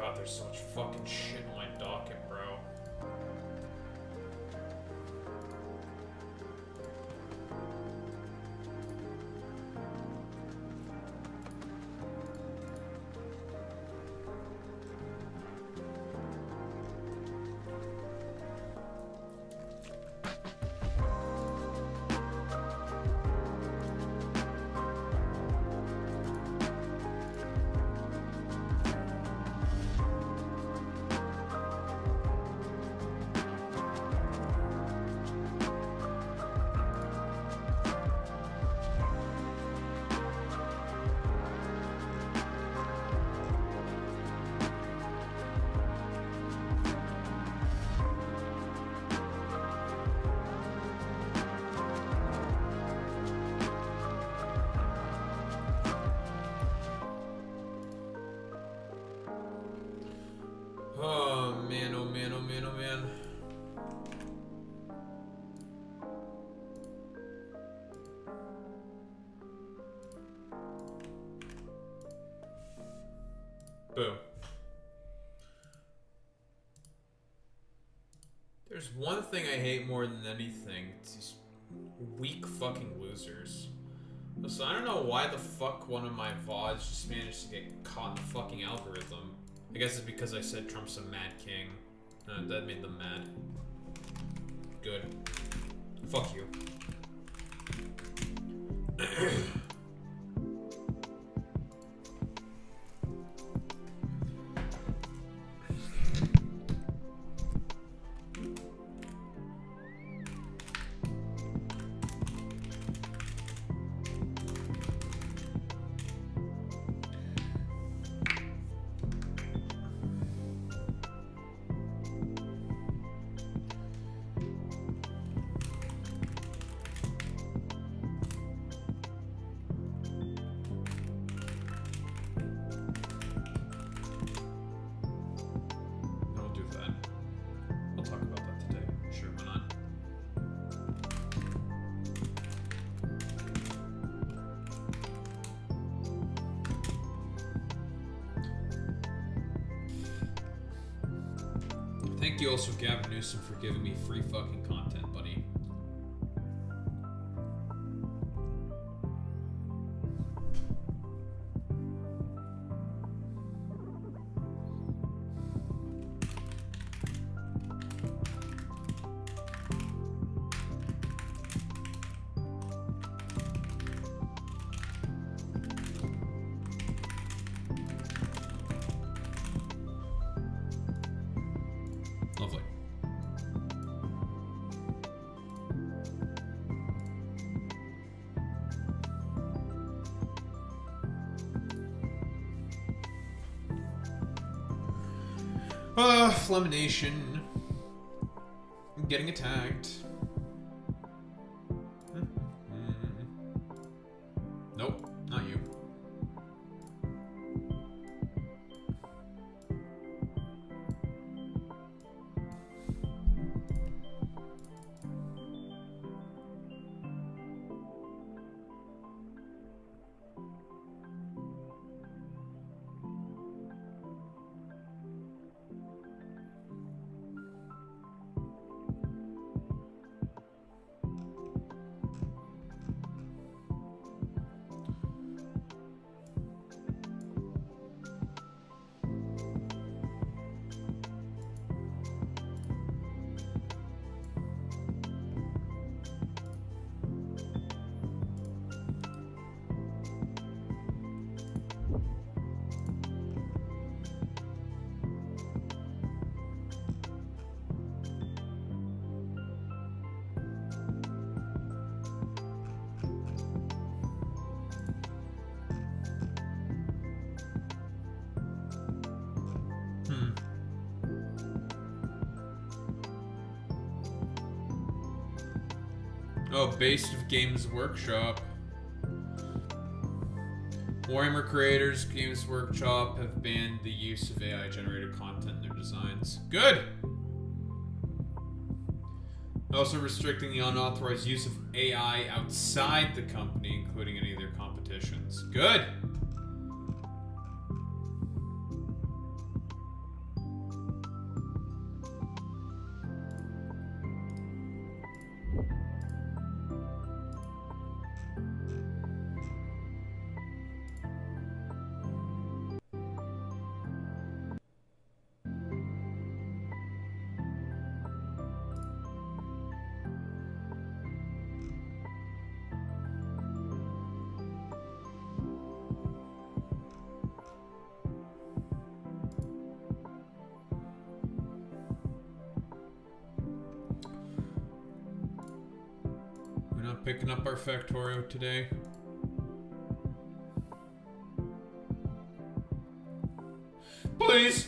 God, there's so much fucking shit on my docket, bro. Oh man, oh man, oh man, oh man. Boom. There's one thing I hate more than anything. It's these weak fucking losers. So I don't know why the fuck one of my VODs just managed to get caught in the fucking algorithm. I guess it's because I said Trump's a mad king. That made them mad. Good. Fuck you. Thank you also, Gavin Newsom, for giving me free fucking content, buddy. Lovely. Flamination. I'm getting attacked. Nope, not you. Oh, based of Games Workshop. Warhammer creators, Games Workshop have banned the use of AI-generated content in their designs. Good! Also restricting the unauthorized use of AI outside the company, including any of their competitions. Good! not picking up our Factorio today. Please!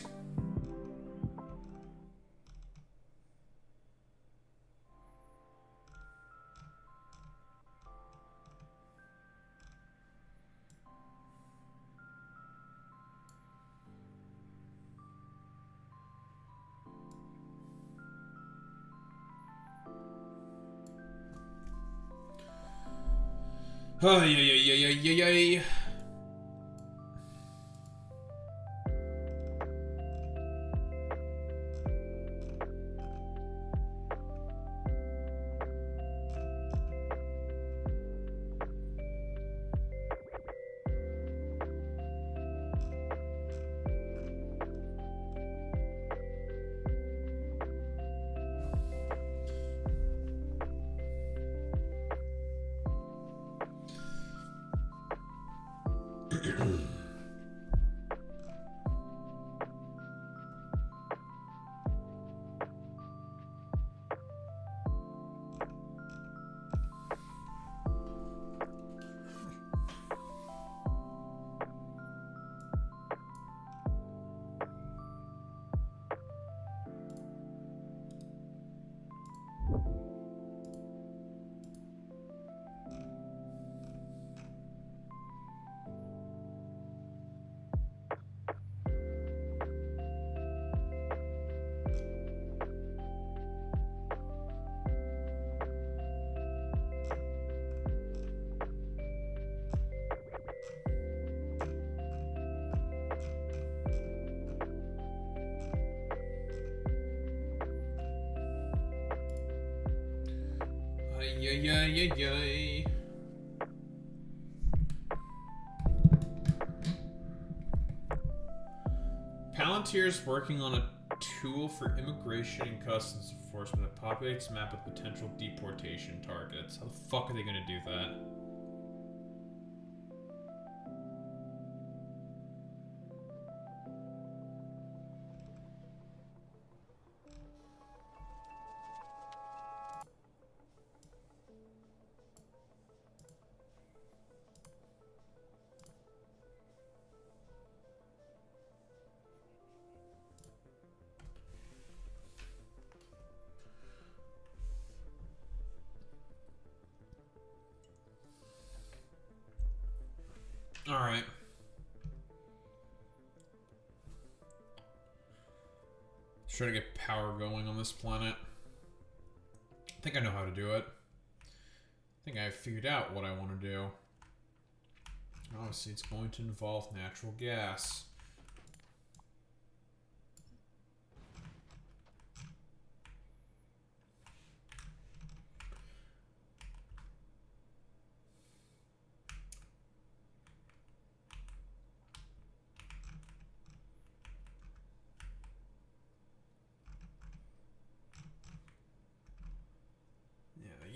Oh, yeah. Yay. Palantir's working on a tool for immigration and customs enforcement that populates a map with potential deportation targets. How the fuck are they gonna do that? Alright. Try to get power going on this planet. I think I know how to do it. I think I've figured out what I want to do. Obviously, it's going to involve natural gas.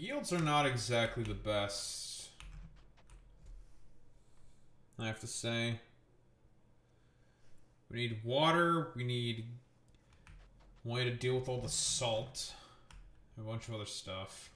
Yields are not exactly the best, I have to say. We need water, we need a way to deal with all the salt, a bunch of other stuff.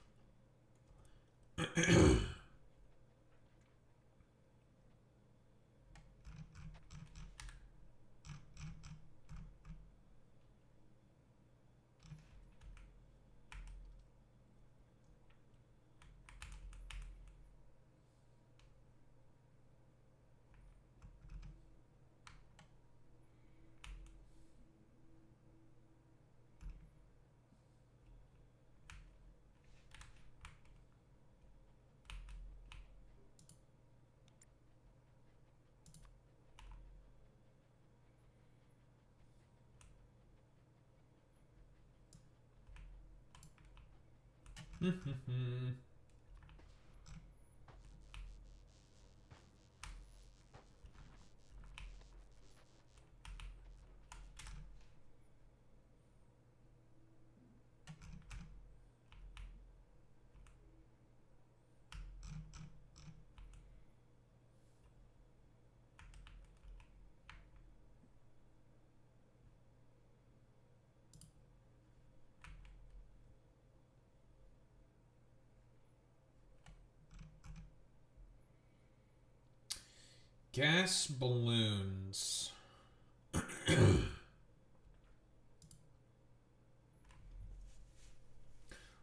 Gas balloons.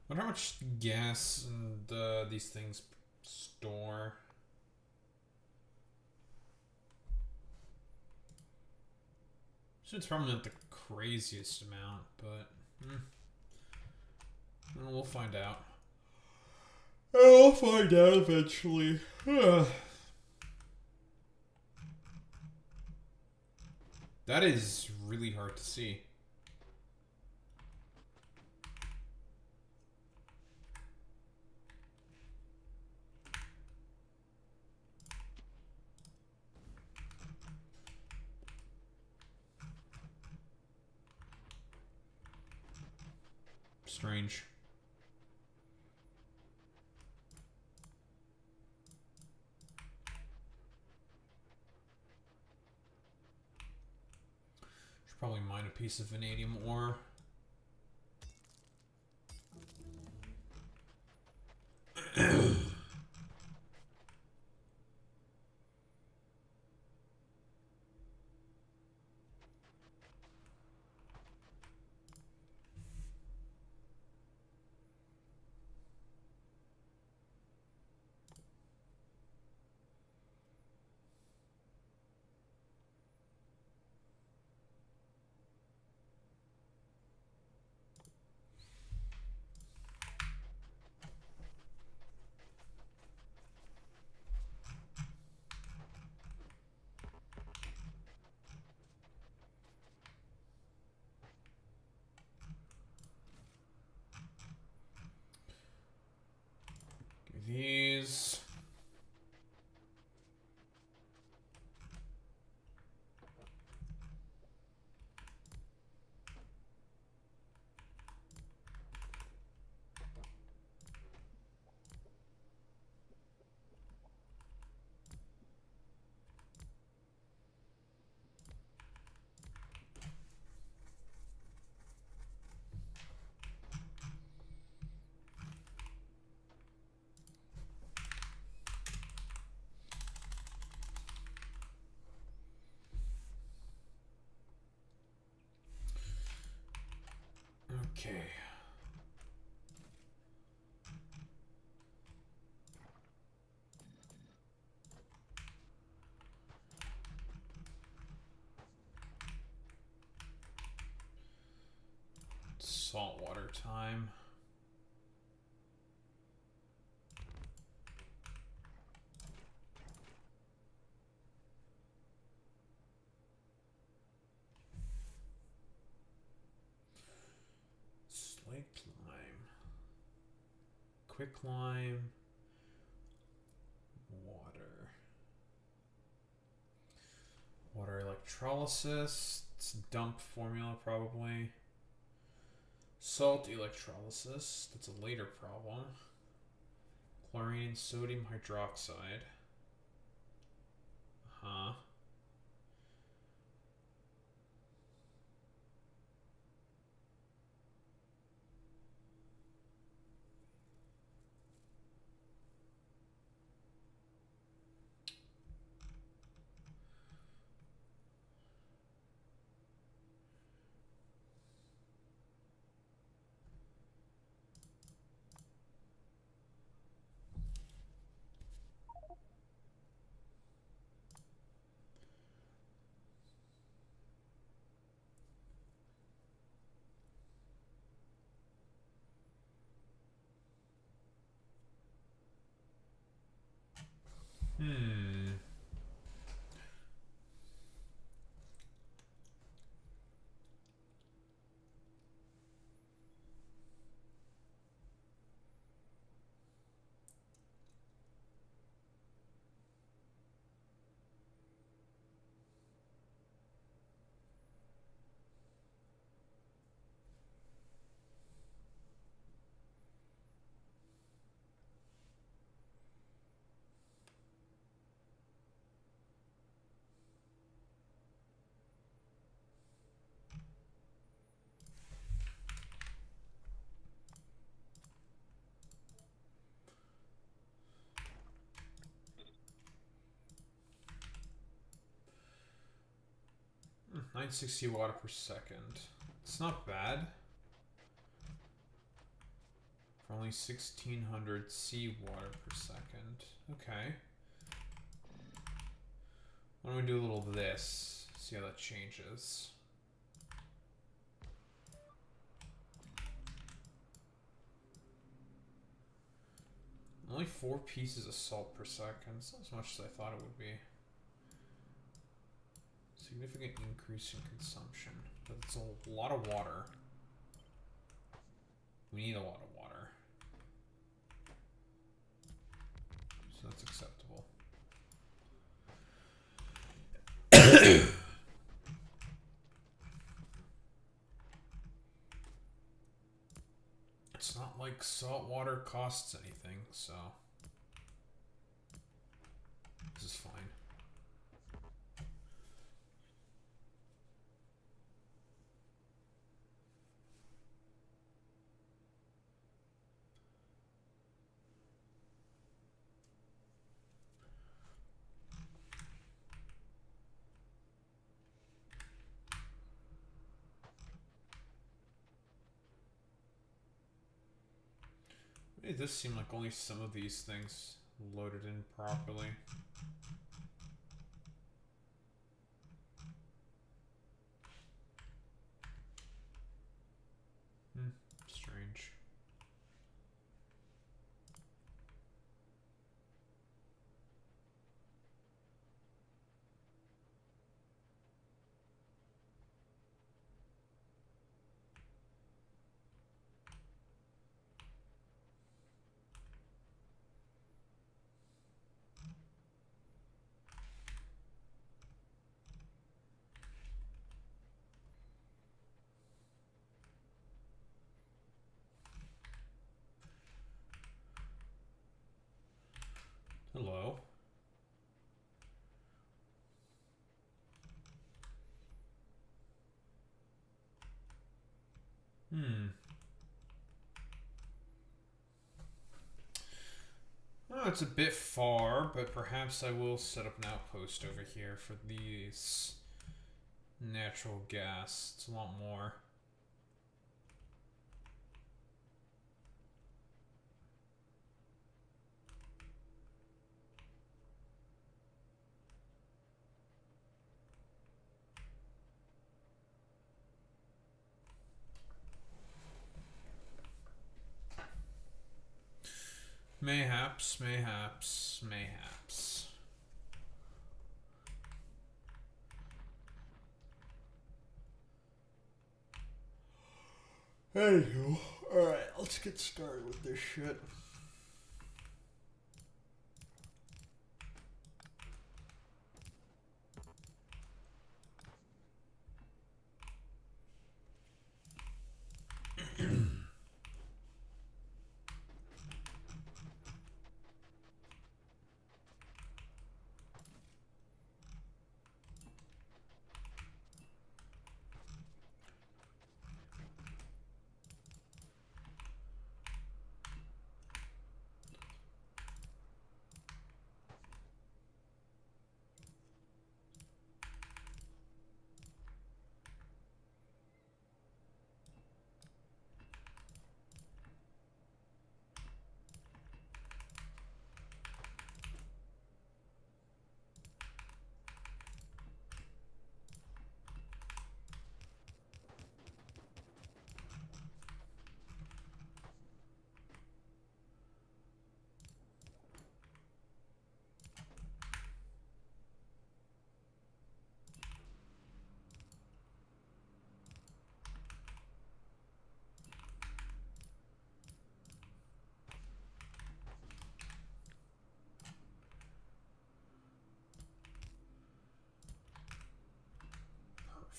Wonder how much gas and these things store. So it's probably not the craziest amount, but well, we'll find out. I'll find out eventually. That is really hard to see. Strange. Should probably mine a piece of vanadium ore. These. Okay. Saltwater time. Slate lime. Quick lime. Water. Water electrolysis. It's dump formula probably. Salt electrolysis. That's a later problem. Chlorine and sodium hydroxide. Huh. Hmm. 960 water per second. It's not bad. For only 1600 seawater per second. Okay. Why don't we do a little of this? See how that changes. Only 4 pieces of salt per second. It's not as much as I thought it would be. Significant increase in consumption. But it's a lot of water. We need a lot of water. So that's acceptable. It's not like salt water costs anything, so this is fine. It does seem like only some of these things loaded in properly. Strange. Hello. Oh, it's a bit far, but perhaps I will set up an outpost over here for these natural gas. It's a lot more. Mayhaps, mayhaps, mayhaps. Anywho, alright, let's get started with this shit.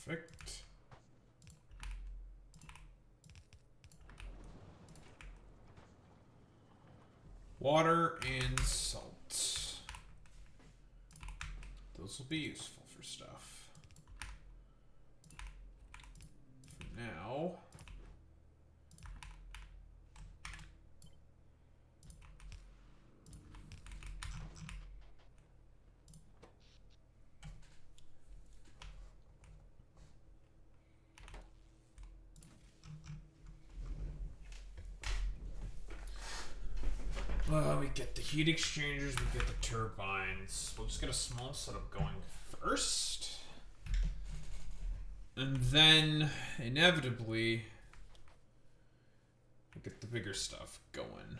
Perfect. Water and salt. Those will be useful for stuff. For now. get the heat exchangers, we get the turbines. We'll just get a small setup going first. And then, inevitably, we get the bigger stuff going.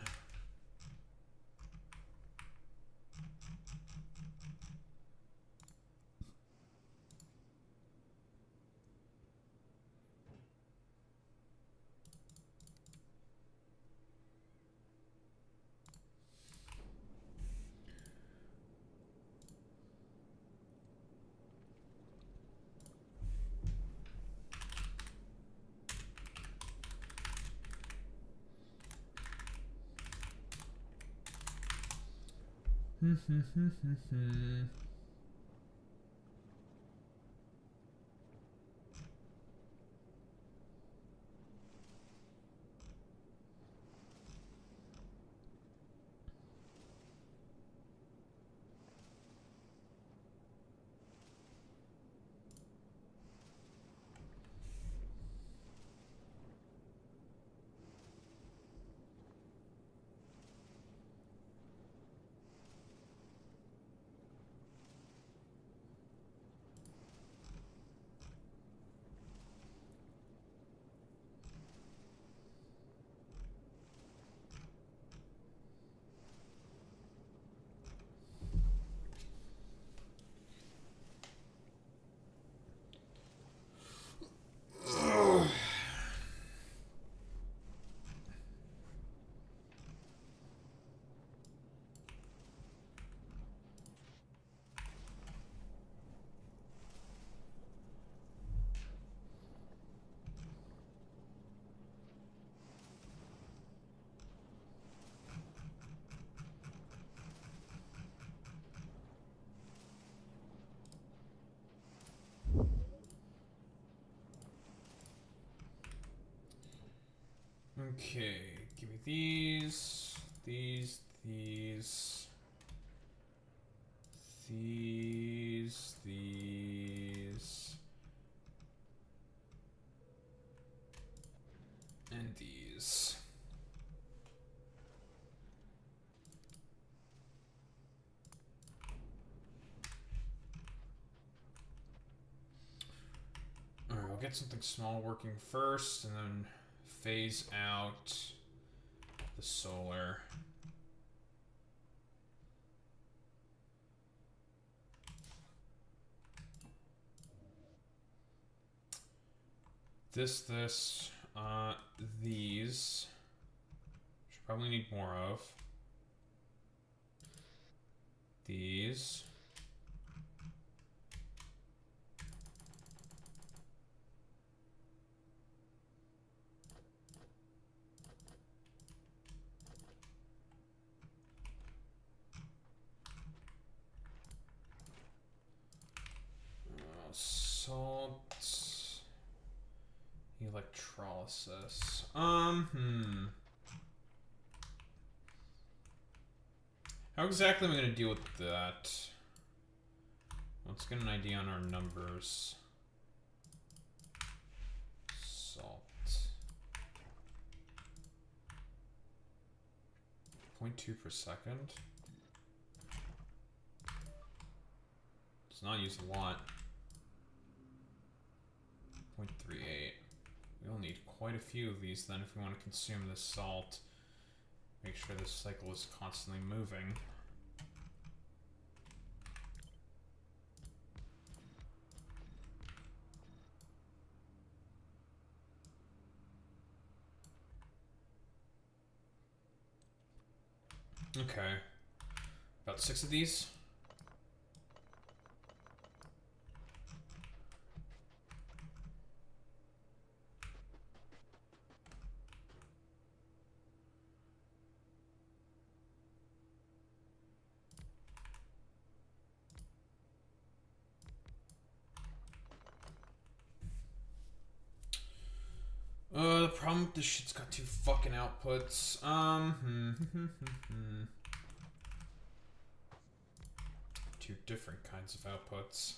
Okay, give me these, and these. Alright, I'll get something small working first, and then phase out the solar. These. Should probably need more of. These. Salt. Electrolysis. How exactly am I going to deal with that? Let's get an idea on our numbers. Salt. 0.2 per second. It's not used a lot. 0.38. We'll need quite a few of these then if we want to consume this salt. Make sure this cycle is constantly moving. Okay. About 6 of these. The problem with this shit's got 2 fucking outputs. Two different kinds of outputs.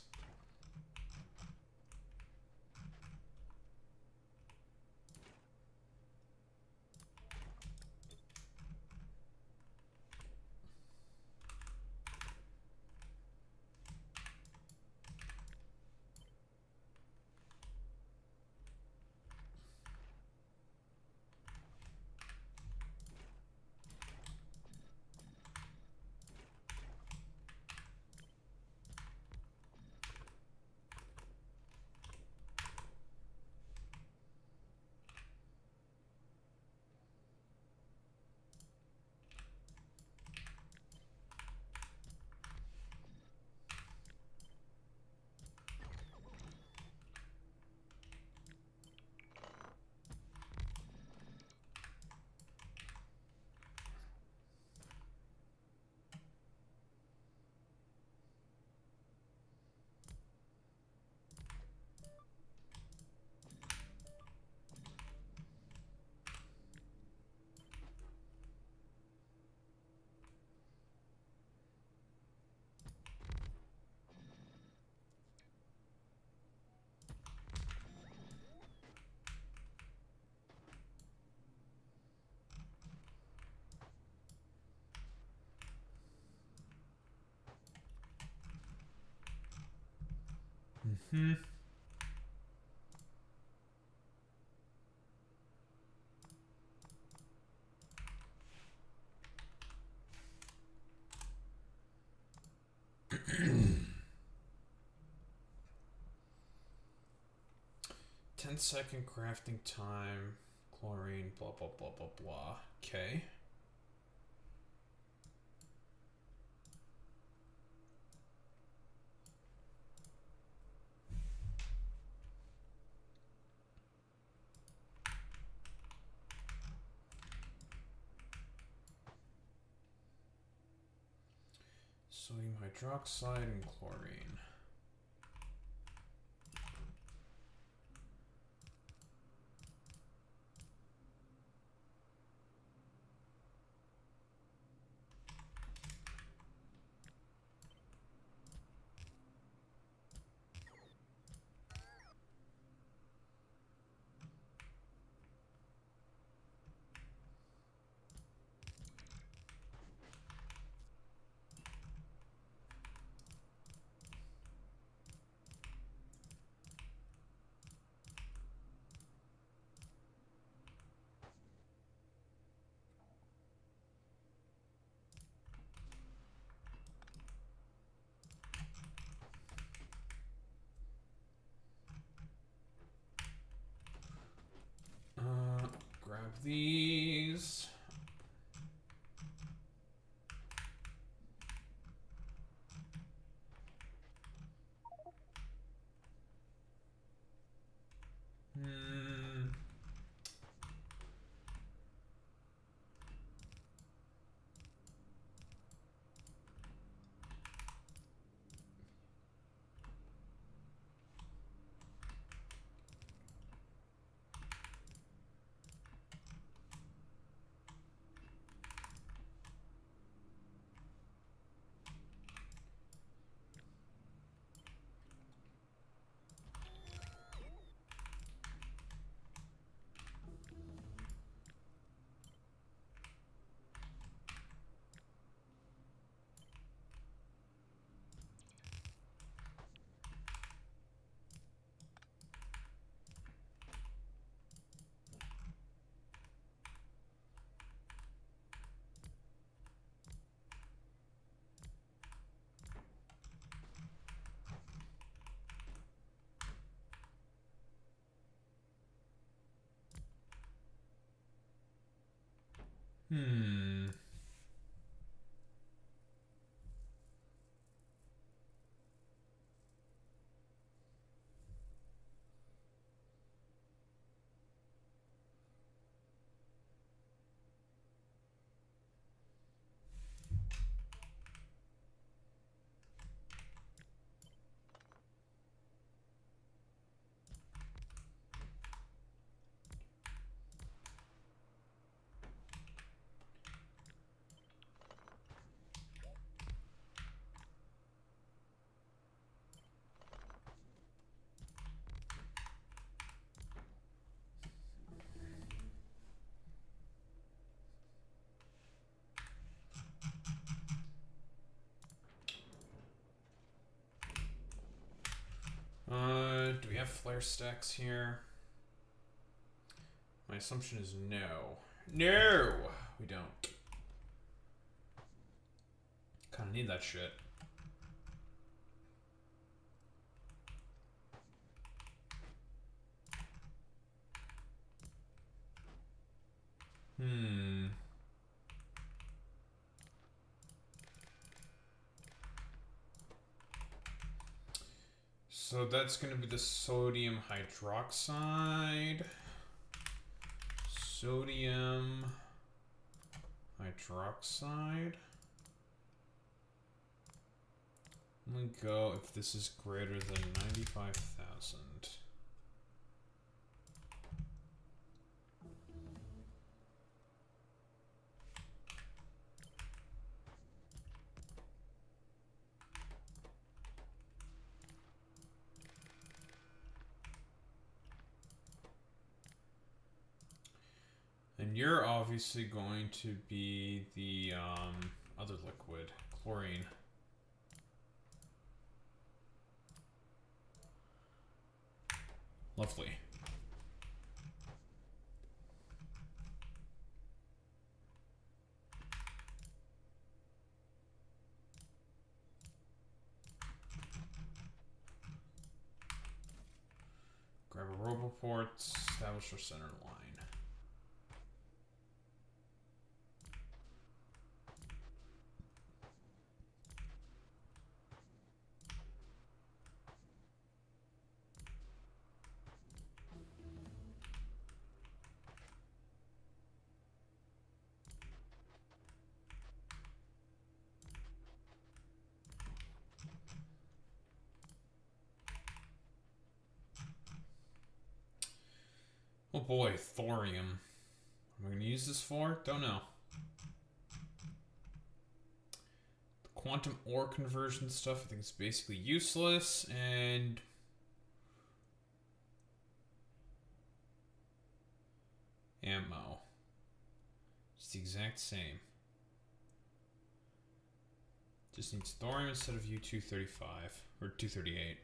Ten-second crafting time, chlorine, blah blah blah blah blah. Okay. Sodium hydroxide and chlorine. Grab these. Do we have flare stacks here? My assumption is no. No! We don't. Kinda need that shit. So that's going to be the sodium hydroxide. Sodium hydroxide. Let me go if this is greater than 95,000. And you're obviously going to be the other liquid, chlorine. Lovely. Grab a rope report, establish our center line. Oh boy, thorium. Am I going to use this for? Don't know. The quantum ore conversion stuff I think is basically useless, and ammo. It's the exact same. Just needs thorium instead of U-235, or 238.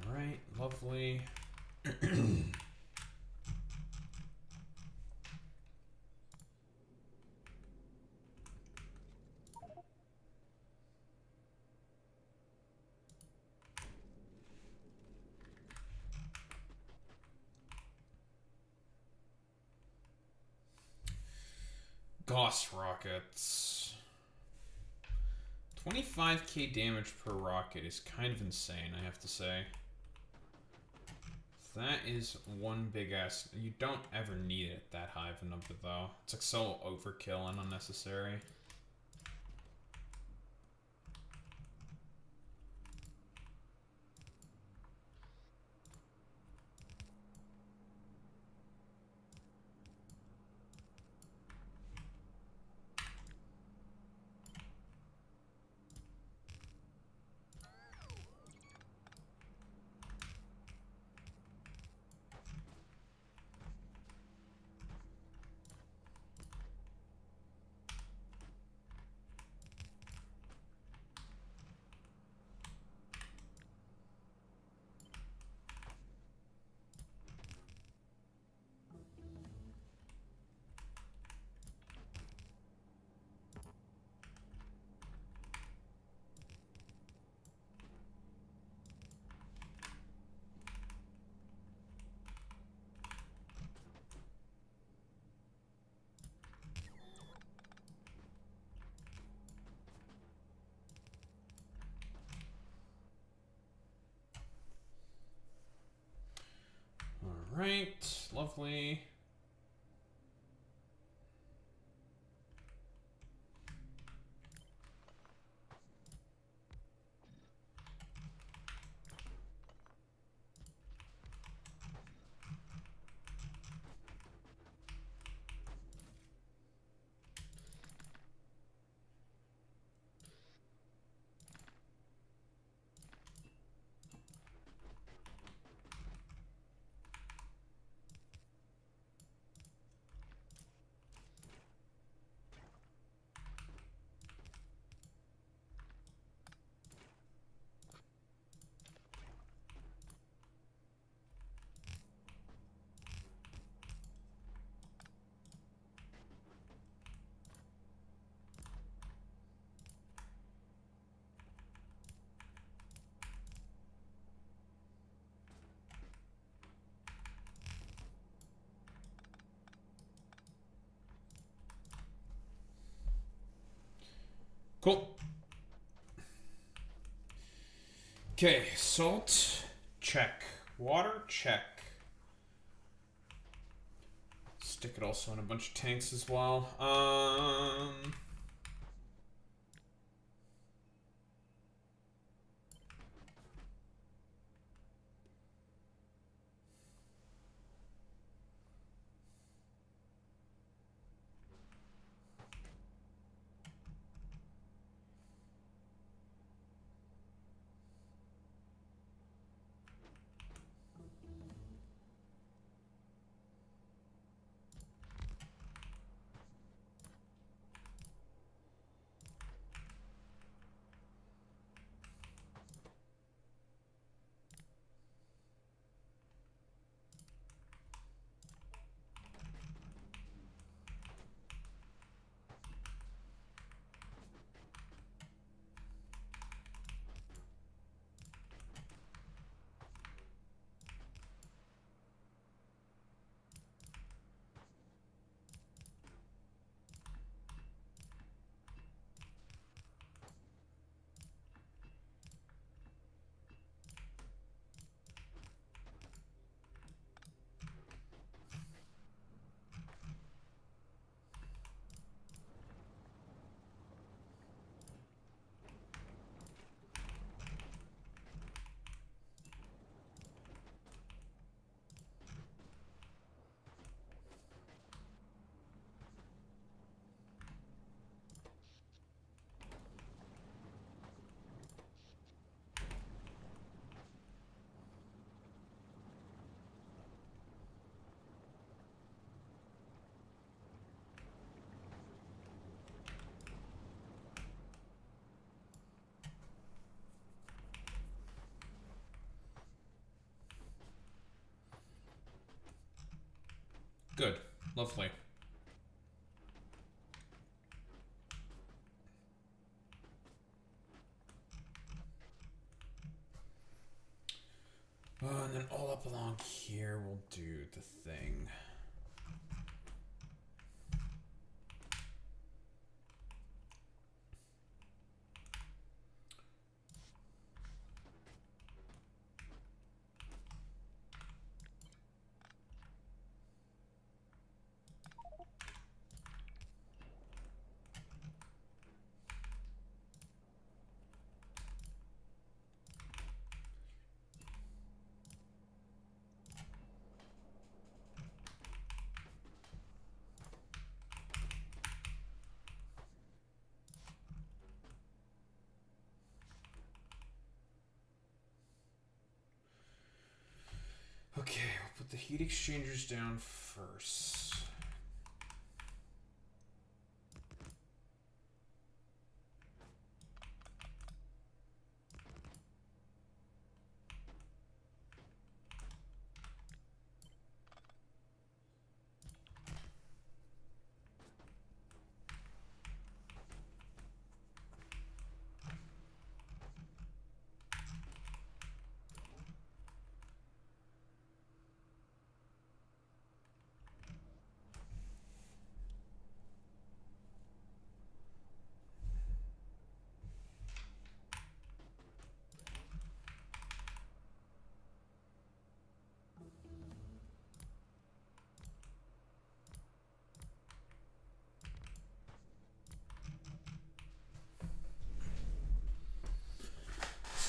Alright, lovely. Gauss rockets. 25k damage per rocket is kind of insane, I have to say. That is one big ass. You don't ever need it that high of a number, though. It's like so overkill and unnecessary. Alright, lovely. Cool. Okay, salt, check. Water, check. Stick it also in a bunch of tanks as well. Good. Lovely. And then all up along here, we'll do the thing. Okay, we'll put the heat exchangers down first.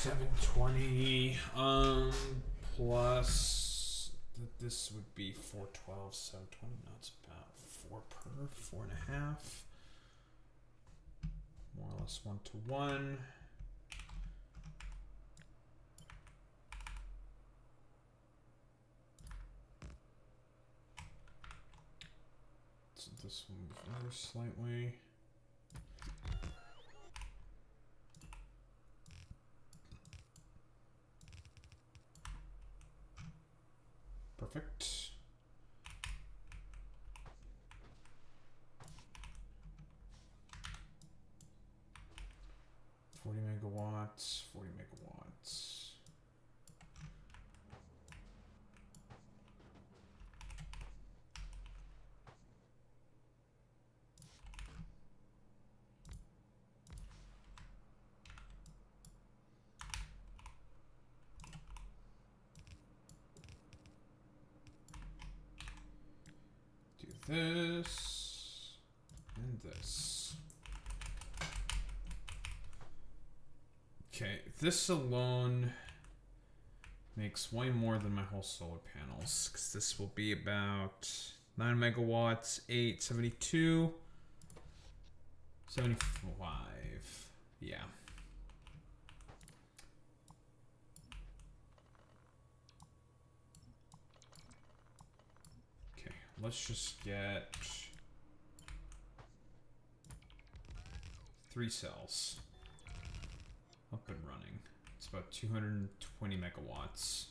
$720 plus this would be $412, so 20 knots, about 4 per, 4.5, more or less 1 to 1. So this one move over slightly. Perfect. 40 megawatts, 40 megawatts. this and this. Okay, this alone makes way more than my whole solar panels, because this will be about 9 megawatts, 8, 72, 75. Yeah. Okay, let's just get 3 cells up and running. It's about 220 megawatts.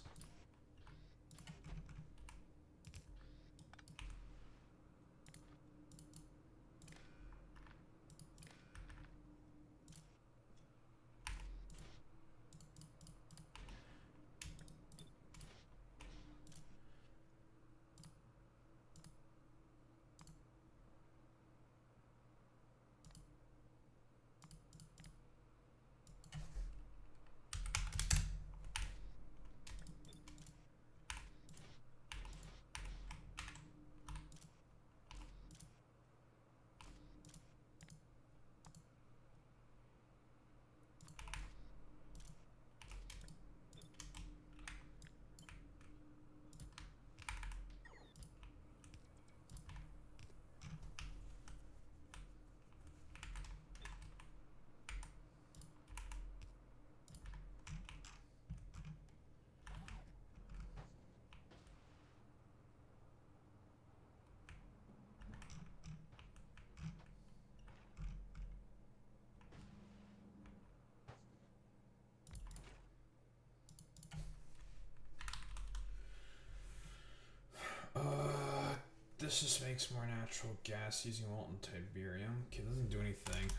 This just makes more natural gas using molten tiberium. Okay, it doesn't do anything.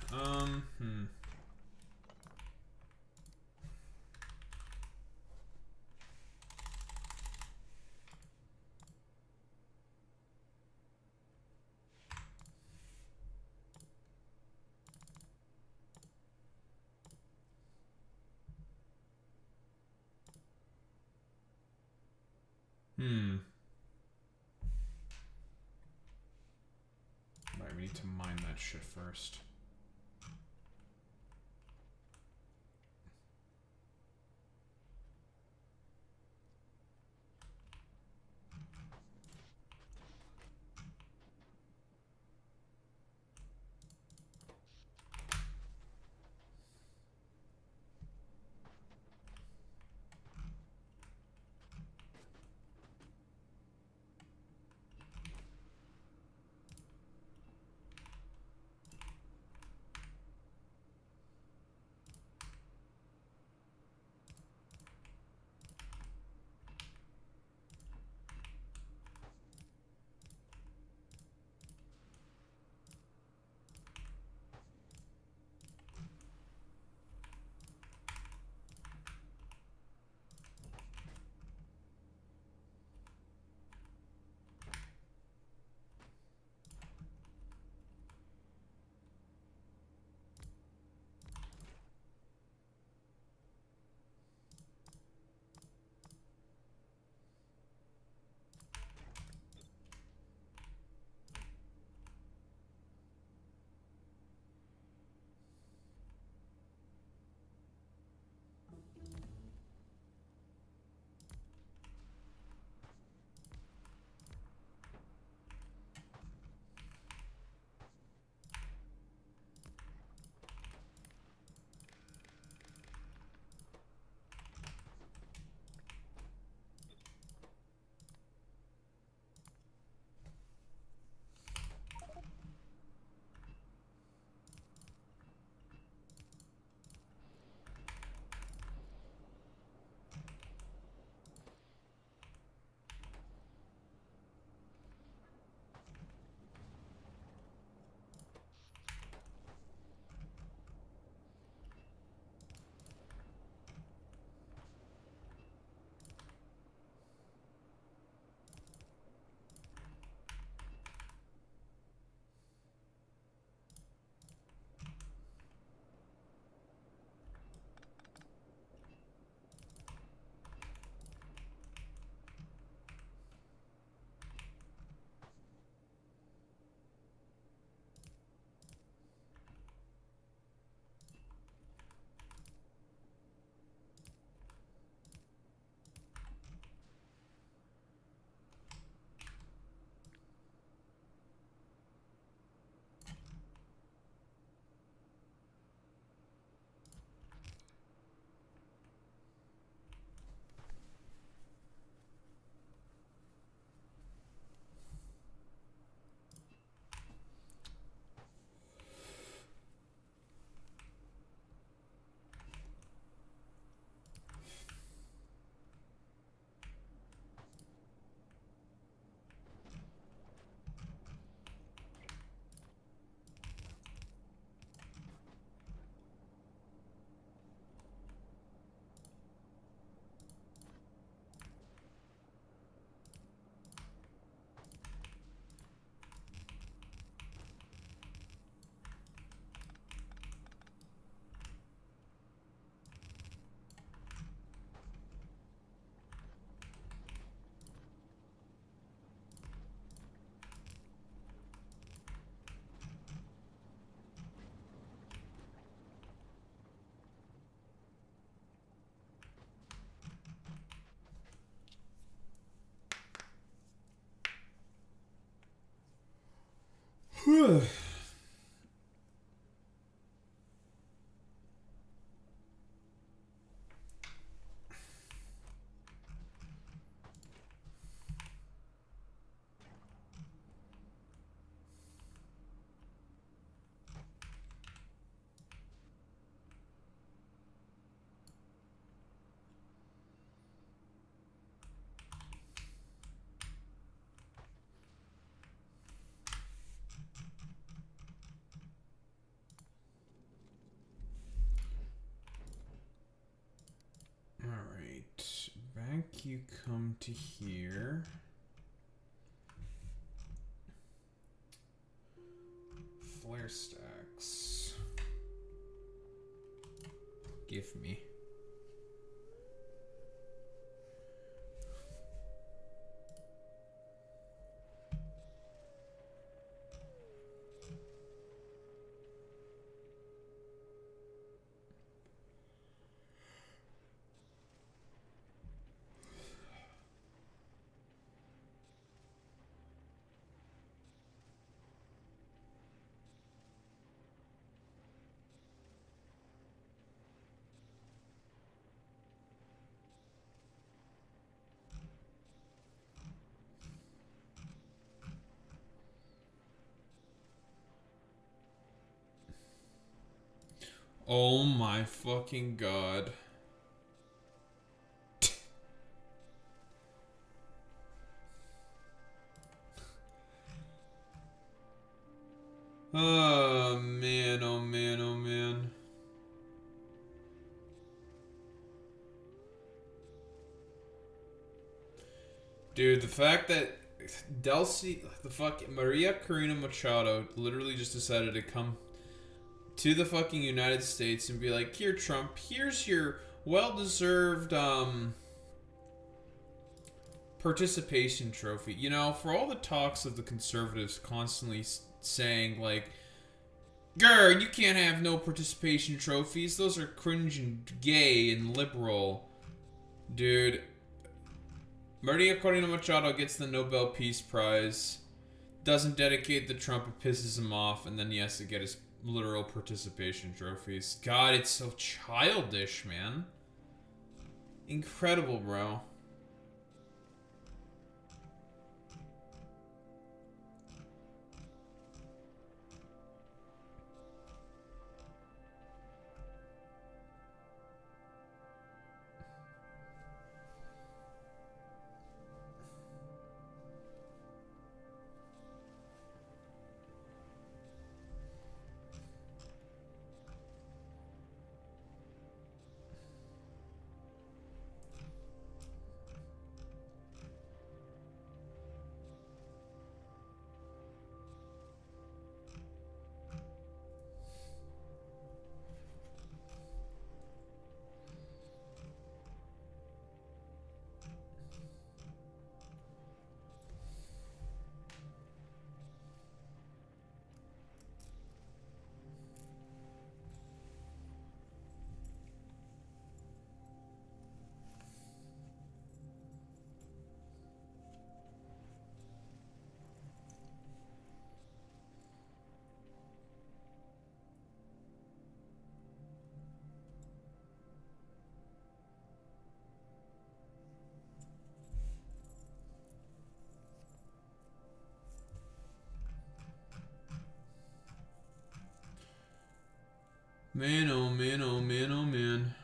Right, we need to mine that shit first. Alright, back you come to here. Flare stacks. Give me. Oh my fucking god. Oh man, oh man, oh man. Dude, the fact that Maria Corina Machado literally just decided to come to the fucking United States and be like, here, Trump, here's your well-deserved, participation trophy. You know, for all the talks of the conservatives constantly saying, like, grr, you can't have no participation trophies, those are cringe and gay and liberal. Dude, Maria Corina Machado gets the Nobel Peace Prize, doesn't dedicate the Trump, it pisses him off, and then he has to get his literal participation trophies. God, it's so childish, man. Incredible, bro. Man, oh man, oh man, oh man.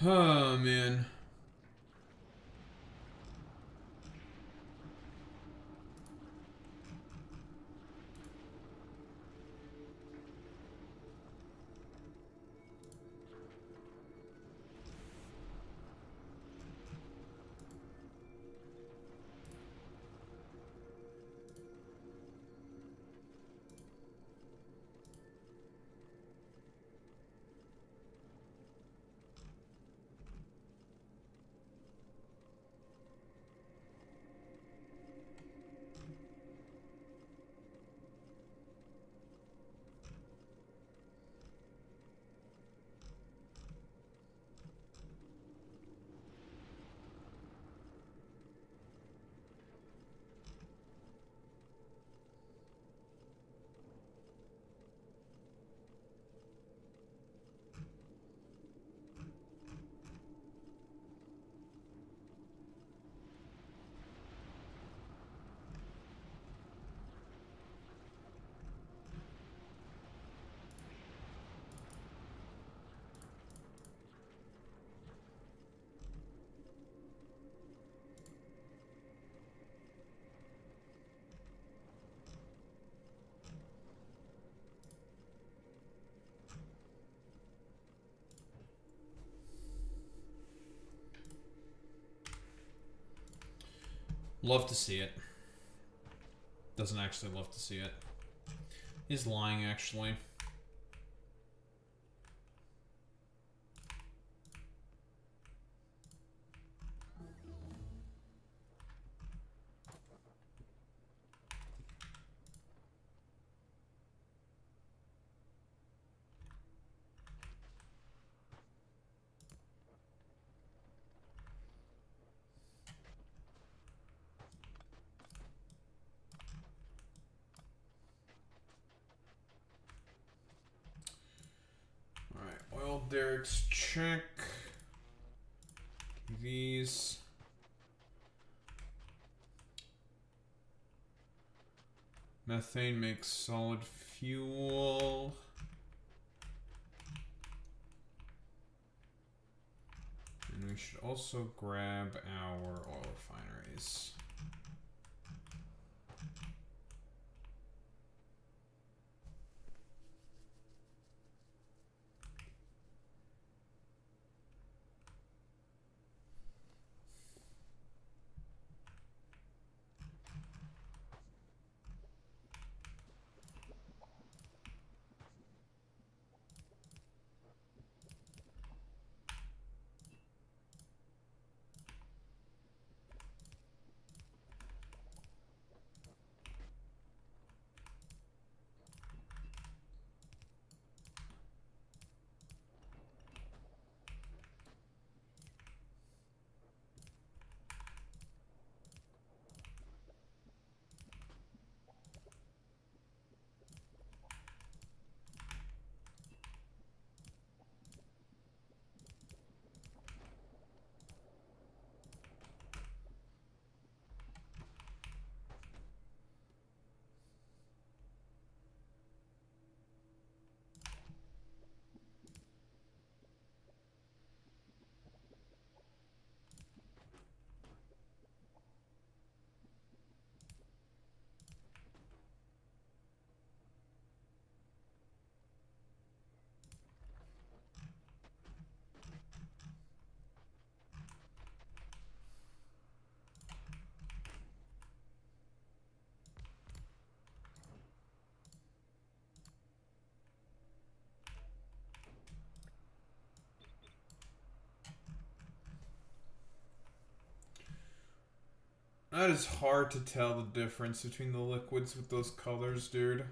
Oh, man. Love to see it. Doesn't actually love to see it. He's lying, actually. Oil derricks check. These. Methane makes solid fuel. And we should also grab our oil refineries. That is hard to tell the difference between the liquids with those colors, dude.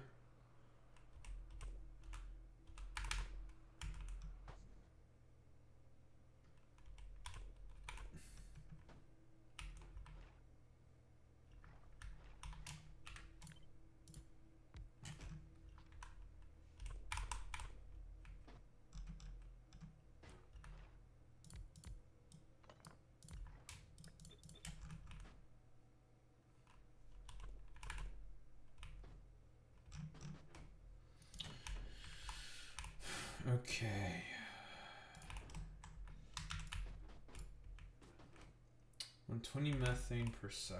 Okay. 20 methane per second.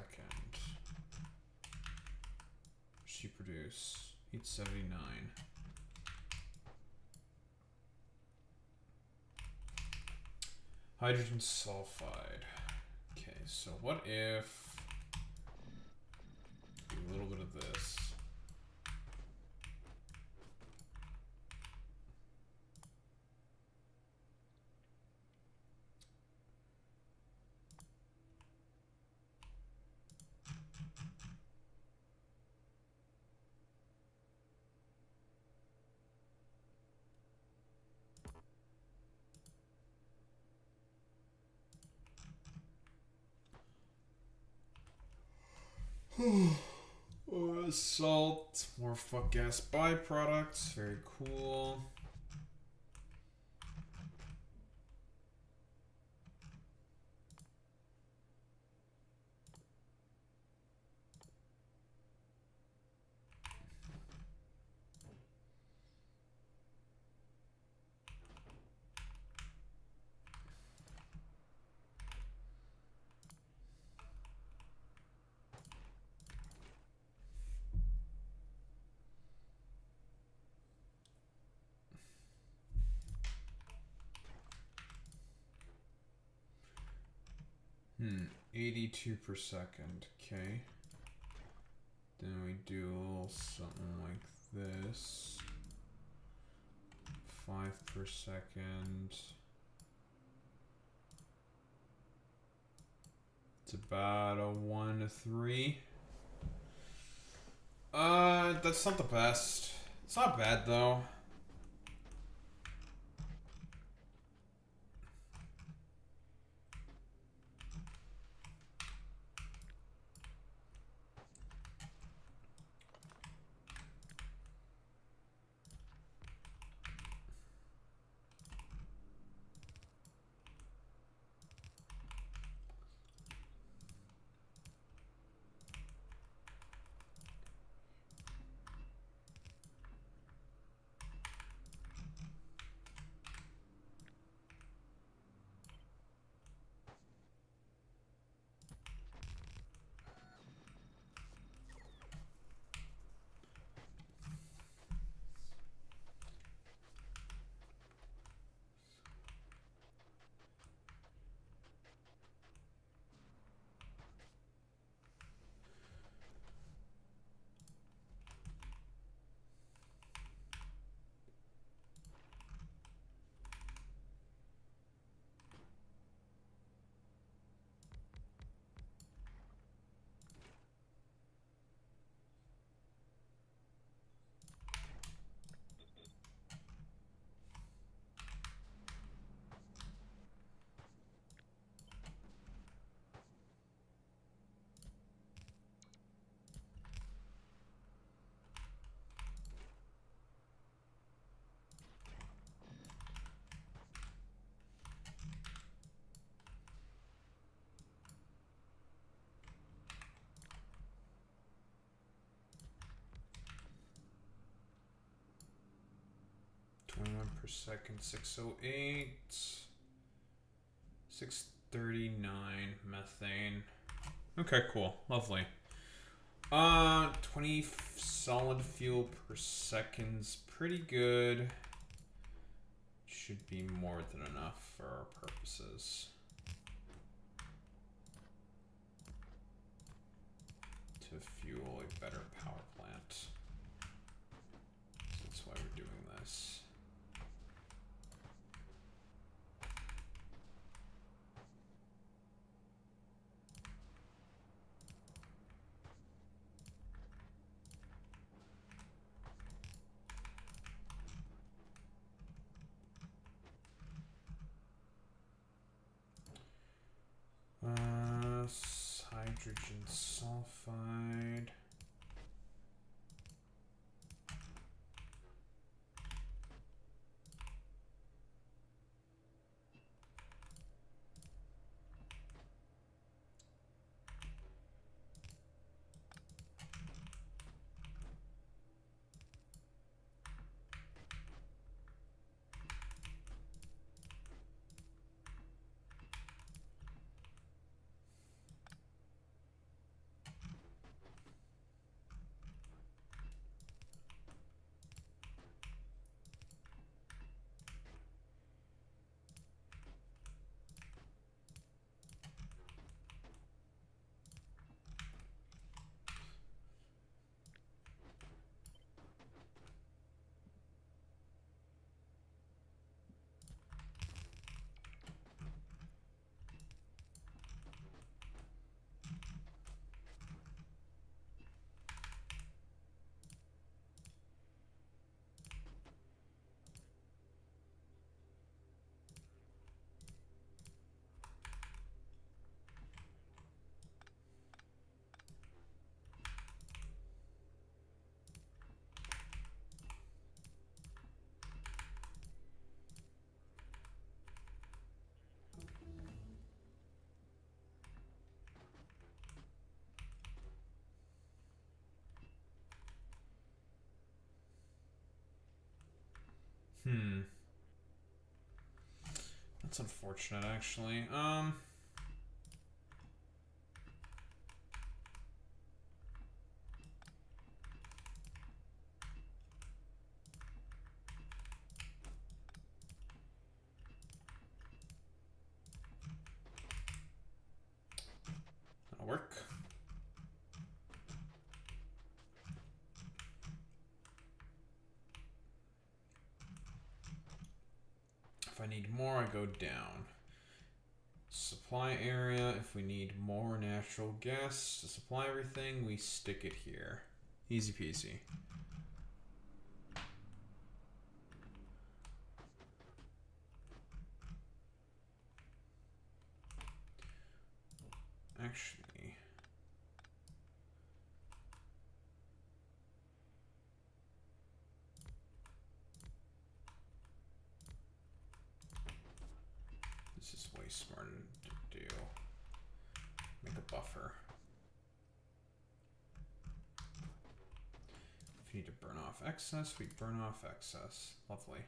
She produce 879. Hydrogen sulfide. Okay, so what if do a little bit of this? Salt, more fuck gas byproducts, very cool. Hmm, 82 per second, okay. Then we do a little something like this. 5 per second. It's about a 1 to 3. That's not the best. It's not bad though. Per second, 608, 639 methane. Okay, cool, lovely. 20 solid fuel per second's pretty good. Should be more than enough for our purposes. To fuel a better power plant. So that's why we're doing this. Hydrogen sulfide. That's unfortunate, actually. That'll work. If I need more, I go down. Supply area, if we need more natural gas to supply everything, we stick it here. Easy peasy. Actually, this is way smarter to do. Make a buffer. If you need to burn off excess, we burn off excess. Lovely.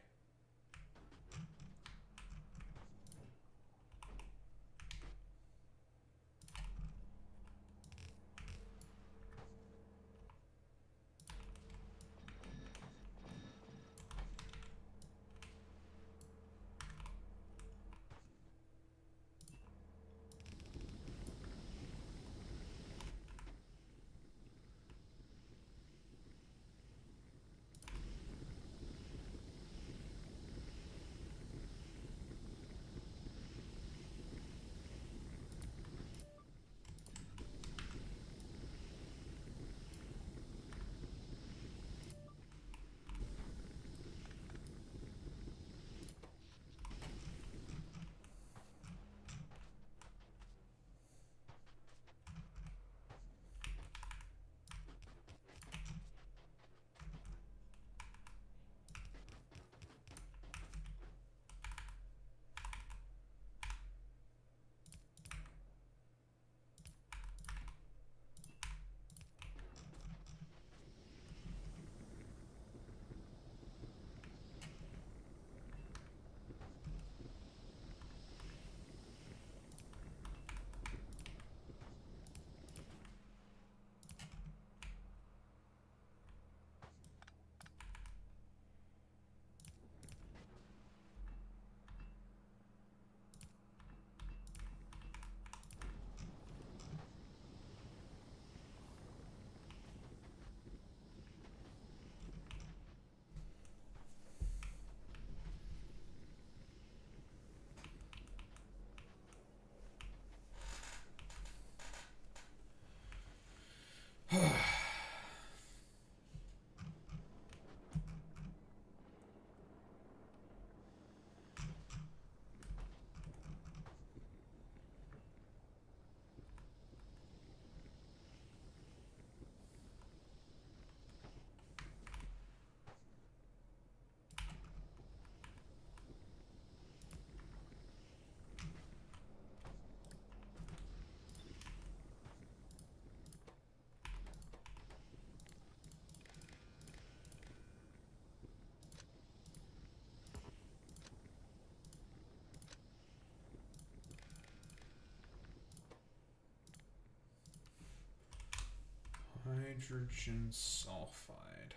Hydrogen sulfide.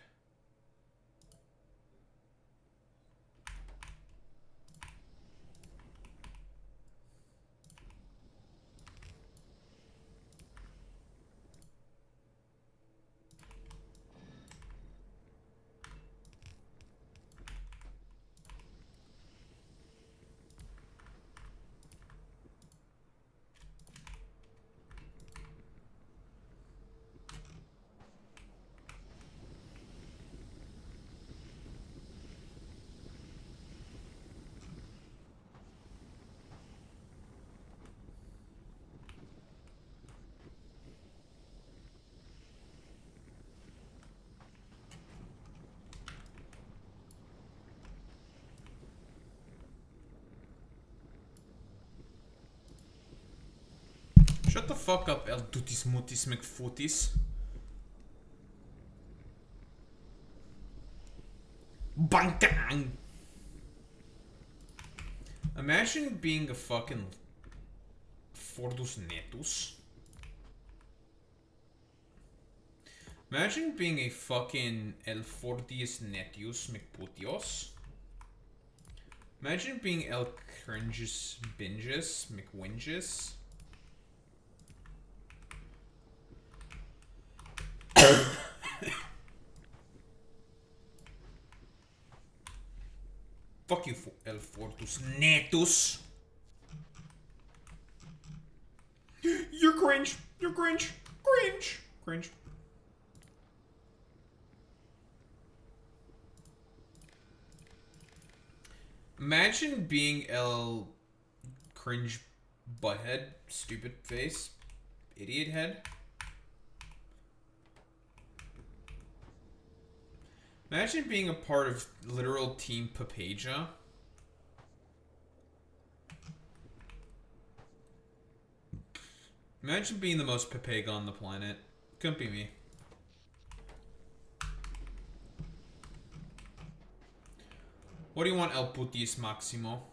Shut the fuck up, El Dutis Mutis McFooties. Bangkang! Imagine being a fucking Fordus Netus. Imagine being a fucking El Fortius Netius McPutios. Imagine being El Cringes Binges McWinges. Fuck you, El Fortus Netus. You're cringe. You're cringe. Cringe. Cringe. Imagine being El Cringe Butthead. Stupid face. Idiot head. Imagine being a part of literal Team Papaja. Imagine being the most Papega on the planet. Couldn't be me. What do you want, El Putis Maximo?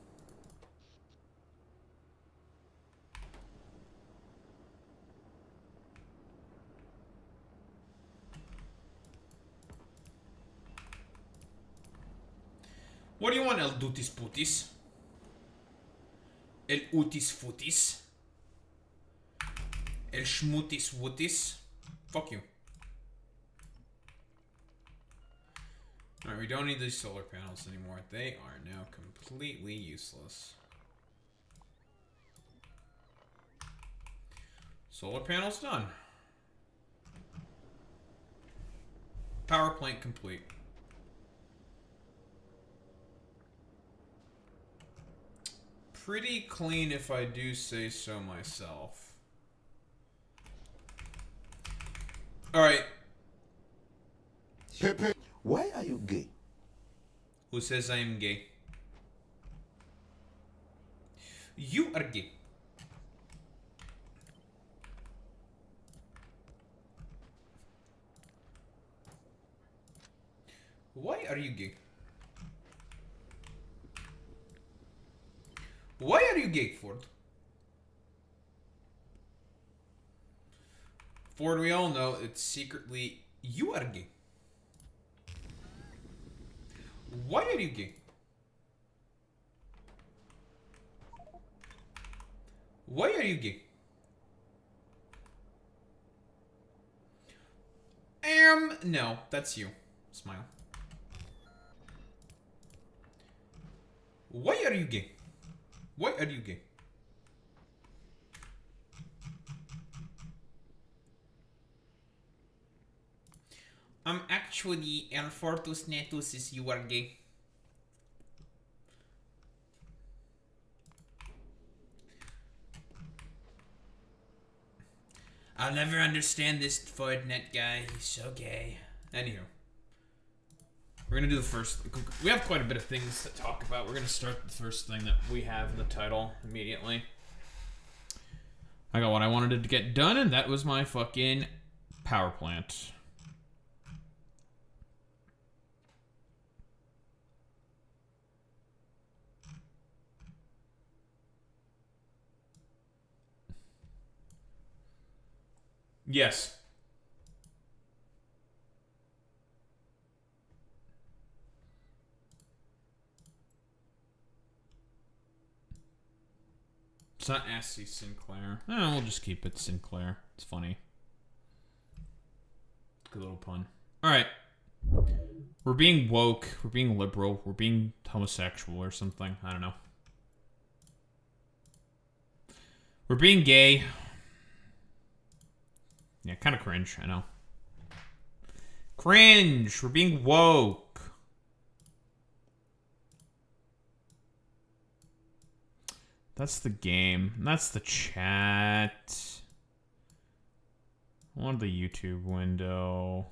What do you want, El Dutis Putis? El Utis Futis? El Schmutis Wutis? Fuck you. Alright, we don't need these solar panels anymore. They are now completely useless. Solar panels done. Power plant complete. Pretty clean if I do say so myself. Alright. Pepe, why are you gay? Who says I am gay? You are gay. Why are you gay? Why are you gay, Ford? Ford, we all know it's secretly you are gay. Why are you gay? Why are you gay? No, that's you. Smile. Why are you gay? Why are you gay? Actually, El Fortus Netus is you are gay. I'll never understand this Fortnite guy. He's so gay. Anywho. We're gonna do the first... We have quite a bit of things to talk about. We're gonna start the first thing that we have in the title immediately. I got what I wanted to get done, and that was my fucking power plant. Yes. It's not Ashley Sin Clair. Oh, we'll just keep it Sinclair. It's funny. Good little pun. Alright. We're being woke. We're being liberal. We're being homosexual or something. I don't know. We're being gay. Yeah, kind of cringe. I know. Cringe. We're being woke. That's the game. That's the chat. I want the YouTube window.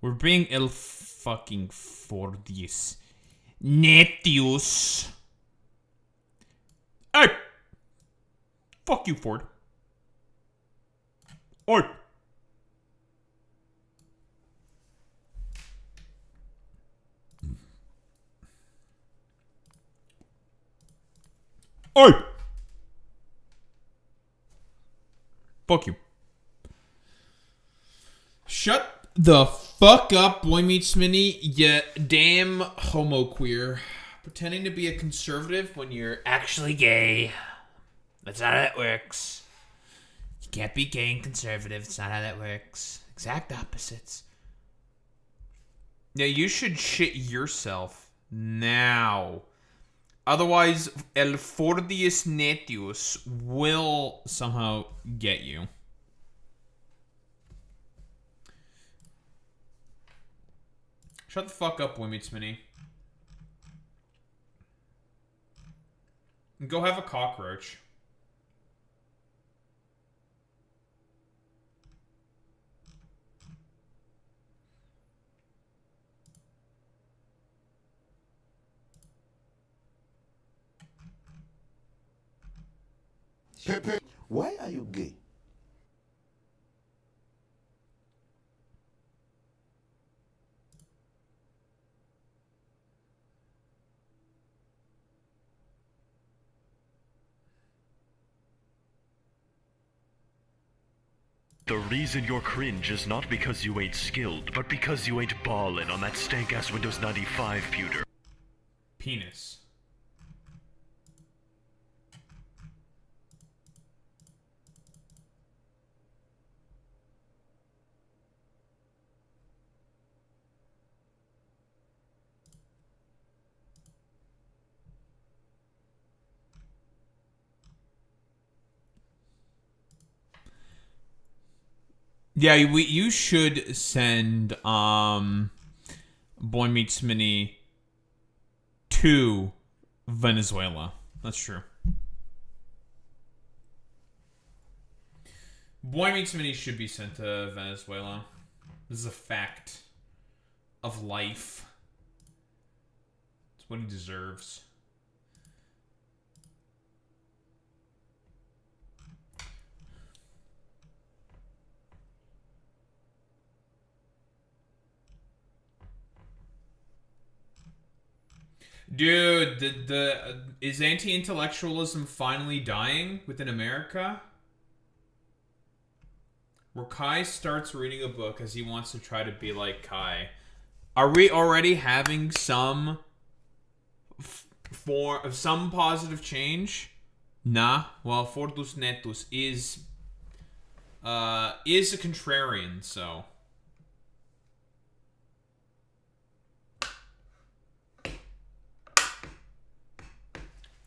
We're being el fucking Fordius Netius. Hey! Fuck you, Ford. Oi! Oi! Fuck you. Shut the fuck up, Boy Meets Mini, you damn homo queer. Pretending to be a conservative when you're actually gay. That's not how that works. You can't be gay and conservative. It's not how that works. Exact opposites. Yeah, you should shit yourself now. Otherwise, El Fordius Netius will somehow get you. Shut the fuck up, Boy Meets Mini. Go have a cockroach. Pepe, why are you gay? The reason you're cringe is not because you ain't skilled, but because you ain't ballin' on that stank-ass Windows 95 pewter. Penis. Yeah, you should send Boy Meets Mini to Venezuela. That's true. Boy Meets Mini should be sent to Venezuela. This is a fact of life. It's what he deserves. Dude, is anti-intellectualism finally dying within America? Where Kai starts reading a book as he wants to try to be like Kai. Are we already having some some positive change? Nah. Well, Fortus Netus is a contrarian, so.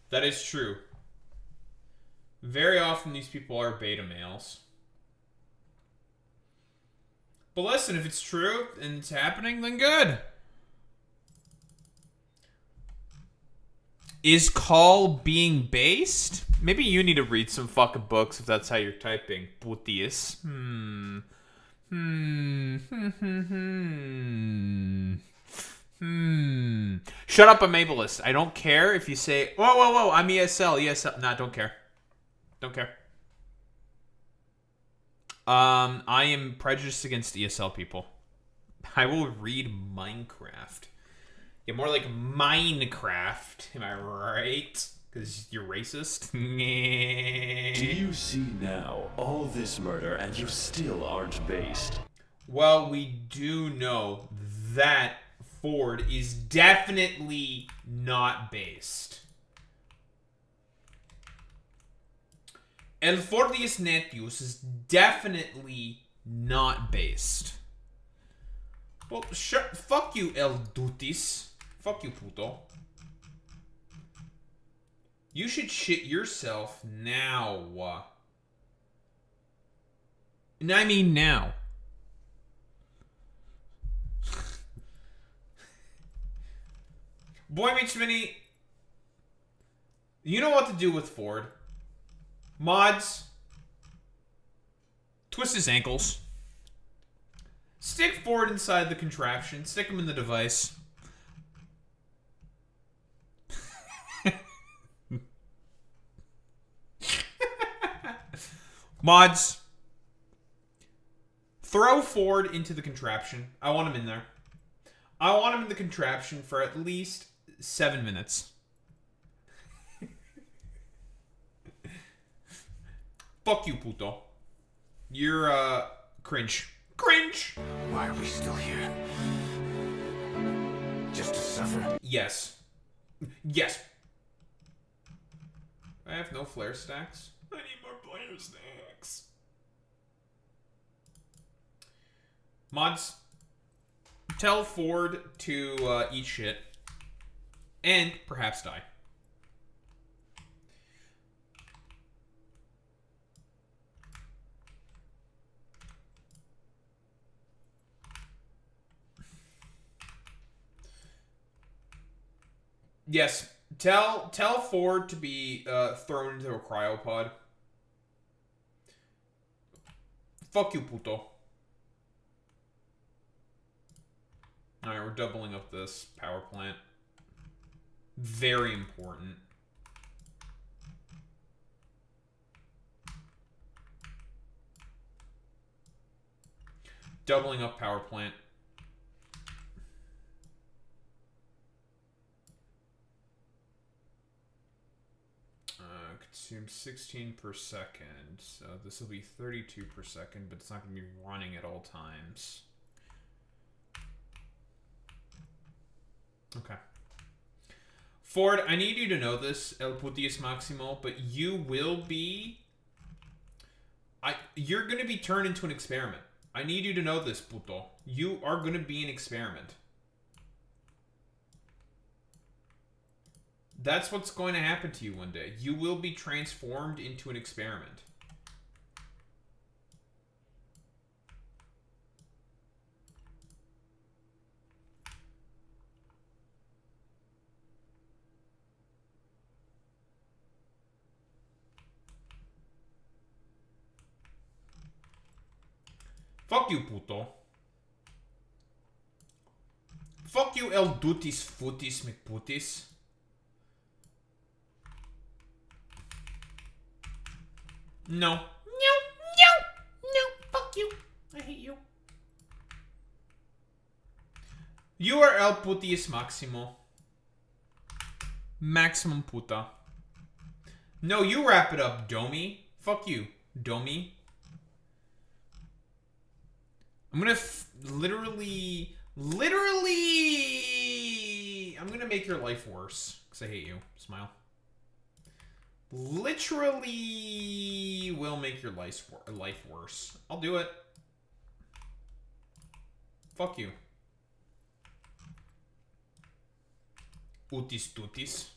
That is true. Very often these people are beta males. But listen, if it's true and it's happening, then good. Is call being based? Maybe you need to read some fucking books if that's how you're typing. Putius. Shut up, I'm ableist. I don't care if you say, whoa, I'm ESL. Nah, don't care. Don't care. I am prejudiced against ESL people. I will read Minecraft. Yeah, more like Minecraft. Am I right? Because you're racist. Do you see now all this murder and you still aren't based? Well, we do know that Ford is definitely not based. El Fordius Netius is definitely not based. Well, fuck you, El Dutis. Fuck you, puto. You should shit yourself now. And I mean now. Boy Meets Mini, you know what to do with Ford. Mods, twist his ankles. Stick Ford inside the contraption. Stick him in the device. Mods, throw Ford into the contraption. I want him in there. I want him in the contraption for at least 7 minutes. Fuck you, puto. You're, cringe. Cringe! Why are we still here? Just to suffer? Yes. Yes. I have no flare stacks. I need more flare stacks. Mods, tell Ford to eat shit. And perhaps die. Yes, tell Ford to be thrown into a cryopod. Fuck you, puto. Alright, we're doubling up this power plant. Very important. Doubling up power plant. Consume 16 per second. So this will be 32 per second, but it's not going to be running at all times. Okay. Ford, I need you to know this, El Putis Maximo, but you will be... You're going to be turned into an experiment. I need you to know this, puto. You are going to be an experiment. That's what's going to happen to you one day. You will be transformed into an experiment. Fuck you, puto. Fuck you, El Dutis Futis McPutis. No. No. Fuck you. I hate you. You are El Putius Maximo. Maximum puta. No, you wrap it up, Domi. Fuck you, Domi. I'm gonna literally, I'm gonna make your life worse. Because I hate you. Smile. Literally will make your life worse. I'll do it. Fuck you. Utis tutis.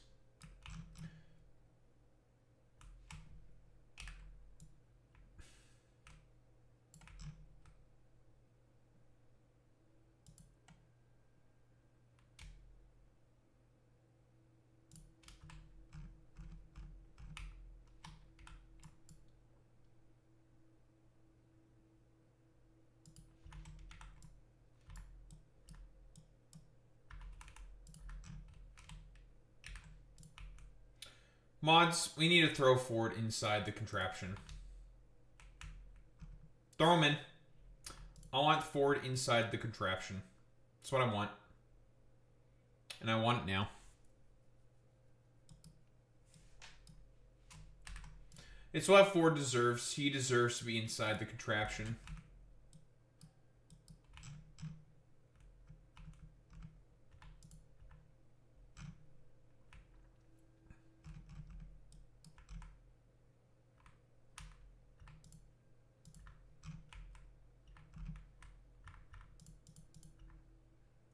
Mods, we need to throw Ford inside the contraption. Throw him in. I want Ford inside the contraption. That's what I want. And I want it now. It's what Ford deserves. He deserves to be inside the contraption.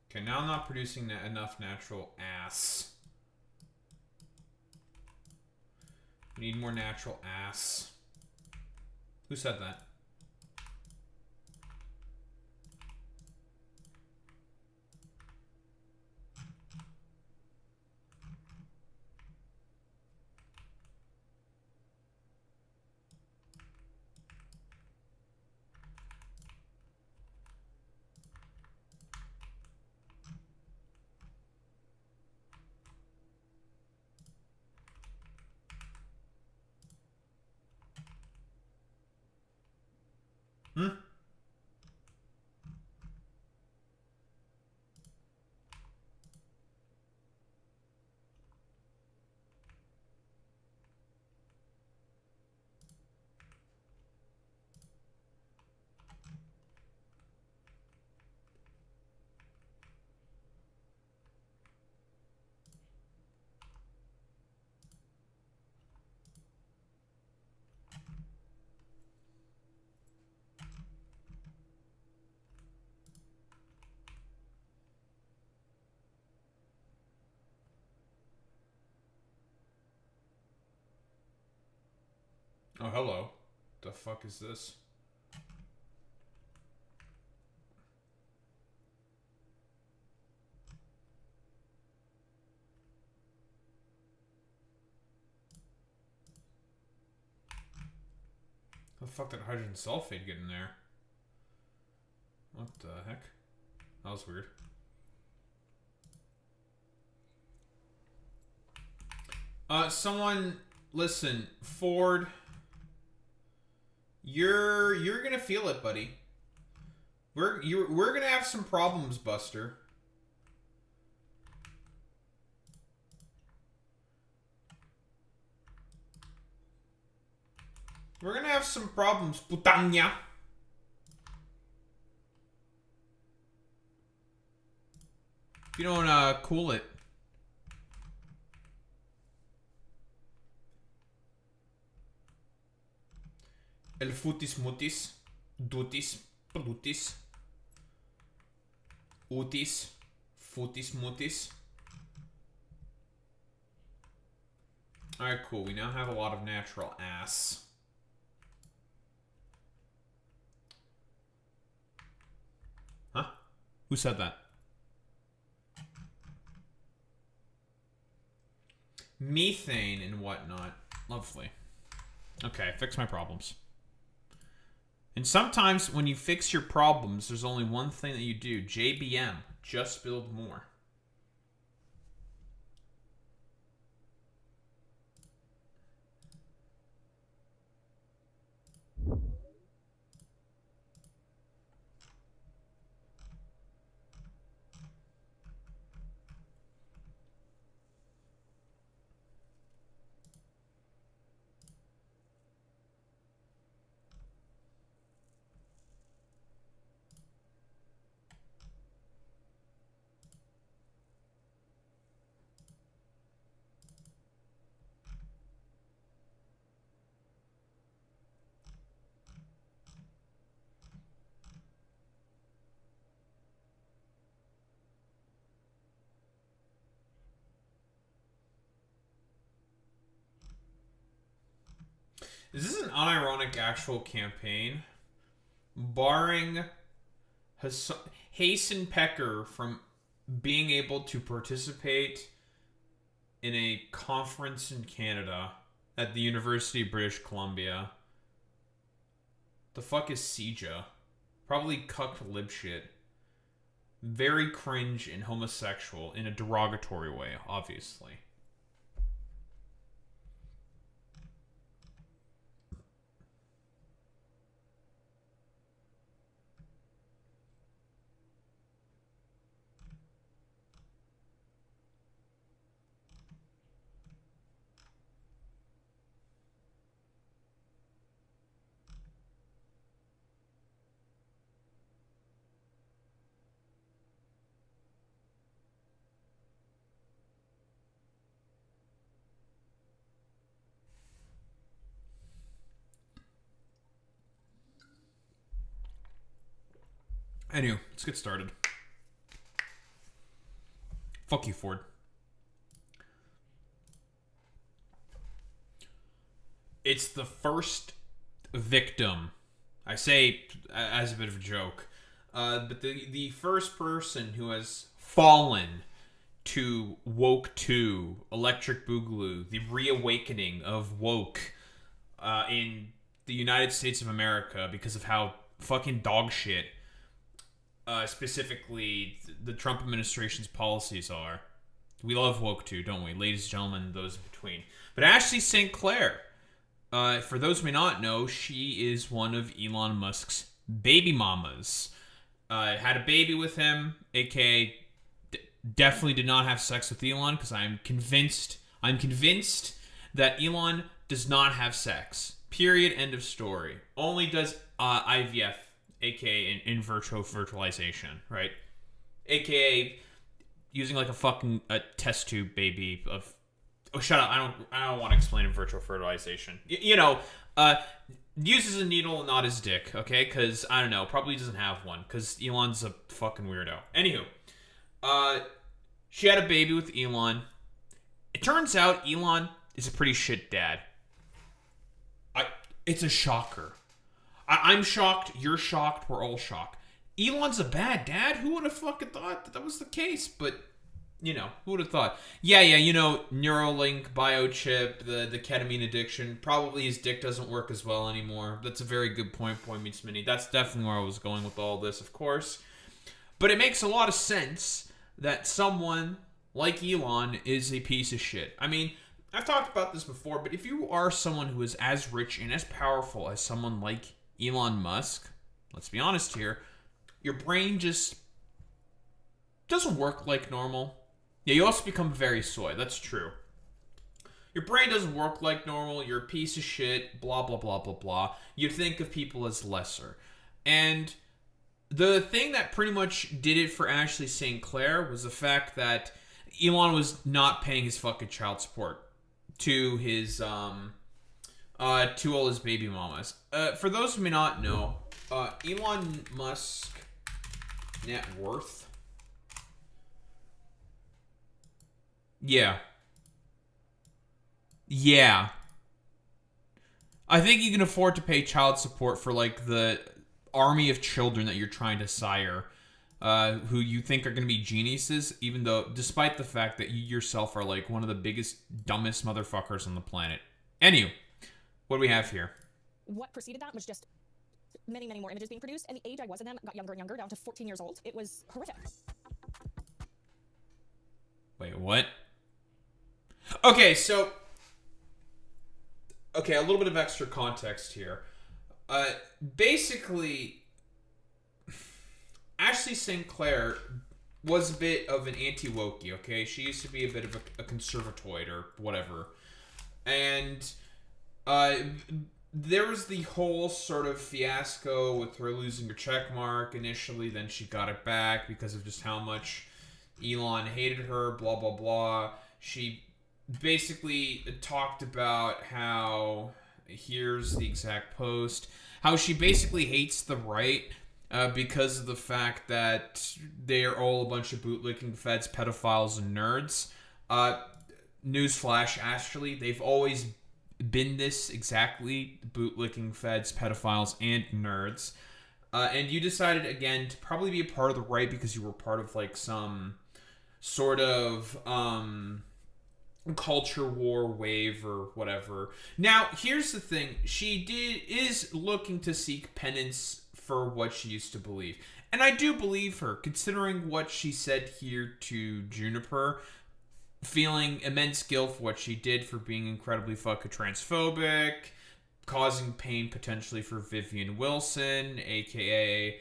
Okay, now I'm not producing enough natural ass. We need more natural ass. Who said that? Oh, hello. The fuck is this? How the fuck did hydrogen sulfate get in there? What the heck? That was weird. Someone, listen, Ford, you're gonna feel it, buddy. We're gonna have some problems, Buster. We're gonna have some problems, putanya. If you don't cool it. El futis mutis, dutis, plutis, utis, futis mutis. Alright, cool. We now have a lot of natural ass. Huh? Who said that? Methane and whatnot. Lovely. Okay, fix my problems. And sometimes when you fix your problems, there's only one thing that you do. JBM. Just build more. Is this an unironic actual campaign? Barring Hasten Pecker from being able to participate in a conference in Canada at the University of British Columbia. The fuck is CJA? Probably cucked lib shit. Very cringe and homosexual in a derogatory way, obviously. Anyway, let's get started. Fuck you, Ford. It's the first victim. I say as a bit of a joke. But the first person who has fallen to Woke 2, Electric Boogaloo, the reawakening of woke in the United States of America because of how fucking dog shit specifically the Trump administration's policies are. We love woke too, don't we? Ladies and gentlemen, those in between. But Ashley Sin Clair, for those who may not know, she is one of Elon Musk's baby mamas. Had a baby with him, aka definitely did not have sex with Elon, because I'm convinced that Elon does not have sex. Period. End of story. Only does IVF, aka in vitro fertilization, right? AKA using like a test tube baby of. Oh, shut up! I don't want to explain in vitro fertilization. Uses a needle and not his dick, okay? Because I don't know, probably doesn't have one. Because Elon's a fucking weirdo. Anywho, she had a baby with Elon. It turns out Elon is a pretty shit dad. It's a shocker. I'm shocked. You're shocked. We're all shocked. Elon's a bad dad? Who would have fucking thought that was the case? But, you know, who would have thought? Yeah, you know, Neuralink, biochip, the ketamine addiction. Probably his dick doesn't work as well anymore. That's a very good point, Boy Meets Mini. That's definitely where I was going with all this, of course. But it makes a lot of sense that someone like Elon is a piece of shit. I mean, I've talked about this before, but if you are someone who is as rich and as powerful as someone like Elon Musk, let's be honest here, your brain just doesn't work like normal. Yeah, you also become very soy. That's true. Your brain doesn't work like normal. You're a piece of shit. Blah, blah, blah, blah, blah. You think of people as lesser. And the thing that pretty much did it for Ashley Sin Clair was the fact that Elon was not paying his fucking child support to his, to all his baby mamas. For those who may not know, Elon Musk net worth. Yeah. I think you can afford to pay child support for, like, the army of children that you're trying to sire, who you think are going to be geniuses, even though, despite the fact that you yourself are, like, one of the biggest, dumbest motherfuckers on the planet. Anywho, what do we have here? What preceded that was just many, many more images being produced, and the age I was in them got younger and younger, down to 14 years old. It was horrific. Wait, what? Okay, so... Okay, a little bit of extra context here. Basically, Ashley Sin Clair was a bit of an anti-wokey, okay? She used to be a bit of a conservatoid or whatever. And there was the whole sort of fiasco with her losing her check mark initially. Then she got it back because of just how much Elon hated her, blah, blah, blah. She basically talked about how, here's the exact post, how she basically hates the right because of the fact that they are all a bunch of bootlicking feds, pedophiles, and nerds. Newsflash, Ashley, they've always been this exactly, bootlicking feds, pedophiles, and nerds. And you decided, again, to probably be a part of the right because you were part of, like, some sort of culture war wave or whatever. Now, here's the thing. She is looking to seek penance for what she used to believe. And I do believe her, considering what she said here to Juniper, feeling immense guilt for what she did for being incredibly fucking transphobic, causing pain potentially for Vivian Wilson, aka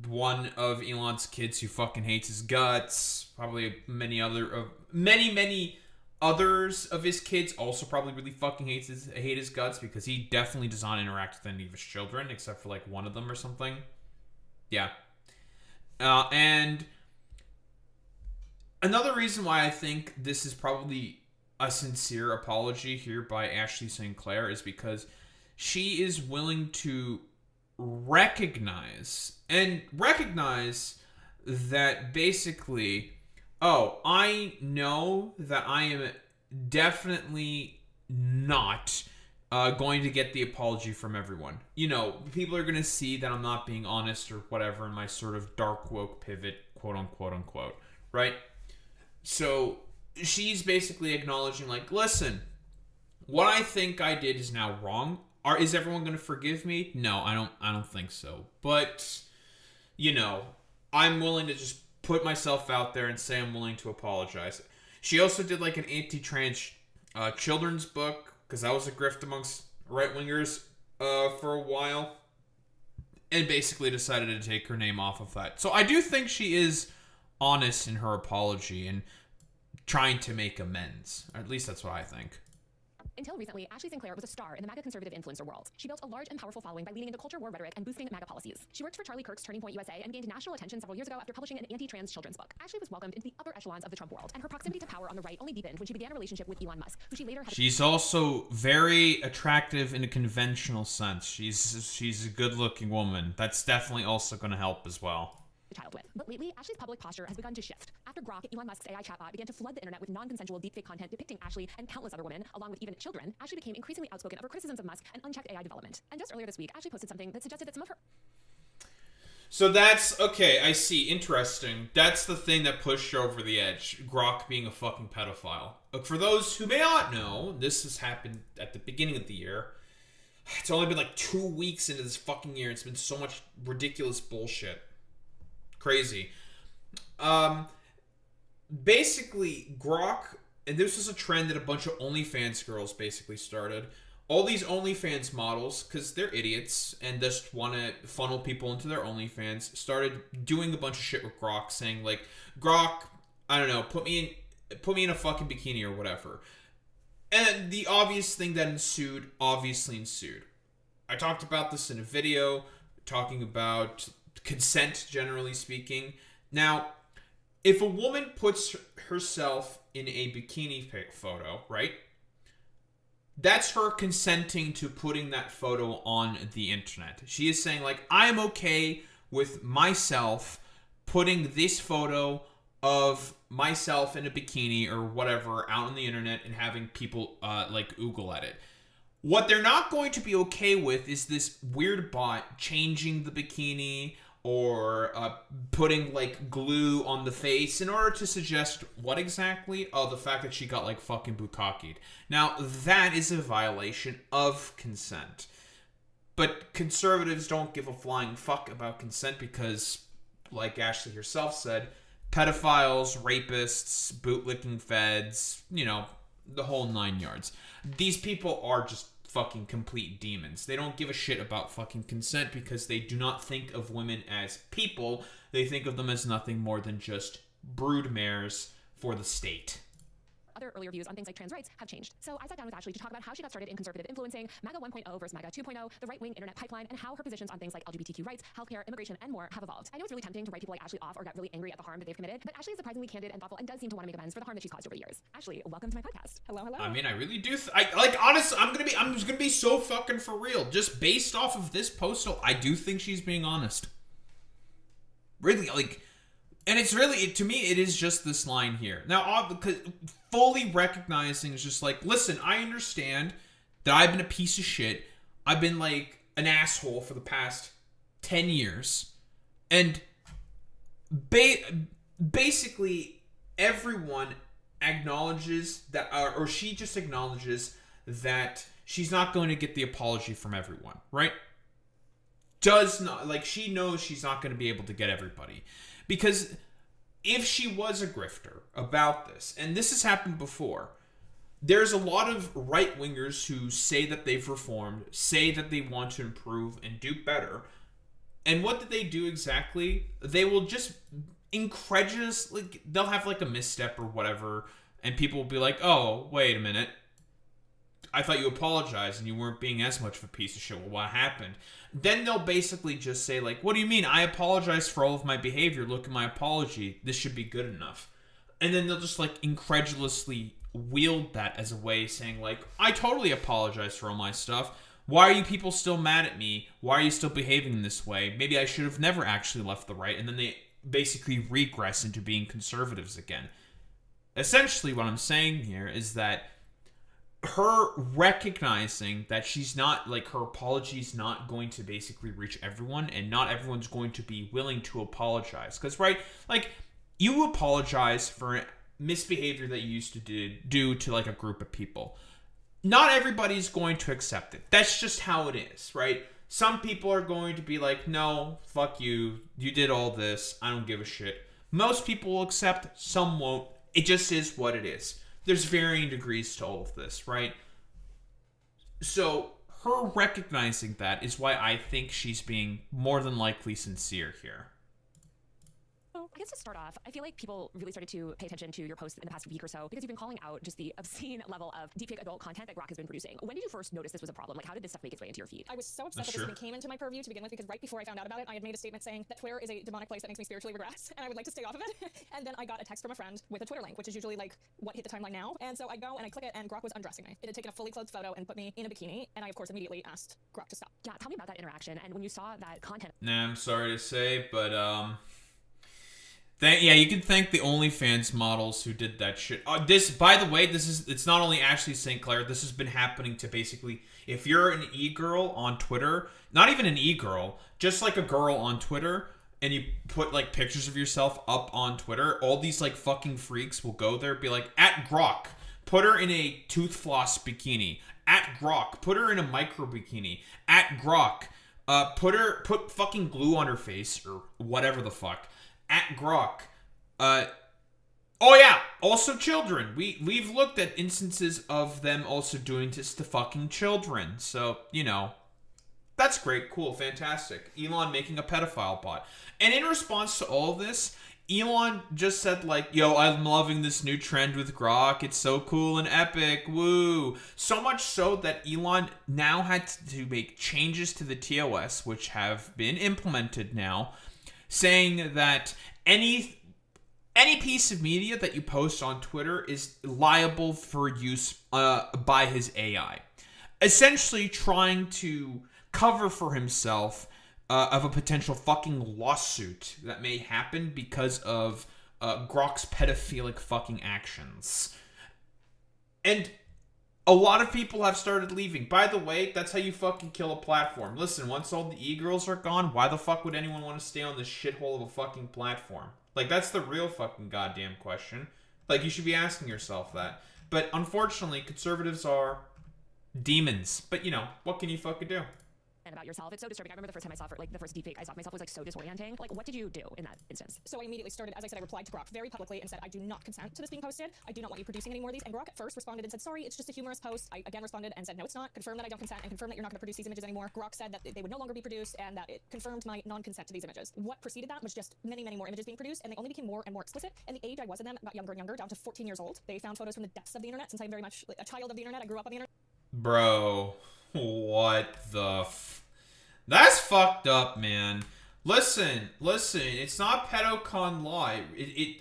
one of Elon's kids who fucking hates his guts. Probably many others of his kids also probably really fucking hate his guts, because he definitely does not interact with any of his children except for like one of them or something. Yeah. And another reason why I think this is probably a sincere apology here by Ashley Sin Clair is because she is willing to recognize that basically, oh, I know that I am definitely not going to get the apology from everyone. You know, people are going to see that I'm not being honest or whatever in my sort of dark woke pivot, quote unquote, right? So she's basically acknowledging, like, listen, what I think I did is now wrong. Is everyone going to forgive me? No, I don't think so. But, you know, I'm willing to just put myself out there and say I'm willing to apologize. She also did like an anti-trans children's book, because that was a grift amongst right-wingers for a while, and basically decided to take her name off of that. So I do think she is honest in her apology and trying to make amends. Or at least that's what I think. Until recently, Ashley Sin Clair was a star in the MAGA conservative influencer world. She built a large and powerful following by leaning into culture war rhetoric and boosting MAGA policies. She worked for Charlie Kirk's Turning Point USA and gained national attention several years ago after publishing an anti-trans children's book. Ashley was welcomed into the upper echelons of the Trump world, and her proximity to power on the right only deepened when she began a relationship with Elon Musk, who she later had. She's also very attractive in a conventional sense. She's a good-looking woman. That's definitely also going to help as well. a child with. But lately, Ashley's public posture has begun to shift. After Grok, Elon Musk's AI chatbot, began to flood the internet with non-consensual deepfake content depicting Ashley and countless other women, along with even children, Ashley became increasingly outspoken of her criticisms of Musk and unchecked AI development. And just earlier this week, Ashley posted something that suggested that some of her... So that's, okay, I see, interesting. That's the thing that pushed her over the edge, Grok being a fucking pedophile. For those who may not know, this has happened at the beginning of the year. It's only been like 2 weeks into this fucking year. It's been so much ridiculous bullshit. Crazy. Basically, Grok, and this was a trend that a bunch of OnlyFans girls basically started. All these OnlyFans models, because they're idiots and just want to funnel people into their OnlyFans, started doing a bunch of shit with Grok, saying like, Grok, I don't know, put me in a fucking bikini or whatever. And the obvious thing that obviously ensued. I talked about this in a video, talking about consent, generally speaking. Now, if a woman puts herself in a bikini photo, right? That's her consenting to putting that photo on the internet. She is saying, like, I'm okay with myself putting this photo of myself in a bikini or whatever out on the internet and having people like oogle at it. What they're not going to be okay with is this weird bot changing the bikini or putting like glue on the face in order to suggest what exactly? Oh, the fact that she got like fucking bukkakied. Now that is a violation of consent. But conservatives don't give a flying fuck about consent because, like Ashley herself said, pedophiles, rapists, bootlicking feds, you know, the whole 9 yards. These people are just fucking complete demons. They don't give a shit about fucking consent because they do not think of women as people. They think of them as nothing more than just broodmares for the state. Other earlier views on things like trans rights have changed. So I sat down with Ashley to talk about how she got started in conservative influencing, MAGA 1.0 versus MAGA 2.0, the right-wing internet pipeline, and how her positions on things like LGBTQ rights, healthcare, immigration, and more have evolved. I know it's really tempting to write people like Ashley off or get really angry at the harm that they've committed, but Ashley is surprisingly candid and thoughtful and does seem to want to make amends for the harm that she's caused over the years. Ashley, welcome to my podcast. Hello, hello. I mean, I really do. Honestly, I'm just gonna be so fucking for real. Just based off of this postal, I do think she's being honest. Really, like. And it's really, to me, it is just this line here. Now, because fully recognizing is just like, listen, I understand that I've been a piece of shit. I've been like an asshole for the past 10 years. And basically, everyone acknowledges that, or she just acknowledges that she's not going to get the apology from everyone, right? Does not, like, she knows she's not going to be able to get everybody. Because if she was a grifter about this, and this has happened before, there's a lot of right-wingers who say that they've reformed, say that they want to improve and do better. And what do they do exactly? They will just incredulously, they'll have like a misstep or whatever, and people will be like, oh, wait a minute. I thought you apologized and you weren't being as much of a piece of shit. Well, what happened? Then they'll basically just say, like, what do you mean? I apologize for all of my behavior. Look at my apology. This should be good enough. And then they'll just, like, incredulously wield that as a way saying, like, I totally apologize for all my stuff. Why are you people still mad at me? Why are you still behaving this way? Maybe I should have never actually left the right. And then they basically regress into being conservatives again. Essentially, what I'm saying here is that her recognizing that she's not, like, her apology's not going to basically reach everyone, and not everyone's going to be willing to apologize. Because, right, like, you apologize for misbehavior that you used to do to, like, a group of people. Not everybody's going to accept it. That's just how it is, right? Some people are going to be like, no, fuck you. You did all this. I don't give a shit. Most people will accept. Some won't. It just is what it is. There's varying degrees to all of this, right? So her recognizing that is why I think she's being more than likely sincere here. I guess to start off, I feel like people really started to pay attention to your posts in the past week or so because you've been calling out just the obscene level of deepfake adult content that Grok has been producing. When did you first notice this was a problem? Like, how did this stuff make its way into your feed? I was so upset that this even came into my purview to begin with, because right before I found out about it, I had made a statement saying that Twitter is a demonic place that makes me spiritually regress, and I would like to stay off of it. And then I got a text from a friend with a Twitter link, which is usually like what hit the timeline now. And so I go and I click it, and Grok was undressing me. It had taken a fully clothed photo and put me in a bikini, and I of course immediately asked Grok to stop. Yeah, tell me about that interaction, and when you saw that content. Nah, I'm sorry to say, but Yeah, you can thank the OnlyFans models who did that shit. This, by the way, it's not only Ashley St. Clair. This has been happening to basically, if you're an e-girl on Twitter, not even an e-girl, just like a girl on Twitter, and you put like pictures of yourself up on Twitter, all these like fucking freaks will go there, be like, at Grok, put her in a tooth floss bikini. At Grok, put her in a micro bikini. At Grok, put fucking glue on her face or whatever the fuck. At Grok. Oh yeah, also children. We've looked at instances of them also doing this to fucking children. So, you know, that's great, cool, fantastic. Elon making a pedophile bot. And in response to all this, Elon just said like, yo, I'm loving this new trend with Grok. It's so cool and epic. Woo. So much so that Elon now had to make changes to the TOS, which have been implemented now, saying that any piece of media that you post on Twitter is liable for use by his AI. Essentially trying to cover for himself of a potential fucking lawsuit that may happen because of Grok's pedophilic fucking actions. And a lot of people have started leaving. By the way, that's how you fucking kill a platform. Listen, once all the e-girls are gone, why the fuck would anyone want to stay on this shithole of a fucking platform? Like, that's the real fucking goddamn question. Like, you should be asking yourself that. But unfortunately, conservatives are demons. But, you know, what can you fucking do? And about yourself, it's so disturbing. I remember the first time I saw, the first deepfake I saw of myself was like so disorienting. Like, what did you do in that instance? So I immediately started, as I said, I replied to Grok very publicly and said, I do not consent to this being posted. I do not want you producing any more of these. And Grok at first responded and said, sorry, it's just a humorous post. I again responded and said, no, it's not. Confirm that I don't consent and confirm that you're not going to produce these images anymore. Grok said that they would no longer be produced and that it confirmed my non-consent to these images. What preceded that was just many, many more images being produced, and they only became more and more explicit. And the age I was in them got younger and younger, down to 14 years old. They found photos from the depths of the internet, since I'm very much a child of the internet. I grew up on the internet. Bro, what the That's fucked up, man. Listen, it's not pedocon law,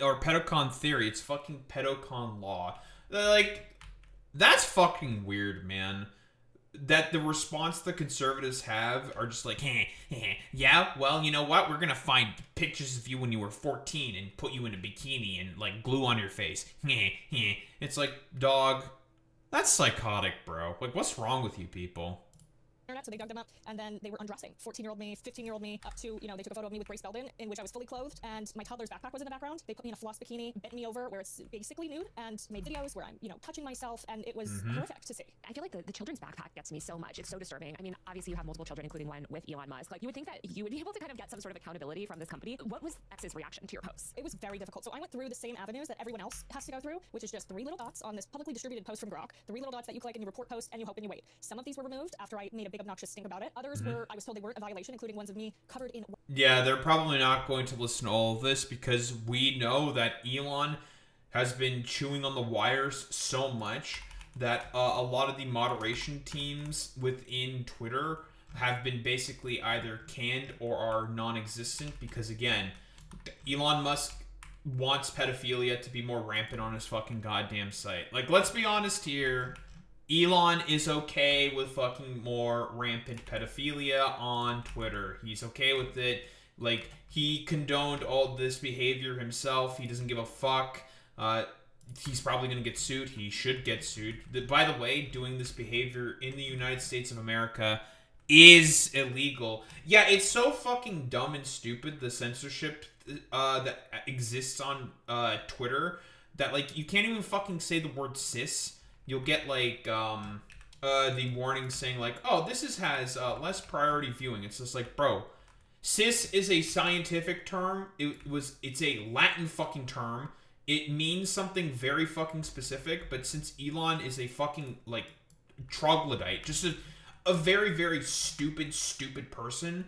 or pedocon theory, it's fucking pedocon law. Like, that's fucking weird, man. That the response the conservatives have are just like, yeah, well, you know what? We're gonna find pictures of you when you were 14 and put you in a bikini and, like, glue on your face. It's like, dog, that's psychotic, bro. Like, what's wrong with you people? So they dug them up, and then they were undressing 14-year-old me, 15-year-old me, up to, they took a photo of me with Grace Belden, in which I was fully clothed, and my toddler's backpack was in the background. They put me in a floss bikini, bent me over where it's basically nude, and made videos where I'm, touching myself, and it was horrific to see. I feel like the children's backpack gets me so much. It's so disturbing. I mean, obviously you have multiple children, including one with Elon Musk. Like, you would think that you would be able to kind of get some sort of accountability from this company. What was X's reaction to your posts? It was very difficult. So I went through the same avenues that everyone else has to go through, which is just 3 little dots on this publicly distributed post from Grok, 3 little dots that you click and you report post, and you hope and you wait. Some of these were removed after I made a big obnoxious stink about it. Others were, I was told they weren't a violation, including ones of me covered in... Yeah, they're probably not going to listen to all of this because we know that Elon has been chewing on the wires so much that a lot of the moderation teams within Twitter have been basically either canned or are non-existent because, again, Elon Musk wants pedophilia to be more rampant on his fucking goddamn site. Like, let's be honest here. Elon is okay with fucking more rampant pedophilia on Twitter. He's okay with it. Like, he condoned all this behavior himself. He doesn't give a fuck. He's probably going to get sued. He should get sued. By the way, doing this behavior in the United States of America is illegal. Yeah, it's so fucking dumb and stupid, the censorship that exists on Twitter, that, like, you can't even fucking say the word cis. You'll get, like, the warning saying, like, oh, this has less priority viewing. It's just like, bro, cis is a scientific term. It's a Latin fucking term. It means something very fucking specific, but since Elon is a fucking, like, troglodyte, just a very, very stupid person,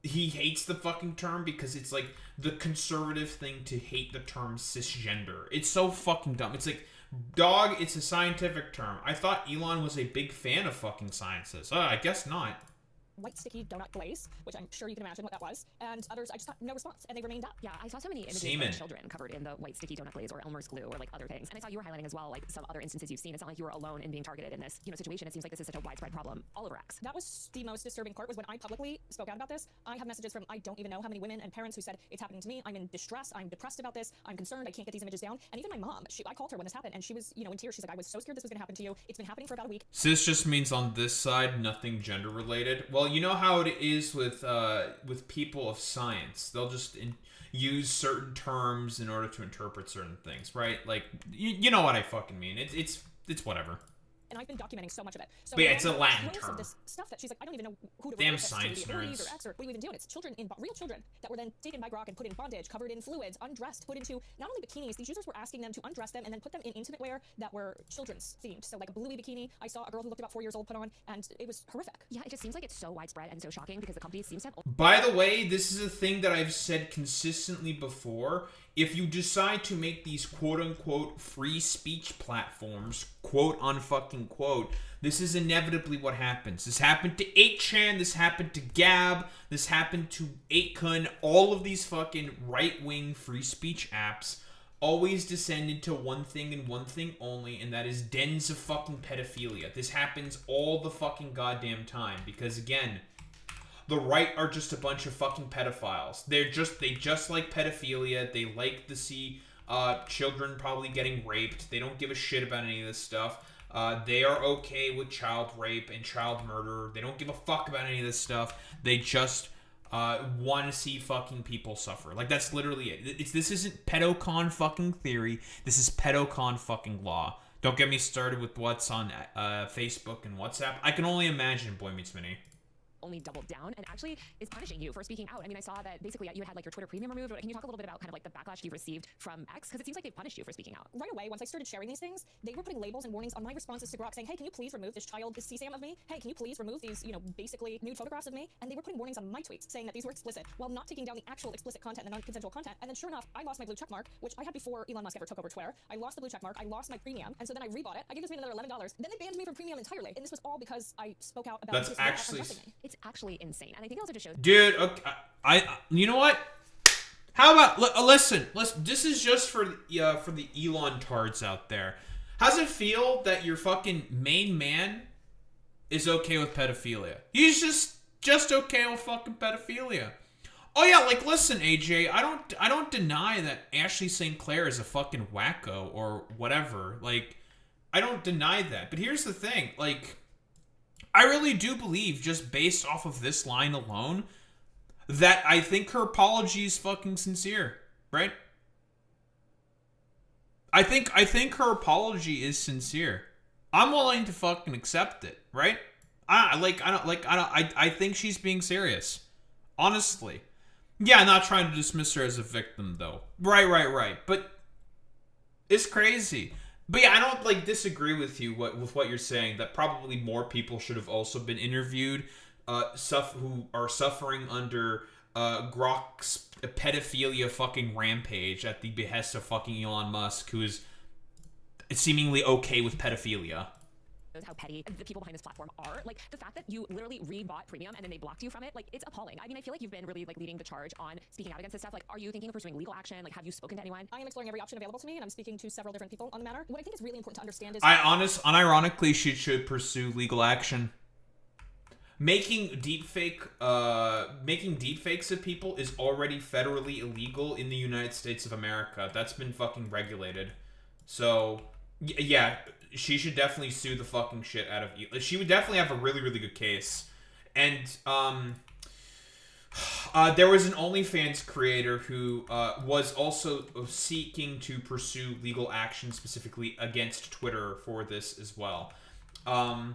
he hates the fucking term because it's, like, the conservative thing to hate the term cisgender. It's so fucking dumb. It's like, dog, it's a scientific term. I thought Elon was a big fan of fucking sciences. I guess not. white sticky donut glaze, which I'm sure you can imagine what that was, and others I just got no response, and they remained up. Yeah, I saw so many images Semen. of children covered in the white sticky donut glaze or Elmer's glue or like other things. And I saw you were highlighting as well like some other instances you've seen. It's not like you were alone in being targeted in this, situation. It seems like this is such a widespread problem all over X. That was the most disturbing part, was when I publicly spoke out about this. I have messages from I don't even know how many women and parents who said, it's happening to me, I'm in distress, I'm depressed about this, I'm concerned, I can't get these images down. And even my mom, I called her when this happened, and she was, in tears. She's like, I was so scared this was gonna happen to you. It's been happening for about a week. So this just means on this side, nothing gender related. Well, you know how it is with people of science. They'll just use certain terms in order to interpret certain things, right? Like, you know what I fucking mean. It's whatever. And I've been documenting so much of it. So But yeah, it's a Latin term. Of this stuff that she's like, I don't even know who to Damn report this science to, the authorities nerds. or X, or what do you even do? And it's children, real children, that were then taken by Grok and put in bondage, covered in fluids, undressed, put into not only bikinis. These users were asking them to undress them and then put them in intimate wear that were children's themed. So like a bluey bikini, I saw a girl who looked about 4 years old put on, and it was horrific. Yeah, it just seems like it's so widespread and so shocking because the company seems to have. By the way, this is a thing that I've said consistently before. If you decide to make these quote-unquote free speech platforms, quote-unfucking-quote, this is inevitably what happens. This happened to 8chan, this happened to Gab, this happened to 8kun. All of these fucking right-wing free speech apps always descend into one thing and one thing only, and that is dens of fucking pedophilia. This happens all the fucking goddamn time, because again, the right are just a bunch of fucking pedophiles. They just like pedophilia. They like to see children probably getting raped. They don't give a shit about any of this stuff. They are okay with child rape and child murder. They don't give a fuck about any of this stuff. They just want to see fucking people suffer. Like, that's literally it. This isn't pedocon fucking theory. This is pedocon fucking law. Don't get me started with what's on Facebook and WhatsApp. I can only imagine Boy Meets Mini only doubled down and actually is punishing you for speaking out. I mean, I saw that basically you had like your Twitter premium removed. Can you talk a little bit about kind of like the backlash you received from X? Because it seems like they punished you for speaking out. Right away, once I started sharing these things, they were putting labels and warnings on my responses to Grok saying, hey, can you please remove this child CSAM of me? Hey, can you please remove these, basically nude photographs of me? And they were putting warnings on my tweets saying that these were explicit while not taking down the actual explicit content and the non-consensual content. And then sure enough, I lost my blue check mark, which I had before Elon Musk ever took over Twitter. I lost the blue check mark. I lost my premium. And so then I rebought it. I gave this man another $11. Then they banned me from premium entirely. And this was all because I spoke out about That's actually... It's actually insane. And I think it also just shows... Dude, okay, you know what? How about... Listen, this is just for the Elon tards out there. How's it feel that your fucking main man is okay with pedophilia? He's just okay with fucking pedophilia. Oh yeah, like, listen, AJ, I don't deny that Ashley Sin Clair is a fucking wacko or whatever. Like, I don't deny that. But here's the thing, like, I really do believe, just based off of this line alone, that I think her apology is fucking sincere, right? I think her apology is sincere. I'm willing to fucking accept it, right? I think she's being serious. Honestly. Yeah, not trying to dismiss her as a victim, though. Right. But it's crazy. But yeah, I don't disagree with you with what you're saying, that probably more people should have also been interviewed who are suffering under Grok's pedophilia fucking rampage at the behest of fucking Elon Musk, who is seemingly okay with pedophilia. How petty the people behind this platform are. Like, the fact that you literally rebought premium and then they blocked you from it, like, it's appalling. I mean, I feel like you've been really leading the charge on speaking out against this stuff. Like, are you thinking of pursuing legal action? Like, have you spoken to anyone? I am exploring every option available to me, and I'm speaking to several different people on the matter. What I think is really important to understand is unironically, she should pursue legal action. Making deepfakes of people is already federally illegal in the United States of America. That's been fucking regulated. So, yeah, she should definitely sue the fucking shit out of you. She would definitely have a really, really good case. And there was an OnlyFans creator who was also seeking to pursue legal action specifically against Twitter for this as well. And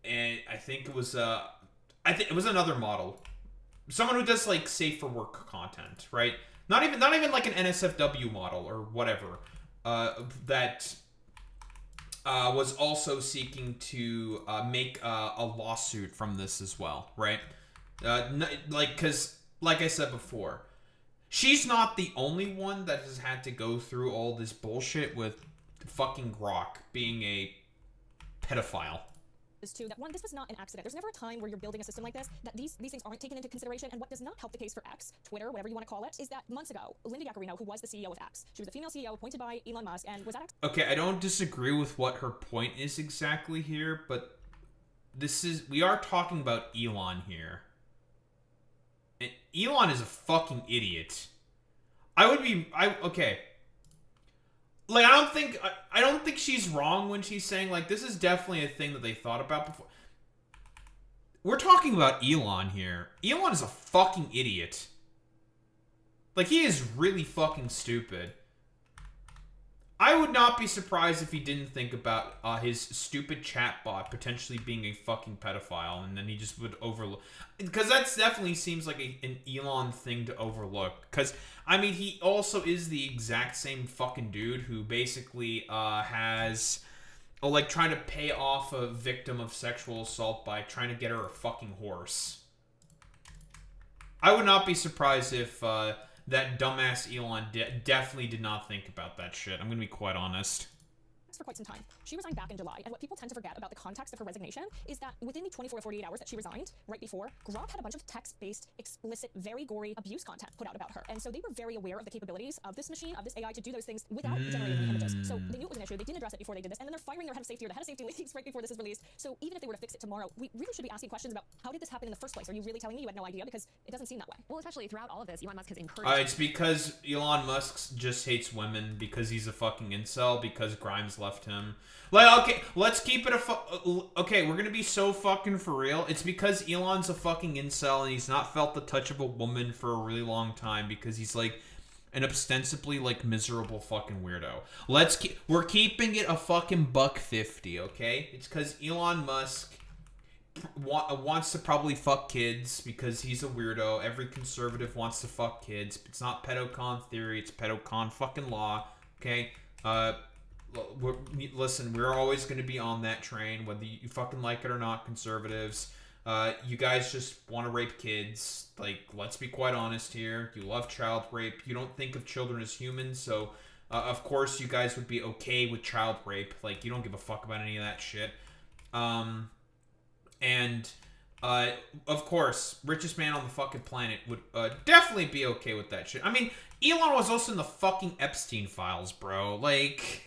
I think it was another model, someone who does like safe for work content, right? Not even like an NSFW model or whatever. That was also seeking to make a lawsuit from this as well, right? Because, like I said before, she's not the only one that has had to go through all this bullshit with fucking Grok being a pedophile. is too that one, this was not an accident. There's never a time where you're building a system like this that these things aren't taken into consideration. And what does not help the case for X, Twitter, whatever you want to call it, is that months ago, Linda Yaccarino, who was the CEO of X, she was a female CEO appointed by Elon Musk, and was that X? Okay, I don't disagree with what her point is exactly here, but we are talking about Elon here. And Elon is a fucking idiot. Okay. Like, I don't think she's wrong when she's saying, like, this is definitely a thing that they thought about before. We're talking about Elon here. Elon is a fucking idiot. Like, he is really fucking stupid. I would not be surprised if he didn't think about his stupid chatbot potentially being a fucking pedophile, and then he just would overlook. Because that definitely seems like an Elon thing to overlook. Because, I mean, he also is the exact same fucking dude who basically has, like, trying to pay off a victim of sexual assault by trying to get her a fucking horse. I would not be surprised if that dumbass Elon definitely did not think about that shit. I'm gonna be quite honest. For quite some time. She resigned back in July, and what people tend to forget about the context of her resignation is that within the 24 to 48 hours that she resigned, right before, Grok had a bunch of text-based, explicit, very gory abuse content put out about her. And so they were very aware of the capabilities of this machine, of this AI, to do those things without generating the images. So they knew it was an issue. They didn't address it before they did this, and then they're firing their head of safety, or the head of safety leaves right before this is released. So even if they were to fix it tomorrow, we really should be asking questions about how did this happen in the first place? Are you really telling me you had no idea? Because it doesn't seem that way. Well, especially throughout all of this, Elon Musk has encouraged... It's because Elon Musk just hates women, because he's a fucking incel, because Grimes left him. Like, okay, let's keep it okay, we're gonna be so fucking for real. It's because Elon's a fucking incel and he's not felt the touch of a woman for a really long time because he's like an ostensibly like miserable fucking weirdo. We're keeping it a fucking $1.50, okay? It's because Elon Musk wants to probably fuck kids because he's a weirdo. Every conservative wants to fuck kids. It's not pedocon theory, it's pedocon fucking law, okay? Listen, we're always going to be on that train, whether you fucking like it or not, conservatives. You guys just want to rape kids. Like, let's be quite honest here. You love child rape. You don't think of children as humans, so of course you guys would be okay with child rape. Like, you don't give a fuck about any of that shit. Of course, richest man on the fucking planet would definitely be okay with that shit. I mean, Elon was also in the fucking Epstein files, bro. Like...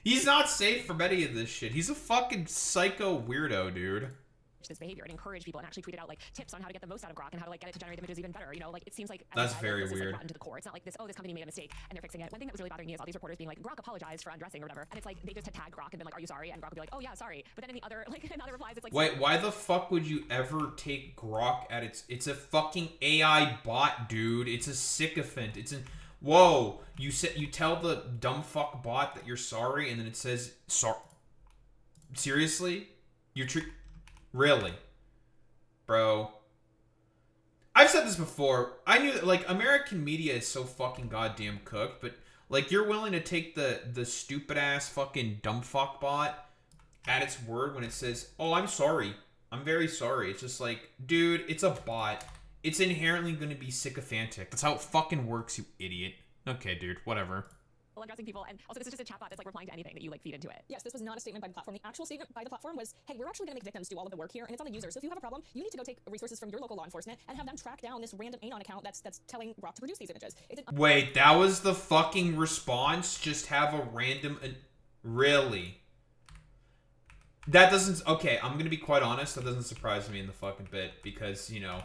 He's not safe from any of this shit. He's a fucking psycho weirdo, dude. This behavior and encourage people and actually tweeted out like tips on how to get the most out of Grok and how to like get it to generate images even better. You know, like it seems like that's very this weird. Is, like, rotten to the core. It's not like this. Oh, this company made a mistake and they're fixing it. One thing that was really bothering me is all these reporters being like Grok apologized for undressing or whatever, and it's like they just had tagged Grok and been like, "Are you sorry?" And Grok would be like, "Oh yeah, sorry." But then in the other in other replies, it's like, wait, why the fuck would you ever take Grok at it's a fucking AI bot, dude. It's a sycophant. It's an whoa. You tell the dumb fuck bot that you're sorry, and then it says sorry. Seriously? Really? Bro. I've said this before. I knew that, like, American media is so fucking goddamn cooked, but, like, you're willing to take the stupid-ass fucking dumb fuck bot at its word when it says, oh, I'm sorry. I'm very sorry. It's just like, dude, it's a bot. It's inherently going to be sycophantic. That's how it fucking works, you idiot. Okay, dude, whatever. Addressing people, and also this is just a chatbot that's like replying to anything that you like feed into it. Yes, this was not a statement by the platform. The actual statement by the platform was, hey, we're actually going to make victims do all of the work here, and it's on the user. So if you have a problem, you need to go take resources from your local law enforcement and have them track down this random Anon account that's telling Grok to produce these images. Wait, that was the fucking response? Just have a random... Really? That doesn't... Okay, I'm going to be quite honest. That doesn't surprise me in the fucking bit because, you know...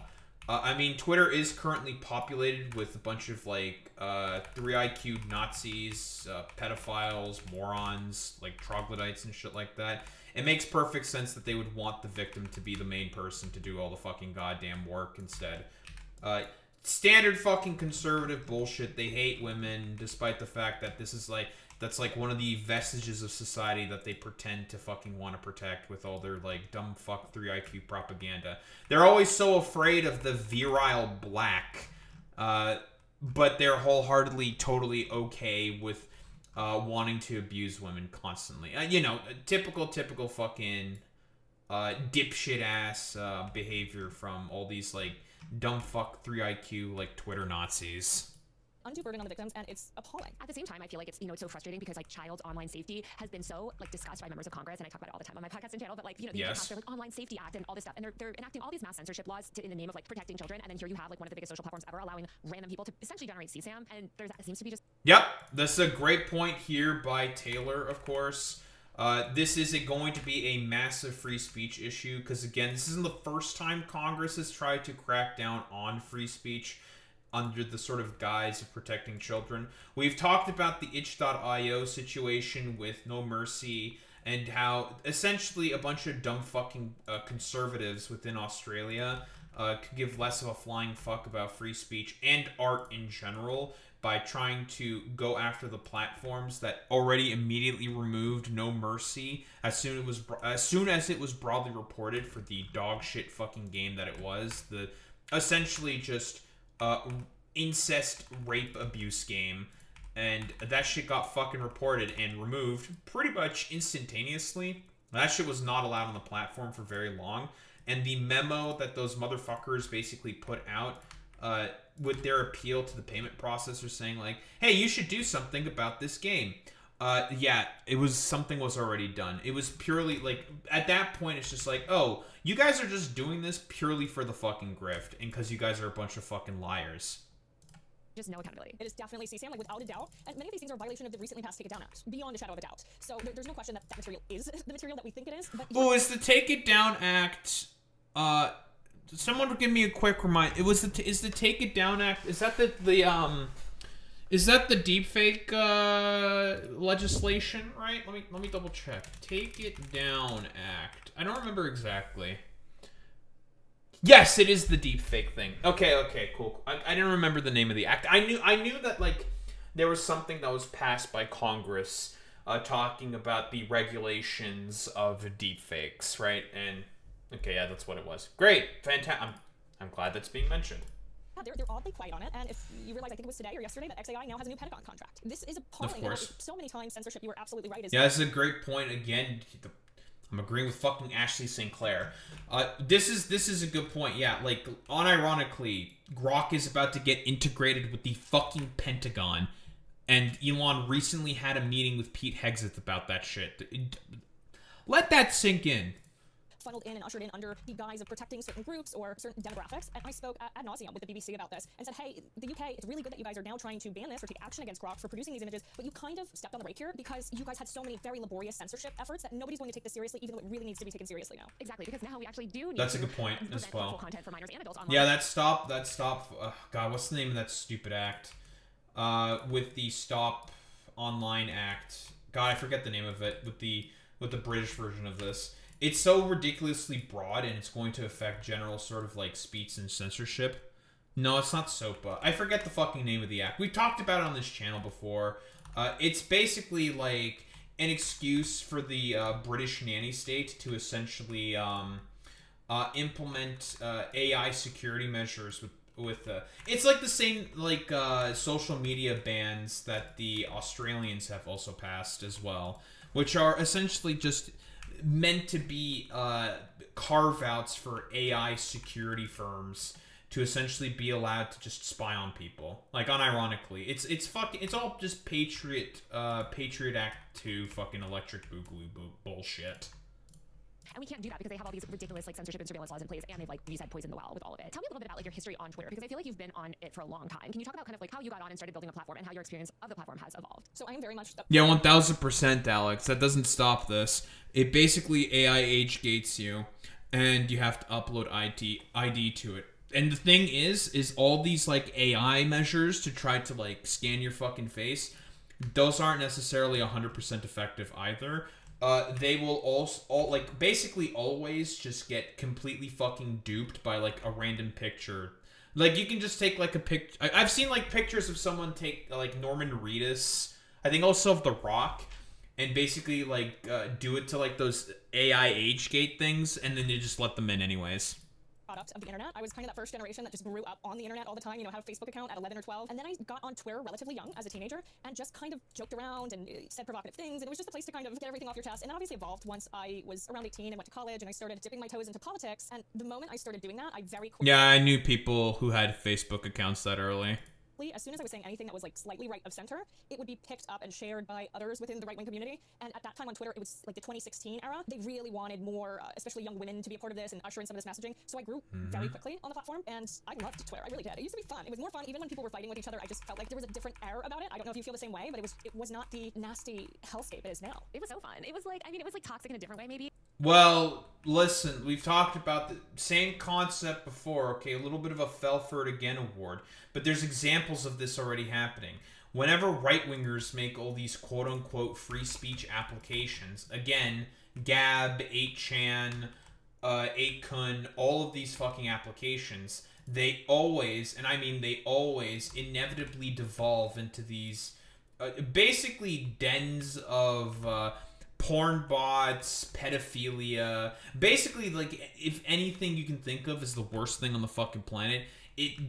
I mean, Twitter is currently populated with a bunch of, like, 3IQ Nazis, pedophiles, morons, like, troglodytes and shit like that. It makes perfect sense that they would want the victim to be the main person to do all the fucking goddamn work instead. Standard fucking conservative bullshit. They hate women, despite the fact that this is, like... That's, like, one of the vestiges of society that they pretend to fucking want to protect with all their, like, dumb fuck 3IQ propaganda. They're always so afraid of the virile black, but they're wholehearted totally okay with wanting to abuse women constantly. You know, typical fucking dipshit-ass behavior from all these, like, dumb fuck 3IQ, like, Twitter Nazis. undue burden on the victims, and it's appalling. At the same time, I feel like it's, it's so frustrating because like child online safety has been so like discussed by members of Congress, and I talk about it all the time on my podcast and channel, but like, the Yes. like Online Safety Act and all this stuff, and they're enacting all these mass censorship laws in the name of like protecting children, and then here you have like one of the biggest social platforms ever allowing random people to essentially generate CSAM, and there seems to be just... Yep, that's a great point here by Taylor, of course. This isn't going to be a massive free speech issue, because again, this isn't the first time Congress has tried to crack down on free speech under the sort of guise of protecting children. We've talked about the itch.io situation with No Mercy, and how essentially a bunch of dumb fucking conservatives within Australia could give less of a flying fuck about free speech and art in general by trying to go after the platforms that already immediately removed No Mercy as soon as it was broadly reported for the dog shit fucking game that it was. The essentially just incest rape abuse game, and that shit got fucking reported and removed pretty much instantaneously. That shit was not allowed on the platform for very long, and the memo that those motherfuckers basically put out with their appeal to the payment processor saying like, hey, you should do something about this game. Something was already done. It was purely like, at that point, it's just like, oh, you guys are just doing this purely for the fucking grift and because you guys are a bunch of fucking liars. Just no accountability. It is definitely CSAM, like without a doubt, and many of these things are a violation of the recently passed Take It Down Act, beyond a shadow of a doubt. So there's no question that that material is the material that we think it is. But is the Take It Down Act, someone would give me a quick remind. Is the Take It Down Act, is that the deepfake legislation, right? Let me double check. Take It Down Act. I don't remember exactly. Yes, it is the deepfake thing. Okay, cool. I didn't remember the name of the act. I knew that like there was something that was passed by Congress talking about the regulations of deepfakes, right? And okay, yeah, that's what it was. Great, fantastic. I'm glad that's being mentioned. They're oddly quiet on it, and if you realize, I think it was today or yesterday, that XAI now has a new Pentagon contract. This is appalling. Of course. So many times censorship, you were absolutely right. Yeah, this is a great point. Again, I'm agreeing with fucking Ashley Sin Clair. This is a good point. Yeah, like, unironically, Grok is about to get integrated with the fucking Pentagon, and Elon recently had a meeting with Pete Hegseth about that shit. Let that sink in. Funneled in and ushered in under the guise of protecting certain groups or certain demographics. And I spoke ad nauseum with the BBC about this and said, hey, the UK, it's really good that you guys are now trying to ban this or take action against Grok for producing these images, but you kind of stepped on the brake here because you guys had so many very laborious censorship efforts that nobody's going to take this seriously, even though it really needs to be taken seriously now. Exactly, because now we actually do need That's to a good point as prevent well. harmful content for minors and adults online. Yeah, that stop. God, what's the name of that stupid act? With the Stop Online Act. God, I forget the name of it. With the British version of this. It's so ridiculously broad, and it's going to affect general sort of like speech and censorship. No, it's not SOPA. I forget the fucking name of the act. We talked about it on this channel before. It's basically like an excuse for the British nanny state to essentially implement AI security measures with it's like the same like social media bans that the Australians have also passed as well, which are essentially just meant to be carve-outs for AI security firms to essentially be allowed to just spy on people. Like, unironically, it's all just Patriot Act 2 fucking electric boogaloo bullshit. And we can't do that because they have all these ridiculous like censorship and surveillance laws in place, and they've like you said poisoned the well with all of it. Tell me a little bit about like your history on Twitter, because I feel like you've been on it for a long time. Can you talk about kind of like how you got on and started building a platform and how your experience of the platform has evolved? So I am very much... Yeah, 1000%, Alex. That doesn't stop this. It basically AI age gates you, and you have to upload ID to it. And the thing is all these like AI measures to try to like scan your fucking face, those aren't necessarily 100% effective either. They will also basically always just get completely fucking duped by like a random picture. Like, you can just take like a picture. I've seen like pictures of someone take like Norman Reedus, I think also of The Rock, and basically like do it to like those AI age gate things, and then you just let them in anyways. Product of the internet. I was kind of that first generation that just grew up on the internet all the time, had a Facebook account at 11 or 12, and then I got on Twitter relatively young as a teenager and just kind of joked around and said provocative things, and it was just a place to kind of get everything off your chest. And that obviously evolved once I was around 18 and went to college, and I started dipping my toes into politics, and the moment I started doing that, I very quickly... Yeah, I knew people who had Facebook accounts that early. as soon as I was saying anything that was like slightly right of center, it would be picked up and shared by others within the right-wing community. And at that time on Twitter, it was like the 2016 era. They really wanted more, especially young women, to be a part of this and usher in some of this messaging. So I grew very quickly on the platform, and I loved Twitter. I really did. It used to be fun. It was more fun even when people were fighting with each other. I just felt like there was a different air about it. I don't know if you feel the same way, but it was not the nasty hellscape it is now. It was so fun. It was like, I mean, it was like toxic in a different way, maybe. Well, listen, we've talked about the same concept before, okay? A little bit of a fell for it again award, but there's examples of this already happening. Whenever right-wingers make all these quote-unquote free speech applications, again, Gab, 8chan, 8kun, all of these fucking applications, they always, and I mean they always, inevitably devolve into these basically dens of porn bots, pedophilia, basically, like, if anything you can think of is the worst thing on the fucking planet,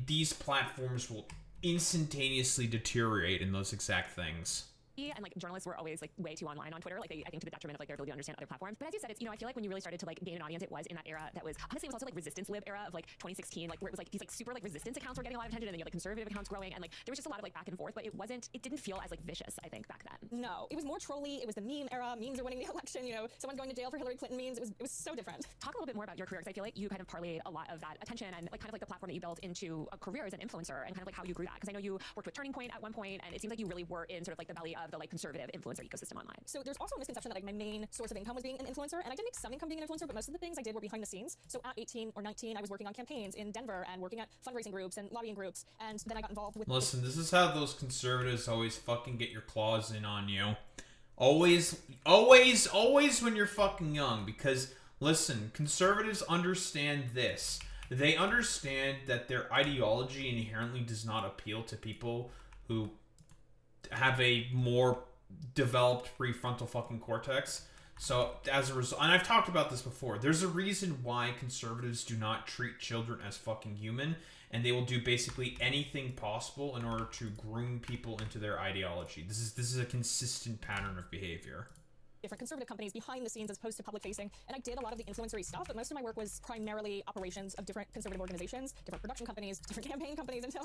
these platforms will instantaneously deteriorate in those exact things. And like journalists were always like way too online on Twitter, like I think to the detriment of like their ability to understand other platforms. But as you said, it's, you know, I feel like when you really started to like gain an audience, it was in that era that was honestly, it was also like resistance lib era of like 2016, like where it was like these like super like resistance accounts were getting a lot of attention, and then you had like conservative accounts growing, and like there was just a lot of like back and forth, but it didn't feel as like vicious, I think, back then. No, it was more trolly. It was the meme era. Memes are winning the election. You know, someone's going to jail for Hillary Clinton memes. It was so different. Talk a little bit more about your career, because I feel like you kind of parlayed a lot of that attention and like kind of like the platform that you built into a career as an influencer, and kind of like how you grew that. Because I know you worked with Turning Point at one point, and it seems like you really were in sort of like the belly of the like conservative influencer ecosystem online. So there's also a misconception that like my main source of income was being an influencer, and I did make some income being an influencer, but most of the things I did were behind the scenes. So at 18 or 19, I was working on campaigns in Denver and working at fundraising groups and lobbying groups, and then I got involved with— Listen, this is how those conservatives always fucking get your claws in on you. Always when you're fucking young, because, listen, conservatives understand this. They understand that their ideology inherently does not appeal to people who have a more developed prefrontal fucking cortex. So as a result, and I've talked about this before, there's a reason why conservatives do not treat children as fucking human, and they will do basically anything possible in order to groom people into their ideology. This is a consistent pattern of behavior. Different conservative companies behind the scenes as opposed to public facing, and I did a lot of the influencery stuff, but most of my work was primarily operations of different conservative organizations, different production companies, different campaign companies, until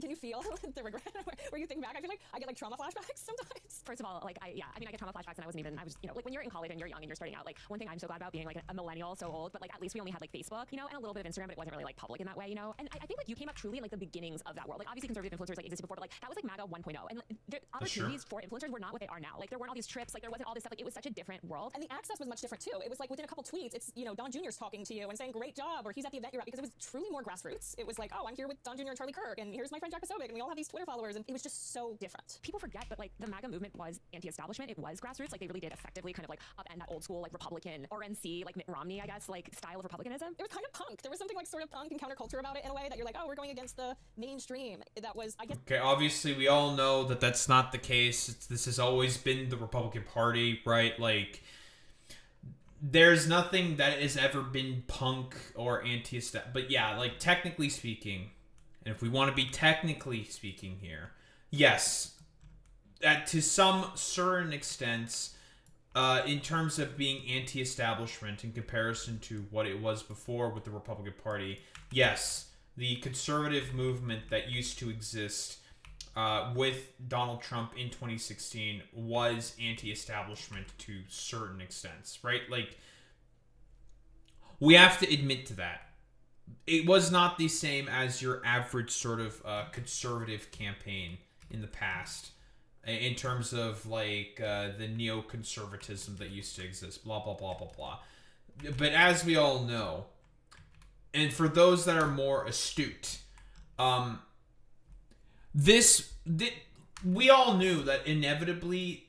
can you feel the regret where you think back? I feel like I get like trauma flashbacks sometimes. First of all, like I get trauma flashbacks, and I was, you know, like when you're in college and you're young and you're starting out, like one thing I'm so glad about being like a millennial, so old, but like at least we only had like Facebook, you know, and a little bit of Instagram, but it wasn't really like public in that way, you know. And I think like you came up truly in like the beginnings of that world. Like obviously conservative influencers like existed before, but like that was like MAGA 1.0, and the opportunities for influencers were not what they are now. Like there weren't all these trips, like there wasn't all this stuff. Like it was such a different world. And the access was much different too. It was like within a couple tweets, it's, you know, Don Jr.'s talking to you and saying great job, or he's at the event you're at, because it was truly more grassroots. It was like, oh, I'm here with Don Jr. and Charlie Kirk, and here's my friend Jack Posobiec, and we all have these Twitter followers, and it was just so different. People forget, but like the MAGA movement was anti-establishment. It was grassroots. Like they really did effectively kind of like upend that old school like Republican RNC, like Mitt Romney, I guess, like style of republicanism. It was kind of punk. There was something like sort of punk and counterculture about it in a way that you're like, oh, we're going against the mainstream. That was, I guess. Okay, obviously we all know that that's not the case. This has always been the Republican Party, right? Like, there's nothing that has ever been punk or anti-establishment. But yeah, like technically speaking, and if we want to be technically speaking here, yes, to some certain extents, in terms of being anti-establishment in comparison to what it was before with the Republican Party, yes, the conservative movement that used to exist with Donald Trump in 2016 was anti-establishment to certain extents, right? Like, we have to admit to that. It was not the same as your average sort of conservative campaign in the past, in terms of like the neoconservatism that used to exist, blah, blah, blah, blah, blah. But as we all know, and for those that are more astute, we all knew that inevitably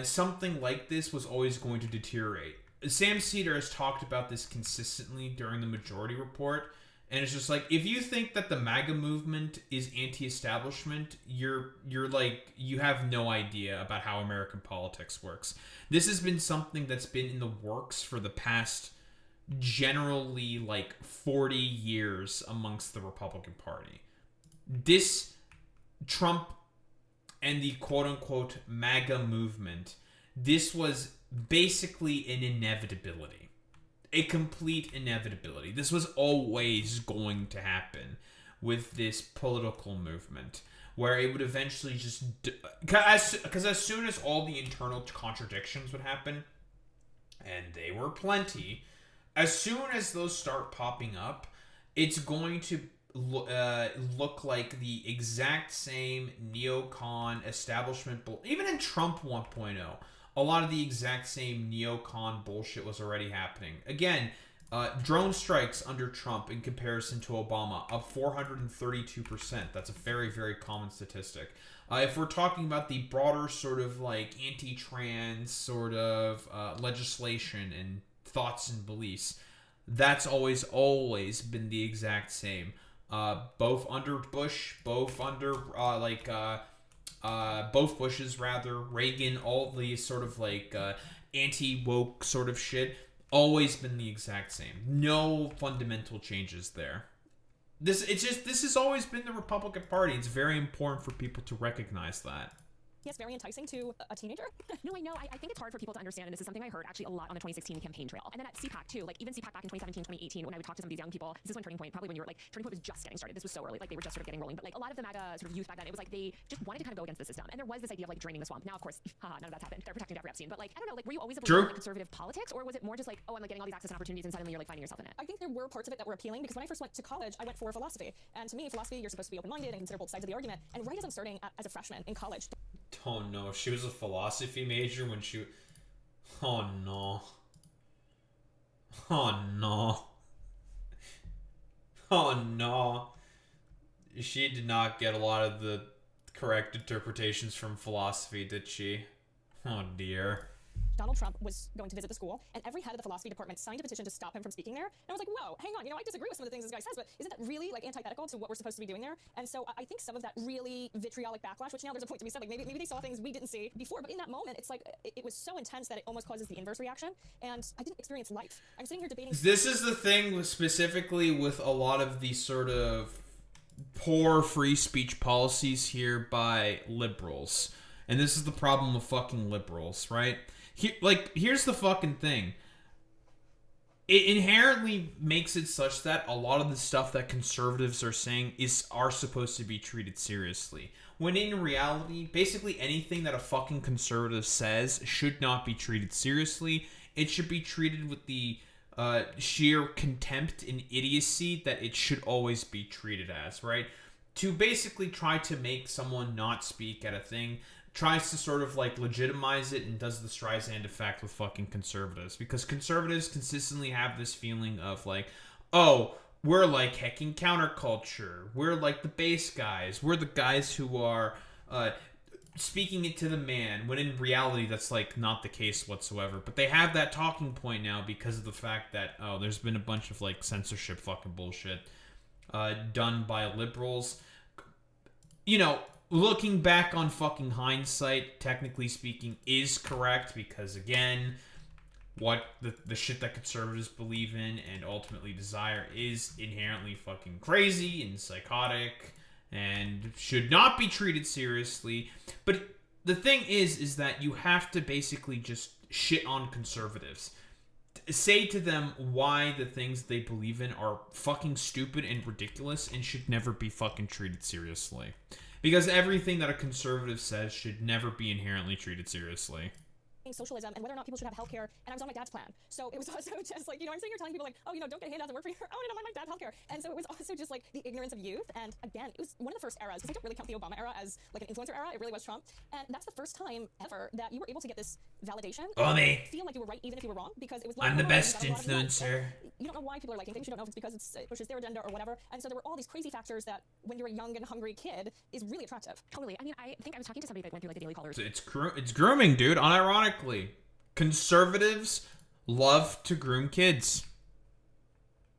something like this was always going to deteriorate. Sam Cedar has talked about this consistently during the Majority Report, and it's just like, if you think that the MAGA movement is anti-establishment, you're like, you have no idea about how American politics works. This has been something that's been in the works for the past generally like 40 years amongst the Republican Party. This Trump and the quote-unquote MAGA movement, this was basically an inevitability. A complete inevitability. This was always going to happen with this political movement. where it would eventually just... Because as soon as all the internal contradictions would happen, and they were plenty, as soon as those start popping up, it's going to look like the exact same neocon establishment even in Trump 1.0, a lot of the exact same neocon bullshit was already happening. Again, drone strikes under Trump in comparison to Obama, up 432%. That's a very, very common statistic. If we're talking about the broader sort of like anti-trans sort of legislation and thoughts and beliefs, that's always been the exact same. Both under Bush, both under both Bushes rather, Reagan, all the sort of like anti-woke sort of shit, always been the exact same. No fundamental changes there. This has always been the Republican Party. It's very important for people to recognize that. Yes, very enticing to a teenager. No, I know. I think it's hard for people to understand, and this is something I heard actually a lot on the 2016 campaign trail. And then at CPAC too, like even CPAC back in 2017, 2018, when I would talk to some of these young people, this is when Turning Point, probably when you were like, Turning Point was just getting started. This was so early, like they were just sort of getting rolling. But like a lot of the MAGA sort of youth back then, it was like they just wanted to kind of go against the system. And there was this idea of like draining the swamp. Now, of course, none of that's happened. They're protecting Jeffrey Epstein. But like, I don't know, like were you always a believer in like, conservative politics, or was it more just like, oh, I'm like getting all these access and opportunities and suddenly you're like finding yourself in it? I think there were parts of it that were appealing because when I first went to college, I went for philosophy. And to me, philosophy, you're supposed to be open-minded and consider both sides of the argument. And right as I'm starting as a freshman in college. Oh no, she was a philosophy major when she... Oh no. Oh no. Oh no. She did not get a lot of the correct interpretations from philosophy, did she? Oh dear. Donald Trump was going to visit the school, and every head of the philosophy department signed a petition to stop him from speaking there. And I was like, whoa, hang on, I disagree with some of the things this guy says, but isn't that really like antithetical to what we're supposed to be doing there? And so I think some of that really vitriolic backlash, which now there's a point to be said, like maybe they saw things we didn't see before, but in that moment, it's like it was so intense that it almost causes the inverse reaction, and I didn't experience life. I'm sitting here debating. This is the thing specifically with a lot of the sort of poor free speech policies here by liberals. And this is the problem with fucking liberals, right? Here's the fucking thing. It inherently makes it such that a lot of the stuff that conservatives are saying are supposed to be treated seriously. When in reality, basically anything that a fucking conservative says should not be treated seriously. It should be treated with the sheer contempt and idiocy that it should always be treated as, right? To basically try to make someone not speak at a thing tries to sort of like legitimize it and does the Streisand effect with fucking conservatives, because conservatives consistently have this feeling of like, oh, we're like hecking counterculture, we're like the base guys, we're the guys who are speaking it to the man, when in reality that's like not the case whatsoever. But they have that talking point now because of the fact that, oh, there's been a bunch of like censorship fucking bullshit done by liberals. Looking back on fucking hindsight, technically speaking, is correct, because again, what the shit that conservatives believe in and ultimately desire is inherently fucking crazy and psychotic and should not be treated seriously. But the thing is that you have to basically just shit on conservatives. Say to them why the things they believe in are fucking stupid and ridiculous and should never be fucking treated seriously. Because everything that a conservative says should never be inherently treated seriously. Socialism and whether or not people should have healthcare, and I was on my dad's plan. So it was also just like, I'm sitting here telling people like, oh, don't get handouts and work for your own, and I'm on my dad's healthcare. And so it was also just like the ignorance of youth. And again, it was one of the first eras, because I don't really count the Obama era as like an influencer era. It really was Trump. And that's the first time ever that you were able to get this validation. Feel like you were right even if you were wrong, because it was like, I'm the best influencer. You don't know why people are liking things. You don't know if it's because it pushes their agenda or whatever. And so there were all these crazy factors that when you're a young and hungry kid is really attractive. Totally. I mean, I think I was talking to somebody that went through like the Daily Callers. It's grooming, dude, unironically. Conservatives love to groom kids.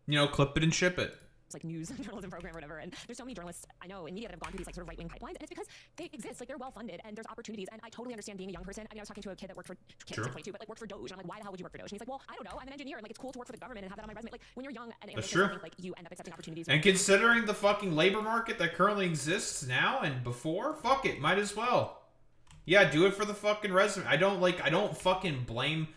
Clip it and ship it. It's like news journalism program or whatever, and there's so many journalists I know in media that have gone through these like sort of right-wing pipelines, and it's because they exist, like they're well funded and there's opportunities. And I totally understand being a young person. I mean, I was talking to a kid that worked for but like worked for Doge, and I'm like, why the hell would you work for Doge? And he's like, well, I don't know, I'm an engineer, and like it's cool to work for the government and have that on my resume. Like when you're young and ambitious, I think, like you end up accepting opportunities. And considering the fucking labor market that currently exists now and before, fuck it, might as well. Yeah, do it for the fucking resume. I don't fucking blame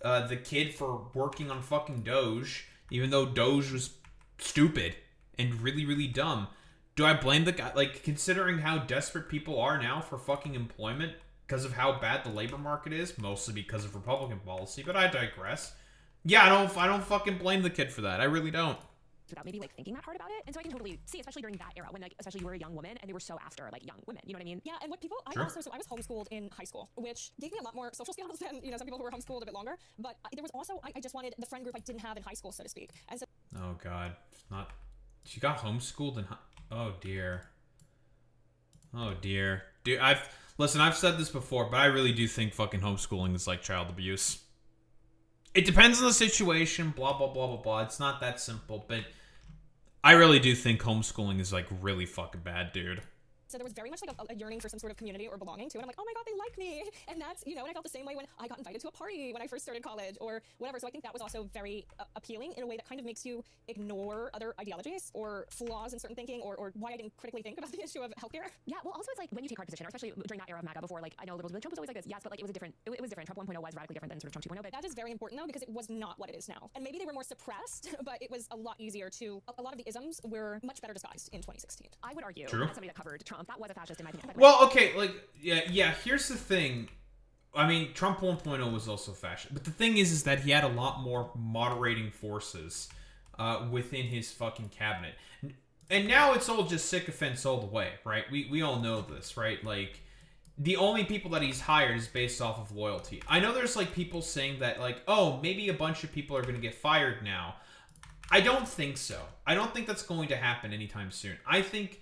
the kid for working on fucking Doge, even though Doge was stupid and really, really dumb. Do I blame the guy? Like, considering how desperate people are now for fucking employment because of how bad the labor market is, mostly because of Republican policy, but I digress. Yeah, I don't fucking blame the kid for that. I really don't. Without maybe like thinking that hard about it. And so I can totally see, especially during that era when like especially you were a young woman and they were so after like young women, you know what I mean? Yeah, and what people, Sure. I was homeschooled in high school, which gave me a lot more social skills than, you know, some people who were homeschooled a bit longer. But there was also, I just wanted the friend group I didn't have in high school, so to speak. And so. Oh God, not. She got homeschooled in. Oh dear. Oh dear. Dude, I've said this before, but I really do think fucking homeschooling is like child abuse. It depends on the situation. Blah blah blah blah blah. It's not that simple, but I really do think homeschooling is like really fucking bad, dude. So there was very much like a yearning for some sort of community or belonging to it. I'm like, oh my God, they like me. And that's, you know, and I felt the same way when I got invited to a party when I first started college or whatever. So I think that was also very appealing in a way that kind of makes you ignore other ideologies or flaws in certain thinking or why I didn't critically think about the issue of healthcare. Yeah, well, also it's like when you take hard position, or especially during that era of MAGA before, like I know Trump was always like this, yes, but like it was different. It was different. Trump 1.0 was radically different than sort of Trump 2.0. But that is very important though because it was not what it is now. And maybe they were more suppressed, but it was a lot easier to. A lot of the isms were much better disguised in 2016. I would argue, True. as somebody that covered Trump, that was a fascist in my opinion. Well, okay, like yeah. Here's the thing. I mean, Trump 1.0 was also fascist, but the thing is that he had a lot more moderating forces within his fucking cabinet, and now it's all just sycophants all the way, right? We all know this, right? Like, the only people that he's hired is based off of loyalty. I know there's like people saying that like, oh, maybe a bunch of people are going to get fired now. I don't think so. I don't think that's going to happen anytime soon. I think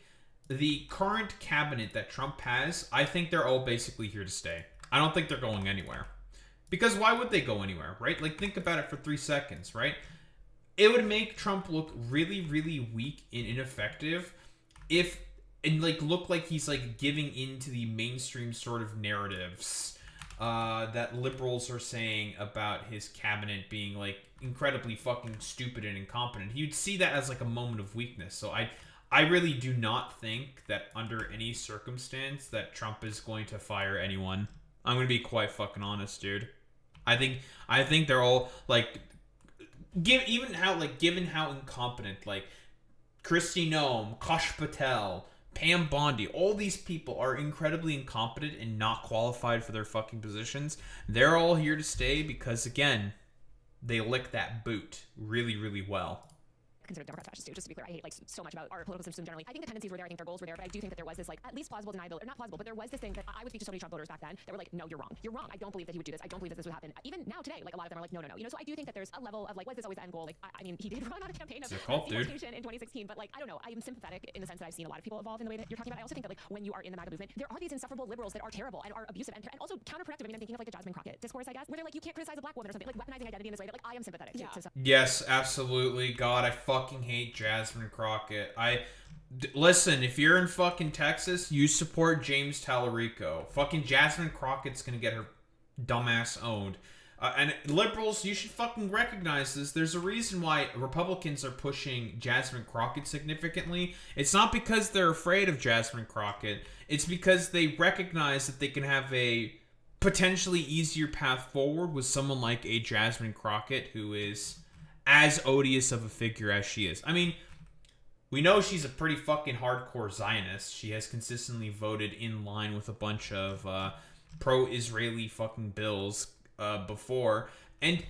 the current cabinet that Trump has, I think they're all basically here to stay. I don't think they're going anywhere. Because why would they go anywhere, right? Like, think about it for 3 seconds, right? It would make Trump look really, really weak and ineffective if, and like look like he's like giving into the mainstream sort of narratives that liberals are saying about his cabinet being like incredibly fucking stupid and incompetent. You'd see that as like a moment of weakness. So I really do not think that under any circumstance that Trump is going to fire anyone. I'm going to be quite fucking honest, dude. I think they're all like given how incompetent like Kristi Noem, Kash Patel, Pam Bondi, all these people are incredibly incompetent and not qualified for their fucking positions. They're all here to stay because again, they lick that boot really, really well. Considered Democrats fascist too. Just to be clear, I hate like so much about our political system generally. I think the tendencies were there. I think their goals were there, but I do think that there was this like at least plausible deniability, or not plausible, but there was this thing that I would speak to so many Trump voters back then that were like, no, you're wrong. You're wrong. I don't believe that he would do this. I don't believe that this would happen. Even now today, like a lot of them are like, no. You know, so I do think that there's a level of like, was this always the end goal? Like, I mean, he did run on a campaign of deportation in 2016, but like, I don't know. I am sympathetic in the sense that I've seen a lot of people evolve in the way that you're talking about. I also think that like when you are in the MAGA movement, there are these insufferable liberals that are terrible and are abusive and also counterproductive. I mean, I'm thinking of like the Jasmine Crockett discourse, I guess, where they're like, you can't criticize a black woman or something, like weaponizing identity in this way that like I am sympathetic to. Yes, absolutely. God, I fucking hate Jasmine Crockett. Listen, if you're in fucking Texas, you support James Tallarico. Fucking Jasmine Crockett's gonna get her dumbass owned. And liberals, you should fucking recognize this. There's a reason why Republicans are pushing Jasmine Crockett significantly. It's not because they're afraid of Jasmine Crockett. It's because they recognize that they can have a potentially easier path forward with someone like a Jasmine Crockett who is as odious of a figure as she is. I mean, we know she's a pretty fucking hardcore Zionist. She has consistently voted in line with a bunch of pro-Israeli fucking bills before. And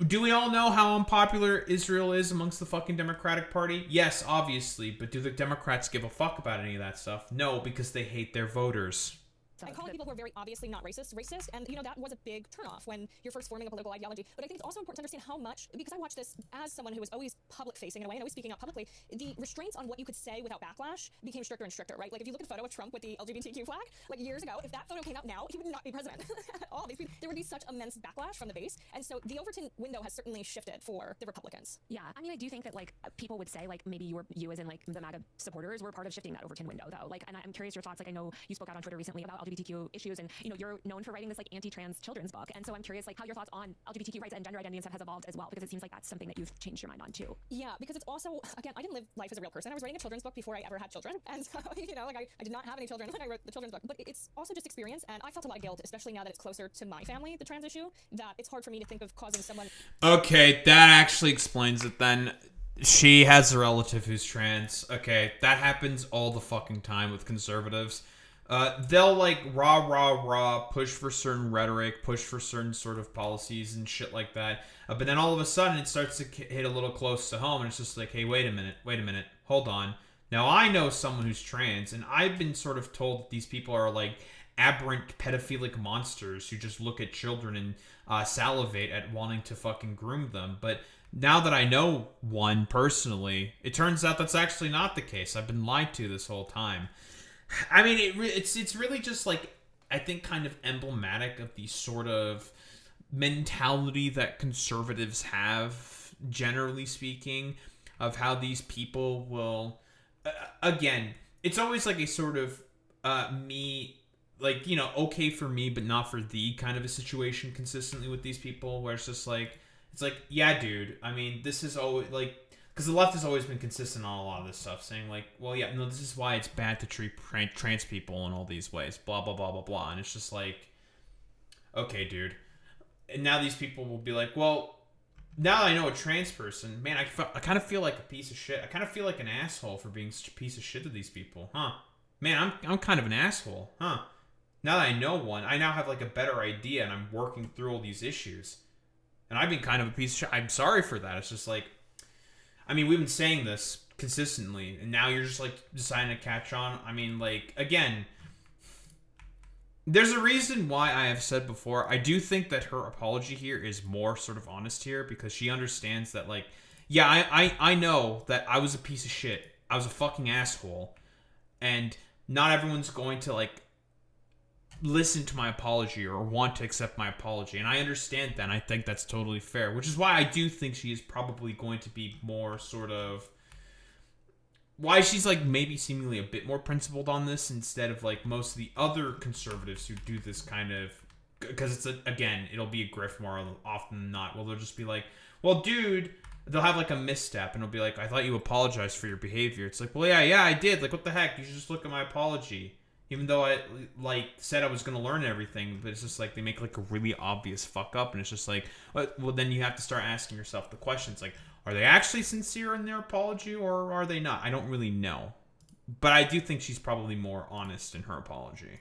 do we all know how unpopular Israel is amongst the fucking Democratic Party? Yes, obviously. But do the Democrats give a fuck about any of that stuff? No, because they hate their voters. And calling people who are very obviously not racist, and you know that was a big turnoff when you're first forming a political ideology. But I think it's also important to understand how much, because I watched this as someone who was always public-facing in a way and always speaking out publicly, the restraints on what you could say without backlash became stricter and stricter, right? Like if you look at a photo of Trump with the LGBTQ flag, like years ago, if that photo came out now, he would not be president at all. There would be such immense backlash from the base, and so the Overton window has certainly shifted for the Republicans. Yeah, I mean, I do think that like people would say like maybe you as in like the MAGA supporters were part of shifting that Overton window though. Like, and I'm curious your thoughts. Like I know you spoke out on Twitter recently about LGBTQ issues and you know, you're known for writing this like anti-trans children's book. And so I'm curious like how your thoughts on LGBTQ rights and gender identity and stuff has evolved as well, because it seems like that's something that you've changed your mind on too. Yeah, because it's also, again, I didn't live life as a real person. I was writing a children's book before I ever had children. And so, you know, like I did not have any children when I wrote the children's book, but it's also just experience. And I felt a lot of guilt, especially now that it's closer to my family, the trans issue, that it's hard for me to think of causing someone. Okay, that actually explains it then. She has a relative who's trans. Okay, that happens all the fucking time with conservatives. They'll like rah push for certain rhetoric, push for certain sort of policies and shit like that. But then all of a sudden it starts to hit a little close to home, and it's just like, hey, wait a minute, hold on. Now I know someone who's trans, and I've been sort of told that these people are like aberrant pedophilic monsters who just look at children and salivate at wanting to fucking groom them. But now that I know one personally, it turns out that's actually not the case. I've been lied to this whole time. I mean, it's really just like, I think, kind of emblematic of the sort of mentality that conservatives have, generally speaking, of how these people will, again, it's always like a sort of me, like, you know, okay for me but not for thee kind of a situation consistently with these people, where it's just like, it's like, yeah, dude, I mean, this is always like, because the left has always been consistent on a lot of this stuff, saying like, well, yeah, no, this is why it's bad to treat trans people in all these ways, blah blah blah blah blah. And it's just like, okay, dude. And now these people will be like, well, now that I know a trans person, man, I kind of feel like a piece of shit. I kind of feel like an asshole for being such a piece of shit to these people, huh? Man, I'm kind of an asshole, huh? Now that I know one, I now have like a better idea, and I'm working through all these issues. And I've been kind of a piece of shit. I'm sorry for that. It's just like, I mean, we've been saying this consistently, and now you're just like deciding to catch on. I mean, like, again, there's a reason why I have said before, I do think that her apology here is more sort of honest here, because she understands that, like, yeah, I know that I was a piece of shit. I was a fucking asshole. And not everyone's going to, like, listen to my apology or want to accept my apology. And I understand that, and I think that's totally fair. Which is why I do think she is probably going to be more sort of, why she's like maybe seemingly a bit more principled on this instead of like most of the other conservatives who do this kind of, because it's again, it'll be a grift more often than not. Well, they'll just be like, well, dude, they'll have like a misstep, and it'll be like, I thought you apologized for your behavior. It's like, well, yeah, I did. Like, what the heck? You should just look at my apology. Even though I, like, said I was going to learn everything, but it's just like they make, like, a really obvious fuck up, and it's just like, well, then you have to start asking yourself the questions, like, are they actually sincere in their apology, or are they not? I don't really know. But I do think she's probably more honest in her apology.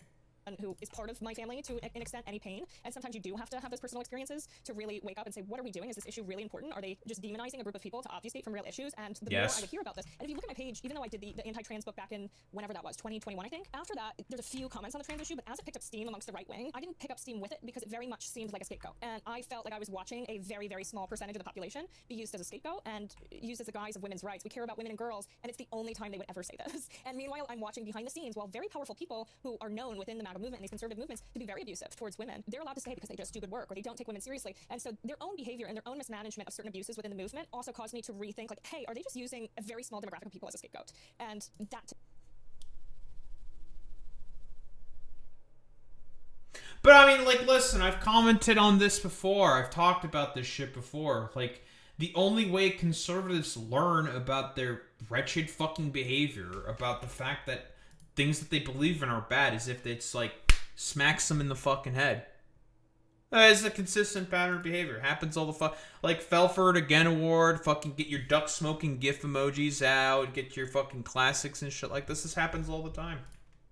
Who is part of my family to an extent, any pain, and sometimes you do have to have those personal experiences to really wake up and say, what are we doing? Is this issue really important? Are they just demonizing a group of people to obfuscate from real issues? And the more I would hear about this, and if you look at my page, even though I did the anti-trans book back in whenever that was, 2021, I think, after that, there's a few comments on the trans issue, but as it picked up steam amongst the right wing, I didn't pick up steam with it because it very much seemed like a scapegoat. And I felt like I was watching a very, very small percentage of the population be used as a scapegoat and used as a guise of women's rights. We care about women and girls, and it's the only time they would ever say this. And meanwhile, I'm watching behind the scenes while very powerful people who are known within the MAGA movement and these conservative movements to be very abusive towards women, they're allowed to say because they just do good work or they don't take women seriously. And so their own behavior and their own mismanagement of certain abuses within the movement also caused me to rethink, like, hey, are they just using a very small demographic of people as a scapegoat? And that. But I mean, like, listen, I've commented on this before. I've talked about this shit before. Like, the only way conservatives learn about their wretched fucking behavior, about the fact that things that they believe in are bad, is if it's like smacks them in the fucking head. That is a consistent pattern of behavior. It happens all the fuck. Like, Felford Again Award, fucking get your duck smoking gif emojis out, get your fucking classics and shit like this. This happens all the time.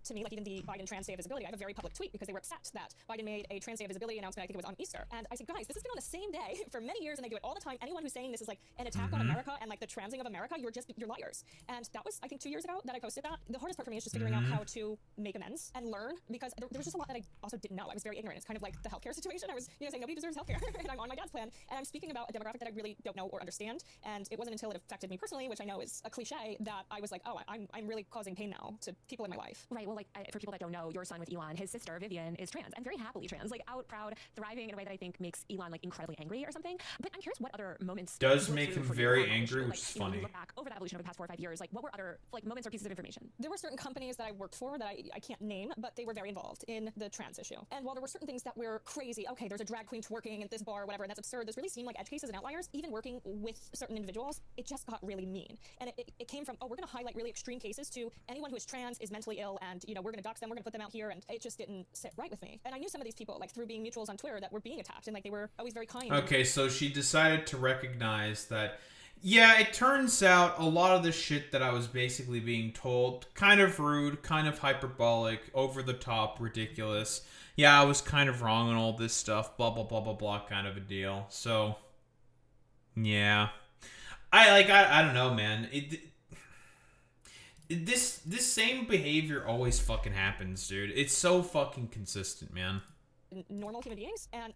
To me, like even the Biden Trans Day of Visibility, I have a very public tweet because they were upset that Biden made a Trans Day of Visibility announcement, I think it was on Easter. And I said, guys, this has been on the same day for many years and they do it all the time. Anyone who's saying this is like an attack on America and like the transing of America, you're liars. And that was, I think, 2 years ago that I posted that. The hardest part for me is just figuring out how to make amends and learn, because there was just a lot that I also didn't know. I was very ignorant. It's kind of like the healthcare situation. I was, saying nobody deserves healthcare and I'm on my dad's plan and I'm speaking about a demographic that I really don't know or understand. And it wasn't until it affected me personally, which I know is a cliche, that I was like, oh, I'm really causing pain now to people in my life. Right. Well, like, for people that don't know, your son with Elon, his sister Vivian is trans and very happily trans, like out, proud, thriving in a way that I think makes Elon like incredibly angry or something. But I'm curious what other moments does make him very angry, which is funny. Look back over the evolution of the past 4 or 5 years, like what were other like moments or pieces of information? There were certain companies that I worked for that I can't name, but they were very involved in the trans issue. And while there were certain things that were crazy, okay, there's a drag queen twerking at this bar or whatever, and that's absurd, this really seemed like edge cases and outliers. Even working with certain individuals, it just got really mean. And it came from, oh, we're going to highlight really extreme cases to anyone who is trans is mentally ill, and we're going to dox them, we're going to put them out here, and it just didn't sit right with me. And I knew some of these people, like through being mutuals on Twitter, that were being attacked, and like they were always very kind. Okay, so she decided to recognize that, Yeah, it turns out a lot of the shit that I was basically being told, kind of rude, kind of hyperbolic, over the top, ridiculous. Yeah, I was kind of wrong on all this stuff, blah, blah, blah, blah, blah, kind of a deal. So, yeah. I don't know, man. This same behavior always fucking happens, dude. It's so fucking consistent, man. Normal human beings, and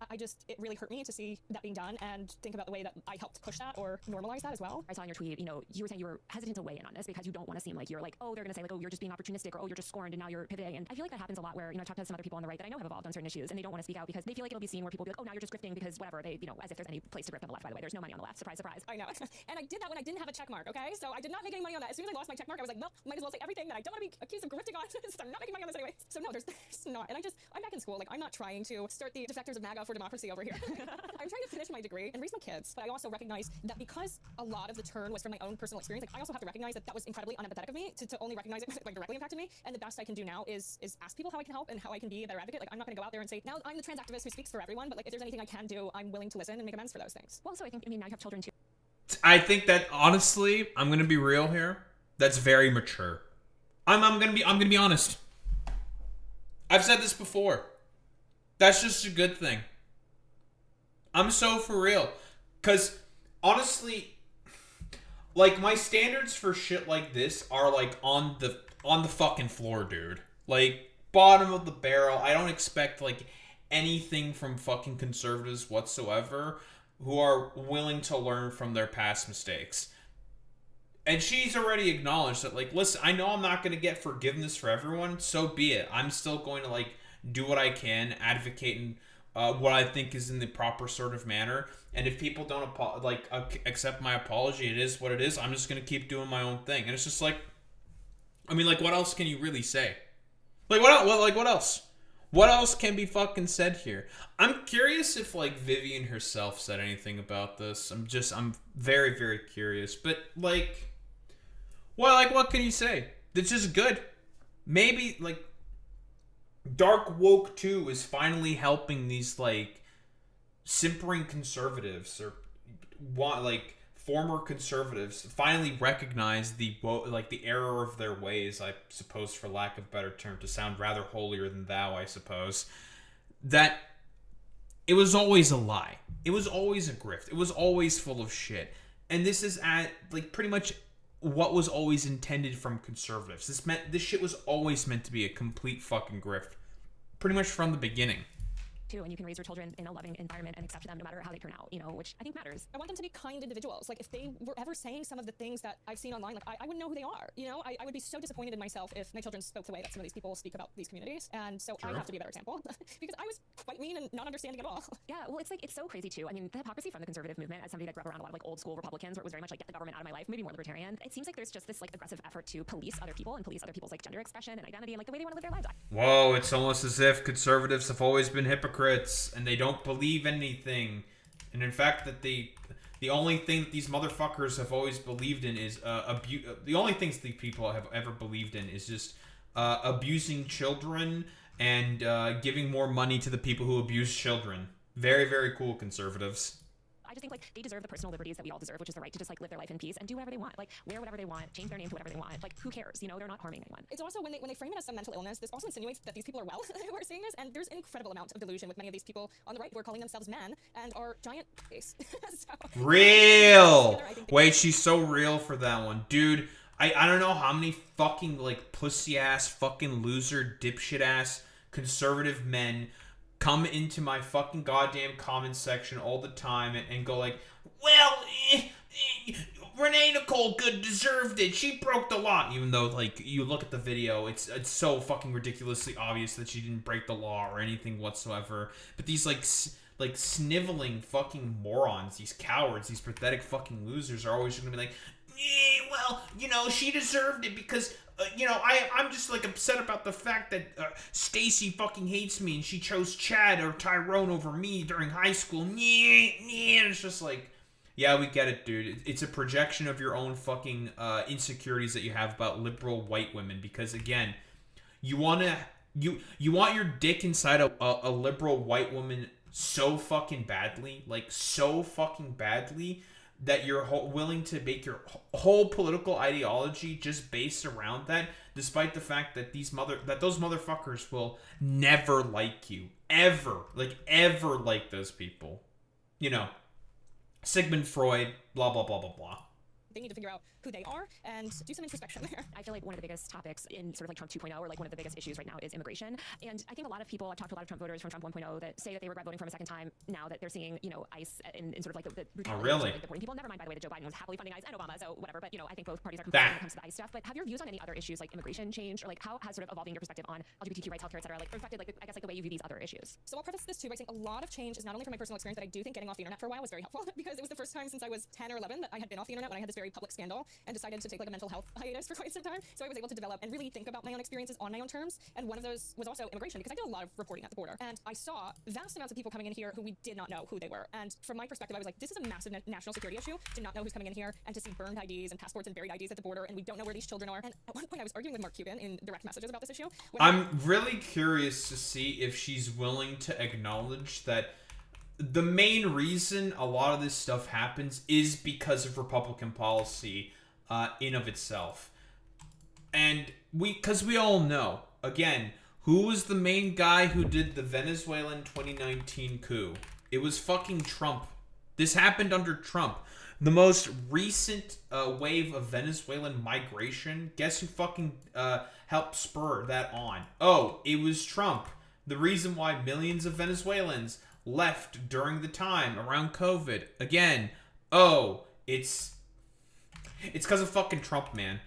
it really hurt me to see that being done and think about the way that I helped push that or normalize that as well. I saw in your tweet, you were saying you were hesitant to weigh in on this because you don't want to seem like you're like, oh, they're going to say like, oh, you're just being opportunistic, or oh, you're just scorned and now you're pivoting. And I feel like that happens a lot where, I've talked to some other people on the right that I know have evolved on certain issues and they don't want to speak out because they feel like it'll be seen where people be like, oh, now you're just grifting because whatever, they, as if there's any place to grift on the left, by the way. There's no money on the left. Surprise, surprise. I know. And I did that when I didn't have a check mark, okay? So I did not make any money on that. As soon as I lost my check mark, I was like, well, might as well say everything that I don't want to be accused of grifting on since I'm not making money on this anyway. So no, there's not. And I'm back in school. Like, I'm not trying to start the defectors of MAGA for democracy over here. I'm trying to finish my degree and raise my kids, but I also recognize that because a lot of the turn was from my own personal experience, like I also have to recognize that that was incredibly unempathetic of me to only recognize it like directly impacted me. And the best I can do now is ask people how I can help and how I can be a better advocate. Like, I'm not going to go out there and say, now I'm the trans activist who speaks for everyone, but like if there's anything I can do, I'm willing to listen and make amends for those things. Well, so I think, now you have children too. I think that honestly, I'm gonna be real here. That's very mature. I'm gonna be honest. I've said this before. That's just a good thing. I'm so for real. Cause honestly, like my standards for shit like this are like on the fucking floor, dude. Like bottom of the barrel. I don't expect like anything from fucking conservatives whatsoever who are willing to learn from their past mistakes. And she's already acknowledged that, like, listen, I know I'm not going to get forgiveness for everyone, so be it. I'm still going to, like, do what I can, advocate in what I think is in the proper sort of manner. And if people don't, accept my apology, it is what it is. I'm just going to keep doing my own thing. And it's just like, I mean, like, what else can you really say? Like, what else? What else can be fucking said here? I'm curious if, like, Vivian herself said anything about this. I'm very, very curious. But, like, well, like, what can you say? It's just good. Maybe, like, Dark Woke 2 is finally helping these, like, simpering conservatives or, like, former conservatives finally recognize the error of their ways, I suppose, for lack of a better term, to sound rather holier than thou, I suppose, that it was always a lie. It was always a grift. It was always full of shit. And this is like pretty much what was always intended from conservatives. This shit was always meant to be a complete fucking grift. Pretty much from the beginning. And you can raise your children in a loving environment and accept them no matter how they turn out, which I think matters. I want them to be kind individuals. Like, if they were ever saying some of the things that I've seen online, like, I wouldn't know who they are. I would be so disappointed in myself if my children spoke the way that some of these people speak about these communities. And so I have to be a better example because I was quite mean and not understanding at all. Yeah, well, it's so crazy too. I mean, the hypocrisy from the conservative movement, as somebody that grew up around a lot of like old school Republicans, where it was very much like get the government out of my life, maybe more libertarian. It seems like there's just this like aggressive effort to police other people and police other people's like gender expression and identity and like the way they want to live their lives. Whoa, it's almost as if conservatives have always been hypocrites and they don't believe anything. And in fact, that the only thing that these motherfuckers have always believed in is the only things the people have ever believed in is just abusing children and giving more money to the people who abuse children. Very, very cool, conservatives. I just think like they deserve the personal liberties that we all deserve, which is the right to just like live their life in peace and do whatever they want, like wear whatever they want, change their name to whatever they want. Like, who cares? They're not harming anyone. It's also when they frame it as some mental illness, this also insinuates that these people are well who are saying this, and there's an incredible amount of delusion with many of these people on the right who are calling themselves men and are giant face. Real. Wait, she's so real for that one, dude. I don't know how many fucking like pussy ass, fucking loser, dipshit ass conservative men come into my fucking goddamn comment section all the time and go like, well, Renee Nicole Good deserved it. She broke the law. Even though, like, you look at the video, it's so fucking ridiculously obvious that she didn't break the law or anything whatsoever. But these, like sniveling fucking morons, these cowards, these pathetic fucking losers are always going to be like, well, she deserved it because... I'm just, like, upset about the fact that Stacy fucking hates me and she chose Chad or Tyrone over me during high school. And it's just like, yeah, we get it, dude. It's a projection of your own fucking insecurities that you have about liberal white women because, again, you want your dick inside a liberal white woman so fucking badly, like, so fucking badly, that you're willing to make your whole political ideology just based around that, despite the fact that those motherfuckers will never like you, ever like those people. You know, Sigmund Freud, blah blah blah blah blah. They need to figure out who they are and do some introspection there. I feel like one of the biggest topics in sort of like Trump 2.0, or like one of the biggest issues right now, is immigration. And I think a lot of people, I've talked to a lot of Trump voters from Trump 1.0 that say that they regret voting for him a second time now that they're seeing, you know, ICE in sort of like the brutality of like deporting people. Never mind, by the way, that Joe Biden was happily funding ICE and Obama, so whatever. But, you know, I think both parties are complicit when it comes to the ICE stuff. But have your views on any other issues like immigration changed, or like how has sort of evolving your perspective on LGBTQ rights, healthcare, et cetera, like affected, like, I guess, like the way you view these other issues? So I'll preface this too by saying a lot of change is not only from my personal experience, that I do think getting off the internet for a while was very helpful because it was the first time since I was 10 or 11 that I had been off the internet when I had this very public scandal and decided to take like a mental health hiatus for quite some time. So I was able to develop and really think about my own experiences on my own terms. And one of those was also immigration, because I did a lot of reporting at the border. And I saw vast amounts of people coming in here who we did not know who they were. And from my perspective, I was like, this is a massive national security issue to not know who's coming in here and to see burned IDs and passports and buried IDs at the border. And we don't know where these children are. And at one point I was arguing with Mark Cuban in direct messages about this issue. I'm really curious to see if she's willing to acknowledge that the main reason a lot of this stuff happens is because of Republican policy in of itself. And because we all know, again, who was the main guy who did the Venezuelan 2019 coup? It was fucking Trump. This happened under Trump. The most recent wave of Venezuelan migration, guess who fucking helped spur that on? Oh, it was Trump. The reason why millions of Venezuelans left during the time around COVID. Again, oh, it's because of fucking Trump, man.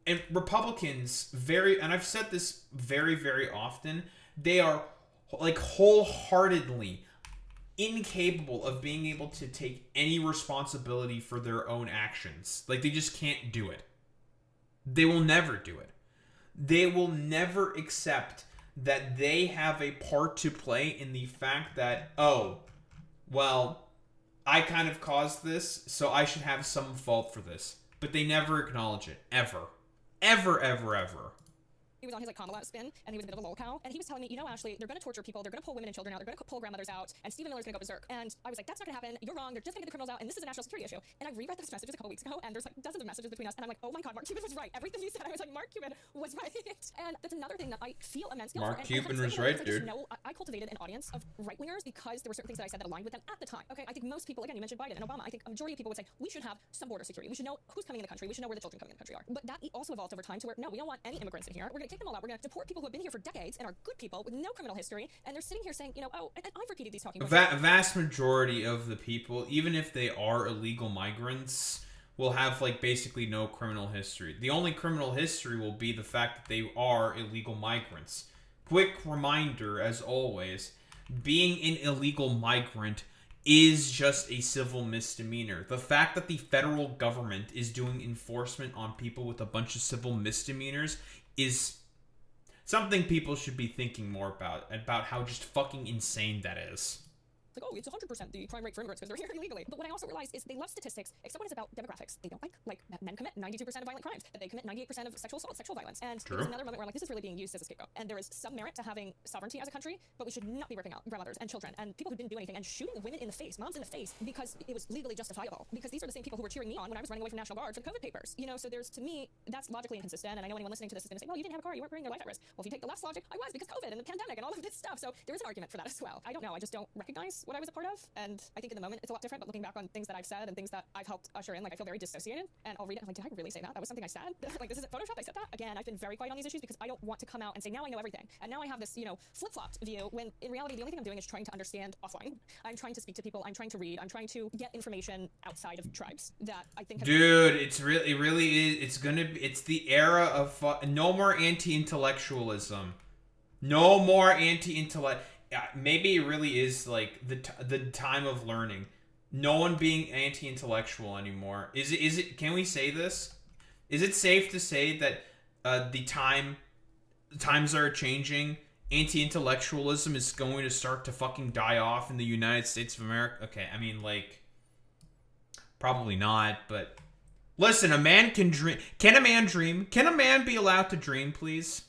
And Republicans, and I've said this very, very often, they are like wholeheartedly incapable of being able to take any responsibility for their own actions. Like, they just can't do it. They will never do it. They will never accept that they have a part to play in the fact that, oh, well, I kind of caused this, so I should have some fault for this. But they never acknowledge it. Ever. Ever, ever, ever. He was on his like Kamala spin, and he was a bit of a lolcow, and he was telling me, you know, Ashley, they're going to torture people, they're going to pull women and children out, they're going to pull grandmothers out, and Stephen Miller's going to go berserk. And I was like, that's not going to happen. You're wrong. They're just going to get the criminals out, and this is a national security issue. And I reread those messages a couple weeks ago, and there's like dozens of messages between us, and I'm like, oh my god, Mark Cuban was right. Everything he said, I was like, Mark Cuban was right. And that's another thing that I feel immense guilt for. Mark Cuban was right, dude. No, I cultivated an audience of right-wingers because there were certain things that I said that aligned with them at the time. Okay, I think most people, again, you mentioned Biden and Obama, I think a majority of people would say we should have some border security. We should know who's coming in the country. We should know where the children coming in the country are. But that also evolved over time to where, no, we don't want any immigrants in here. We're going to take them all out. We're going to deport people who have been here for decades and are good people with no criminal history, and they're sitting here saying, you know, oh, and I've repeated these talking points. A vast majority of the people, even if they are illegal migrants, will have like basically no criminal history. The only criminal history will be the fact that they are illegal migrants. Quick reminder, as always, being an illegal migrant is just a civil misdemeanor. The fact that the federal government is doing enforcement on people with a bunch of civil misdemeanors is something people should be thinking more about how just fucking insane that is. Like, oh, it's 100% the crime rate for immigrants because they're here illegally. But what I also realized is they love statistics, except when it's about demographics. They don't like that men commit 92% of violent crimes, that they commit 98% of sexual assault, sexual violence. And there's another moment where I'm like, this is really being used as a scapegoat. And there is some merit to having sovereignty as a country, but we should not be ripping out grandmothers and children and people who didn't do anything and shooting women in the face, moms in the face, because it was legally justifiable. Because these are the same people who were cheering me on when I was running away from National Guard for the COVID papers. You know, so there's, to me, that's logically inconsistent. And I know anyone listening to this is going to say, well, you didn't have a car, you weren't putting your life at risk. Well, if you take the left's logic, I was, because COVID and the pandemic and all of this stuff. So there is an argument for that as well. I don't know. I just don't recognize what I was a part of. And I think in the moment it's a lot different, but looking back on things that I've said and things that I've helped usher in, like, I feel very dissociated. And I'll read it and I'm like, did I really say that? That was something I said? Like, this isn't Photoshop, I said that? Again, I've been very quiet on these issues because I don't want to come out and say, now I know everything. And now I have this, you know, flip-flopped view, when in reality, the only thing I'm doing is trying to understand offline. I'm trying to speak to people, I'm trying to read, I'm trying to get information outside of tribes that I think Dude, it really is, it's the era of, no more anti-intellectualism. No more anti-intellect. Maybe it really is like the time of learning. No one being anti-intellectual anymore. Is it? Can we say this? Is it safe to say that the times are changing? Anti-intellectualism is going to start to fucking die off in the United States of America. Okay, I mean, like, probably not. But listen, a man can dream. Can a man dream? Can a man be allowed to dream, please?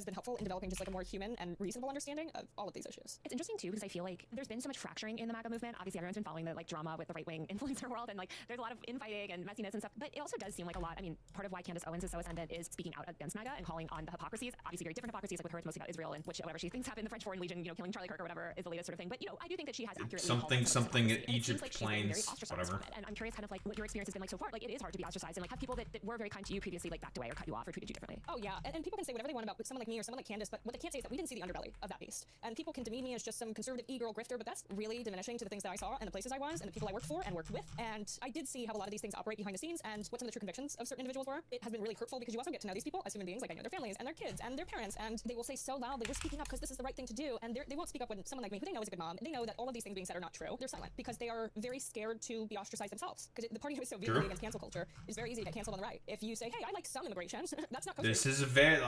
has been helpful in developing just like a more human and reasonable understanding of all of these issues. It's interesting too because I feel like there's been so much fracturing in the MAGA movement. Obviously, everyone's been following the like drama with the right-wing influencer world, and like there's a lot of infighting and messiness and stuff. But it also does seem like a lot. I mean, part of why Candace Owens is so ascendant is speaking out against MAGA and calling on the hypocrisies. Obviously, very different hypocrisies. Like with her, it's mostly about Israel and which whatever she thinks happened, the French Foreign Legion, you know, killing Charlie Kirk or whatever is the latest sort of thing. But you know, I do think that she has accurately something at Egypt like plains, whatever. And I'm curious, kind of like what your experience has been like so far. Like it is hard to be ostracized and like have people that were very kind to you previously like backed away or cut you off or treated you differently. Oh yeah, and people can say whatever they want about someone like me or someone like Candace, but what they can't say is that we didn't see the underbelly of that beast. And people can demean me as just some conservative e-girl grifter, but that's really diminishing to the things that I saw and the places I was and the people I worked for and worked with. And I did see how a lot of these things operate behind the scenes and what some of the true convictions of certain individuals were. It has been really hurtful because you also get to know these people as human beings. Like I know their families and their kids and their parents, and they will say so loudly, we're speaking up because this is the right thing to do. And they won't speak up when someone like me, who they know is a good mom, they know that all of these things being said are not true. They're silent because they are very scared to be ostracized themselves. Because the party who is so vehemently against cancel culture is very easy to get canceled on the right. If you say, hey, I like some immigration, that's not This is a very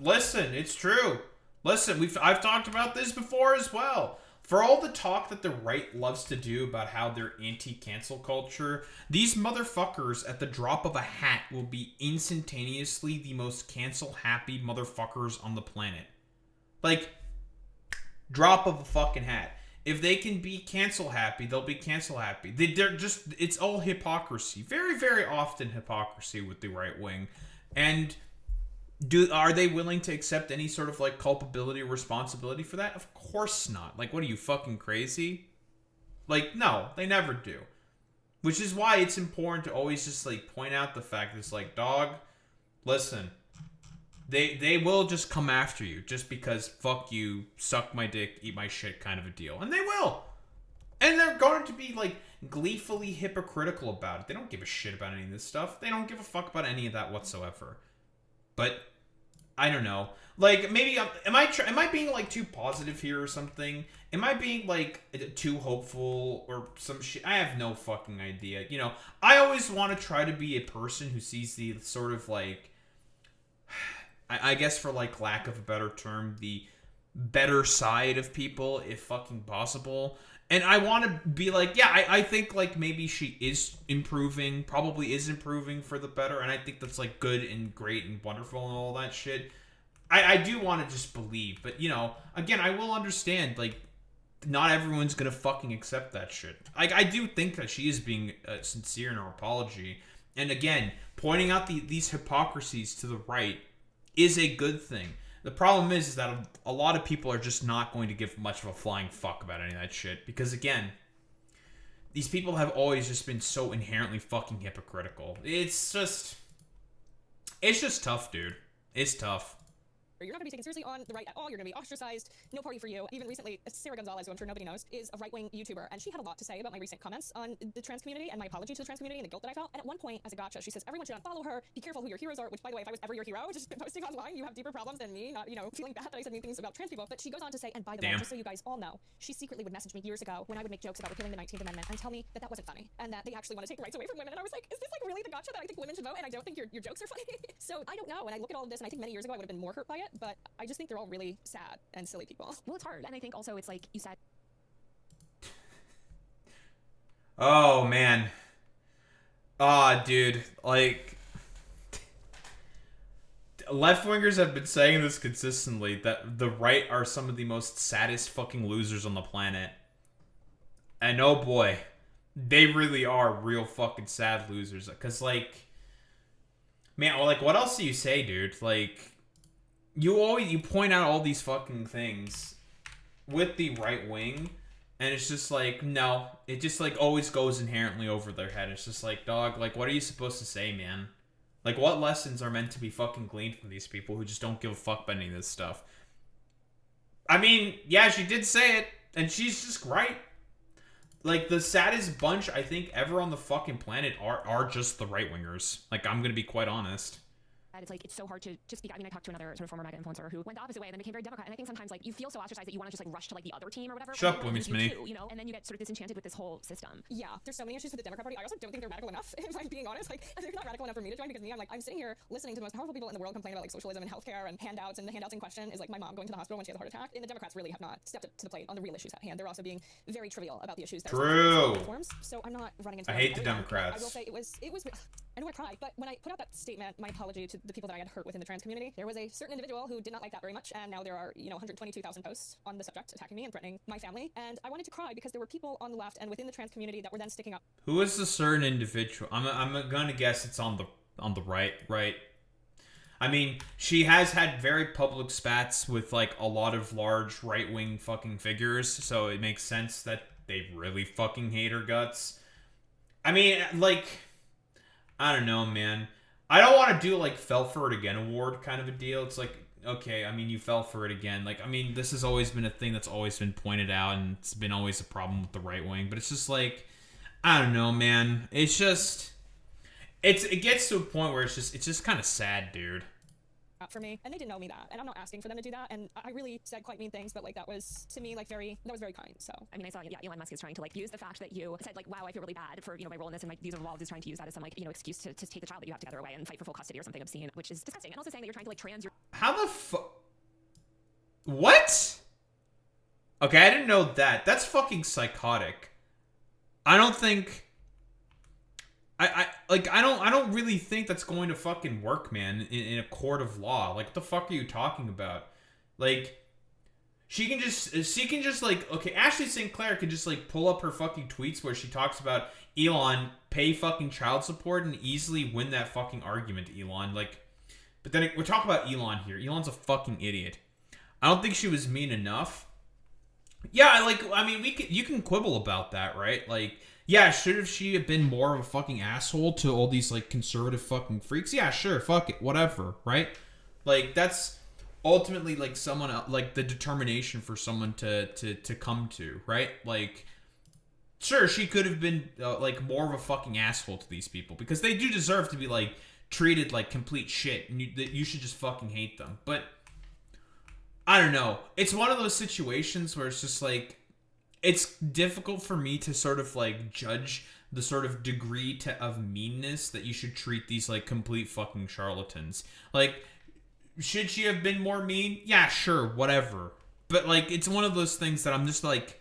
listen. It's true. Listen, I've talked about this before as well. For all the talk that the right loves to do about how they're anti-cancel culture, these motherfuckers at the drop of a hat will be instantaneously the most cancel-happy motherfuckers on the planet. Like, drop of a fucking hat. If they can be cancel-happy, they'll be cancel-happy. They're just, it's all hypocrisy. Very, very often hypocrisy with the right wing. And are they willing to accept any sort of like culpability or responsibility for that? Of course not. Like, what are you, fucking crazy? Like, no, they never do. Which is why it's important to always just like point out the fact that it's like, dog, listen, they will just come after you just because fuck you, suck my dick, eat my shit kind of a deal. And they will. And they're going to be like gleefully hypocritical about it. They don't give a shit about any of this stuff. They don't give a fuck about any of that whatsoever. But I don't know. Like, maybe am I being like too positive here or something? Am I being like too hopeful or some shit? I have no fucking idea. You know, I always want to try to be a person who sees the sort of like, I guess for like lack of a better term, the better side of people if fucking possible. And I want to be like, yeah, I think like maybe she is improving, probably is improving for the better. And I think that's like good and great and wonderful and all that shit. I do want to just believe. But, you know, again, I will understand, like, not everyone's going to fucking accept that shit. Like, I do think that she is being sincere in her apology. And again, pointing out these hypocrisies to the right is a good thing. The problem is that a lot of people are just not going to give much of a flying fuck about any of that shit. Because, again, these people have always just been so inherently fucking hypocritical. It's just tough, dude. It's tough. You're not going to be taken seriously on the right at all. You're going to be ostracized. No party for you. Even recently, Sarah Gonzalez, who I'm sure nobody knows, is a right-wing YouTuber, and she had a lot to say about my recent comments on the trans community and my apology to the trans community and the guilt that I felt. And at one point, as a gotcha, she says, everyone should unfollow her. Be careful who your heroes are, which, by the way, if I was ever your hero, just posting online, you have deeper problems than me, not, you know, feeling bad that I said mean things about trans people. But she goes on to say, and by the way, just so you guys all know, she secretly would message me years ago when I would make jokes about repealing the 19th Amendment and tell me that that wasn't funny and that they actually want to take rights away from women. And I was like, is this like really the gotcha that I think women should vote and I don't think your jokes are funny? So I don't know. And I look at all of this and I think many years ago I would have been more hurt by it, but I just think they're all really sad and silly people. Well, it's hard. And I think also it's like you said. Oh, man. Dude. Like, left-wingers have been saying this consistently, that the right are some of the most saddest fucking losers on the planet. And oh boy, they really are real fucking sad losers. Because, like, man, like, what else do you say, dude? Like, you point out all these fucking things with the right wing, and it's just like, no, it just like always goes inherently over their head. It's just like, dog, like, what are you supposed to say, man? Like, what lessons are meant to be fucking gleaned from these people who just don't give a fuck about any of this stuff? I mean, yeah, she did say it, and she's just right. Like, the saddest bunch I think ever on the fucking planet are just the right wingers. Like, I'm gonna be quite honest. It's like, it's so hard to speak. I mean, I talked to another sort of former MAGA influencer who went the opposite way and then became very Democrat. And I think sometimes, like, you feel so ostracized that you want to just, like, rush to, like, the other team or whatever. Shut up, Women's Mini. You know? And then you get sort of disenchanted with this whole system. Yeah, there's so many issues with the Democrat Party. I also don't think they're radical enough, if I'm being honest. Like, they're not radical enough for me to join because I'm sitting here listening to the most powerful people in the world complain about, like, socialism and healthcare and handouts. And the handouts in question is, like, my mom going to the hospital when she has a heart attack. And the Democrats really have not stepped up to the plate on the real issues at hand. They're also being very trivial about the issues that True. So I'm not running into I hate the Democrats. I will say it was I know I cried, but when I put out that statement, my apology to the people that I had hurt within the trans community, there was a certain individual who did not like that very much, and now there are, 122,000 posts on the subject attacking me and threatening my family, and I wanted to cry because there were people on the left and within the trans community that were then sticking up. Who is the certain individual? I'm gonna guess it's on the right, right? I mean, she has had very public spats with, like, a lot of large right-wing fucking figures, so it makes sense that they really fucking hate her guts. I mean, like, I don't know, man. I don't want to do, like, fell for it again award kind of a deal. It's like, okay, I mean, you fell for it again. Like, I mean, this has always been a thing that's always been pointed out, and it's been always a problem with the right wing, but it's just like, I don't know, man. It's just... It gets to a point where it's just kind of sad, dude. For me, and they didn't know me that, and I'm not asking for them to do that, and I really said quite mean things, but like that was to me like that was very kind. So I mean, I saw, Elon Musk is trying to like use the fact that you said like, wow, I feel really bad for, my role in this, and like these are Walz is trying to use that as some like, excuse to take the child that you have together away and fight for full custody or something obscene, which is disgusting. And also saying that you're trying to like trans your... How the fuck? What? Okay, I didn't know that. That's fucking psychotic. I don't think... I don't really think that's going to fucking work, man, in a court of law. Like, what the fuck are you talking about? Like, she can just like, okay, Ashley Sin Clair can just like pull up her fucking tweets where she talks about Elon pay fucking child support and easily win that fucking argument, Elon. Like, but then we're talking about Elon here. Elon's a fucking idiot. I don't think she was mean enough. Yeah, I mean, you can quibble about that, right? Like, yeah, should she have been more of a fucking asshole to all these, like, conservative fucking freaks? Yeah, sure, fuck it, whatever, right? Like, that's ultimately, like, someone, like, the determination for someone to come to, right? Like, sure, she could have been, like, more of a fucking asshole to these people, because they do deserve to be, like, treated like complete shit, and you should just fucking hate them. But, I don't know. It's one of those situations where it's just, like, it's difficult for me to sort of like judge the sort of degree of meanness that you should treat these like complete fucking charlatans. Like, should she have been more mean? Yeah, sure, whatever. But like, it's one of those things that I'm just like,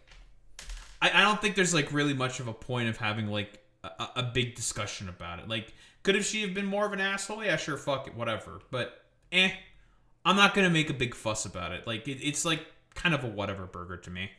I don't think there's like really much of a point of having like a big discussion about it. Like, could she have been more of an asshole? Yeah, sure, fuck it, whatever. But I'm not gonna make a big fuss about it. Like, it's like kind of a whatever burger to me.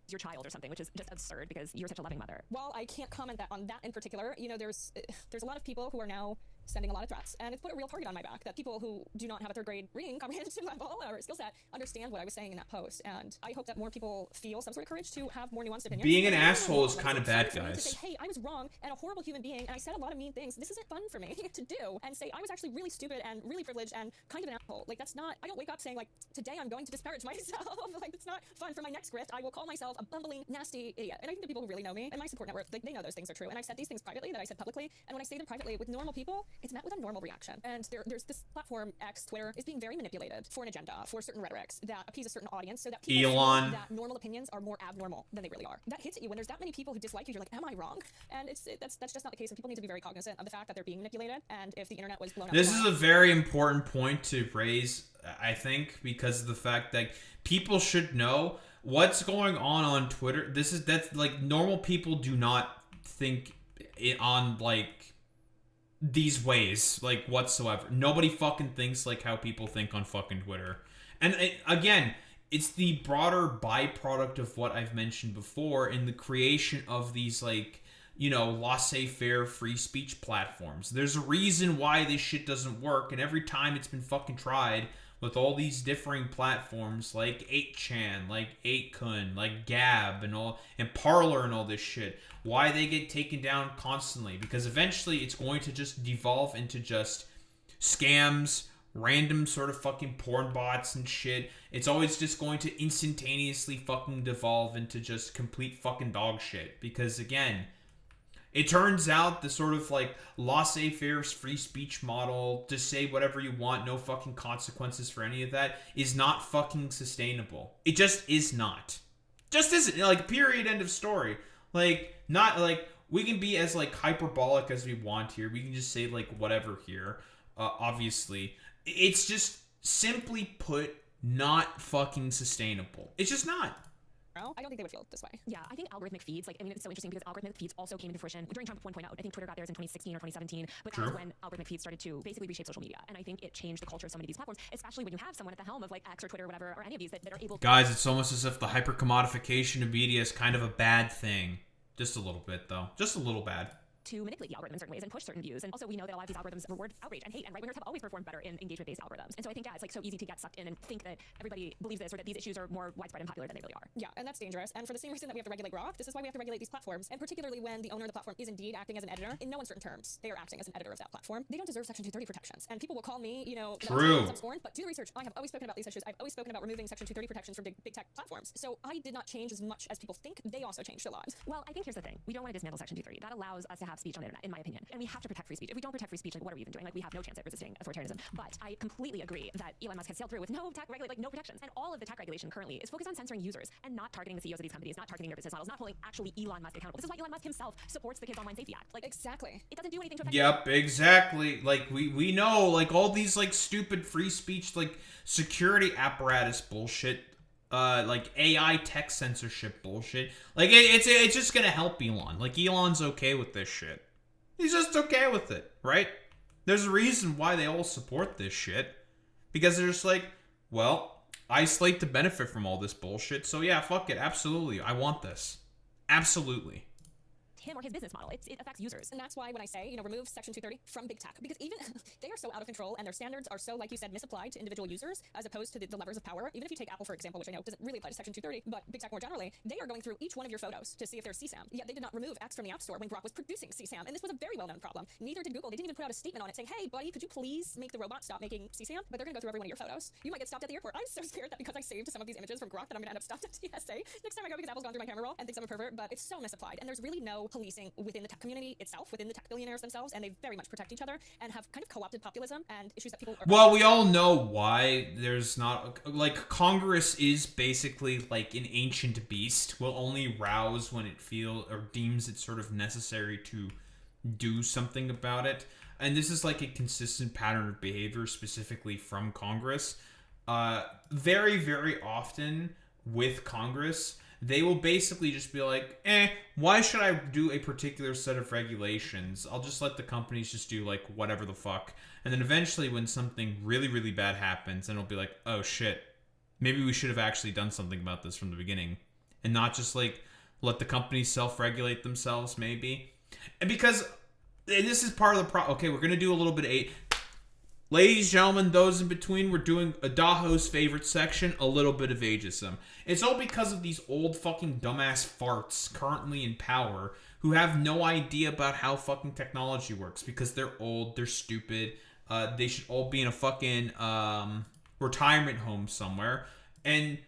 Your child or something, which is just absurd because you're such a loving mother. While I can't comment on that in particular, there's a lot of people who are now sending a lot of threats, and it's put a real target on my back, that people who do not have a third grade reading comprehension level or skill set understand what I was saying in that post, and I hope that more people feel some sort of courage to have more nuanced opinions. Being an asshole is kind of bad, guys. To say, hey, I was wrong and a horrible human being, and I said a lot of mean things. This isn't fun for me to do, and say I was actually really stupid and really privileged and kind of an asshole. Like, that's not, I don't wake up saying like, today I'm going to disparage myself. Like, it's not fun. For my next grift, I will call myself a bumbling, nasty idiot. And I think the people who really know me and my support network, like, they know those things are true. And I've said these things privately that I said publicly, and when I say them privately with normal people, it's met with a normal reaction. And there's this platform, X, Twitter, is being very manipulated for an agenda, for certain rhetorics that appease a certain audience, so that people Elon, that normal opinions are more abnormal than they really are. That hits at you when there's that many people who dislike you. You're like, am I wrong? And that's just not the case. And people need to be very cognizant of the fact that they're being manipulated. And if the internet was blown up, this is a very important point to raise, I think, because of the fact that people should know what's going on Twitter. That's like, normal people do not think it on like these ways, like, whatsoever. Nobody fucking thinks like how people think on fucking Twitter. And again, it's the broader byproduct of what I've mentioned before in the creation of these, like, laissez-faire free speech platforms. There's a reason why this shit doesn't work, and every time it's been fucking tried with all these differing platforms like 8chan, like 8kun, like Gab, and Parler and all this shit, why they get taken down constantly. Because eventually it's going to just devolve into just scams, random sort of fucking porn bots and shit. It's always just going to instantaneously fucking devolve into just complete fucking dog shit. Because again, it turns out the sort of like laissez-faire free speech model, to say whatever you want, no fucking consequences for any of that, is not fucking sustainable. It just is not. Just isn't. Like, period, end of story. Like, not like, we can be as like hyperbolic as we want here. We can just say like whatever here. Obviously, it's just simply put not fucking sustainable. It's just not. I don't think they would feel this way. Yeah, I think algorithmic feeds, like, I mean, it's so interesting because algorithmic feeds also came into fruition during Trump 1.0. I think Twitter got theirs in 2016 or 2017, but that was when algorithmic feeds started to basically reshape social media. And I think it changed the culture of so many of these platforms, especially when you have someone at the helm of like X or Twitter or whatever, or any of these that are able to... Guys, it's almost as if the hyper-commodification of media is kind of a bad thing. Just a little bit, though. Just a little bad. to manipulate the algorithm in certain ways and push certain views. And also we know that a lot of these algorithms reward outrage and hate, and right-wingers have always performed better in engagement-based algorithms. And so I think, yeah, it's like so easy to get sucked in and think that everybody believes this or that these issues are more widespread and popular than they really are. Yeah, and that's dangerous. And for the same reason that we have to regulate grok, this is why we have to regulate these platforms. And particularly when the owner of the platform is indeed acting as an editor, in no uncertain terms, they are acting as an editor of that platform. They don't deserve Section 230 protections. And people will call me, you know, True. scorned, but do the research. I have always spoken about these issues. I've always spoken about removing Section 230 protections from big tech platforms. So I did not change as much as people think. They also changed a lot. Well, I think here's the thing. We don't want to dismantle Section 230. That allows us to have speech on the internet, in my opinion. And we have to protect free speech. If we don't protect free speech, like what are we even doing? Like we have no chance at resisting authoritarianism. But I completely agree that Elon Musk has sailed through with no tech no protections. And all of the tech regulation currently is focused on censoring users and not targeting the CEOs of these companies, not targeting their business models, not holding actually Elon Musk accountable. This is why Elon Musk himself supports the Kids Online Safety Act. Like exactly. It doesn't do anything to affect Yep, exactly. Like we know, like all these like stupid free speech, like security apparatus bullshit, like AI tech censorship bullshit. Like it's just gonna help Elon. Like Elon's okay with this shit. He's just okay with it, right? There's a reason why they all support this shit. Because they're just like, well, I slate to benefit from all this bullshit, so yeah, fuck it, absolutely. I want this. Absolutely. him or his business model. It affects users. And that's why when I say, you know, remove Section 230 from big tech, because even they are so out of control and their standards are so, like you said, misapplied to individual users as opposed to the levers of power. Even if you take Apple, for example, which I know doesn't really apply to Section 230, but big tech more generally, they are going through each one of your photos to see if there's CSAM. Yet they did not remove X from the App Store when Grok was producing CSAM. And this was a very well-known problem. Neither did Google. They didn't even put out a statement on it saying, hey, buddy, could you please make the robot stop making CSAM? But they're going to go through every one of your photos. You might get stopped at the airport. I'm so scared that because I saved some of these images from Grok that I'm going to end up stopped at TSA next time I go because Apple's gone through my camera roll and thinks I'm a pervert. But it's so misapplied. And there's really no policing within the tech community itself, within the tech billionaires themselves, and they very much protect each other and have kind of co-opted populism and issues that people are... Well, we all know why there's not... Like, Congress is basically like an ancient beast. Will only rouse when it feels or deems it sort of necessary to do something about it. And this is like a consistent pattern of behavior specifically from Congress. Very, very often with Congress, they will basically just be like, why should I do a particular set of regulations? I'll just let the companies just do like whatever the fuck. And then eventually when something really, really bad happens, then it'll be like, oh shit, maybe we should have actually done something about this from the beginning. And not just like let the companies self-regulate themselves maybe. And because this is part of the problem. Okay, we're going to do a little bit of ladies, gentlemen, those in between, we're doing a Daho's favorite section, a little bit of ageism. It's all because of these old fucking dumbass farts currently in power who have no idea about how fucking technology works because they're old, they're stupid, they should all be in a fucking retirement home somewhere. And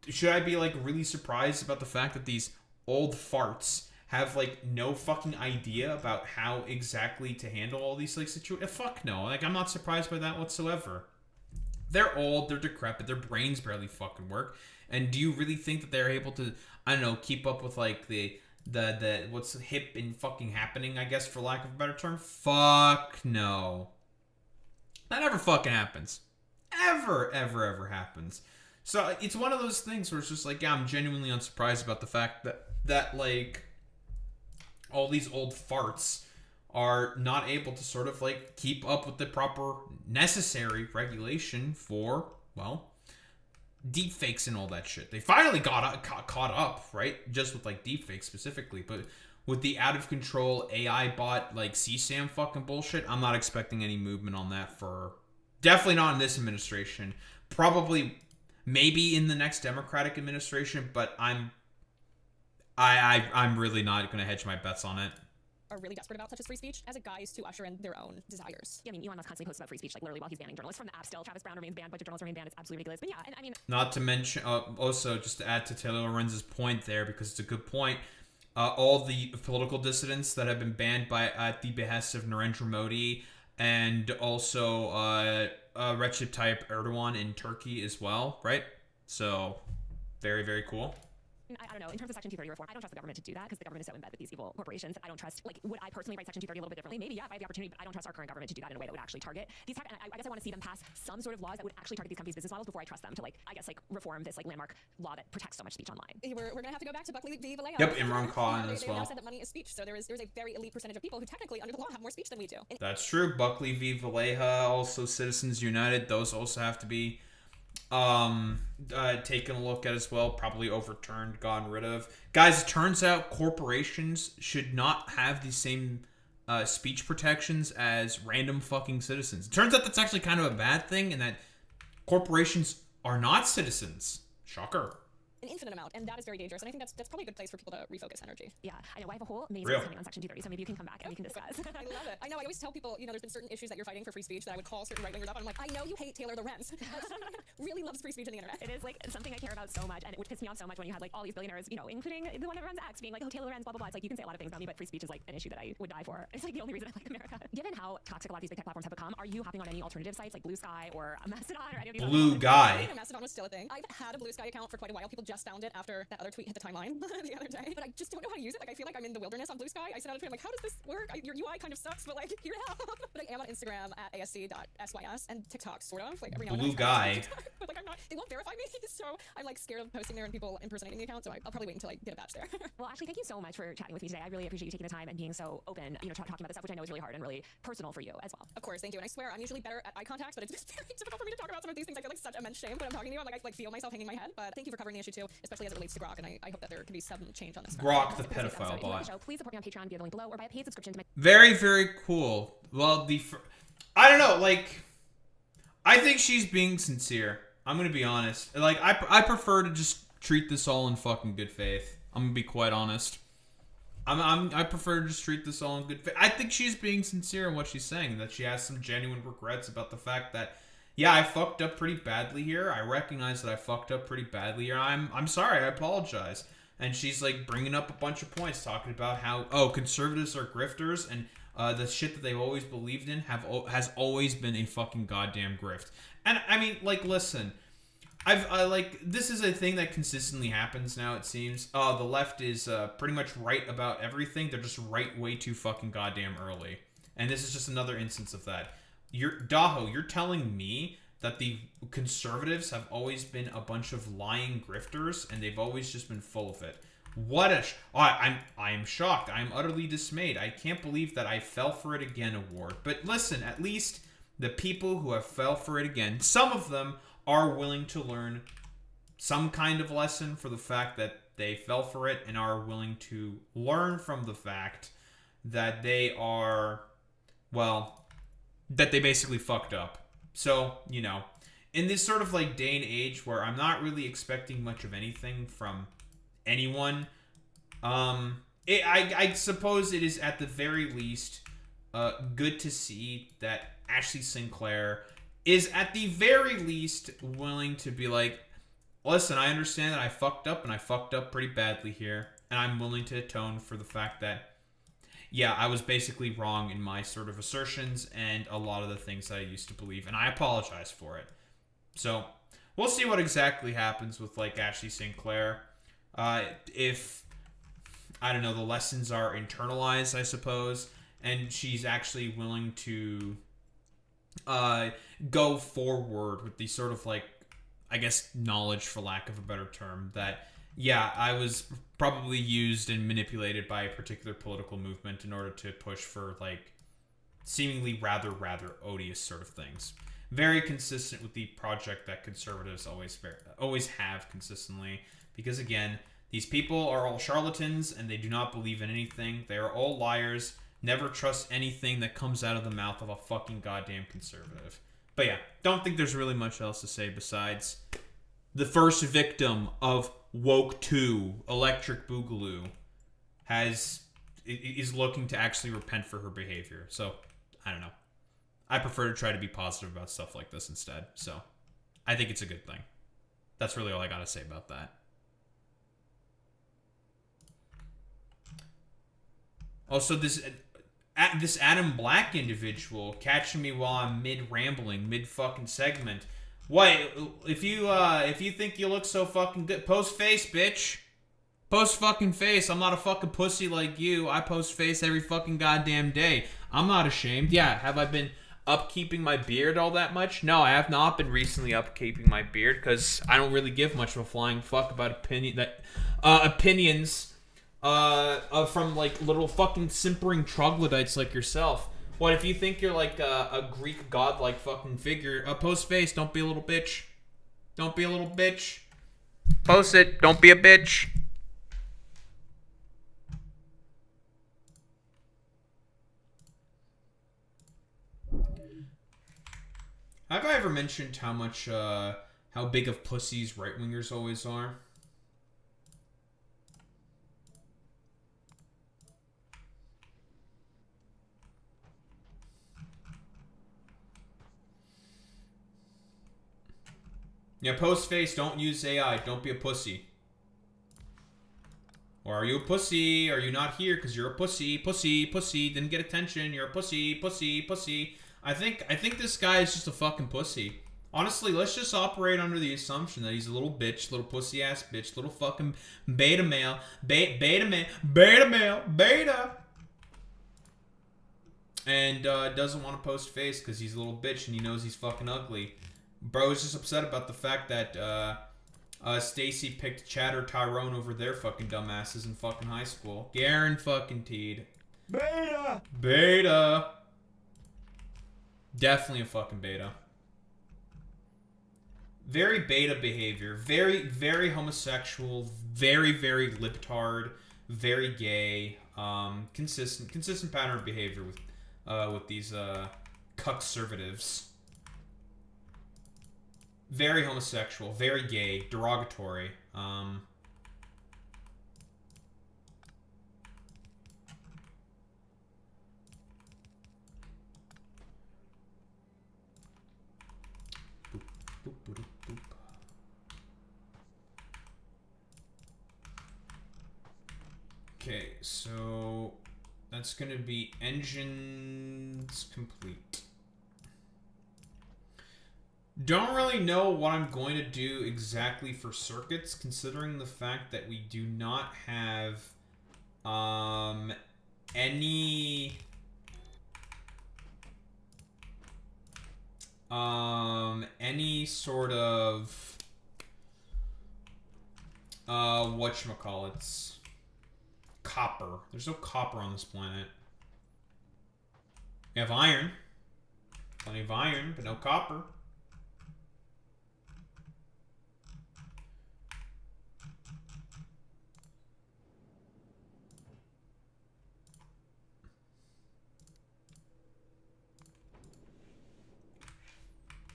should I be like really surprised about the fact that these old farts have like no fucking idea about how exactly to handle all these like situations? Fuck no. Like I'm not surprised by that whatsoever. They're old, they're decrepit, their brains barely fucking work. And do you really think that they're able to, I don't know, keep up with like the what's hip and fucking happening, I guess, for lack of a better term? Fuck no. That never fucking happens. Ever happens. So it's one of those things where it's just like, yeah, I'm genuinely unsurprised about the fact that like all these old farts are not able to sort of like keep up with the proper necessary regulation for, well, deepfakes and all that shit. They finally got caught up, right? Just with like deepfakes specifically, but with the out of control AI bot like CSAM fucking bullshit, I'm not expecting any movement on that for definitely not in this administration. Probably maybe in the next Democratic administration, but I'm really not going to hedge my bets on it. Are really desperate about such as free speech as a guise to usher in their own desires. Yeah, I mean, Elon Musk constantly posts about free speech, like literally while he's banning journalists from the app still. Travis Brown remains banned, a bunch of journalists remain banned. It's absolutely ridiculous. But yeah, and I mean... Not to mention, also, just to add to Taylor Lorenz's point there, because it's a good point, all the political dissidents that have been banned at the behest of Narendra Modi and also Recep Tayyip Erdogan in Turkey as well, right? So, very, very cool. I don't know. In terms of Section 230 reform, I don't trust the government to do that because the government is so embedded with these evil corporations. I don't trust, like, would I personally write Section 230 a little bit differently? Maybe, yeah, if I have the opportunity, but I don't trust our current government to do that in a way that would actually target these type. And I guess I want to see them pass some sort of laws that would actually target these companies' business models before I trust them to, like, I guess, like, reform this, like, landmark law that protects so much speech online. We're going to have to go back to Buckley v. Vallejo. Yep, Imran Khan as they well. now said that money is speech, so there's a very elite percentage of people who technically, under the law, have more speech than we do. That's true. Buckley v. Vallejo, also Citizens United, those also have to be taken a look at as well, probably overturned, gotten rid of. Guys, it turns out corporations should not have the same speech protections as random fucking citizens. It turns out that's actually kind of a bad thing, and that corporations are not citizens. Shocker. An infinite amount, and that is very dangerous. And I think that's probably a good place for people to refocus energy. Yeah, I know. I have a whole amazing Real. coming on Section 230, so maybe you can come back and we can discuss. I love it. I know. I always tell people, there's been certain issues that you're fighting for free speech that I would call certain right-wingers up, and I'm like, I know you hate Taylor Lorenz. Really loves free speech on the internet. It is like something I care about so much, and it would piss me off so much when you had like all these billionaires, including the one that runs X, being like, oh, Taylor Lorenz, blah blah blah. It's like you can say a lot of things about me, but free speech is like an issue that I would die for. It's like the only reason I like America. Given how toxic a lot of these big tech platforms have become, are you hopping on any alternative sites like Blue Sky or Mastodon or any of these? Blue Guy. Mastodon was still a thing. I've had a Blue Sky account for quite a while. People just found it after that other tweet hit the timeline the other day, but I just don't know how to use it. Like, I feel like I'm in the wilderness on Blue Sky. I sent out a tweet, I'm like, how does this work? Your UI kind of sucks, but like, here to help. But I am on Instagram at asc.sys and TikTok, sort of. Like, every now and then. Blue Guy. But like, they won't verify me, so I'm like scared of posting there and people impersonating the account, so I'll probably wait until I get a badge there. Well, Ashley, thank you so much for chatting with me today. I really appreciate you taking the time and being so open, talking about this stuff, which I know is really hard and really personal for you as well. Of course, thank you. And I swear, I'm usually better at eye contact, but it's just very difficult for me to talk about some of these things. I feel like such immense shame when I'm talking to you. I'm like, I feel myself hanging my head, but thank you for covering the issue too, especially as it relates to Grok, and I hope that there can be some change on this front. Grok the pedophile bot. Please support me on Patreon via the link below or buy a paid subscription to my... Very, very cool. Well, I don't know, like, I think she's being sincere. I'm gonna be honest. Like, I prefer to just treat this all in fucking good faith. I'm gonna be quite honest. I prefer to just treat this all in good faith. I think she's being sincere in what she's saying, that she has some genuine regrets about the fact that, yeah, I fucked up pretty badly here. I recognize that I fucked up pretty badly here. I'm sorry. I apologize. And she's like bringing up a bunch of points, talking about how conservatives are grifters, and the shit that they've always believed in has always been a fucking goddamn grift. And I mean, like, listen, this is a thing that consistently happens now. It seems the left is pretty much right about everything. They're just right way too fucking goddamn early, and this is just another instance of that. You're telling me that the conservatives have always been a bunch of lying grifters, and they've always just been full of it. I am shocked. I'm utterly dismayed. I can't believe that I fell for it again award. But listen, at least the people who have fell for it again, some of them are willing to learn some kind of lesson for the fact that they fell for it, and are willing to learn from the fact that they are, well, that they basically fucked up. So, in this sort of like day and age where I'm not really expecting much of anything from anyone, I suppose it is at the very least good to see that Ashley Sin Clair is at the very least willing to be like, listen, I understand that I fucked up, and I fucked up pretty badly here, and I'm willing to atone for the fact that, yeah, I was basically wrong in my sort of assertions and a lot of the things that I used to believe, and I apologize for it. So, we'll see what exactly happens with, like, Ashley Sin Clair. If, I don't know, the lessons are internalized, I suppose, and she's actually willing to go forward with the sort of, like, I guess, knowledge, for lack of a better term, that, yeah, I was probably used and manipulated by a particular political movement in order to push for, like, seemingly rather odious sort of things. Very consistent with the project that conservatives always have consistently. Because, again, these people are all charlatans, and they do not believe in anything. They are all liars. Never trust anything that comes out of the mouth of a fucking goddamn conservative. But yeah, don't think there's really much else to say besides the first victim of Woke 2, Electric Boogaloo, is looking to actually repent for her behavior. So, I don't know. I prefer to try to be positive about stuff like this instead. So, I think it's a good thing. That's really all I gotta say about that. Also, this Adam Black individual catching me while I'm mid-rambling, mid-fucking segment. What? If you think you look so fucking good, post face, bitch. Post fucking face. I'm not a fucking pussy like you. I post face every fucking goddamn day. I'm not ashamed. Yeah, have I been upkeeping my beard all that much? No, I have not been recently upkeeping my beard because I don't really give much of a flying fuck about opinions from like little fucking simpering troglodytes like yourself. What if you think you're like a Greek godlike fucking figure? Post face. Don't be a little bitch. Don't be a little bitch. Post it. Don't be a bitch. Have I ever mentioned how much, how big of pussies right-wingers always are? Yeah, post face, don't use AI, don't be a pussy. Or are you a pussy? Are you not here because you're a pussy? Pussy, pussy, didn't get attention, you're a pussy, pussy, pussy. I think this guy is just a fucking pussy. Honestly, let's just operate under the assumption that he's a little bitch, little pussy ass bitch, little fucking beta male, beta male, and doesn't want to post face because he's a little bitch and he knows he's fucking ugly. Bro is just upset about the fact that Stacy picked Chad or Tyrone over their fucking dumbasses in fucking high school. Garen fucking teed. Beta. Definitely a fucking beta. Very beta behavior. Very, very homosexual. Very, very libtard. Very gay. Consistent pattern of behavior with these cuckservatives. Very homosexual. Very gay. Derogatory. Okay, so that's gonna be engines complete. Don't really know what I'm going to do exactly for circuits, considering the fact that we do not have any sort of whatchamacallits. Copper. There's no copper on this planet. You have iron. Plenty of iron, but no copper.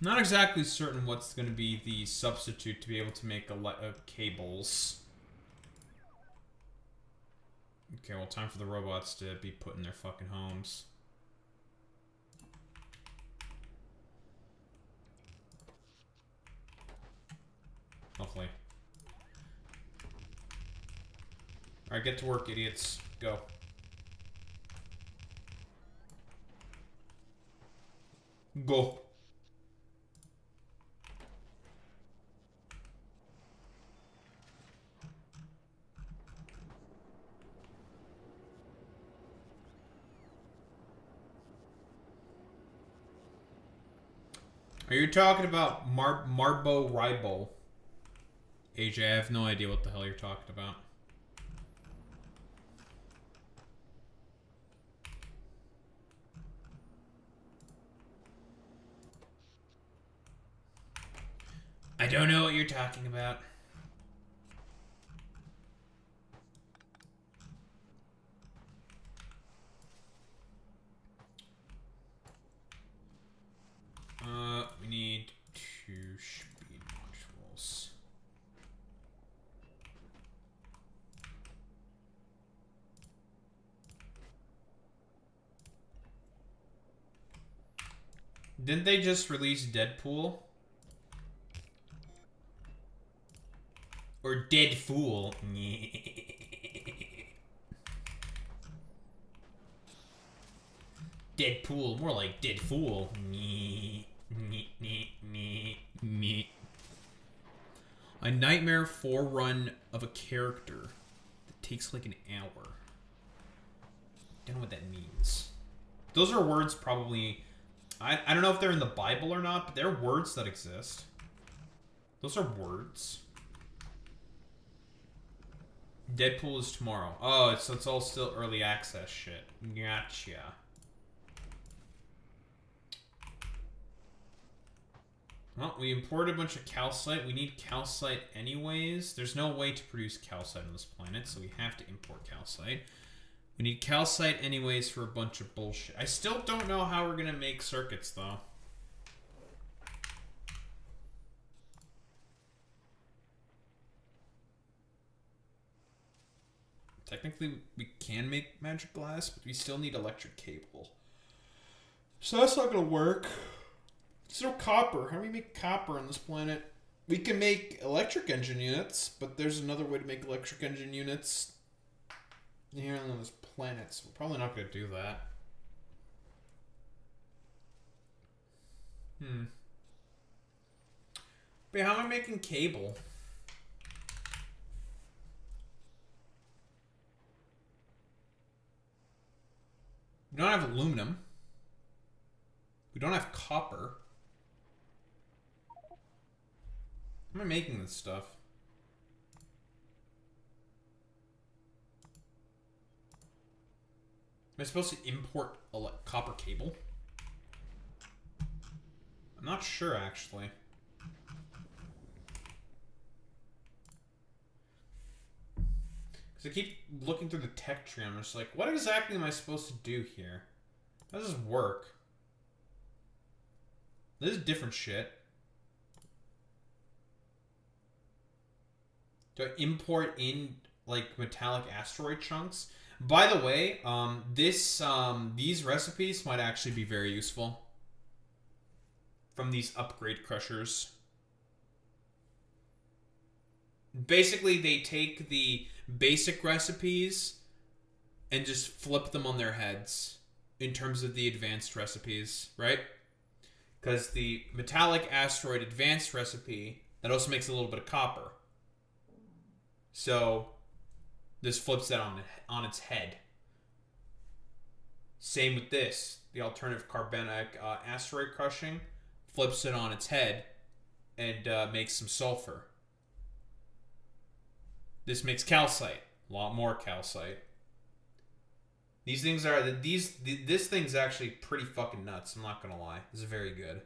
Not exactly certain what's going to be the substitute to be able to make cables. Okay, well, time for the robots to be put in their fucking homes. Hopefully. Alright, get to work, idiots. Go. Go. Are you talking about Marbo Ribo? AJ, I have no idea what the hell you're talking about. I don't know what you're talking about. We need 2 speed modules. Didn't they just release Deadpool? Or Deadfool? Deadpool, more like Deadfool. A nightmare forerun of a character. takes like an hour. Don't know what that means. Those are words probably... I don't know if they're in the Bible or not, but they're words that exist. Those are words. Deadpool is tomorrow. Oh, so it's all still early access shit. Gotcha. Well, we imported a bunch of calcite. We need calcite anyways. There's no way to produce calcite on this planet, so we have to import calcite. We need calcite anyways for a bunch of bullshit. I still don't know how we're gonna make circuits, though. Technically, we can make magic glass, but we still need electric cable. So that's not gonna work. There's no copper. How do we make copper on this planet? We can make electric engine units, but there's another way to make electric engine units here on this planet, so we're probably not gonna do that. But how am I making cable? We don't have aluminum. We don't have copper. How am I making this stuff? Am I supposed to import copper cable? I'm not sure, actually. Because I keep looking through the tech tree, I'm just like, what exactly am I supposed to do here? How does this work? This is different shit. Do I import in, like, metallic asteroid chunks? By the way, these recipes might actually be very useful. From these upgrade crushers. Basically, they take the basic recipes and just flip them on their heads in terms of the advanced recipes, right? Because the metallic asteroid advanced recipe, that also makes a little bit of copper. So, this flips that on its head. Same with this. The alternative carbonic asteroid crushing flips it on its head and makes some sulfur. This makes calcite. A lot more calcite. These things are... This thing's actually pretty fucking nuts. I'm not gonna lie. This is very good.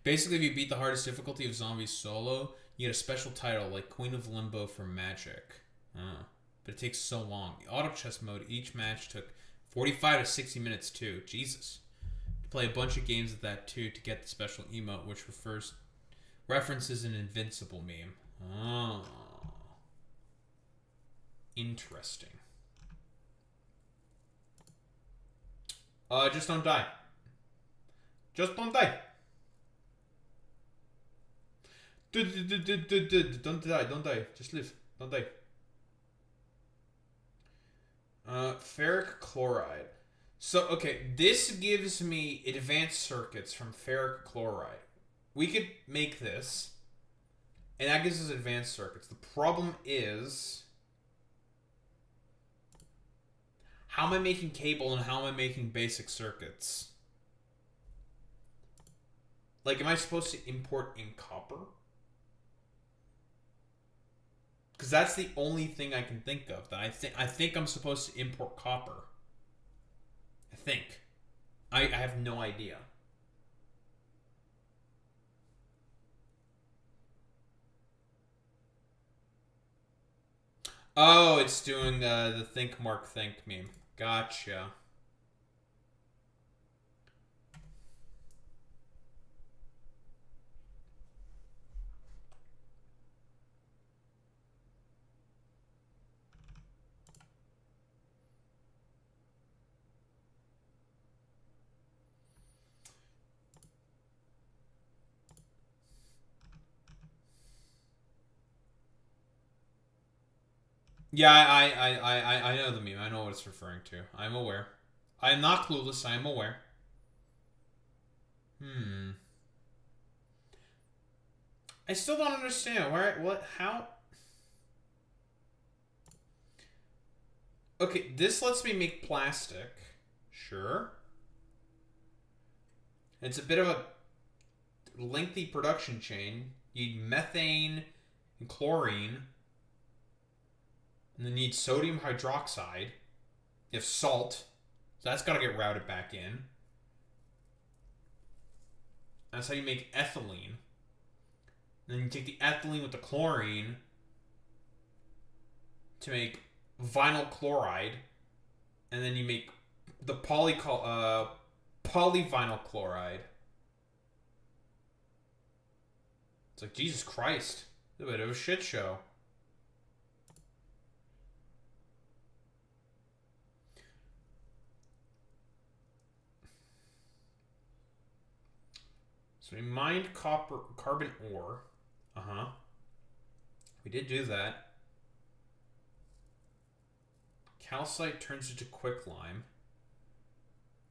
Basically, if you beat the hardest difficulty of Zombies solo, you get a special title like Queen of Limbo for Magic. But it takes so long. The auto chess mode, each match took 45 to 60 minutes too. Jesus. You play a bunch of games of that too to get the special emote, which references an invincible meme. Oh. Interesting. Just don't die. Just don't die. Don't die, don't die. Just live. Don't die. Ferric chloride. So, okay, this gives me advanced circuits from ferric chloride. We could make this, and that gives us advanced circuits. The problem is, how am I making cable and how am I making basic circuits? Like, am I supposed to import in copper? Because that's the only thing I can think of. That I think I'm supposed to import copper. I think. I have no idea. Oh, it's doing the Think Mark Think meme. Gotcha. Yeah, I know the meme. I know what it's referring to. I'm aware. I am not clueless. I am aware. I still don't understand. How... Okay, this lets me make plastic. Sure. It's a bit of a lengthy production chain. You need methane and chlorine. And then you need sodium hydroxide. You have salt. So that's got to get routed back in. That's how you make ethylene. Then you take the ethylene with the chlorine to make vinyl chloride. And then you make the polyvinyl chloride. It's like, Jesus Christ. It's a bit of a shit show. So we mined carbon ore. Uh-huh. We did do that. Calcite turns into quicklime,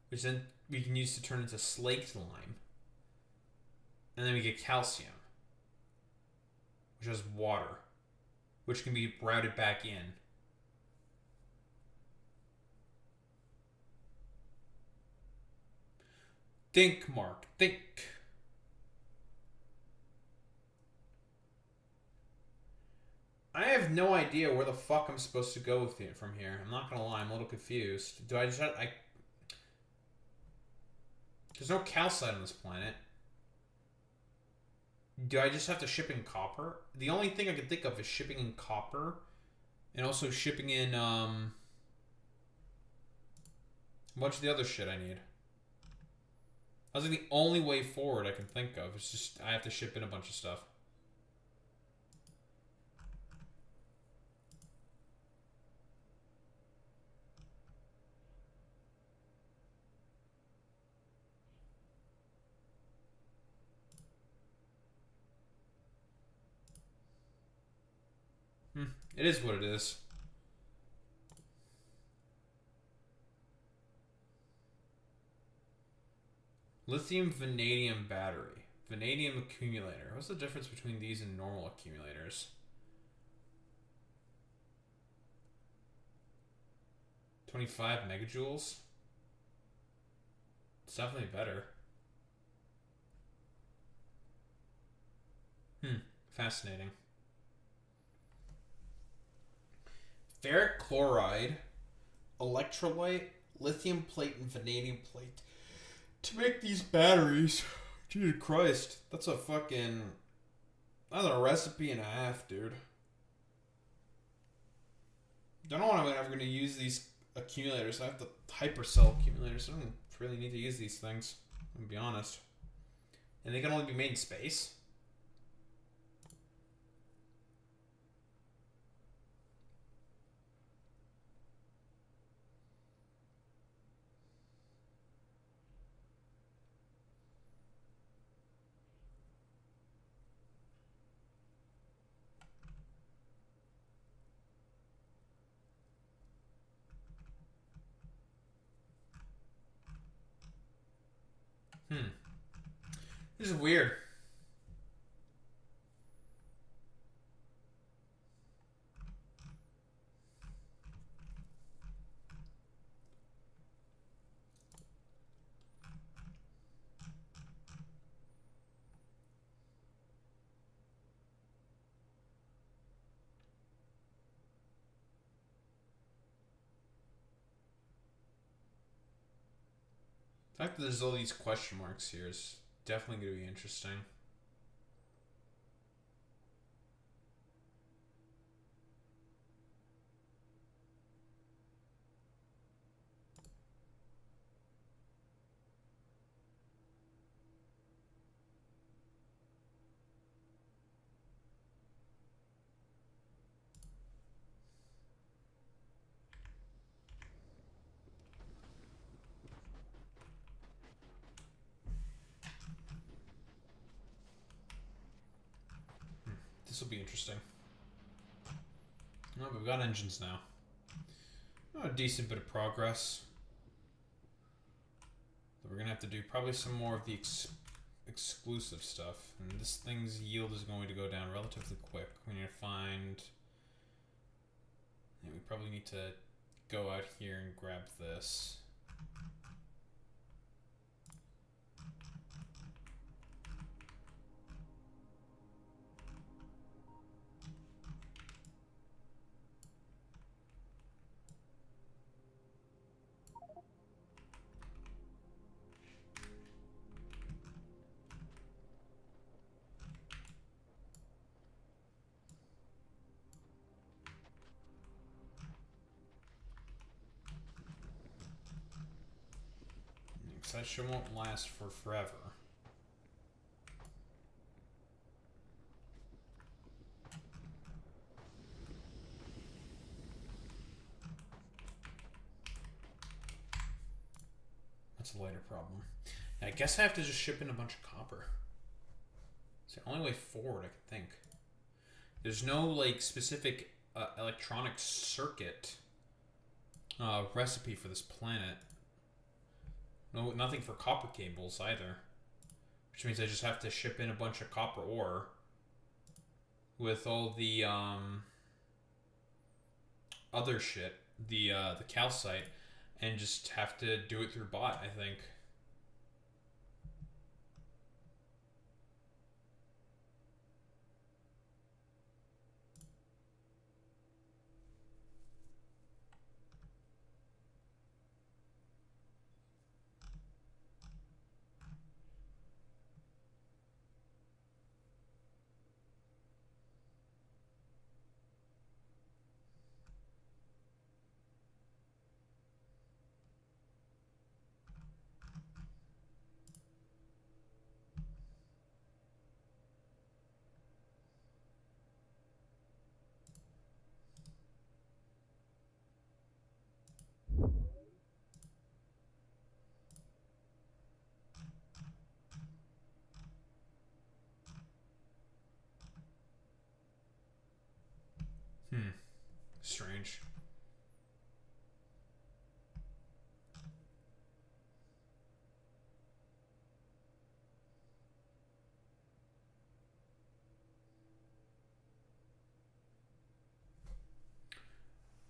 which then we can use to turn into slaked lime. And then we get calcium, which has water, which can be routed back in. Think, Mark, think. I have no idea where the fuck I'm supposed to go with it from here. I'm not gonna lie, I'm a little confused. Do I just have, there's no calcite on this planet. Do I just have to ship in copper? The only thing I can think of is shipping in copper. And also shipping in, a bunch of the other shit I need. That's like the only way forward I can think of. It's just, I have to ship in a bunch of stuff. It is what it is. Lithium vanadium battery. Vanadium accumulator. What's the difference between these and normal accumulators? 25 megajoules? It's definitely better. Fascinating. Ferric chloride, electrolyte, lithium plate, and vanadium plate to make these batteries. Jesus Christ, that's a fucking... That's a recipe and a half, dude. Don't know when I'm ever going to use these accumulators. I have the hypercell accumulators. I don't really need to use these things, to be honest. And they can only be made in space. This is weird. The fact that there's all these question marks here is definitely going to be interesting. This will be interesting. Oh, we've got engines now. Oh, a decent bit of progress. So we're going to have to do probably some more of the exclusive stuff. And this thing's yield is going to go down relatively quick. We need to find... Yeah, we probably need to go out here and grab this. That shit won't last for forever. That's a later problem. I guess I have to just ship in a bunch of copper. It's the only way forward I can think. There's no like specific electronic circuit recipe for this planet. No, nothing for copper cables either. Which means I just have to ship in a bunch of copper ore with all the other shit, the calcite, and just have to do it through bot, I think. Strange.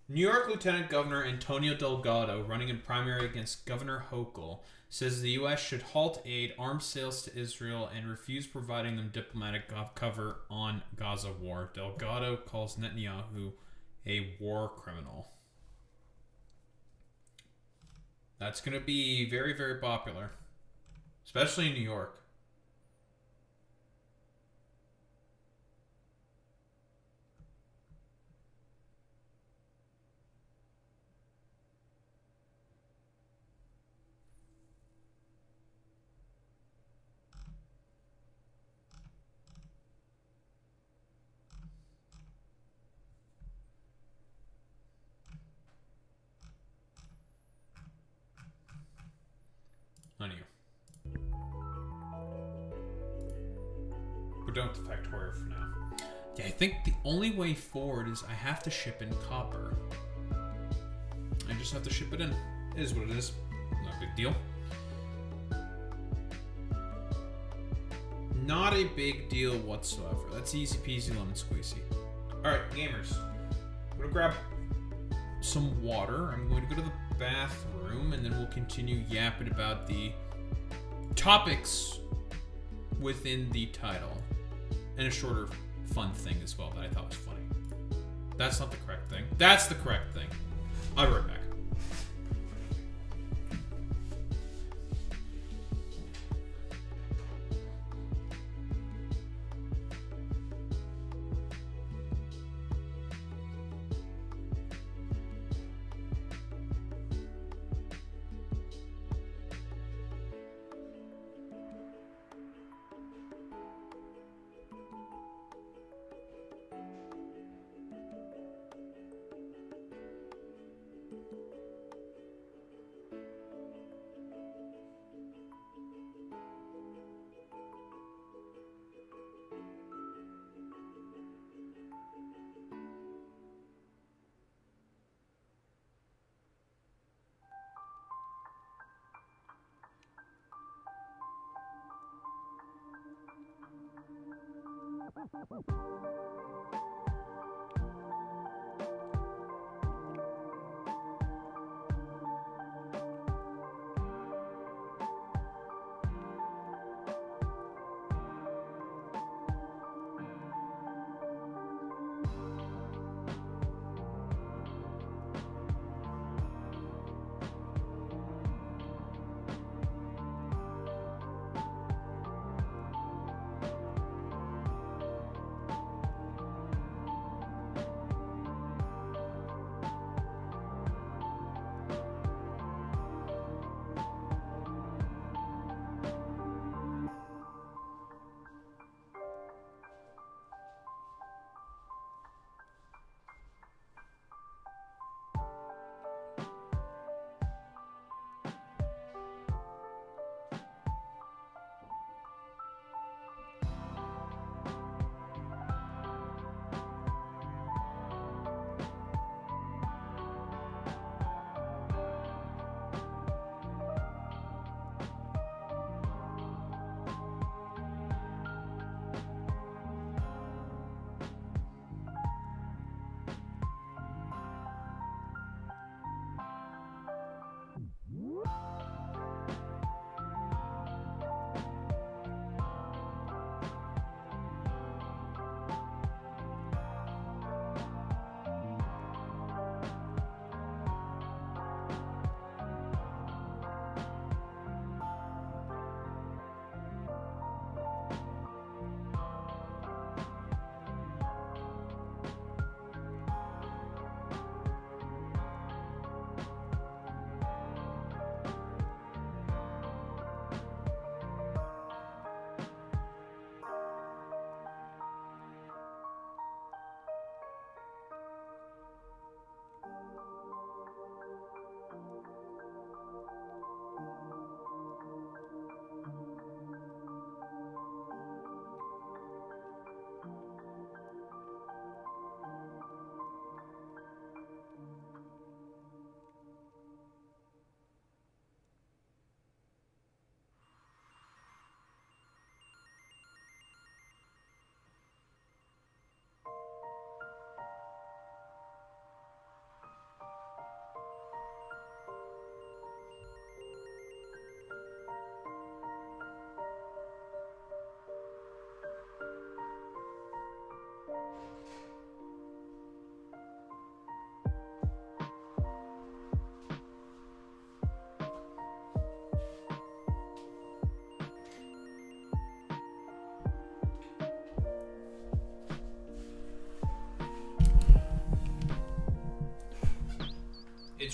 New York Lieutenant Governor Antonio Delgado, running in primary against Governor Hochul, says the U.S. should halt aid, arms sales to Israel, and refuse providing them diplomatic cover on Gaza war. Delgado calls Netanyahu a war criminal. That's going to be very, very popular, especially in New York. On you. We're done with the Factorio for now. Yeah, I think the only way forward is I have to ship in copper. I just have to ship it in. It is what it is. Not a big deal. Not a big deal whatsoever. That's easy peasy lemon squeezy. Alright, gamers. I'm gonna grab some water. I'm going to go to the bathroom and then we'll continue yapping about the topics within the title. And a shorter fun thing as well that I thought was funny. That's not the correct thing. That's the correct thing. I'll be right back.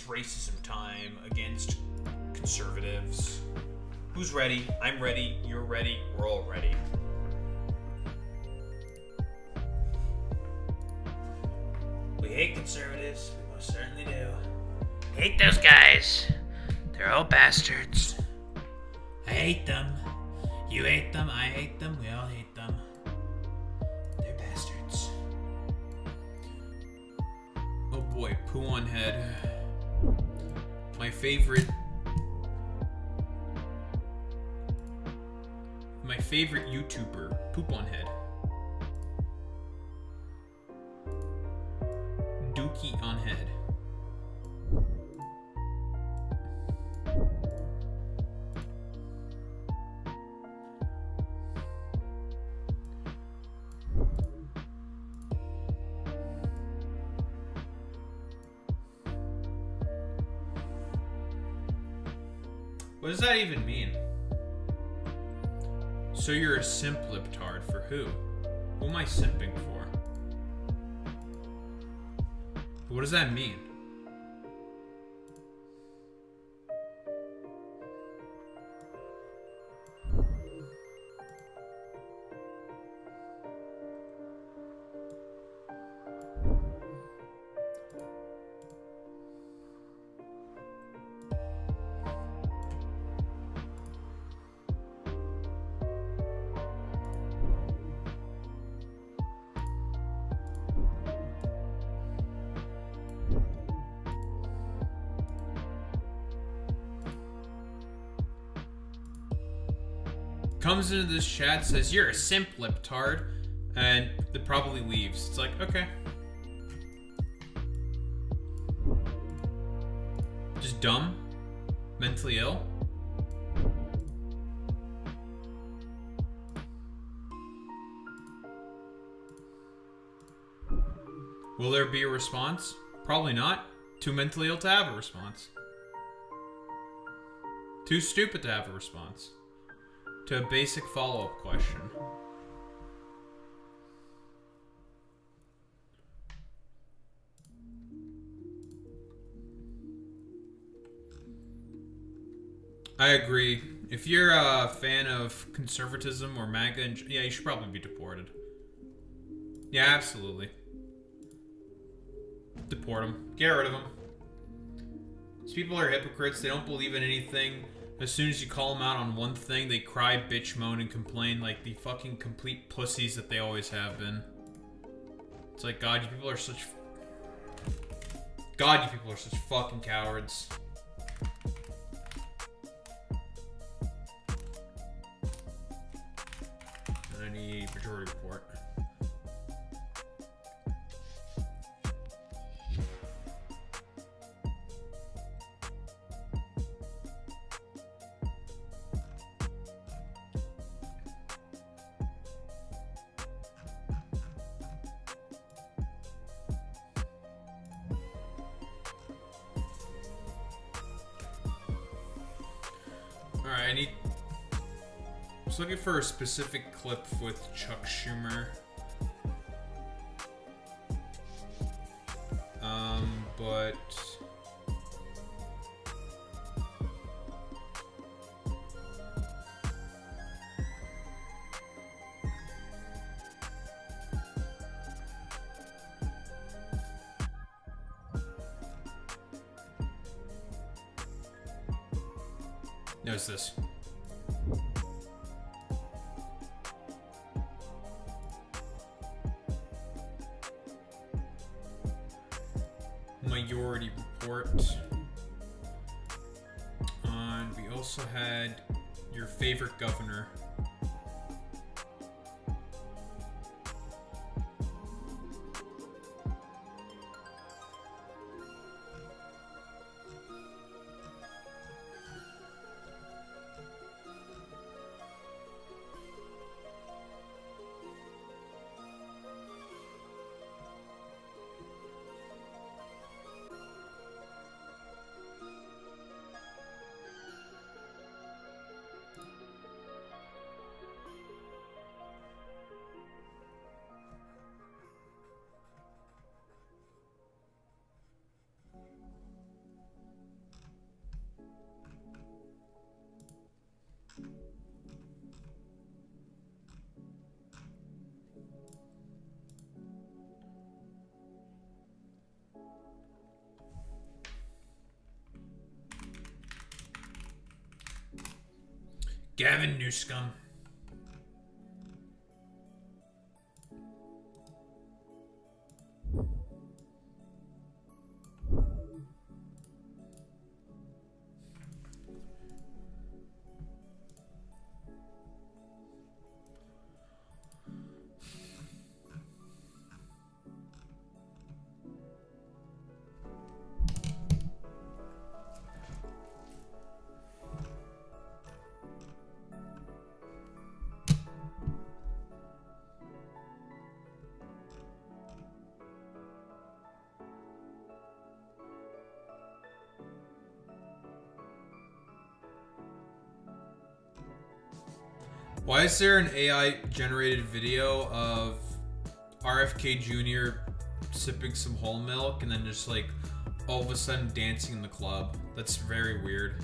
racism time against conservatives. Who's ready? I'm ready. You're ready. We're all ready. We hate conservatives. We most certainly do. Hate those guys. They're all bastards. I hate them. You hate them. I hate them. We all hate them. They're bastards. Oh boy, Shoeonhead. My favorite YouTuber, Shoeonhead. Dookie on head. What does that even mean? So you're a simp libtard for who? Who am I simping for? What does that mean? Comes into this chat, says you're a simp libtard, and it probably leaves. It's like, okay. Just dumb? Mentally ill? Will there be a response? Probably not. Too mentally ill to have a response. Too stupid to have a response. To a basic follow-up question. I agree. If you're a fan of conservatism or MAGA, yeah, you should probably be deported. Yeah, absolutely. Deport them. Get rid of them. These people are hypocrites. They don't believe in anything. As soon as you call them out on one thing, they cry, bitch, moan, and complain like the fucking complete pussies that they always have been. It's like, God, you people are such... God, you people are such fucking cowards. And I need majority report. Alright, I was looking for a specific clip with Chuck Schumer. But... There's this. Minority report. And we also had your favorite governor. Gavin Newscum. Why is there an AI generated video of RFK Jr. sipping some whole milk and then just like all of a sudden dancing in the club? That's very weird.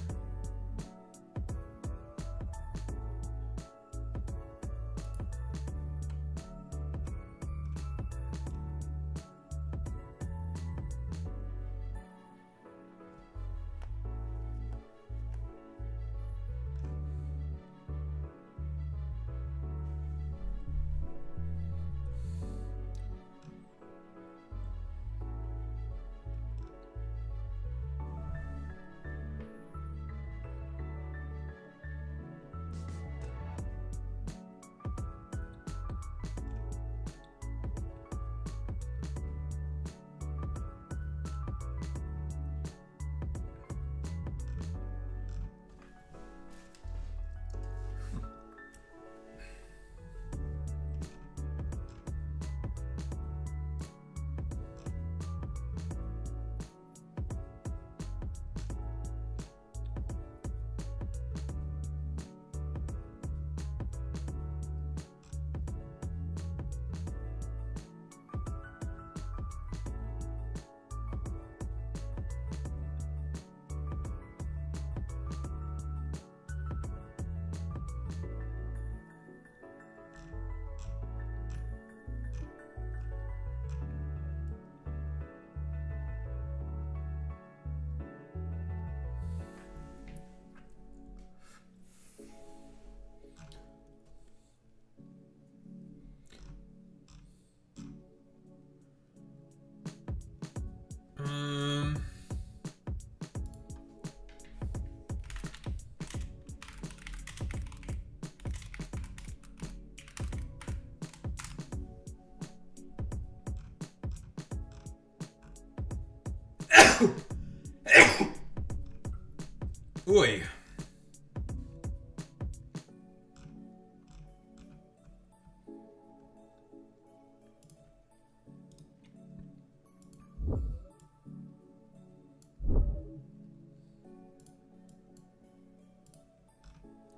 Oi.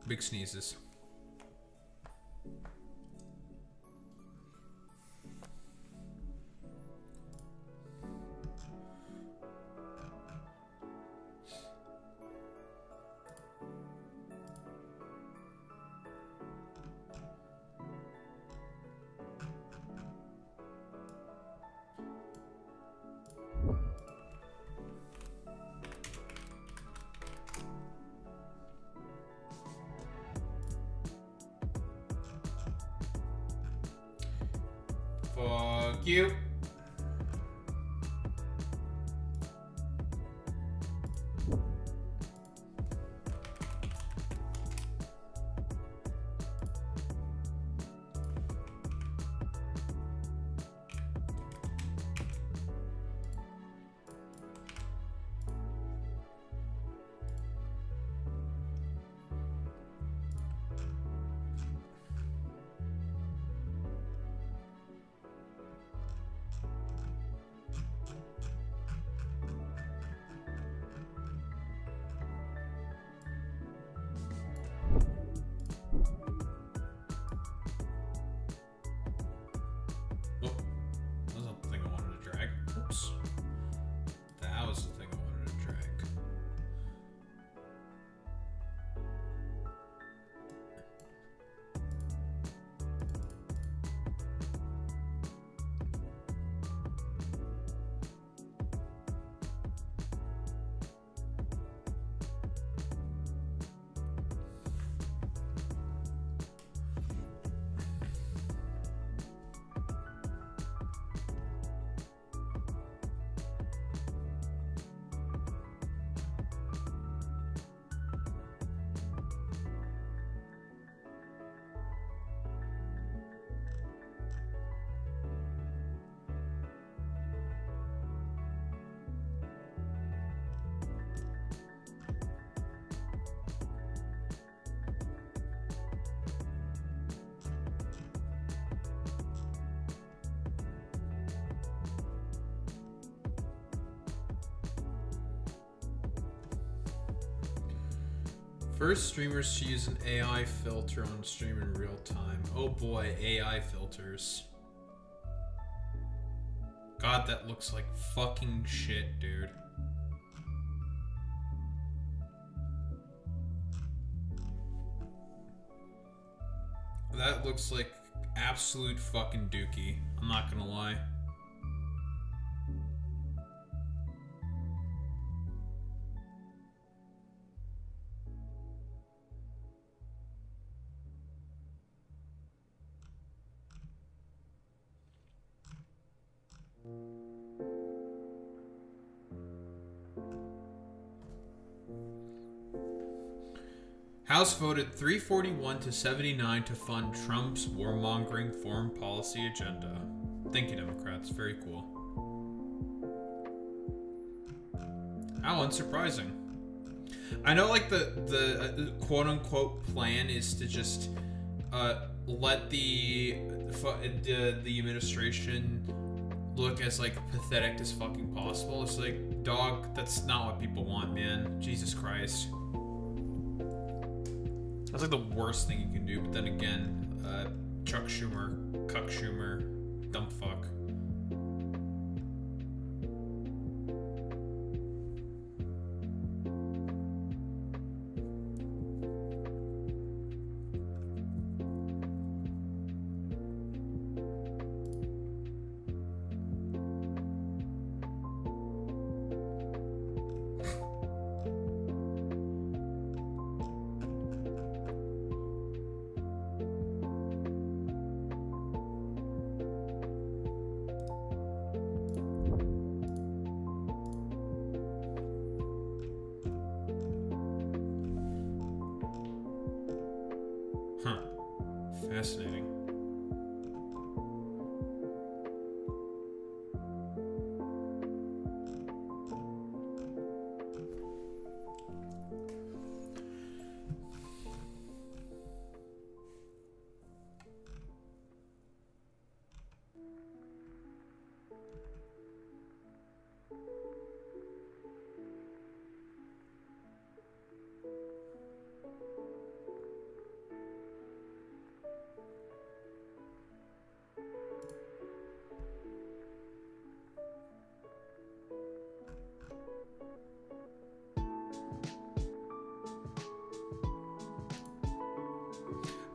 Big sneezes. Fuck you. First streamers to use an AI filter on stream in real time. Oh boy, AI filters. God, that looks like fucking shit, dude. That looks like absolute fucking dookie. I'm not gonna lie. House voted 341 to 79 to fund Trump's warmongering foreign policy agenda. Thank you, Democrats. Very cool. How unsurprising. I know, like, the quote-unquote plan is to just let the administration look as, like, pathetic as fucking possible. It's like, dog, that's not what people want, man. Jesus Christ. That's like the worst thing you can do, but then again, Chuck Schumer, Cuck Schumer, dumb fuck. Fascinating.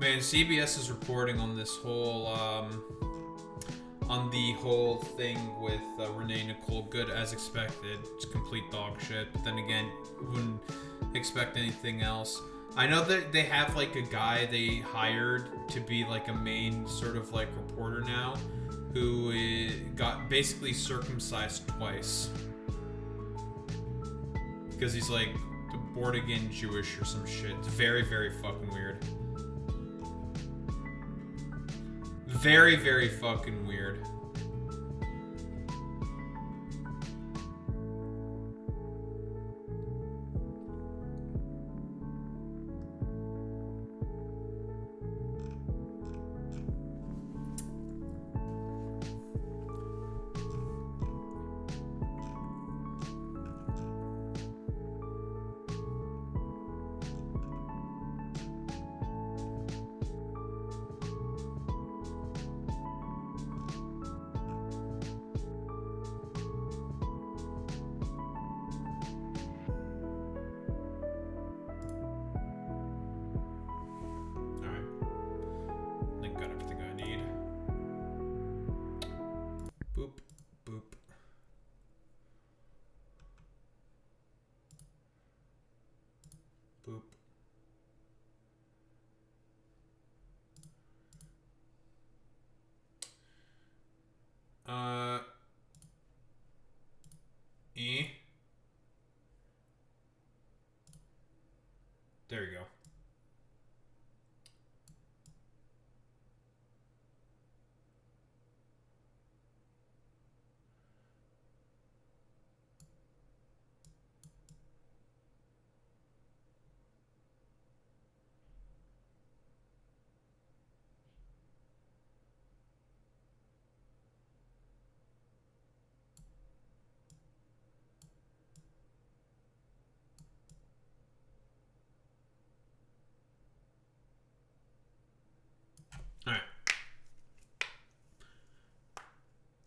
Man, CBS is reporting on this whole, on the whole thing with Renee Nicole Good as expected. It's complete dog shit. But then again, wouldn't expect anything else. I know that they have like a guy they hired to be like a main sort of like reporter now, who got basically circumcised twice because he's like born again Jewish or some shit. It's very, very fucking weird. Very, very fucking weird.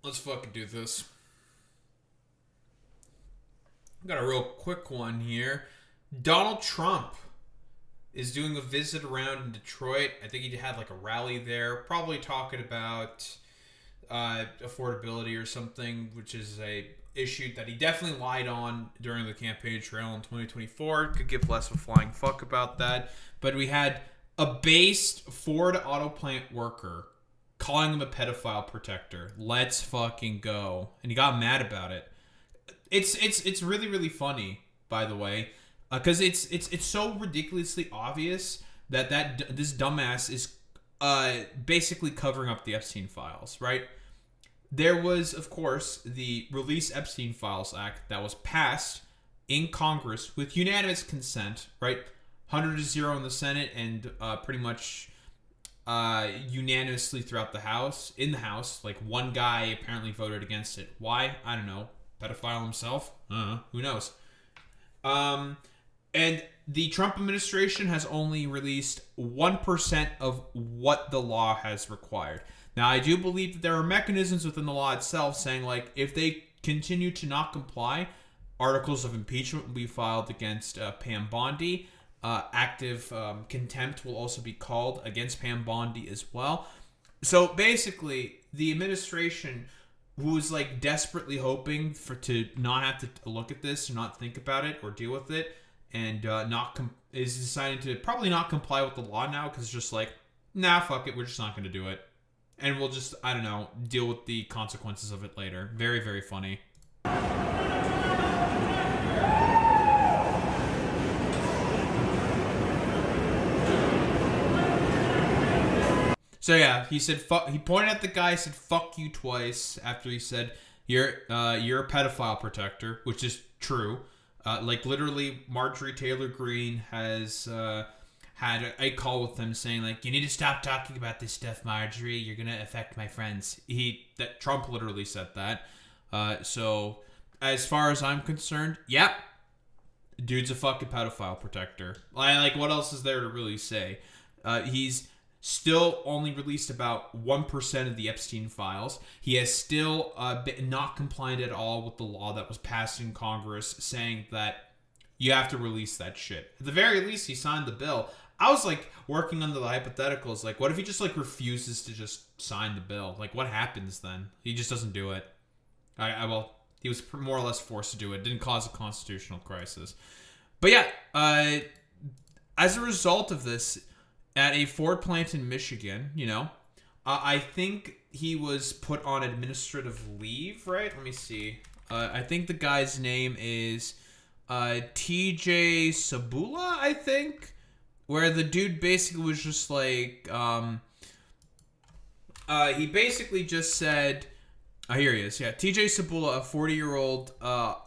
Let's fucking do this. Got a real quick one here. Donald Trump is doing a visit around in Detroit. I think he had like a rally there, probably talking about affordability or something, which is a issue that he definitely lied on during the campaign trail in 2024. Could give less of a flying fuck about that. But we had a based Ford auto plant worker calling him a pedophile protector. Let's fucking go. And he got mad about it. It's really, really funny, by the way, because it's so ridiculously obvious that this dumbass is basically covering up the Epstein files, right? There was, of course, the Release Epstein Files Act that was passed in Congress with unanimous consent, right? 100-0 in the Senate and pretty much unanimously throughout the House. In the House, like one guy apparently voted against it. Why? I don't know. Pedophile himself? Who knows? And the Trump administration has only released 1% of what the law has required. Now, I do believe that there are mechanisms within the law itself saying, like, if they continue to not comply, articles of impeachment will be filed against Pam Bondi. Active contempt will also be called against Pam Bondi as well. So basically, the administration, who was like desperately hoping to not have to look at this or not think about it or deal with it, and is deciding to probably not comply with the law now because it's just like, nah, fuck it, we're just not going to do it. And we'll just, I don't know, deal with the consequences of it later. Very, very funny. So yeah, he said fuck. He pointed at the guy, said "fuck you" twice after he said you're a pedophile protector, which is true. Like literally, Marjorie Taylor Greene has had a call with him saying like, you need to stop talking about this stuff, Marjorie. You're gonna affect my friends. That Trump literally said that. So as far as I'm concerned, yep, dude's a fucking pedophile protector. Like what else is there to really say? He's still only released about 1% of the Epstein files. He has still been not compliant at all with the law that was passed in Congress saying that you have to release that shit. At the very least, he signed the bill. I was like working under the hypotheticals. Like, what if he just like refuses to just sign the bill? Like, what happens then? He just doesn't do it. Well, he was more or less forced to do it. It didn't cause a constitutional crisis. But yeah, as a result of this, at a Ford plant in Michigan, I think he was put on administrative leave, right? Let me see. I think the guy's name is TJ Sabula, I think, where the dude basically was just like, he basically just said, here he is, yeah, TJ Sabula, a 40-year-old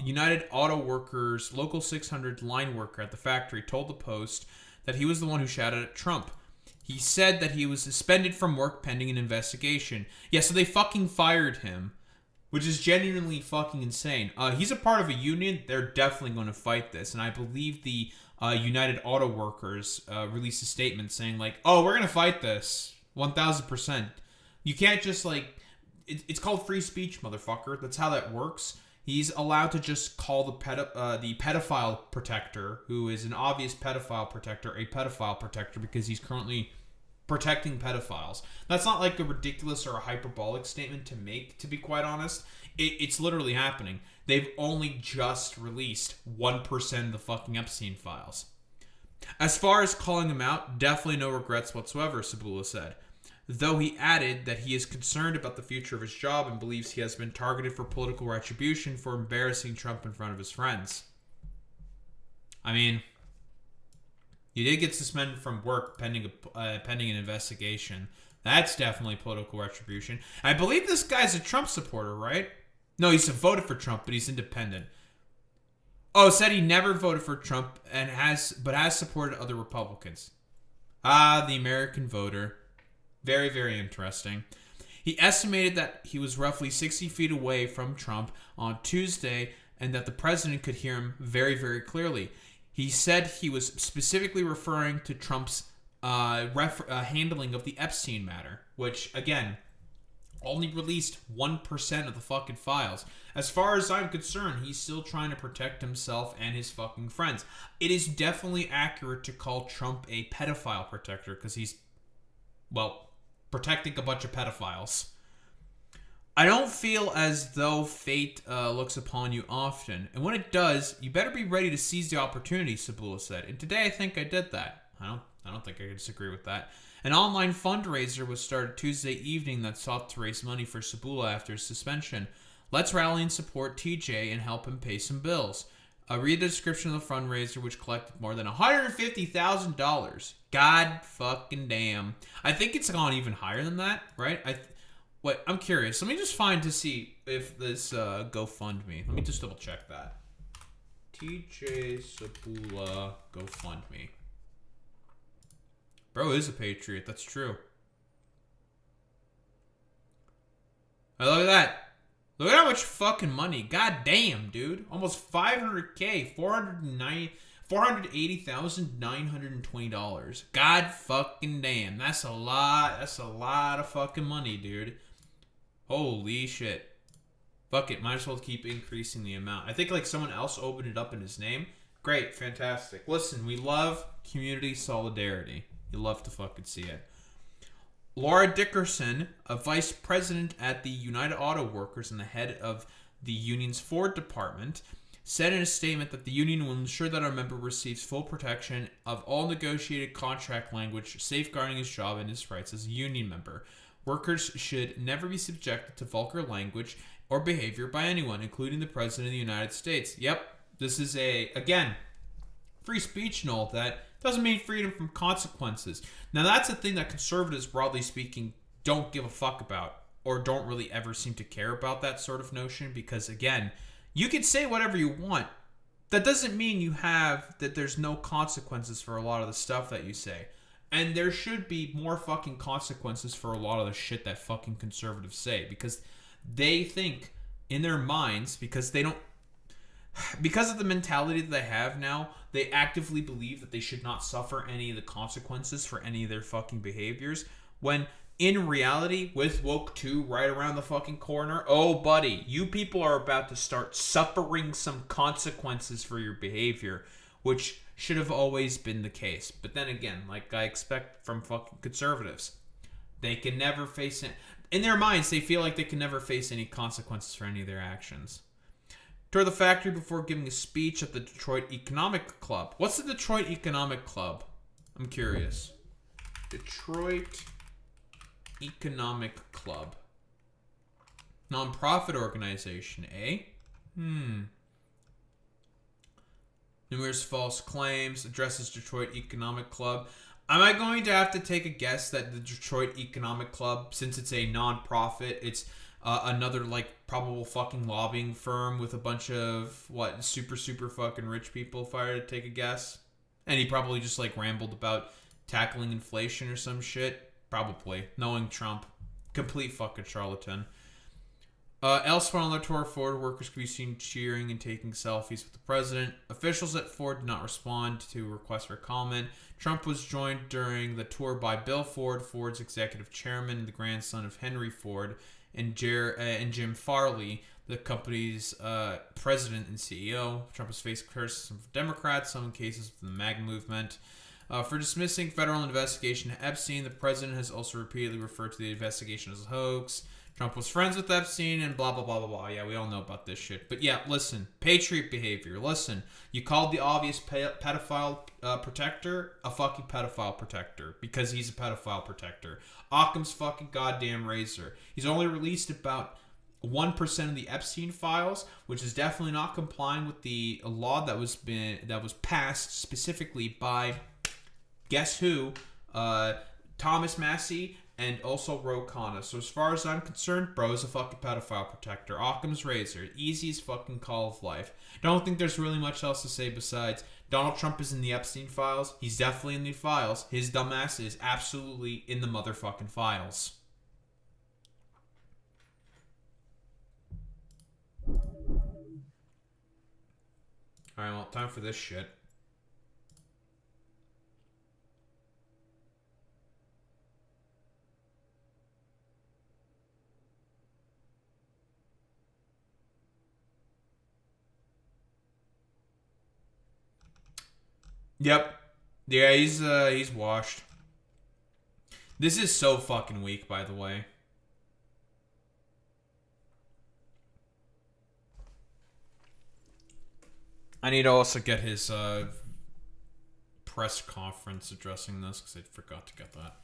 United Auto Workers Local 600 line worker at the factory, told the Post that he was the one who shouted at Trump. He said that he was suspended from work pending an investigation. Yeah, so they fucking fired him, which is genuinely fucking insane. He's a part of a union. They're definitely going to fight this. And I believe the United Auto Workers released a statement saying like, oh, we're going to fight this 1,000%. You can't just like, it's called free speech, motherfucker. That's how that works. He's allowed to just call the pedophile protector, who is an obvious pedophile protector, a pedophile protector because he's currently protecting pedophiles. That's not like a ridiculous or a hyperbolic statement to make, to be quite honest. It's literally happening. They've only just released 1% of the fucking Epstein files. As far as calling him out, definitely no regrets whatsoever, Sabula said. Though he added that he is concerned about the future of his job and believes he has been targeted for political retribution for embarrassing Trump in front of his friends. I mean, he did get suspended from work pending an investigation. That's definitely political retribution. I believe this guy's a Trump supporter, right? No, he's voted for Trump, but he's independent. Oh, said he never voted for Trump and has supported other Republicans. Ah, the American voter. Very, very interesting. He estimated that he was roughly 60 feet away from Trump on Tuesday and that the president could hear him very, very clearly. He said he was specifically referring to Trump's handling of the Epstein matter, which, again, only released 1% of the fucking files. As far as I'm concerned, he's still trying to protect himself and his fucking friends. It is definitely accurate to call Trump a pedophile protector because he's, well, protecting a bunch of pedophiles. I don't feel as though fate looks upon you often, and when it does, you better be ready to seize the opportunity, Sabula said. And today I think I did that. I don't think I can disagree with that. An online fundraiser was started Tuesday evening that sought to raise money for Sabula after his suspension. Let's rally and support TJ and help him pay some bills. Read the description of the fundraiser, which collected more than $150,000. God fucking damn. I think it's gone even higher than that, right? I'm curious. Let me just find to see if this GoFundMe. Let me just double check that. TJ Sabula GoFundMe. Bro is a patriot. That's true. Hey, look at that. Look at how much fucking money. God damn, dude. Almost $500K. $480,920. God fucking damn. That's a lot. That's a lot of fucking money, dude. Holy shit. Fuck it. Might as well keep increasing the amount. I think like someone else opened it up in his name. Great. Fantastic. Listen, we love community solidarity. You love to fucking see it. Laura Dickerson, a vice president at the United Auto Workers and the head of the union's Ford department, said in a statement that the union will ensure that our member receives full protection of all negotiated contract language, safeguarding his job and his rights as a union member. Workers should never be subjected to vulgar language or behavior by anyone, including the President of the United States. Yep, this is again, free speech and all that. Doesn't mean freedom from consequences. Now, that's a thing that conservatives, broadly speaking, don't give a fuck about or don't really ever seem to care about that sort of notion because, again, you can say whatever you want. That doesn't mean that there's no consequences for a lot of the stuff that you say. And there should be more fucking consequences for a lot of the shit that fucking conservatives say because they think in their minds, because of the mentality that they have now, they actively believe that they should not suffer any of the consequences for any of their fucking behaviors. When in reality, with Woke 2 right around the fucking corner, oh buddy, you people are about to start suffering some consequences for your behavior, which should have always been the case. But then again, like I expect from fucking conservatives, they can never face it. In their minds, they feel like they can never face any consequences for any of their actions. Toured the factory before giving a speech at the Detroit Economic Club. What's the Detroit Economic Club? I'm curious. Detroit Economic Club. Non-profit organization, eh? Numerous false claims. Addresses Detroit Economic Club. Am I going to have to take a guess that the Detroit Economic Club, since it's a non-profit, it's another like probable fucking lobbying firm with a bunch of super fucking rich people, if I were to take a guess? And he probably just like rambled about tackling inflation or some shit. Probably. Knowing Trump. Complete fucking charlatan. Elsewhere on the tour, Ford workers could be seen cheering and taking selfies with the president. Officials at Ford did not respond to requests for comment. Trump was joined during the tour by Bill Ford, Ford's executive chairman, and the grandson of Henry Ford, and Jim Farley, the company's president and CEO. Trump has faced criticism from Democrats, some cases with the MAGA movement. For dismissing federal investigation of Epstein, the president has also repeatedly referred to the investigation as a hoax. Trump was friends with Epstein and blah, blah, blah, blah, blah. Yeah, we all know about this shit. But yeah, listen. Patriot behavior. Listen. You called the obvious pedophile protector a fucking pedophile protector because he's a pedophile protector. Occam's fucking goddamn razor. He's only released about 1% of the Epstein files, which is definitely not complying with the law that was passed specifically by, guess who? Thomas Massey and also Ro Khanna. So as far as I'm concerned, bro is a fucking pedophile protector. Occam's razor. Easiest fucking call of life. Don't think there's really much else to say besides Donald Trump is in the Epstein files. He's definitely in the files. His dumbass is absolutely in the motherfucking files. Alright, well, time for this shit. Yep. Yeah, he's washed. This is so fucking weak, by the way. I need to also get his press conference addressing this because I forgot to get that.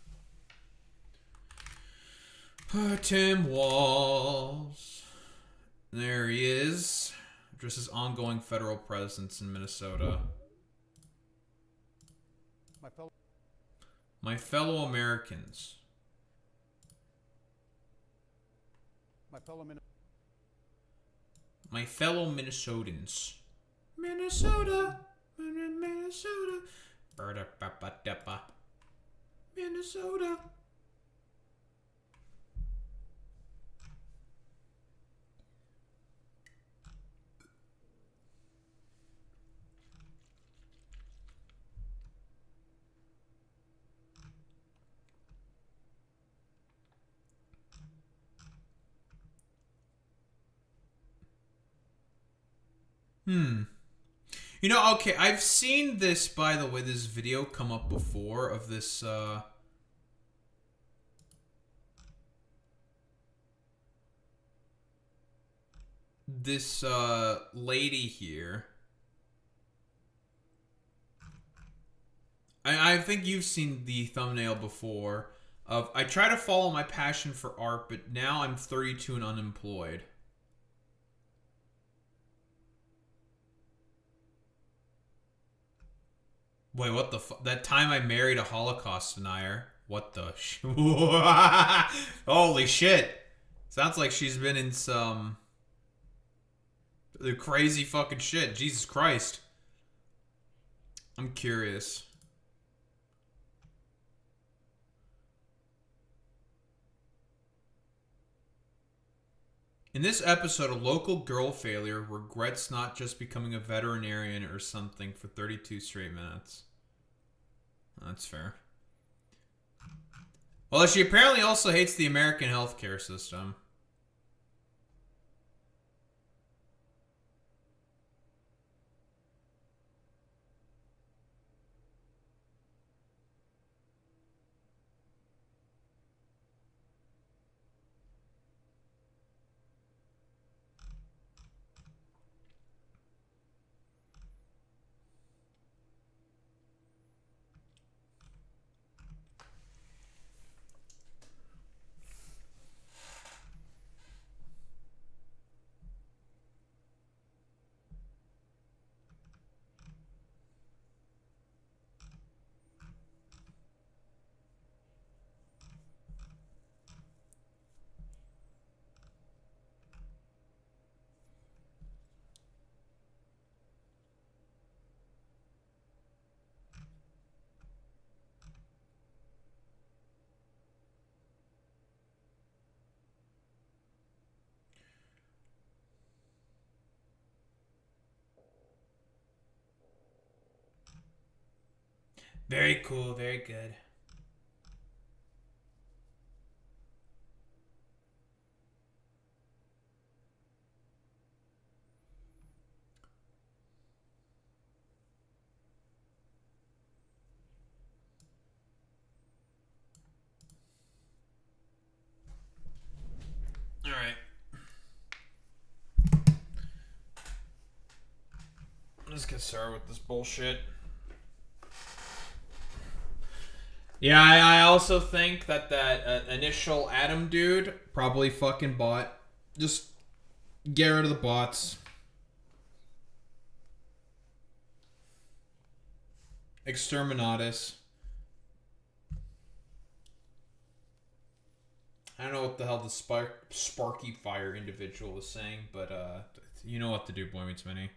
Tim Walz. There he is. Addresses ongoing federal presence in Minnesota. My fellow Americans. My fellow Minnesotans. Minnesota. Minnesota. Minnesota. You know, okay, I've seen this, by the way, this video come up before of this, lady here. I think you've seen the thumbnail before of, I try to follow my passion for art, but now I'm 32 and unemployed. Wait, what the fuck? That time I married a Holocaust denier. What the Holy shit. Sounds like she's been in some... the crazy fucking shit. Jesus Christ. I'm curious. In this episode, a local girl failure regrets not just becoming a veterinarian or something for 32 straight minutes. That's fair. Well, she apparently also hates the American healthcare system. Very cool, very good. All right. Let's get started with this bullshit. Yeah, I also think that initial Adam dude probably fucking bot. Just get rid of the bots. Exterminatus. I don't know what the hell the Sparky Fire individual is saying, but you know what to do, Boy Meets Mini.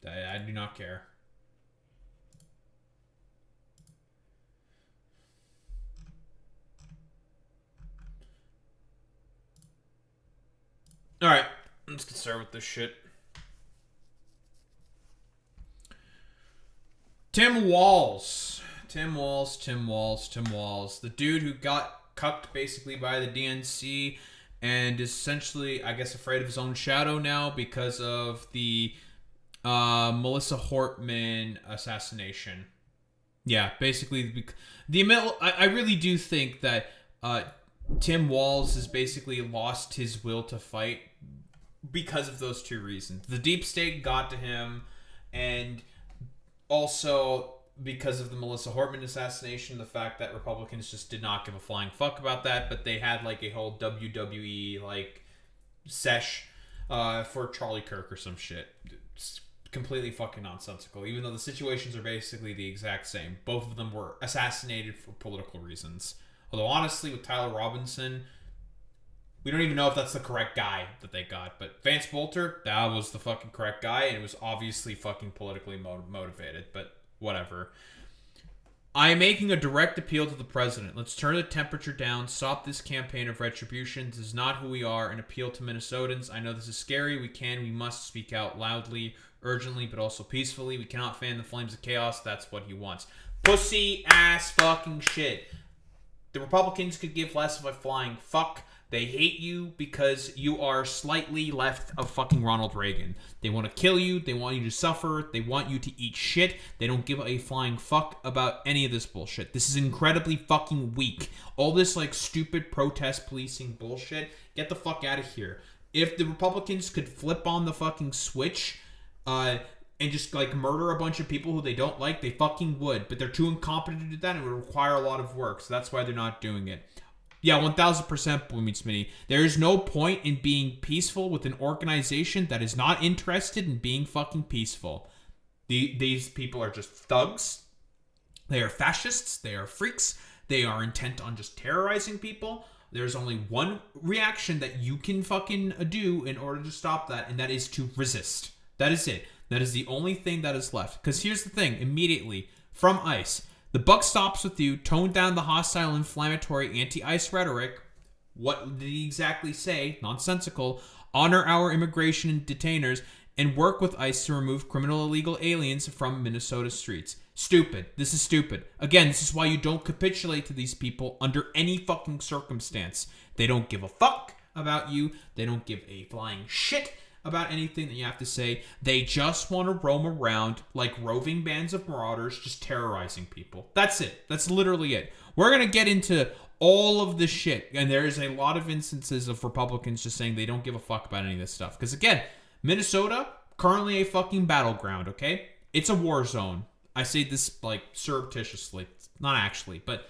I do not care. Alright, let's get started with this shit. Tim Walz. Tim Walz. The dude who got cucked basically by the DNC and is essentially, I guess, afraid of his own shadow now because of the Melissa Hortman assassination. Yeah, basically, I really do think that Tim Walz has basically lost his will to fight because of those two reasons. The deep state got to him, and also because of the Melissa Hortman assassination, the fact that Republicans just did not give a flying fuck about that, but they had like a whole WWE like sesh for Charlie Kirk or some shit. It's completely fucking nonsensical, even though the situations are basically the exact same. Both of them were assassinated for political reasons. Although honestly, with Tyler Robinson, we don't even know if that's the correct guy that they got. But Vance Bolter, that was the fucking correct guy, and it was obviously fucking politically motivated. But whatever. I am making a direct appeal to the president. Let's turn the temperature down. Stop this campaign of retribution. This is not who we are. An appeal to Minnesotans. I know this is scary. We must speak out loudly, urgently, but also peacefully. We cannot fan the flames of chaos. That's what he wants. Pussy ass fucking shit. The Republicans could give less of a flying fuck. They hate you because you are slightly left of fucking Ronald Reagan. They want to kill you. They want you to suffer. They want you to eat shit. They don't give a flying fuck about any of this bullshit. This is incredibly fucking weak. All this like stupid protest policing bullshit. Get the fuck out of here. If the Republicans could flip on the fucking switch, and just like murder a bunch of people who they don't like, they fucking would. But they're too incompetent to do that, and it would require a lot of work. So that's why they're not doing it. Yeah, 1000%, Bloomy Smitty. There is no point in being peaceful with an organization that is not interested in being fucking peaceful. These people are just thugs. They are fascists. They are freaks. They are intent on just terrorizing people. There's only one reaction that you can fucking do in order to stop that, and that is to resist. That is it. That is the only thing that is left. Because here's the thing, immediately, from ICE, the buck stops with you. Tone down the hostile, inflammatory, anti-ICE rhetoric. What did he exactly say? Nonsensical. Honor our immigration and detainers, and work with ICE to remove criminal illegal aliens from Minnesota streets. Stupid. This is stupid. Again, this is why you don't capitulate to these people under any fucking circumstance. They don't give a fuck about you. They don't give a flying shit about anything that you have to say. They just want to roam around like roving bands of marauders, just terrorizing people. That's it. That's literally it. We're going to get into all of this shit, and there is a lot of instances of Republicans just saying they don't give a fuck about any of this stuff. Because again, Minnesota, currently a fucking battleground, okay? It's a war zone. I say this like surreptitiously. Not actually, but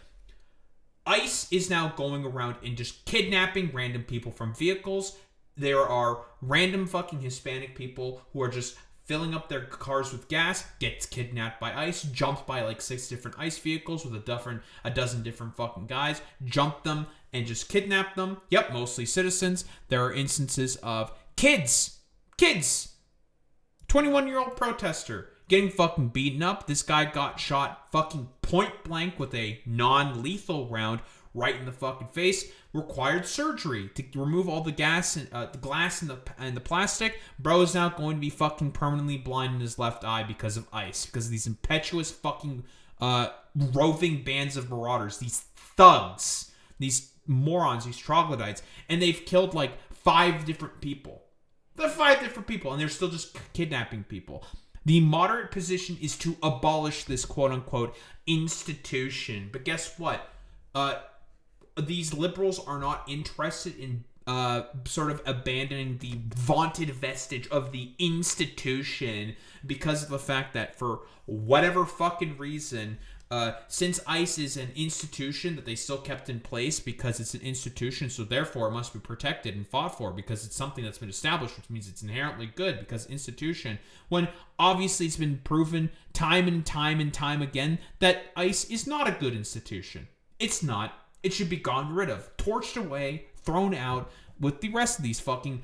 ICE is now going around and just kidnapping random people from vehicles. There are random fucking Hispanic people who are just filling up their cars with gas, gets kidnapped by ICE, jumped by like 6 different ICE vehicles with a dozen different fucking guys, jump them and just kidnap them. Yep, mostly citizens. There are instances of kids, 21-year-old protester getting fucking beaten up. This guy got shot fucking point blank with a non-lethal round right in the fucking face. Required surgery to remove all the gas and the glass and the plastic. Bro is now going to be fucking permanently blind in his left eye because of ICE, because of these impetuous fucking roving bands of marauders, these thugs, these morons, these troglodytes, and they've killed like 5 different people. They're 5 different people, and they're still just kidnapping people. The moderate position is to abolish this quote-unquote institution. But guess what? These liberals are not interested in sort of abandoning the vaunted vestige of the institution because of the fact that for whatever fucking reason, since ICE is an institution that they still kept in place because it's an institution, so therefore it must be protected and fought for because it's something that's been established, which means it's inherently good because institution, when obviously it's been proven time and time and time again that ICE is not a good institution. It's not. It should be gotten rid of, torched away, thrown out with the rest of these fucking,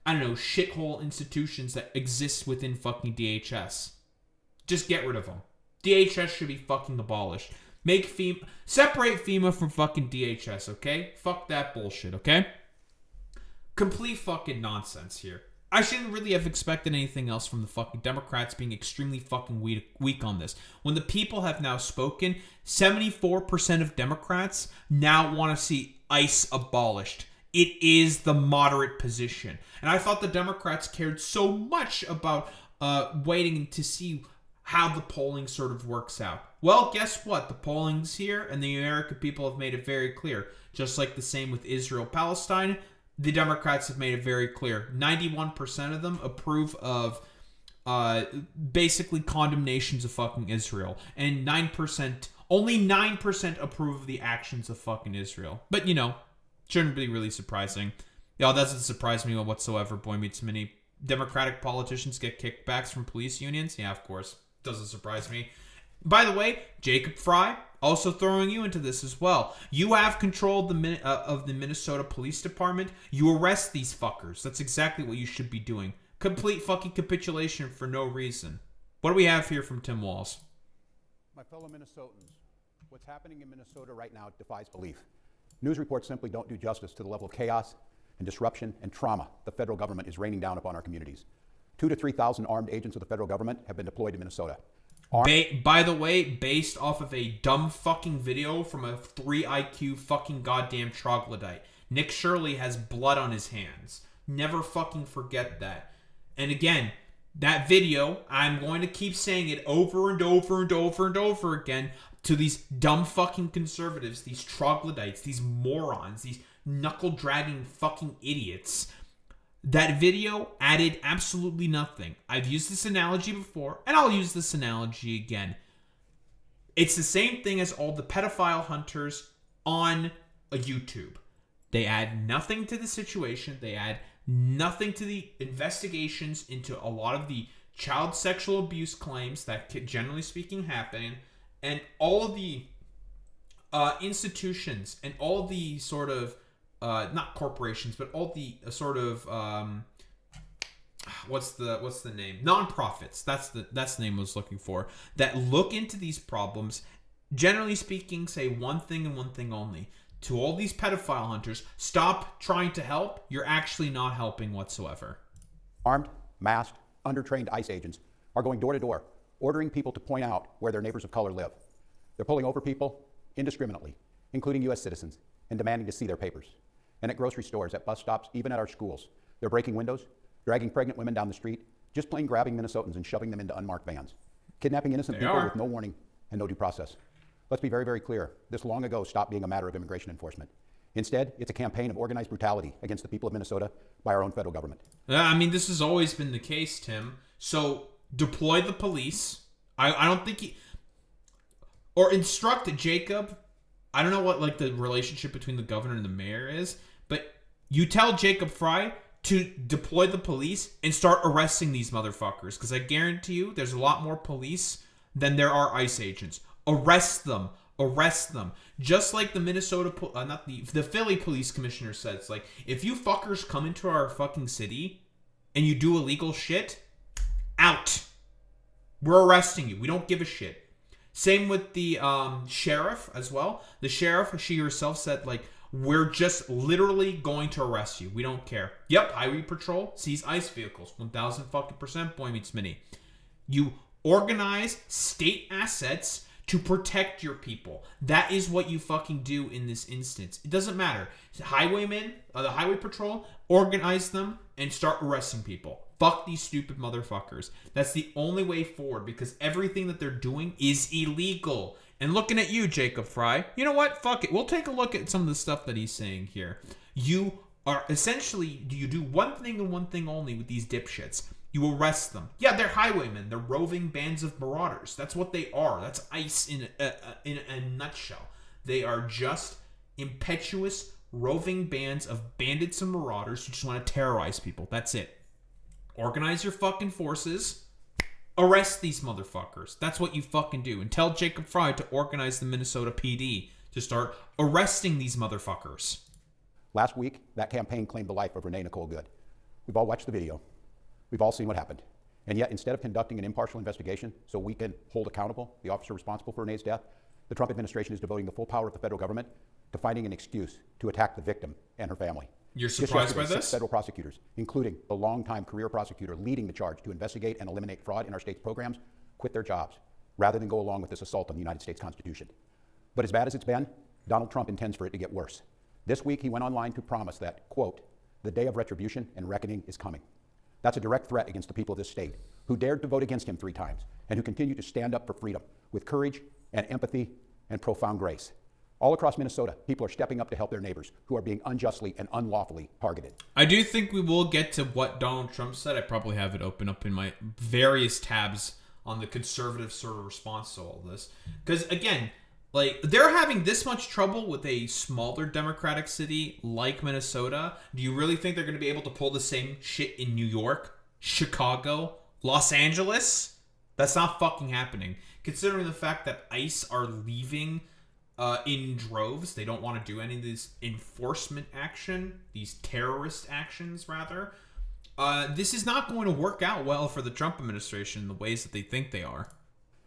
shithole institutions that exist within fucking DHS. Just get rid of them. DHS should be fucking abolished. Separate FEMA from fucking DHS, okay? Fuck that bullshit, okay? Complete fucking nonsense here. I shouldn't really have expected anything else from the fucking Democrats being extremely fucking weak on this. When the people have now spoken, 74% of Democrats now want to see ICE abolished. It is the moderate position. And I thought the Democrats cared so much about waiting to see how the polling sort of works out. Well, guess what? The polling's here, and the American people have made it very clear. Just like the same with Israel-Palestine, the Democrats have made it very clear. 91% of them approve of basically condemnations of fucking Israel. And only 9% approve of the actions of fucking Israel. But, shouldn't be really surprising. That doesn't surprise me whatsoever. Boy meets many Democratic politicians get kickbacks from police unions. Yeah, of course. Doesn't surprise me. By the way, Jacob Fry, also throwing you into this as well. You have control of the Minnesota Police Department. You arrest these fuckers. That's exactly what you should be doing. Complete fucking capitulation for no reason. What do we have here from Tim Walz? My fellow Minnesotans, what's happening in Minnesota right now defies belief. News reports simply don't do justice to the level of chaos and disruption and trauma the federal government is raining down upon our communities. 2,000 to 3,000 armed agents of the federal government have been deployed to Minnesota. By the way, based off of a dumb fucking video from a 3 IQ fucking goddamn troglodyte. Nick Shirley has blood on his hands. Never fucking forget that. And again, that video, I'm going to keep saying it over and over and over and over again to these dumb fucking conservatives, these troglodytes, these morons, these knuckle-dragging fucking idiots. That video added absolutely nothing. I've used this analogy before, and I'll use this analogy again. It's the same thing as all the pedophile hunters on a YouTube. They add nothing to the situation. They add nothing to the investigations into a lot of the child sexual abuse claims that, generally speaking, happen. And all of the institutions and all the sort of not corporations, but all the sort of what's the name? Nonprofits. That's the name I was looking for. That look into these problems. Generally speaking, say one thing and one thing only. To all these pedophile hunters, stop trying to help. You're actually not helping whatsoever. Armed, masked, undertrained ICE agents are going door to door, ordering people to point out where their neighbors of color live. They're pulling over people indiscriminately, including U.S. citizens, and demanding to see their papers. And at grocery stores, at bus stops, even at our schools. They're breaking windows, dragging pregnant women down the street, just plain grabbing Minnesotans and shoving them into unmarked vans. Kidnapping innocent people with no warning and no due process. Let's be very, very clear. This long ago stopped being a matter of immigration enforcement. Instead, it's a campaign of organized brutality against the people of Minnesota by our own federal government. I mean, this has always been the case, Tim. So deploy the police. I don't think or instruct Jacob. I don't know what the relationship between the governor and the mayor is, but you tell Jacob Fry to deploy the police and start arresting these motherfuckers, because I guarantee you there's a lot more police than there are ICE agents. Arrest them. Just like the Minnesota, the Philly police commissioner said, it's like, if you fuckers come into our fucking city and you do illegal shit, out. We're arresting you. We don't give a shit. Same with the sheriff as well. The sheriff, she herself said, we're just literally going to arrest you. We don't care. Yep, highway patrol sees ICE vehicles. 1,000 fucking percent. Boy meets mini. You organize state assets to protect your people. That is what you fucking do in this instance. It doesn't matter. Highwaymen, the highway patrol, organize them and start arresting people. Fuck these stupid motherfuckers. That's the only way forward, because everything that they're doing is illegal. And looking at you, Jacob Fry, you know what? Fuck it. We'll take a look at some of the stuff that he's saying here. You are essentially, you do one thing and one thing only with these dipshits. You arrest them. Yeah, they're highwaymen. They're roving bands of marauders. That's what they are. That's ICE in a nutshell. They are just impetuous, roving bands of bandits and marauders who just want to terrorize people. That's it. Organize your fucking forces. Arrest these motherfuckers. That's what you fucking do. And tell Jacob Fry to organize the Minnesota PD to start arresting these motherfuckers. Last week, that campaign claimed the life of Renee Nicole Good. We've all watched the video. We've all seen what happened. And yet, instead of conducting an impartial investigation so we can hold accountable the officer responsible for Renee's death, the Trump administration is devoting the full power of the federal government to finding an excuse to attack the victim and her family. You're surprised by this? 6 federal prosecutors, including the longtime career prosecutor leading the charge to investigate and eliminate fraud in our state's programs, quit their jobs rather than go along with this assault on the United States Constitution. But as bad as it's been, Donald Trump intends for it to get worse. This week, he went online to promise that, quote, the day of retribution and reckoning is coming. That's a direct threat against the people of this state who dared to vote against him 3 times and who continue to stand up for freedom with courage and empathy and profound grace. All across Minnesota, people are stepping up to help their neighbors who are being unjustly and unlawfully targeted. I do think we will get to what Donald Trump said. I probably have it open up in my various tabs on the conservative sort of response to all this. Because, again, like, they're having this much trouble with a smaller Democratic city like Minnesota. Do you really think they're going to be able to pull the same shit in New York, Chicago, Los Angeles? That's not fucking happening. Considering the fact that ICE are leaving in droves. They don't want to do any of this enforcement action, these terrorist actions, rather. This is not going to work out well for the Trump administration in the ways that they think they are.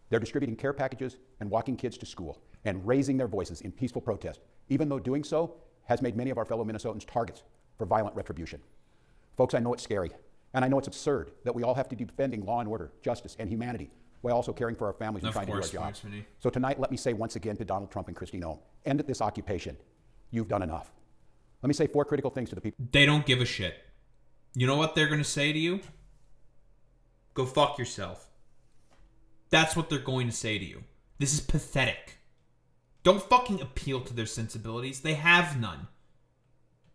They're distributing care packages and walking kids to school and raising their voices in peaceful protest, even though doing so has made many of our fellow Minnesotans targets for violent retribution. Folks, I know it's scary, and I know it's absurd that we all have to be defending law and order, justice, and humanity while also caring for our families and trying to do our jobs. So tonight, let me say once again to Donald Trump and Kristi Noem, end this occupation. You've done enough. Let me say 4 critical things to the people. They don't give a shit. You know what they're going to say to you? Go fuck yourself. That's what they're going to say to you. This is pathetic. Don't fucking appeal to their sensibilities. They have none.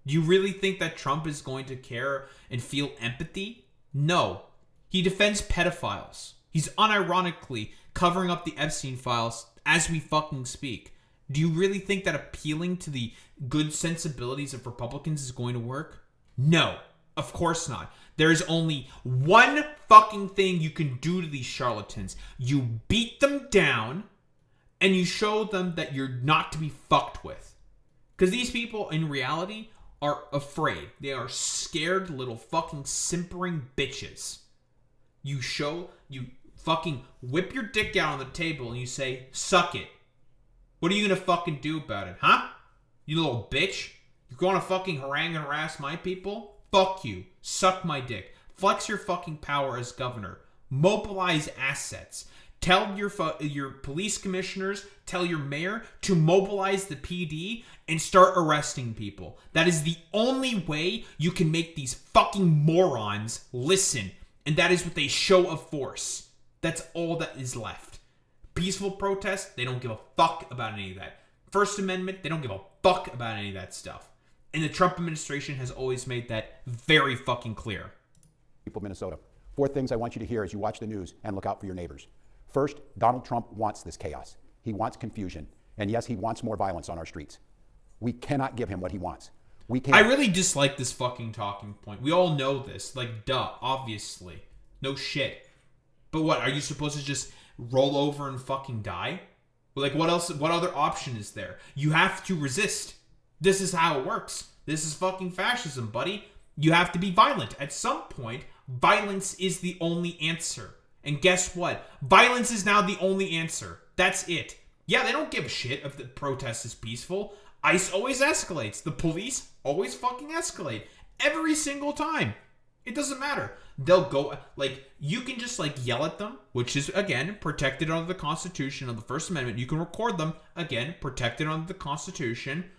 Do you really think that Trump is going to care and feel empathy? No. He defends pedophiles. He's unironically covering up the Epstein files as we fucking speak. Do you really think that appealing to the good sensibilities of Republicans is going to work? No, of course not. There is only one fucking thing you can do to these charlatans. You beat them down and you show them that you're not to be fucked with. Because these people, in reality, are afraid. They are scared little fucking simpering bitches. You fucking whip your dick out on the table and you say, suck it. What are you gonna fucking do about it, huh? You little bitch. You're gonna fucking harangue and harass my people? Fuck you. Suck my dick. Flex your fucking power as governor. Mobilize assets. Tell your police commissioners, tell your mayor to mobilize the PD and start arresting people. That is the only way you can make these fucking morons listen. And that is with a show of force. That's all that is left. Peaceful protest, they don't give a fuck about any of that. First Amendment, they don't give a fuck about any of that stuff. And the Trump administration has always made that very fucking clear. People of Minnesota, 4 things I want you to hear as you watch the news and look out for your neighbors. First, Donald Trump wants this chaos. He wants confusion. And yes, he wants more violence on our streets. We cannot give him what he wants. We can't. I really dislike this fucking talking point. We all know this. Like, duh, obviously. No shit. But what, are you supposed to just roll over and fucking die? Like, what else? What other option is there? You have to resist. This is how it works. This is fucking fascism, buddy. You have to be violent. At some point, violence is the only answer. And guess what? Violence is now the only answer. That's it. Yeah, they don't give a shit if the protest is peaceful. ICE always escalates. The police always fucking escalate. Every single time. It doesn't matter. They'll go, like, you can just, like, yell at them, which is, again, protected under the Constitution of the First Amendment. You can record them, again, protected under the Constitution.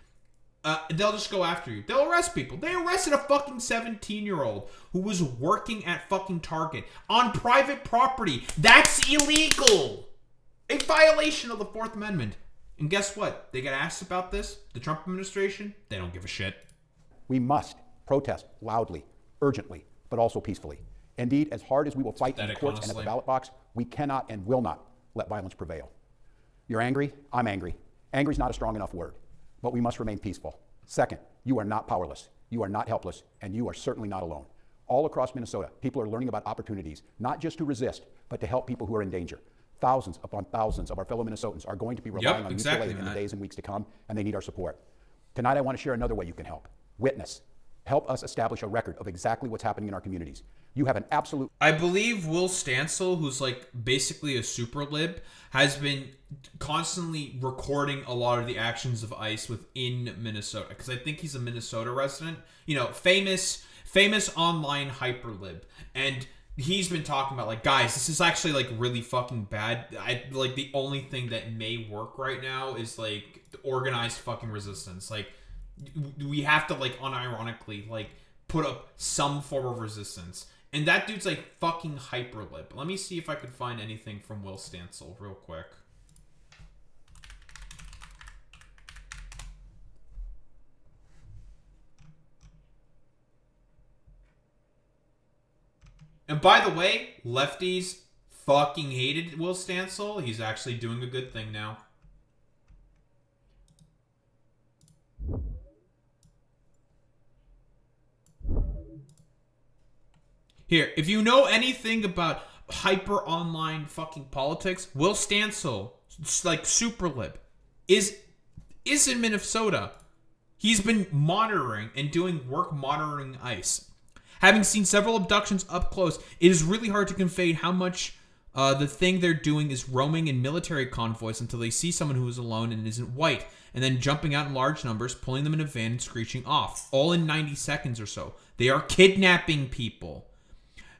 They'll just go after you. They'll arrest people. They arrested a fucking 17-year-old who was working at fucking Target on private property. That's illegal. A violation of the Fourth Amendment. And guess what? They get asked about this. The Trump administration, they don't give a shit. We must protest loudly, urgently, but also peacefully. Indeed, as hard as we will fight in the courts and at the ballot box, we cannot and will not let violence prevail. You're angry? I'm angry. Angry is not a strong enough word, but we must remain peaceful. Second, you are not powerless. You are not helpless, and you are certainly not alone. All across Minnesota, people are learning about opportunities, not just to resist, but to help people who are in danger. Thousands upon thousands of our fellow Minnesotans are going to be relying on mutual aid in the days and weeks to come, and they need our support. Tonight, I want to share another way you can help. Witness. Help us establish a record of exactly what's happening in our communities. You have an absolute... I believe Will Stancil, who's like basically a super lib, has been constantly recording a lot of the actions of ICE within Minnesota. Because I think he's a Minnesota resident. You know, famous online hyper lib. And he's been talking about, like, guys, this is actually, like, really fucking bad. Like, the only thing that may work right now is, like, organized fucking resistance. Like, we have to, like, unironically, like, put up some form of resistance. And that dude's like fucking hyperlip. Let me see if I could find anything from Will Stancil real quick. And by the way, lefties fucking hated Will Stancil. He's actually doing a good thing now. Here, if you know anything about hyper online fucking politics, Will Stancil, like super lib, is in Minnesota. He's been monitoring and doing work monitoring ICE. Having seen several abductions up close, it is really hard to convey how much the thing they're doing is roaming in military convoys until they see someone who is alone and isn't white, and then jumping out in large numbers, pulling them in a van and screeching off, all in 90 seconds or so. They are kidnapping people.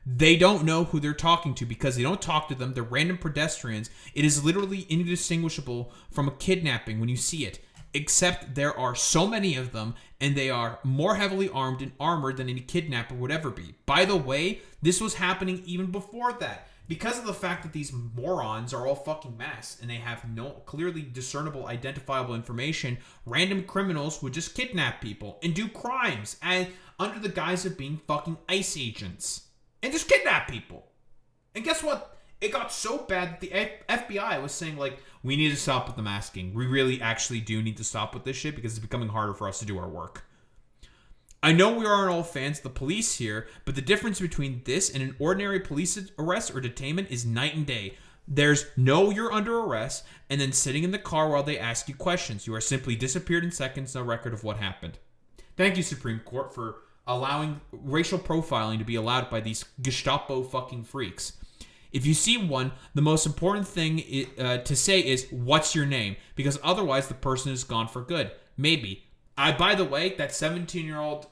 They don't know who they're talking to because they don't talk to them. They're random pedestrians. It is literally indistinguishable from a kidnapping when you see it. Except there are so many of them, and they are more heavily armed and armored than any kidnapper would ever be. By the way, this was happening even before that. Because of the fact that these morons are all fucking masked and they have no clearly discernible, identifiable information, random criminals would just kidnap people and do crimes and under the guise of being fucking ICE agents. And just kidnap people. And guess what? It got so bad that the FBI was saying, like, we need to stop with the masking. We really actually do need to stop with this shit because it's becoming harder for us to do our work. I know we aren't all fans of the police here, but the difference between this and an ordinary police arrest or detainment is night and day. There's no you're under arrest and then sitting in the car while they ask you questions. You are simply disappeared in seconds, no record of what happened. Thank you, Supreme Court, for allowing racial profiling to be allowed by these Gestapo fucking freaks. If you see one, the most important thing to say is, what's your name? Because otherwise the person is gone for good. Maybe. By the way, that 17-year-old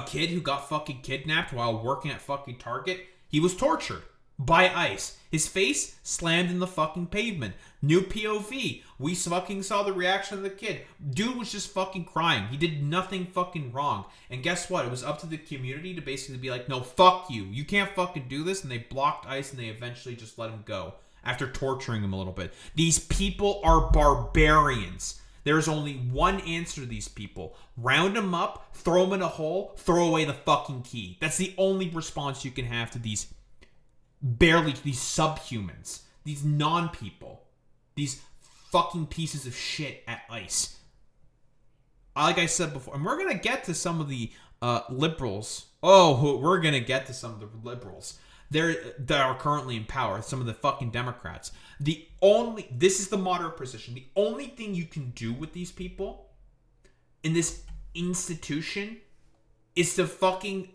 kid who got fucking kidnapped while working at fucking Target, he was tortured by ICE. His face slammed in the fucking pavement. New POV. We fucking saw the reaction of the kid. Dude was just fucking crying. He did nothing fucking wrong. And guess what? It was up to the community to basically be like, no, fuck you. You can't fucking do this. And they blocked ICE and they eventually just let him go after torturing him a little bit. These people are barbarians. There's only one answer to these people. Round them up, throw them in a hole, throw away the fucking key. That's the only response you can have to these these subhumans, these non-people, these fucking pieces of shit at ICE. Like I said before, and we're going to get to some of the liberals. Oh, we're going to get to some of the liberals that are currently in power, some of the fucking Democrats. This is the moderate position. The only thing you can do with these people in this institution is to fucking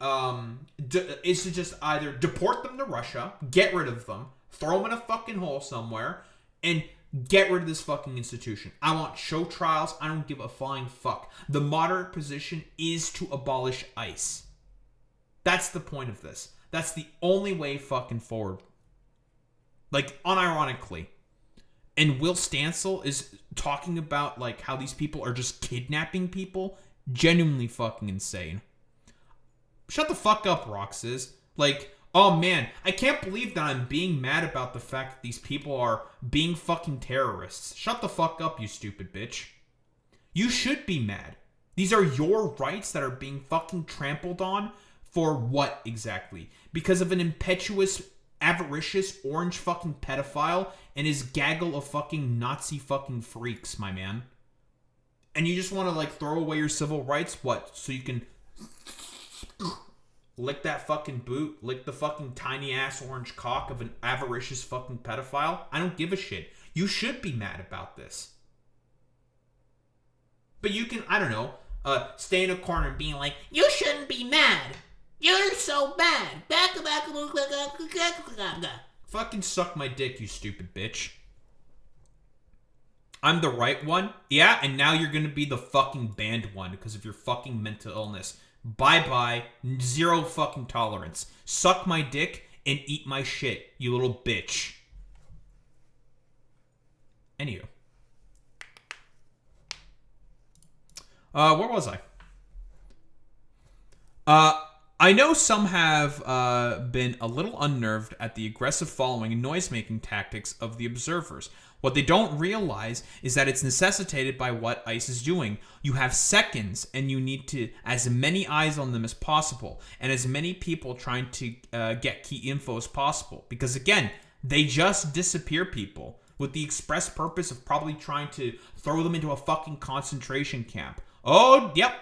is to just either deport them to Russia, get rid of them, throw them in a fucking hole somewhere, and get rid of this fucking institution. I want show trials. I don't give a flying fuck. The moderate position is to abolish ICE. That's the point of this. That's the only way fucking forward. Like, unironically. And Will Stancil is talking about, like, how these people are just kidnapping people. Genuinely fucking insane. Shut the fuck up, Roxas. Like, oh man, I can't believe that I'm being mad about the fact that these people are being fucking terrorists. Shut the fuck up, you stupid bitch. You should be mad. These are your rights that are being fucking trampled on for what exactly? Because of an impetuous, avaricious, orange fucking pedophile and his gaggle of fucking Nazi fucking freaks, my man. And you just want to, like, throw away your civil rights? What? So you can lick that fucking boot, lick the fucking tiny ass orange cock of an avaricious fucking pedophile? I don't give a shit. You should be mad about this. But you can, I don't know, stay in a corner and being like, you shouldn't be mad. You're so bad. Fucking suck my dick, you stupid bitch. I'm the right one? Yeah, and now you're gonna be the fucking banned one because of your fucking mental illness. Bye-bye. Zero fucking tolerance. Suck my dick and eat my shit, you little bitch. Anywho. Where was I? I know some have been a little unnerved at the aggressive following and noise-making tactics of the observers. What they don't realize is that it's necessitated by what ICE is doing. You have seconds, and you need to as many eyes on them as possible, and as many people trying to get key info as possible. Because again, they just disappear people with the express purpose of probably trying to throw them into a fucking concentration camp. Oh, yep.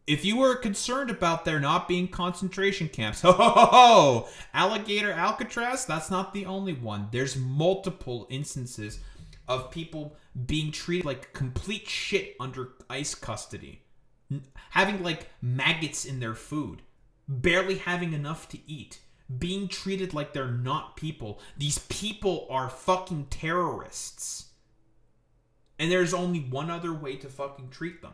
If you were concerned about there not being concentration camps, ho ho ho ho, Alligator Alcatraz, that's not the only one. There's multiple instances of people being treated like complete shit under ICE custody. Having like maggots in their food. Barely having enough to eat. Being treated like they're not people. These people are fucking terrorists. And there's only one other way to fucking treat them.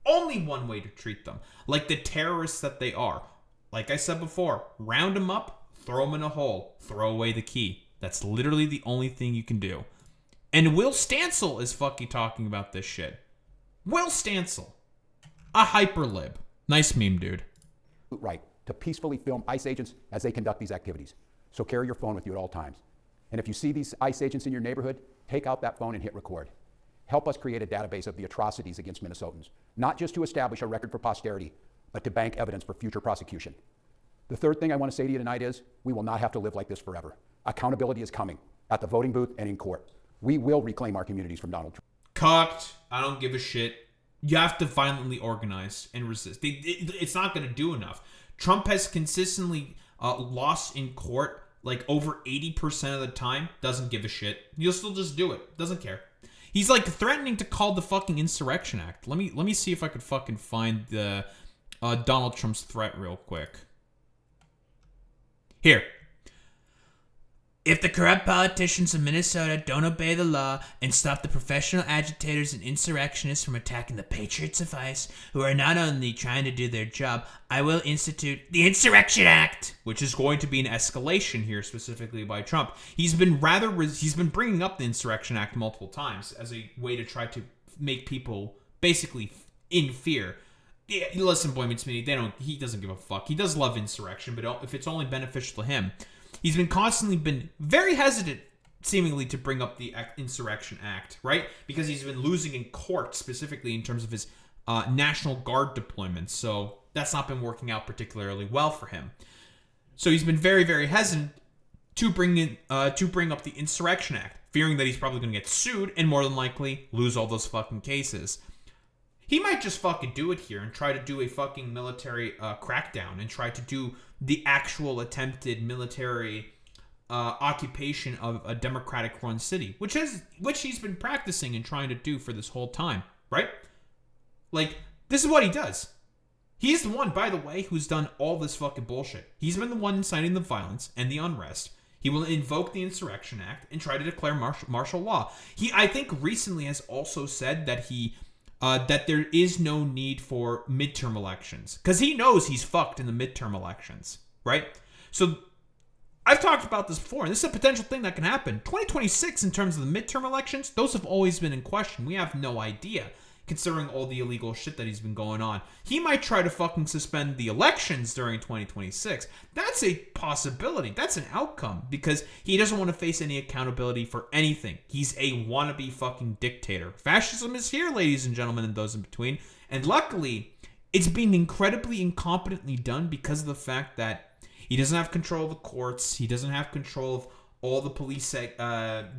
Only one way to treat them. Like the terrorists that they are. Like I said before, round them up, throw them in a hole, throw away the key. That's literally the only thing you can do. And Will Stancil is fucking talking about this shit. Will Stancil. A hyperlib. Nice meme, dude. Right, to peacefully film ICE agents as they conduct these activities. So carry your phone with you at all times. And if you see these ICE agents in your neighborhood, take out that phone and hit record. Help us create a database of the atrocities against Minnesotans, not just to establish a record for posterity, but to bank evidence for future prosecution. The third thing I want to say to you tonight is, we will not have to live like this forever. Accountability is coming, at the voting booth and in court. We will reclaim our communities from Donald Trump. Cocked. I don't give a shit. You have to violently organize and resist. It's not going to do enough. Trump has consistently lost in court like over 80% of the time. Doesn't give a shit. You'll still just do it. Doesn't care. He's like threatening to call the fucking Insurrection Act. Let me see if I could fucking find the Donald Trump's threat real quick. Here. If the corrupt politicians of Minnesota don't obey the law and stop the professional agitators and insurrectionists from attacking the patriots of ICE, who are not only trying to do their job, I will institute the Insurrection Act, which is going to be an escalation here specifically by Trump. He's been bringing up the Insurrection Act multiple times as a way to try to make people basically in fear. Yeah, listen, Boy Meets Smitty, he doesn't give a fuck. He does love insurrection, but if it's only beneficial to him. He's been very hesitant, seemingly, to bring up the Insurrection Act, right? Because he's been losing in court, specifically in terms of his National Guard deployments. So that's not been working out particularly well for him. So he's been very, very hesitant to bring up the Insurrection Act, fearing that he's probably going to get sued and more than likely lose all those fucking cases. He might just fucking do it here and try to do a fucking military crackdown and try to do the actual attempted military occupation of a Democratic-run city, which he's been practicing and trying to do for this whole time, right? Like, this is what he does. He's the one, by the way, who's done all this fucking bullshit. He's been the one inciting the violence and the unrest. He will invoke the Insurrection Act and try to declare martial law. He, I think, recently has also said that that there is no need for midterm elections. Because he knows he's fucked in the midterm elections, right? So, I've talked about this before, and this is a potential thing that can happen. 2026, in terms of the midterm elections, those have always been in question. We have no idea, considering all the illegal shit that he's been going on. He might try to fucking suspend the elections during 2026. That's a possibility. That's an outcome, because he doesn't want to face any accountability for anything. He's a wannabe fucking dictator. Fascism is here, ladies and gentlemen, and those in between. And luckily, it's being incredibly incompetently done because of the fact that he doesn't have control of the courts. He doesn't have control of all the police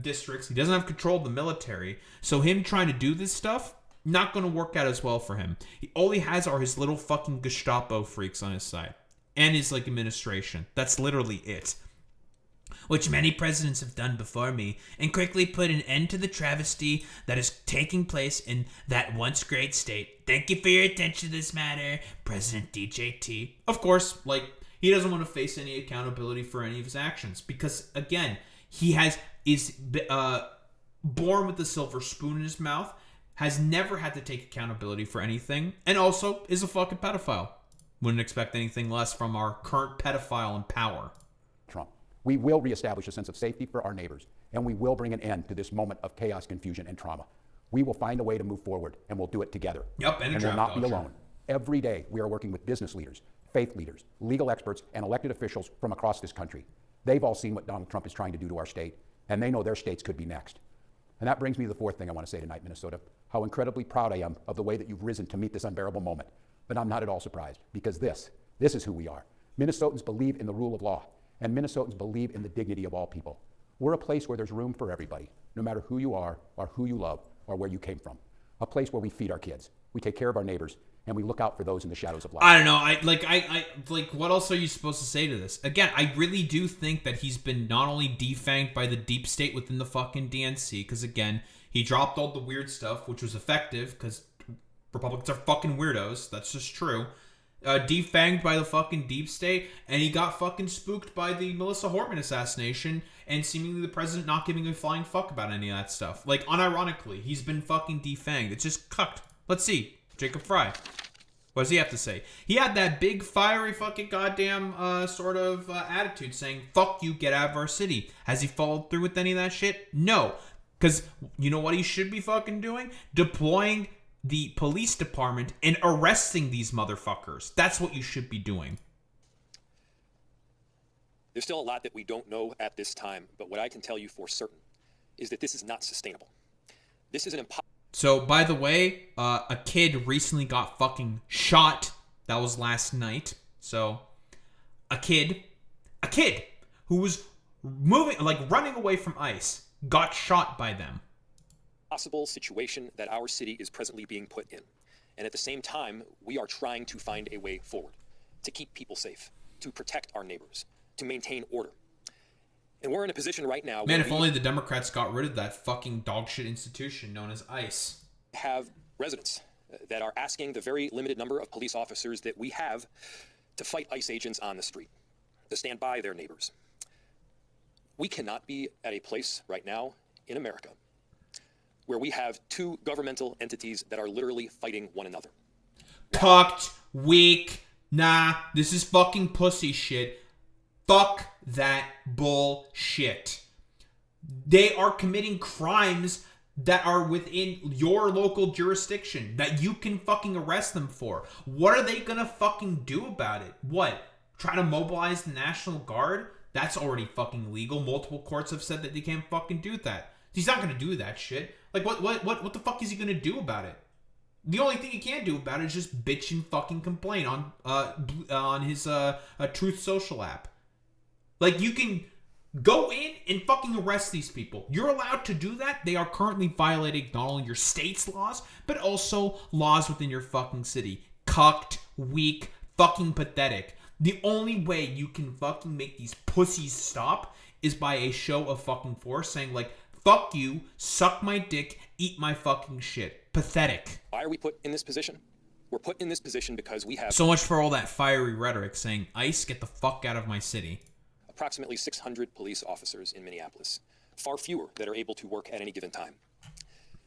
districts. He doesn't have control of the military. So him trying to do this stuff, not going to work out as well for him. All he has are his little fucking Gestapo freaks on his side. And his, administration. That's literally it. Which many presidents have done before me, and quickly put an end to the travesty that is taking place in that once great state. Thank you for your attention to this matter, President DJT. Of course, he doesn't want to face any accountability for any of his actions. Because, again, he is born with a silver spoon in his mouth, has never had to take accountability for anything, and also is a fucking pedophile. Wouldn't expect anything less from our current pedophile in power. Trump. We will reestablish a sense of safety for our neighbors, and we will bring an end to this moment of chaos, confusion, and trauma. We will find a way to move forward, and we'll do it together. Yep, and we'll not be alone. Every day, we are working with business leaders, faith leaders, legal experts, and elected officials from across this country. They've all seen what Donald Trump is trying to do to our state, and they know their states could be next. And that brings me to the fourth thing I want to say tonight, Minnesota, how incredibly proud I am of the way that you've risen to meet this unbearable moment. But I'm not at all surprised, because this is who we are. Minnesotans believe in the rule of law, and Minnesotans believe in the dignity of all people. We're a place where there's room for everybody, no matter who you are, or who you love, or where you came from. A place where we feed our kids, we take care of our neighbors, and we look out for those in the shadows of life. I don't know. I what else are you supposed to say to this? Again, I really do think that he's been not only defanged by the deep state within the fucking DNC, because again, he dropped all the weird stuff, which was effective, because Republicans are fucking weirdos. That's just true. Defanged by the fucking deep state, and he got fucking spooked by the Melissa Hortman assassination, and seemingly the president not giving a flying fuck about any of that stuff. Like, unironically, he's been fucking defanged. It's just cucked. Let's see. Jacob Fry. What does he have to say? He had that big, fiery, fucking goddamn sort of attitude saying, fuck you, get out of our city. Has he followed through with any of that shit? No. Because you know what he should be fucking doing? Deploying the police department and arresting these motherfuckers. That's what you should be doing. There's still a lot that we don't know at this time, but what I can tell you for certain is that this is not sustainable. This is an impossible... So, by the way, a kid recently got fucking shot. That was last night. So, a kid who was running away from ICE got shot by them. Possible situation that our city is presently being put in. And at the same time, we are trying to find a way forward, to keep people safe, to protect our neighbors, to maintain order. And we're in a position right now... Man, if only the Democrats got rid of that fucking dogshit institution known as ICE. Have residents that are asking the very limited number of police officers that we have to fight ICE agents on the street, to stand by their neighbors. We cannot be at a place right now in America where we have two governmental entities that are literally fighting one another. Cucked, weak, nah, this is fucking pussy shit. Fuck that bullshit. They are committing crimes that are within your local jurisdiction that you can fucking arrest them for. What are they gonna fucking do about it? What? Try to mobilize the National Guard? That's already fucking legal. Multiple courts have said that they can't fucking do that. He's not gonna do that shit. Like, what the fuck is he gonna do about it? The only thing he can do about it is just bitch and fucking complain on his Truth Social app. Like, you can go in and fucking arrest these people. You're allowed to do that. They are currently violating not only your state's laws, but also laws within your fucking city. Cucked, weak, fucking pathetic. The only way you can fucking make these pussies stop is by a show of fucking force saying, like, fuck you, suck my dick, eat my fucking shit. Pathetic. Why are we put in this position? We're put in this position because we have... So much for all that fiery rhetoric saying, ICE, get the fuck out of my city. Approximately 600 police officers in Minneapolis, far fewer that are able to work at any given time.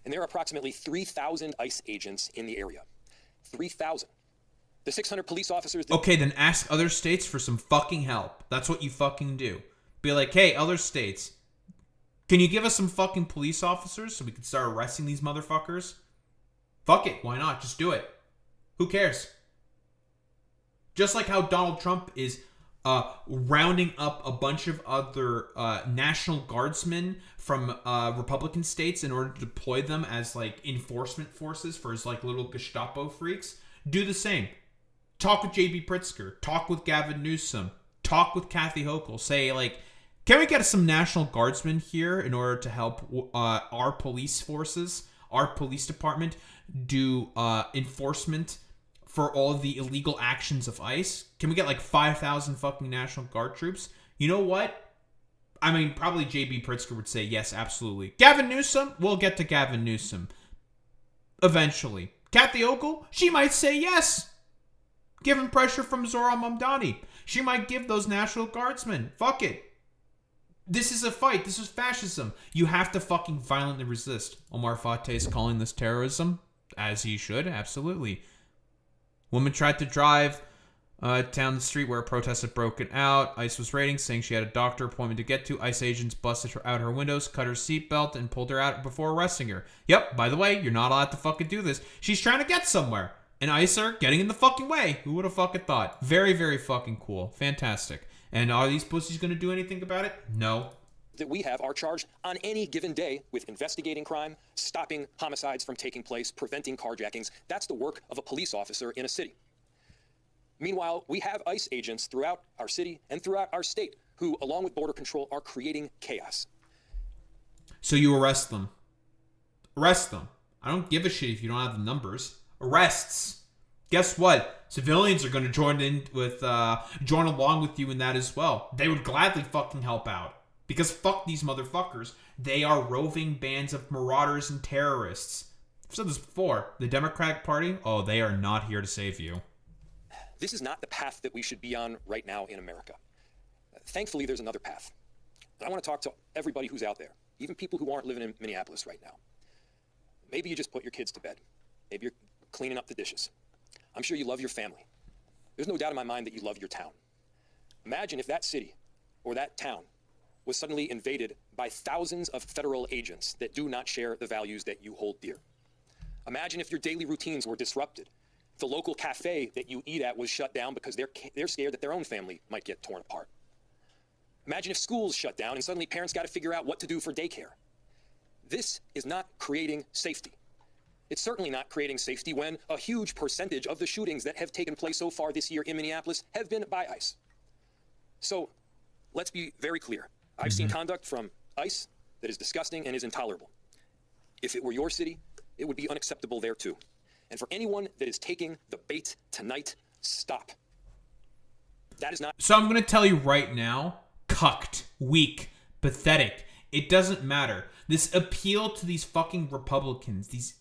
And there are approximately 3,000 ICE agents in the area. 3,000. The 600 police officers... Okay, then ask other states for some fucking help. That's what you fucking do. Be like, hey, other states, can you give us some fucking police officers so we can start arresting these motherfuckers? Fuck it, why not? Just do it. Who cares? Just like how Donald Trump is rounding up a bunch of other National Guardsmen from Republican states in order to deploy them as like enforcement forces for his like little Gestapo freaks. Do the same. Talk with J.B. Pritzker. Talk with Gavin Newsom. Talk with Kathy Hochul. Say like, can we get some National Guardsmen here in order to help our police forces, our police department do enforcement for all of the illegal actions of ICE? Can we get like 5,000 fucking National Guard troops? You know what? I mean, probably J.B. Pritzker would say yes, absolutely. Gavin Newsom? We'll get to Gavin Newsom. Eventually. Kathy Hochul? She might say yes. Given pressure from Zohran Mamdani. She might give those National Guardsmen. Fuck it. This is a fight. This is fascism. You have to fucking violently resist. Omar Fateh is calling this terrorism. As he should, absolutely. Woman tried to drive down the street where a protest had broken out. ICE was raiding, saying she had a doctor appointment to get to. ICE agents busted her out her windows, cut her seatbelt, and pulled her out before arresting her. Yep, by the way, you're not allowed to fucking do this. She's trying to get somewhere. and ICE are getting in the fucking way. Who would have fucking thought? Very, very fucking cool. Fantastic. And are these pussies going to do anything about it? No. That we have are charged on any given day with investigating crime, stopping homicides from taking place, preventing carjackings. That's the work of a police officer in a city. Meanwhile, we have ICE agents throughout our city and throughout our state who, along with Border Control, are creating chaos. So you arrest them. Arrest them. I don't give a shit if you don't have the numbers. Arrests. Guess what? Civilians are going to join along with you in that as well. They would gladly fucking help out. Because fuck these motherfuckers. They are roving bands of marauders and terrorists. I've said this before. The Democratic Party, oh, they are not here to save you. This is not the path that we should be on right now in America. Thankfully, there's another path. And I want to talk to everybody who's out there, even people who aren't living in Minneapolis right now. Maybe you just put your kids to bed. Maybe you're cleaning up the dishes. I'm sure you love your family. There's no doubt in my mind that you love your town. Imagine if that city or that town was suddenly invaded by thousands of federal agents that do not share the values that you hold dear. Imagine if your daily routines were disrupted. If the local cafe that you eat at was shut down because they're scared that their own family might get torn apart. Imagine if schools shut down and suddenly parents got to figure out what to do for daycare. This is not creating safety. It's certainly not creating safety when a huge percentage of the shootings that have taken place so far this year in Minneapolis have been by ICE. So let's be very clear. I've seen conduct from ICE that is disgusting and is intolerable. If it were your city, it would be unacceptable there too. And for anyone that is taking the bait tonight, stop. That is not... So I'm going to tell you right now, cucked, weak, pathetic. It doesn't matter. This appeal to these fucking Republicans, these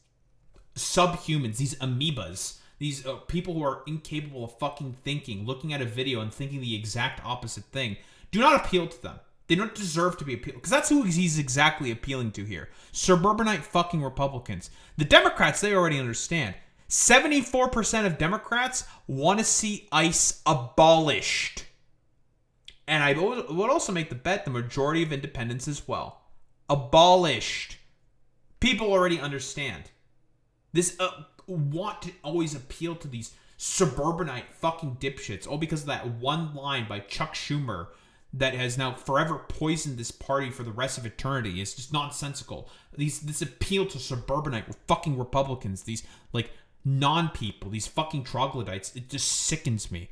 subhumans, these amoebas, these people who are incapable of fucking thinking, looking at a video and thinking the exact opposite thing, do not appeal to them. They don't deserve to be appealed. Because that's who he's exactly appealing to here. Suburbanite fucking Republicans. The Democrats, they already understand. 74% of Democrats want to see ICE abolished. And I would also make the bet the majority of independents as well. Abolished. People already understand. This want to always appeal to these suburbanite fucking dipshits. All because of that one line by Chuck Schumer that has now forever poisoned this party for the rest of eternity. It's just nonsensical. This appeal to suburbanite fucking Republicans, these like non-people, these fucking troglodytes, it just sickens me.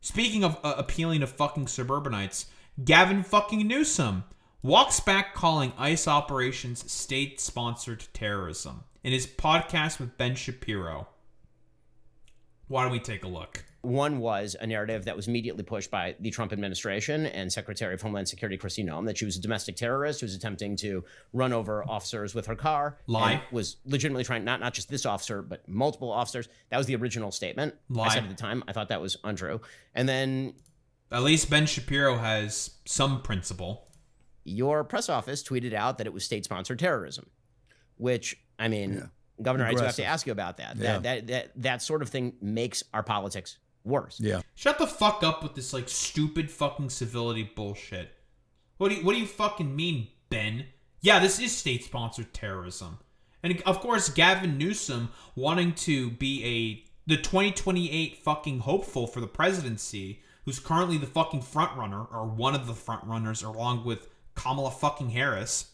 Speaking of appealing to fucking suburbanites, Gavin fucking Newsom walks back calling ICE operations state-sponsored terrorism in his podcast with Ben Shapiro. Why don't we take a look? One was a narrative that was immediately pushed by the Trump administration and Secretary of Homeland Security Kristi Noem that she was a domestic terrorist who was attempting to run over officers with her car. Lie. Was legitimately trying, not just this officer, but multiple officers. That was the original statement. Lie. I said at the time, I thought that was untrue. And then... At least Ben Shapiro has some principle. Your press office tweeted out that it was state-sponsored terrorism, which, I mean, Governor, I do have to ask you about that. Yeah. That sort of thing makes our politics worse. Yeah. Shut the fuck up with this like stupid fucking civility bullshit. What do you fucking mean, Ben? Yeah, this is state-sponsored terrorism. And of course, Gavin Newsom wanting to be the 2028 fucking hopeful for the presidency, who's currently the fucking front runner or one of the front runners along with Kamala fucking Harris.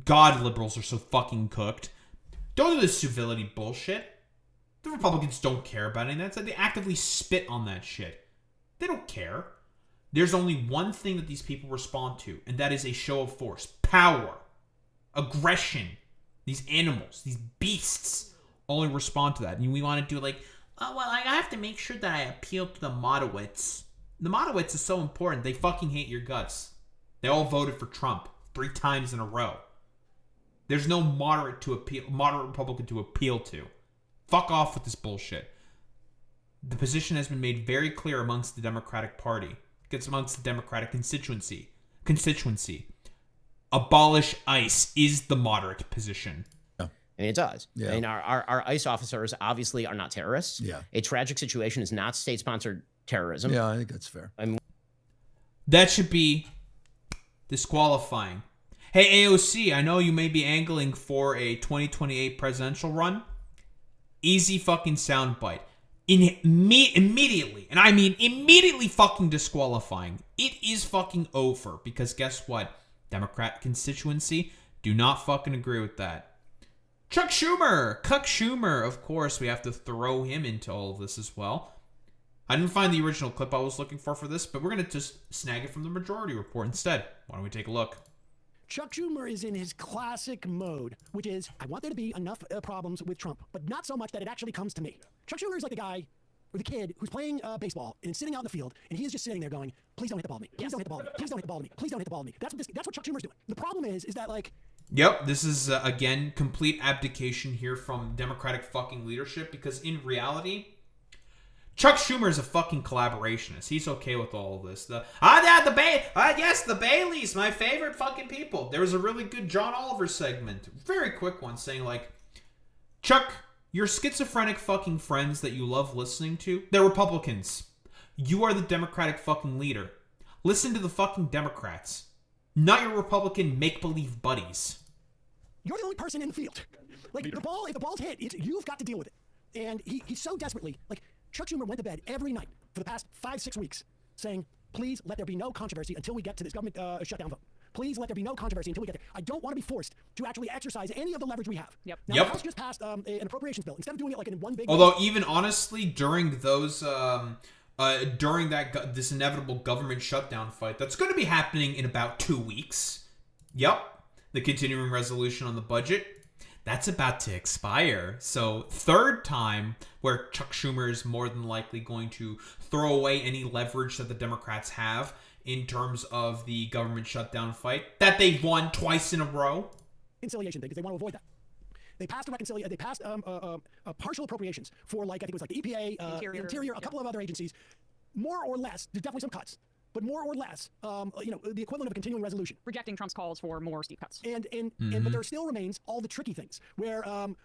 God, liberals are so fucking cooked. Don't do this civility bullshit. The Republicans don't care about any of that. They actively spit on that shit. They don't care. There's only one thing that these people respond to, and that is a show of force. Power. Aggression. These animals, these beasts, only respond to that. And we want to do like, oh, well, I have to make sure that I appeal to the Modowits. The Modowits is so important. They fucking hate your guts. They all voted for Trump 3 times in a row. There's no moderate Republican to appeal to. Fuck off with this bullshit. The position has been made very clear amongst the Democratic Party. It's amongst the Democratic constituency. Abolish ICE is the moderate position. And it does. Yeah. I mean, our ICE officers obviously are not terrorists. Yeah. A tragic situation is not state-sponsored terrorism. Yeah, I think that's fair. That should be disqualifying. Hey, AOC, I know you may be angling for a 2028 presidential run. easy fucking soundbite. Immediately, and I mean immediately fucking disqualifying. It is fucking over, because guess what? Democrat constituency do not fucking agree with that. Chuck Schumer, of course, we have to throw him into all of this as well. I didn't find the original clip I was looking for this, but we're going to just snag it from the Majority Report instead. Why don't we take a look? Chuck Schumer is in his classic mode, which is, I want there to be enough problems with Trump, but not so much that it actually comes to me. Chuck Schumer is like the guy or the kid who's playing baseball and sitting out in the field, and he is just sitting there going, please don't hit the ball to me. Please don't hit the ball to me. Please don't hit the ball to me. Please don't hit the ball to me. That's what Chuck Schumer's doing. The problem is that, like... Yep, this is, again, complete abdication here from Democratic fucking leadership, because in reality... Chuck Schumer is a fucking collaborationist. He's okay with all of this. The Baileys, my favorite fucking people. There was a really good John Oliver segment, very quick one, saying like, Chuck, your schizophrenic fucking friends that you love listening to, they're Republicans. You are the Democratic fucking leader. Listen to the fucking Democrats, not your Republican make-believe buddies. You're the only person in the field. Like, if the ball's hit, you've got to deal with it. And he's so desperately, like, Chuck Schumer went to bed every night for the past 5-6 weeks saying, please let there be no controversy until we get to this government shutdown vote. Please let there be no controversy until we get there. I don't want to be forced to actually exercise any of the leverage we have. Now, the House just passed an appropriations bill. Instead of doing it like in one big... Although, even honestly, during those... during this inevitable government shutdown fight, that's going to be happening in about 2 weeks. Yep. The continuing resolution on the budget. That's about to expire. So, third time where Chuck Schumer is more than likely going to throw away any leverage that the Democrats have in terms of the government shutdown fight that they've won twice in a row. Reconciliation thing, because they want to avoid that. They passed partial appropriations for, like, I think it was like the EPA, Interior, a couple of other agencies. More or less, there's definitely some cuts, but more or less, the equivalent of a continuing resolution. Rejecting Trump's calls for more steep cuts. But there still remains all the tricky things where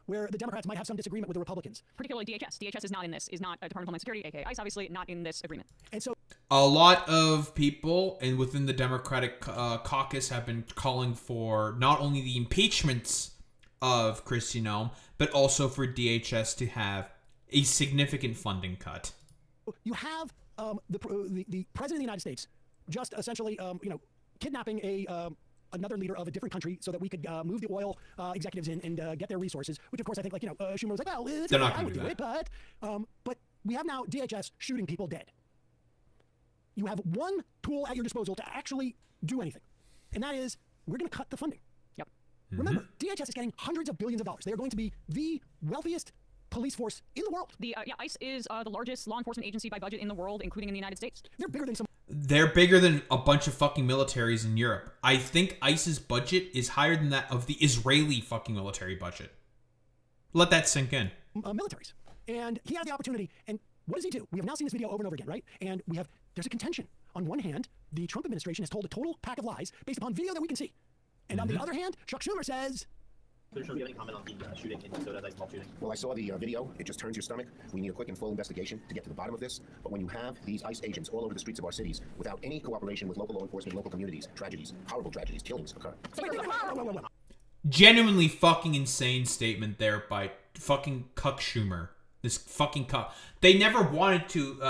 the Democrats might have some disagreement with the Republicans. Particularly DHS. DHS is not in this, is not a Department of Homeland Security, aka ICE, obviously not in this agreement. And so a lot of people and within the Democratic caucus have been calling for not only the impeachments of Kristi Noem, but also for DHS to have a significant funding cut. You have the president of the United States just essentially, kidnapping another leader of a different country so that we could move the oil executives in and get their resources. Which, of course, I think Schumer was like, well, they're not I going would to do it, but we have now DHS shooting people dead. You have one tool at your disposal to actually do anything, and that is we're going to cut the funding. Yep. Remember, DHS is getting hundreds of billions of dollars. They are going to be the wealthiest police force in the world. ICE is the largest law enforcement agency by budget in the world, including in the United States. They're bigger than a bunch of fucking militaries in Europe. I think ICE's budget is higher than that of the Israeli fucking military budget. Let that sink in. Militaries. And he has the opportunity. And what does he do? We have now seen this video over and over again, right? And there's a contention. On one hand, the Trump administration has told a total pack of lies based upon video that we can see. And on the other hand, Chuck Schumer says... Should we have any comment on the shooting in Minnesota, that small shooting? Well, I saw the video. It just turns your stomach. We need a quick and full investigation to get to the bottom of this. But when you have these ICE agents all over the streets of our cities without any cooperation with local law enforcement, local communities, tragedies, horrible tragedies, killings occur. Genuinely fucking insane statement there by fucking Cuck Schumer. This fucking cuck. They never wanted to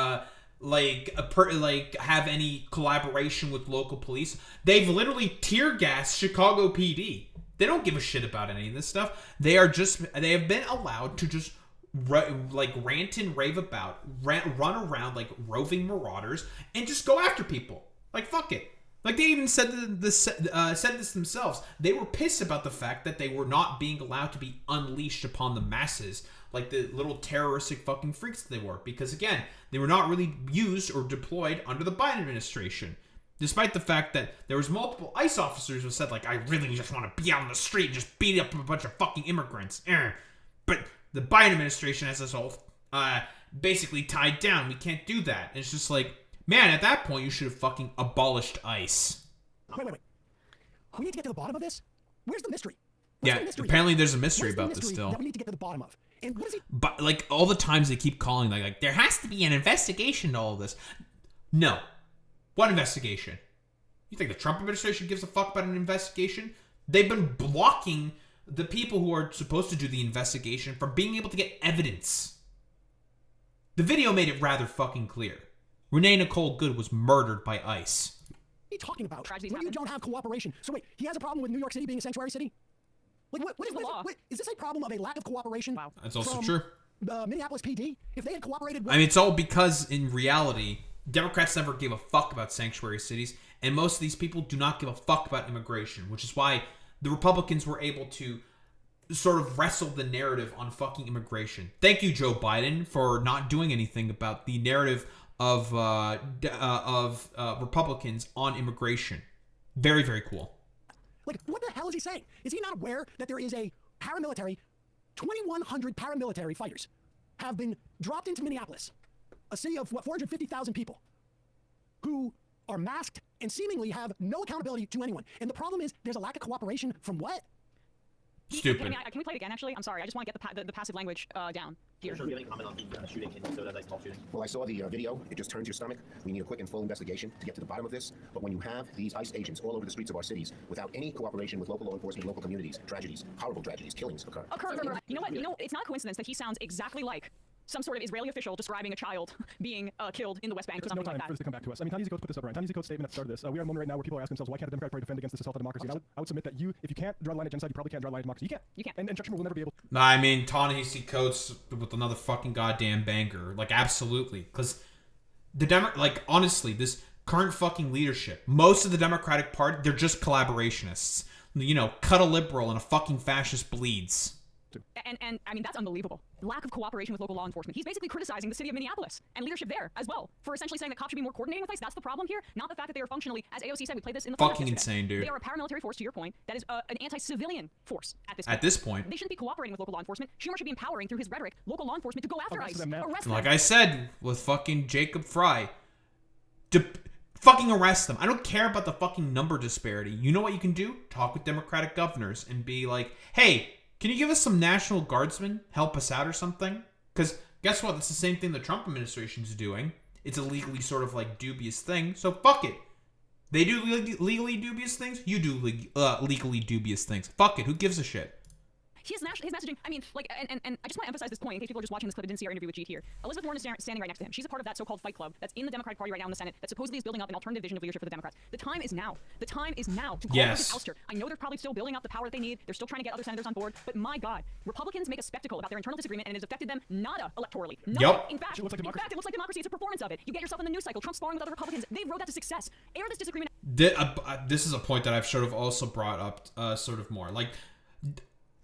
have any collaboration with local police. They've literally tear gassed Chicago PD. They don't give a shit about any of this stuff. They have been allowed to just rant and rave about, run around like roving marauders and just go after people. Like, fuck it. Like, they even said this themselves. They were pissed about the fact that they were not being allowed to be unleashed upon the masses like the little terroristic fucking freaks that they were. Because, again, they were not really used or deployed under the Biden administration. Despite the fact that there was multiple ICE officers who said, like, I really just want to be out on the street and just beat up a bunch of fucking immigrants. But the Biden administration has us all basically tied down. We can't do that. And it's just like, man, at that point, you should have fucking abolished ICE. Wait. We need to get to the bottom of this? Where's the mystery? Apparently there's a mystery about this still. That we need to get to the bottom of. And what is it? But, like, all the times they keep calling, like, there has to be an investigation to all this. No. What investigation? You think the Trump administration gives a fuck about an investigation? They've been blocking the people who are supposed to do the investigation from being able to get evidence. The video made it rather fucking clear. Renee Nicole Good was murdered by ICE. What are you talking about? When you don't have cooperation. So wait, he has a problem with New York City being a sanctuary city? Like is this a problem of a lack of cooperation? Wow. That's also true. Minneapolis PD? If they had cooperated with... I mean, it's all because in reality, Democrats never gave a fuck about sanctuary cities, and most of these people do not give a fuck about immigration, which is why the Republicans were able to sort of wrestle the narrative on fucking immigration. Thank you, Joe Biden, for not doing anything about the narrative of Republicans on immigration. Very, very cool. Like, what the hell is he saying? Is he not aware that there is a paramilitary, 2,100 paramilitary fighters have been dropped into Minneapolis, a city of, 450,000 people, who are masked and seemingly have no accountability to anyone. And the problem is there's a lack of cooperation from what? Stupid. Can we play it again, actually? I'm sorry. I just want to get the passive language down here. Sure, do you have any comment on the shooting in Minnesota, that small shooting? Well, I saw the video. It just turns your stomach. We need a quick and full investigation to get to the bottom of this. But when you have these ICE agents all over the streets of our cities without any cooperation with local law enforcement, local communities, tragedies, horrible tragedies, killings occur. You know what? It's not a coincidence that he sounds exactly like some sort of Israeli official describing a child being killed in the West Bank. There's no time for this to come back to us. I mean, Tanisi Coates put this up, right? Tanisi Coates' statement at the start of this. We are in a moment right now where people are asking themselves, why can't the Democratic Party defend against this assault on democracy? And I would submit that if you can't draw the line at genocide, you probably can't draw the line at democracy. You can't. And Chuck Schumer will never be able. Nah, I mean, Ta-Nehisi Coates with another fucking goddamn banger. Like, absolutely. Because honestly, this current fucking leadership, most of the Democratic Party, they're just collaborationists. You know, cut a liberal and a fucking fascist bleeds. And I mean, that's unbelievable. Lack of cooperation with local law enforcement. He's basically criticizing the city of Minneapolis and leadership there as well for essentially saying that cops should be more coordinating with ICE. That's the problem here. Not the fact that they are functionally, as AOC said, we played this in the fucking insane, dude. They are a paramilitary force, to your point, that is an anti-civilian force at this point. They shouldn't be cooperating with local law enforcement. Schumer should be empowering through his rhetoric local law enforcement to go after ICE. Arrest them. Like I said with fucking Jacob Fry, to fucking arrest them. I don't care about the fucking number disparity. You know what you can do? Talk with Democratic governors and be like, hey, can you give us some National Guardsmen? Help us out or something? Because guess what? That's the same thing the Trump administration is doing. It's a legally sort of like dubious thing. So fuck it. They do legally dubious things. You do legally dubious things. Fuck it. Who gives a shit? His messaging, I mean, like, and I just want to emphasize this point in case people are just watching this clip and didn't see our interview with Jeet here. Elizabeth Warren is standing right next to him. She's a part of that so-called fight club that's in the Democratic Party right now in the Senate that supposedly is building up an alternative vision of leadership for the Democrats. The time is now. The time is now to call for his ouster. I know they're probably still building up the power that they need. They're still trying to get other senators on board. But my God, Republicans make a spectacle about their internal disagreement and it has affected them nada electorally. Nada. In fact, it looks like democracy. It's a performance of it. You get yourself in the news cycle. Trump sparring with other Republicans. They rode that to success. Air this disagreement. This is a point that I've sort of also brought up sort of more. Like,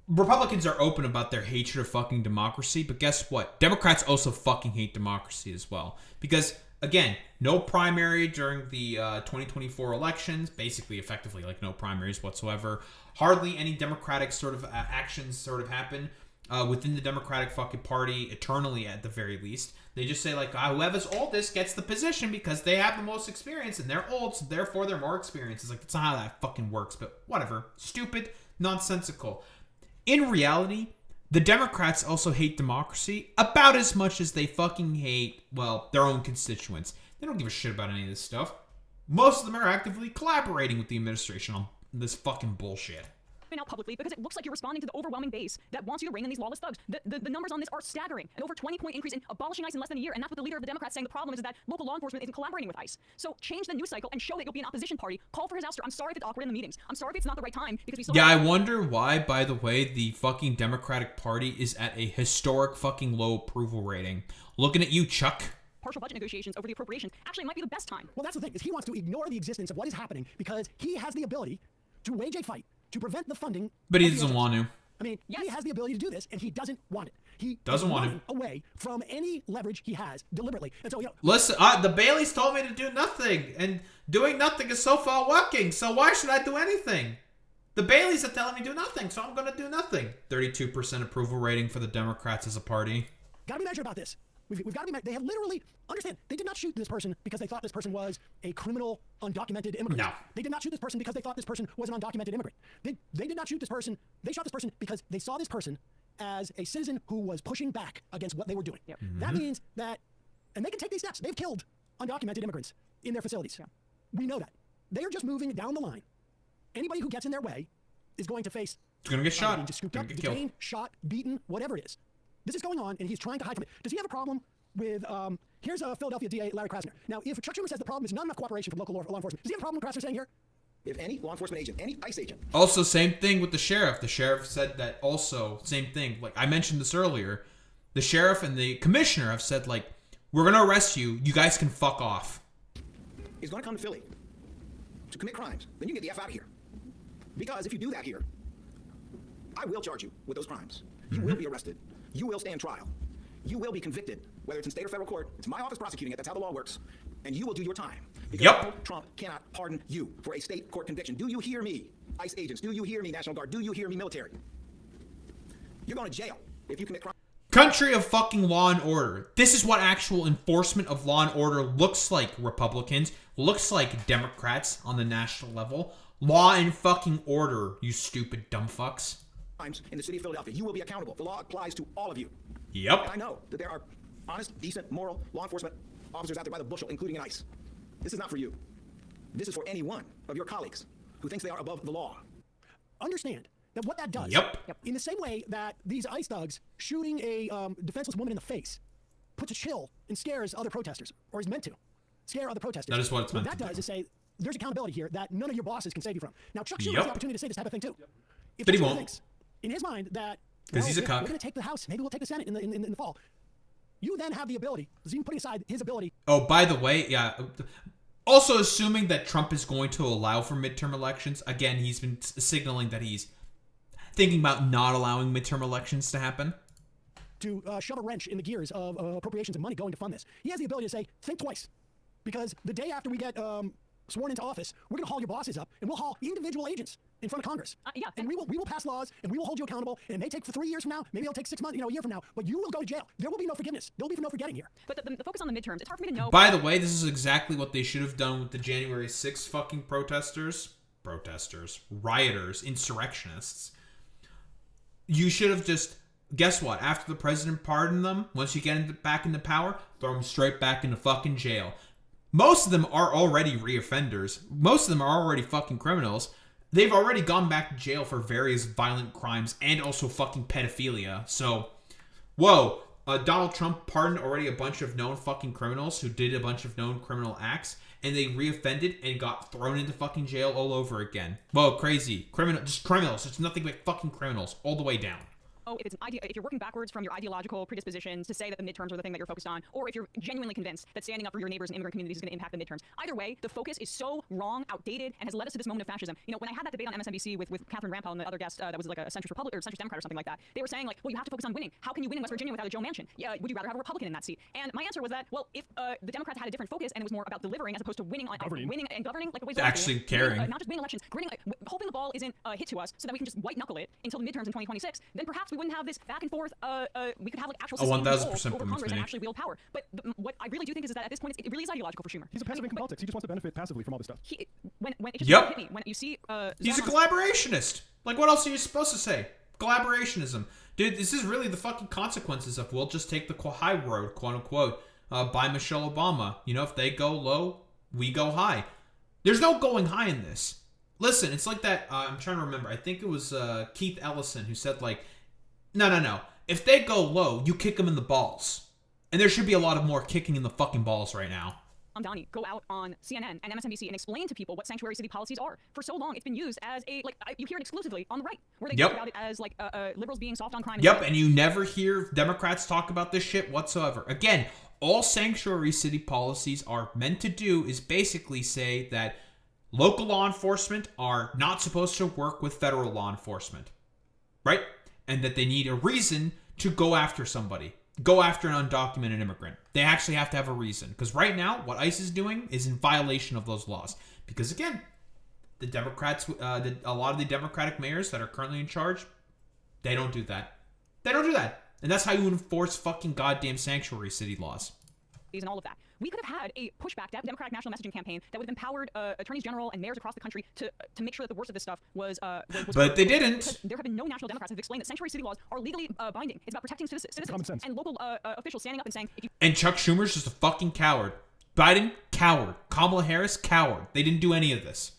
Republicans are open about their hatred of fucking democracy, but guess what? Democrats also fucking hate democracy as well. Because, again, no primary during the 2024 elections, basically effectively like no primaries whatsoever. Hardly any Democratic sort of actions sort of happen within the Democratic fucking party eternally at the very least. They just say like, whoever's oldest gets the position because they have the most experience and they're old, so therefore they're more experienced. It's like, that's not how that fucking works, but whatever. Stupid, nonsensical. In reality, the Democrats also hate democracy about as much as they fucking hate, well, their own constituents. They don't give a shit about any of this stuff. Most of them are actively collaborating with the administration on this fucking bullshit. Out publicly because it looks like you're responding to the overwhelming base that wants you to rein in these lawless thugs. The numbers on this are staggering. An over 20-point increase in abolishing ICE in less than a year, and that's what the leader of the Democrats saying the problem is that local law enforcement isn't collaborating with ICE. So change the news cycle and show that you'll be an opposition party. Call for his ouster. I'm sorry if it's awkward in the meetings. I'm sorry if it's not the right time because we still I wonder why, by the way, the fucking Democratic Party is at a historic fucking low approval rating. Looking at you, Chuck. Partial budget negotiations over the appropriation actually might be the best time. Well, that's the thing, is he wants to ignore the existence of what is happening because he has the ability to wage a fight to prevent the funding. But he doesn't want to. I mean, he has the ability to do this, and he doesn't want it. He doesn't want to. Away from any leverage he has deliberately. And so, listen, the Baileys told me to do nothing, and doing nothing is so far working. So why should I do anything? The Baileys are telling me to do nothing, so I'm going to do nothing. 32% approval rating for the Democrats as a party. Gotta be measured about this. We've got to be. They have literally understand. They did not shoot this person because they thought this person was a criminal, undocumented immigrant. No. They did not shoot this person because they thought this person was an undocumented immigrant. They did not shoot this person. They shot this person because they saw this person as a citizen who was pushing back against what they were doing. Yep. That means that, and they can take these steps. They've killed undocumented immigrants in their facilities. Yeah. We know that. They are just moving down the line. Anybody who gets in their way is going to face It's gonna get shot. Being just scooped Gonna up, get killed. detained, shot, beaten, whatever it is. This is going on, and he's trying to hide from it. Does he have a problem with, here's Philadelphia DA Larry Krasner. Now, if Chuck Schumer says the problem is not enough cooperation from local law enforcement, does he have a problem with Krasner saying here? If any law enforcement agent, any ICE agent. Also, same thing with the sheriff. The sheriff said that also, same thing. Like, I mentioned this earlier. The sheriff and the commissioner have said, like, we're going to arrest you. You guys can fuck off. Is going to come to Philly to commit crimes, then you get the F out of here. Because if you do that here, I will charge you with those crimes. You will be arrested. You will stand trial. You will be convicted, whether it's in state or federal court. It's my office prosecuting it. That's how the law works. And you will do your time. Because Donald Trump cannot pardon you for a state court conviction. Do you hear me, ICE agents? Do you hear me, National Guard? Do you hear me, military? You're going to jail if you commit crime. Country of fucking law and order. This is what actual enforcement of law and order looks like, Republicans. Looks like Democrats on the national level. Law and fucking order, you stupid dumb fucks. In the city of Philadelphia, you will be accountable. The law applies to all of you. Yep. And I know that there are honest, decent, moral law enforcement officers out there by the bushel, including in ICE. This is not for you. This is for any one of your colleagues who thinks they are above the law. Understand that what that does, in the same way that these ICE thugs shooting a defenseless woman in the face puts a chill and scares other protesters, or is meant to scare other protesters. That is what it's meant to do. What that does is say, there's accountability here that none of your bosses can save you from. Now, Chuck Schumer has the opportunity to say this type of thing too. If But he Chuck Schumer won't. thinks, in his mind, that because he's a cuck. We're going to take the House, maybe we'll take the Senate in the fall. You then have the ability, even putting aside his ability. Oh, by the way, yeah. Also, assuming that Trump is going to allow for midterm elections, again, he's been signaling that he's thinking about not allowing midterm elections to happen. To shove a wrench in the gears of appropriations and money going to fund this. He has the ability to say, think twice. Because the day after we get sworn into office, we're going to haul your bosses up, and we'll haul individual agents in front of Congress. And we will pass laws, and we will hold you accountable, and it may take for 3 years from now, maybe it'll take 6 months, a year from now, but you will go to jail. There will be no forgiveness. There will be no forgetting here. But the focus on the midterms, it's hard for me to know. By the way, this is exactly what they should have done with the January 6th fucking rioters, insurrectionists. You should have just, guess what? After the president pardoned them, once you get back into power, throw them straight back into fucking jail. Most of them are already reoffenders. Most of them are already fucking criminals. They've already gone back to jail for various violent crimes and also fucking pedophilia. So, whoa. Donald Trump pardoned already a bunch of known fucking criminals who did a bunch of known criminal acts, and they reoffended and got thrown into fucking jail all over again. Whoa, crazy. Just criminals. It's nothing but fucking criminals all the way down. If you're working backwards from your ideological predispositions to say that the midterms are the thing that you're focused on, or if you're genuinely convinced that standing up for your neighbors and immigrant communities is going to impact the midterms, either way, the focus is so wrong, outdated, and has led us to this moment of fascism. When I had that debate on MSNBC with Catherine Rampell and the other guest that was like a centrist Republican or centrist Democrat or something like that, they were saying, like, well, you have to focus on winning. How can you win in West Virginia without a Joe Manchin? Would you rather have a Republican in that seat? And my answer was that, well, if the Democrats had a different focus and it was more about delivering as opposed to winning and governing, like the ways actually caring, not just winning elections, hoping the ball isn't hit to us so that we can just white knuckle it until the midterms in 2026, then perhaps we wouldn't have this back and forth. We could have like actual 1000% over Congress and actually wield power. But what I really do think is that at this point it really is ideological for Schumer. He's a passive income politics. He just wants to benefit passively from all this stuff. When it just hit me, when you see he's a collaborationist. Like, what else are you supposed to say? Collaborationism. Dude, this is really the fucking consequences of we'll just take the high road, quote unquote, by Michelle Obama. If they go low, we go high. There's no going high in this. Listen, it's like that, I'm trying to remember. I think it was Keith Ellison who said, like, no. If they go low, you kick them in the balls. And there should be a lot of more kicking in the fucking balls right now. Donnie, go out on CNN and MSNBC and explain to people what sanctuary city policies are. For so long, it's been used as you hear it exclusively on the right, where they talk about it as liberals being soft on crime. And you never hear Democrats talk about this shit whatsoever. Again, all sanctuary city policies are meant to do is basically say that local law enforcement are not supposed to work with federal law enforcement, right? And that they need a reason to go after somebody. Go after an undocumented immigrant. They actually have to have a reason. Because right now, what ICE is doing is in violation of those laws. Because again, the Democrats, a lot of the Democratic mayors that are currently in charge, they don't do that. They don't do that. And that's how you enforce fucking goddamn sanctuary city laws. And all of that. We could have had a pushback Democratic national messaging campaign that would have empowered attorneys general and mayors across the country to make sure that the worst of this stuff was but they didn't. Because there have been no national Democrats that have explained that sanctuary city laws are legally binding. It's about protecting citizens and local officials standing up and saying. And Chuck Schumer's just a fucking coward. Biden, coward. Kamala Harris, coward. They didn't do any of this.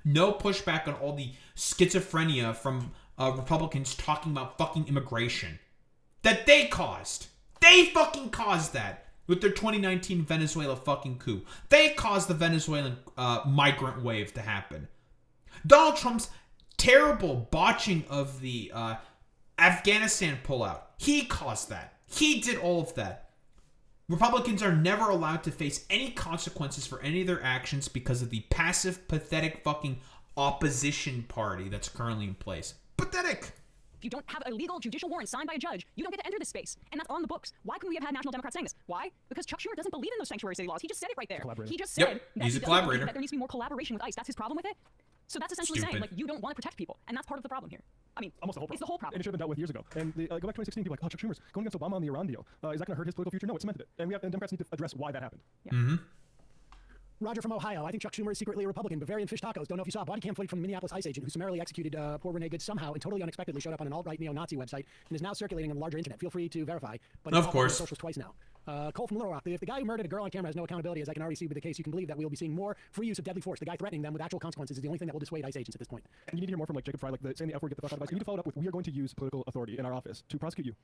No pushback on all the schizophrenia from Republicans talking about fucking immigration that they caused. They fucking caused that with their 2019 Venezuela fucking coup. They caused the Venezuelan migrant wave to happen. Donald Trump's terrible botching of the Afghanistan pullout. He caused that. He did all of that. Republicans are never allowed to face any consequences for any of their actions because of the passive, pathetic fucking opposition party that's currently in place. Pathetic. If you don't have a legal judicial warrant signed by a judge, you don't get to enter this space. And that's on the books. Why couldn't we have had National Democrats saying this? Why? Because Chuck Schumer doesn't believe in those sanctuary city laws. He just said it right there. He just said that he's a collaborator. That there needs to be more collaboration with ICE. That's his problem with it. So that's essentially saying, like, you don't want to protect people. And that's part of the problem here. I mean, almost the whole problem. It's the whole problem. And it should have been dealt with years ago. And go back to 2016, people are like, oh, Chuck Schumer's going against Obama on the Iran deal. Is that going to hurt his political future? No, it cemented it. And Democrats need to address why that happened. Yeah. Mm-hmm. Roger from Ohio. I think Chuck Schumer is secretly a Republican. Bavarian Fish Tacos. Don't know if you saw a body cam footage from the Minneapolis ICE agent who summarily executed poor Renee Good somehow and totally unexpectedly showed up on an alt-right neo-Nazi website and is now circulating on the larger internet. Feel free to verify. But of course. Socials twice now. Cole from Little Rock. If the guy who murdered a girl on camera has no accountability, as I can already see with the case, you can believe that we will be seeing more free use of deadly force. The guy threatening them with actual consequences is the only thing that will dissuade ICE agents at this point. And you need to hear more from like Jacob Fry, like saying the F word, get the fuck out of ICE. You need to follow it up with, we are going to use political authority in our office to prosecute you.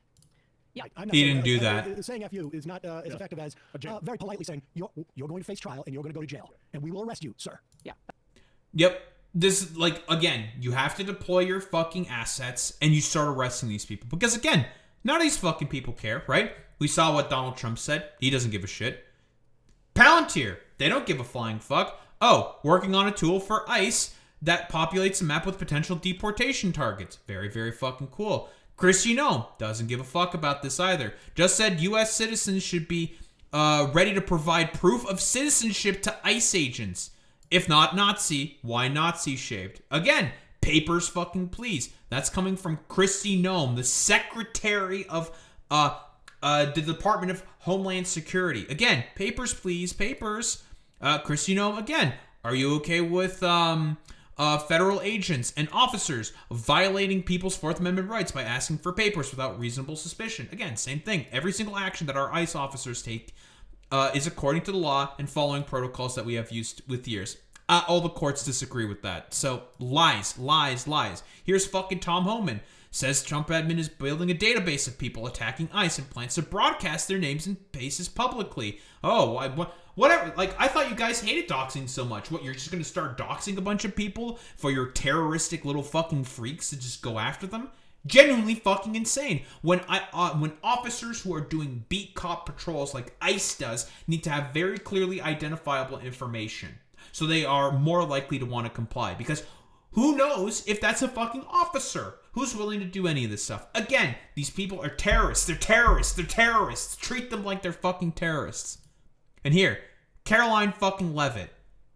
Yeah, he didn't do that. Saying "F you" is not as effective as very politely saying you're going to face trial and you're going to go to jail and we will arrest you, sir. Yeah. Yep. This, like, again, you have to deploy your fucking assets and you start arresting these people. Because, again, none of these fucking people care, right? We saw what Donald Trump said. He doesn't give a shit. Palantir, they don't give a flying fuck. Oh, working on a tool for ICE that populates a map with potential deportation targets. Very, very fucking cool. Kristi Noem doesn't give a fuck about this either. Just said U.S. citizens should be ready to provide proof of citizenship to ICE agents. If not Nazi, why Nazi shaped? Again, papers fucking please. That's coming from Kristi Noem, the Secretary of the Department of Homeland Security. Again, papers please, papers. Kristi Noem, again, are you okay with federal agents and officers violating people's Fourth Amendment rights by asking for papers without reasonable suspicion? Again, same thing. Every single action that our ICE officers take is according to the law and following protocols that we have used with years. All the courts disagree with that. So, lies, lies, lies. Here's fucking Tom Homan. Says Trump admin is building a database of people attacking ICE and plans to broadcast their names and faces publicly. Oh, whatever. Like, I thought you guys hated doxing so much. What, you're just going to start doxing a bunch of people for your terroristic little fucking freaks to just go after them? Genuinely fucking insane. When officers who are doing beat cop patrols like ICE does need to have very clearly identifiable information, so they are more likely to want to comply. Because who knows if that's a fucking officer who's willing to do any of this stuff. Again, these people are terrorists. They're terrorists. They're terrorists. Treat them like they're fucking terrorists. And here, Caroline fucking Levitt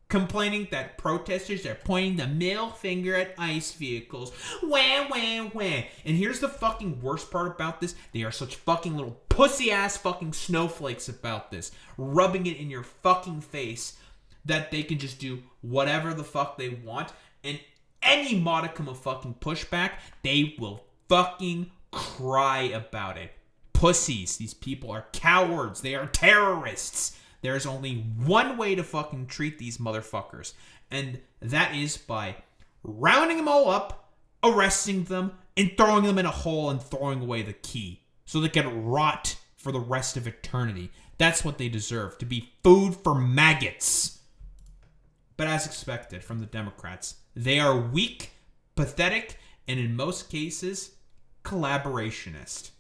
complaining that protesters are pointing the middle finger at ICE vehicles. Wah, wah, wah. And here's the fucking worst part about this. They are such fucking little pussy-ass fucking snowflakes about this. Rubbing it in your fucking face that they can just do whatever the fuck they want. And any modicum of fucking pushback, they will fucking cry about it. Pussies. These people are cowards. They are terrorists. There's only one way to fucking treat these motherfuckers, and that is by rounding them all up, arresting them, and throwing them in a hole and throwing away the key so they can rot for the rest of eternity. That's what they deserve, to be food for maggots. But as expected from the Democrats, they are weak, pathetic, and in most cases, collaborationist.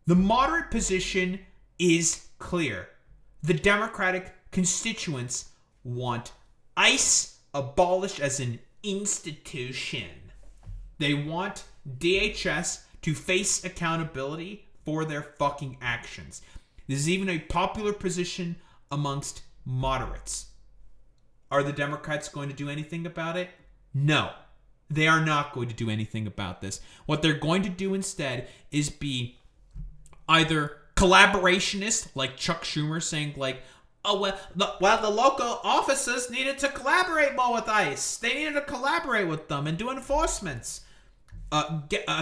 The moderate position is clear. The Democratic constituents want ICE abolished as an institution. They want DHS to face accountability for their fucking actions. This is even a popular position amongst moderates. Are the Democrats going to do anything about it? No. They are not going to do anything about this. What they're going to do instead is be either collaborationist, like Chuck Schumer saying, like, oh, well, the local officers needed to collaborate more with ICE. They needed to collaborate with them and do enforcements.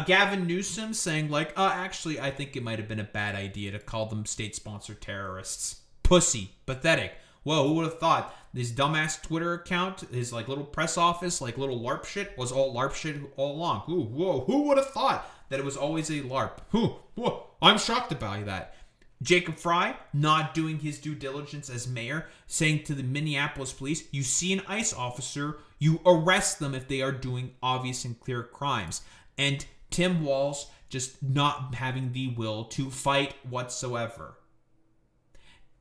Gavin Newsom saying, like, actually, I think it might have been a bad idea to call them state-sponsored terrorists. Pussy. Pathetic. Whoa, who would have thought this dumbass Twitter account, his like little press office, like little LARP shit, was all LARP shit all along. Who would have thought that it was always a LARP? Whoa, I'm shocked about that. Jacob Fry not doing his due diligence as mayor, saying to the Minneapolis police, you see an ICE officer, you arrest them if they are doing obvious and clear crimes. And Tim Walz just not having the will to fight whatsoever.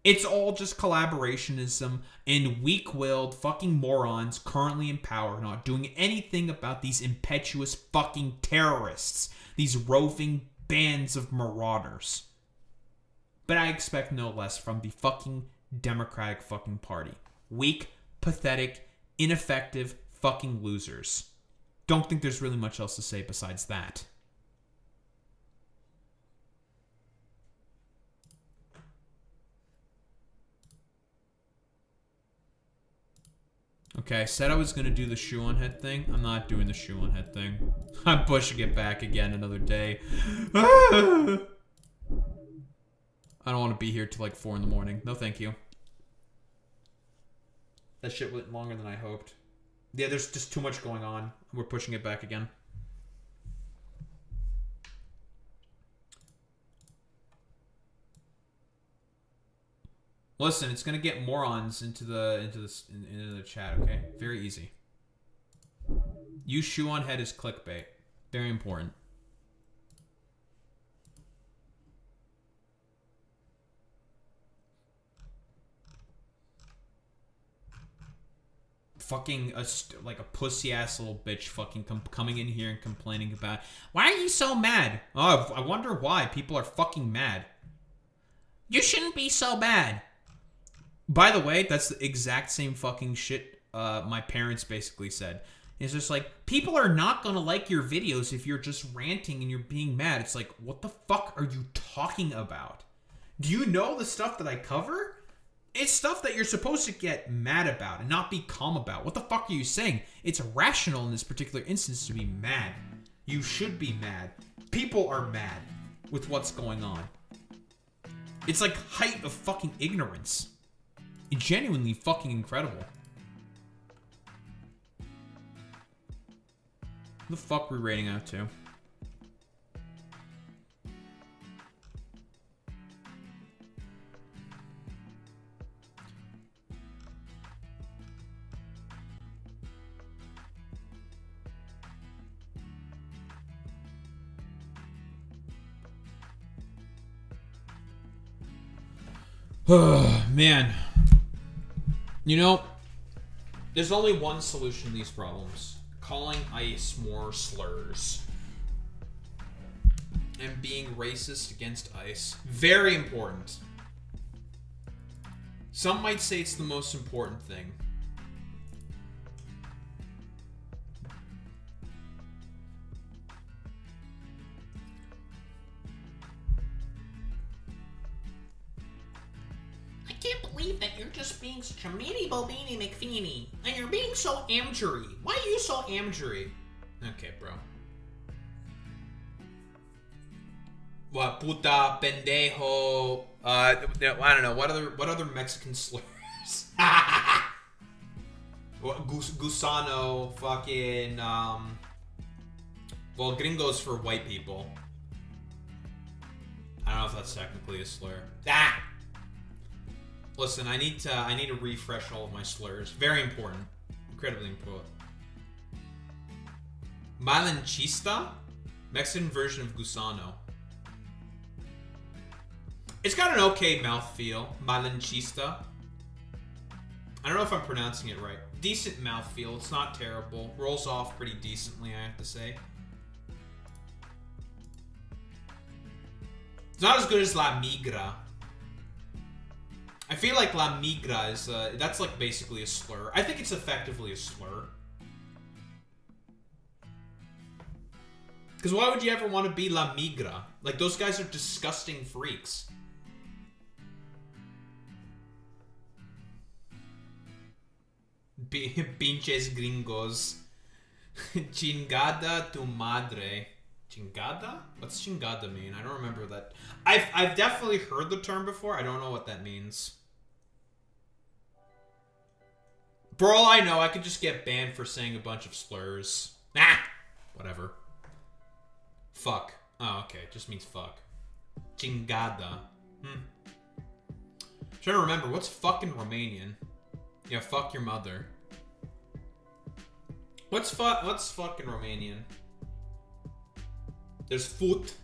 It's all just collaborationism and weak-willed fucking morons currently in power not doing anything about these impetuous fucking terrorists, these roving bands of marauders. But I expect no less from the fucking Democratic fucking Party. Weak, pathetic, ineffective fucking losers. Don't think there's really much else to say besides that. Okay, I said I was going to do the Shoeonhead thing. I'm not doing the Shoeonhead thing. I'm pushing it back again another day. I don't want to be here till like 4 in the morning. No, thank you. That shit went longer than I hoped. Yeah, there's just too much going on. We're pushing it back again. Listen, it's gonna get morons into the chat, okay? Very easy. Use Shoeonhead as clickbait. Very important. Fucking like a pussy ass little bitch fucking coming in here and complaining about, why are you so mad? Oh, I wonder why people are fucking mad. You shouldn't be so mad. By the way, that's the exact same fucking shit my parents basically said. It's just like, people are not gonna like your videos if you're just ranting and you're being mad. It's like, what the fuck are you talking about? Do you know the stuff that I cover? It's stuff that you're supposed to get mad about and not be calm about. What the fuck are you saying? It's rational in this particular instance to be mad. You should be mad. People are mad with what's going on. It's like height of fucking ignorance. It's genuinely fucking incredible. Who the fuck are we rating out to? Oh, man. You know, there's only one solution to these problems. Calling ICE more slurs. And being racist against ICE. Very important. Some might say it's the most important thing. I can't believe that you're just being such a meanie bobini McFeeny. And you're being so amjury. Why are you so amjury? Okay, bro. What puta, pendejo, I don't know, what other Mexican slurs? What, gusano, fucking, well, gringos for white people. I don't know if that's technically a slur. Listen, I need to refresh all of my slurs. Very important. Incredibly important. Malinchista? Mexican version of gusano. It's got an okay mouthfeel. Malinchista. I don't know if I'm pronouncing it right. Decent mouthfeel. It's not terrible. Rolls off pretty decently, I have to say. It's not as good as La Migra. I feel like La Migra is, that's like basically a slur. I think it's effectively a slur. Because why would you ever want to be La Migra? Like, those guys are disgusting freaks. Pinches gringos. Chingada tu madre. Chingada? What's chingada mean? I don't remember that. I've definitely heard the term before. I don't know what that means. For all I know, I could just get banned for saying a bunch of slurs. Nah! Whatever. Fuck. Oh, okay. It just means fuck. Chingada. Trying to remember, what's fucking Romanian? Yeah, fuck your mother. What's fucking Romanian? There's foot.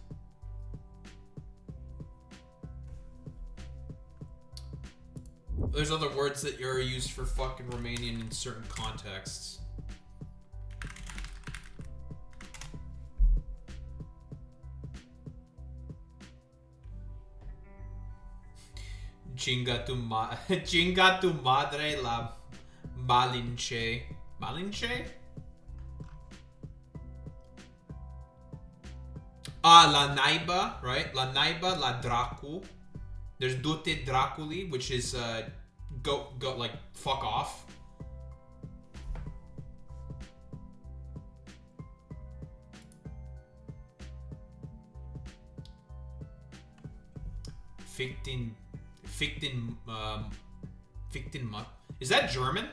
There's other words that are used for fucking Romanian in certain contexts. Chinga tu madre la Malinche. Malinche? La naiba, right? La naiba, la dracu. There's dute draculi, which is go like fuck off. Fichtin is that German?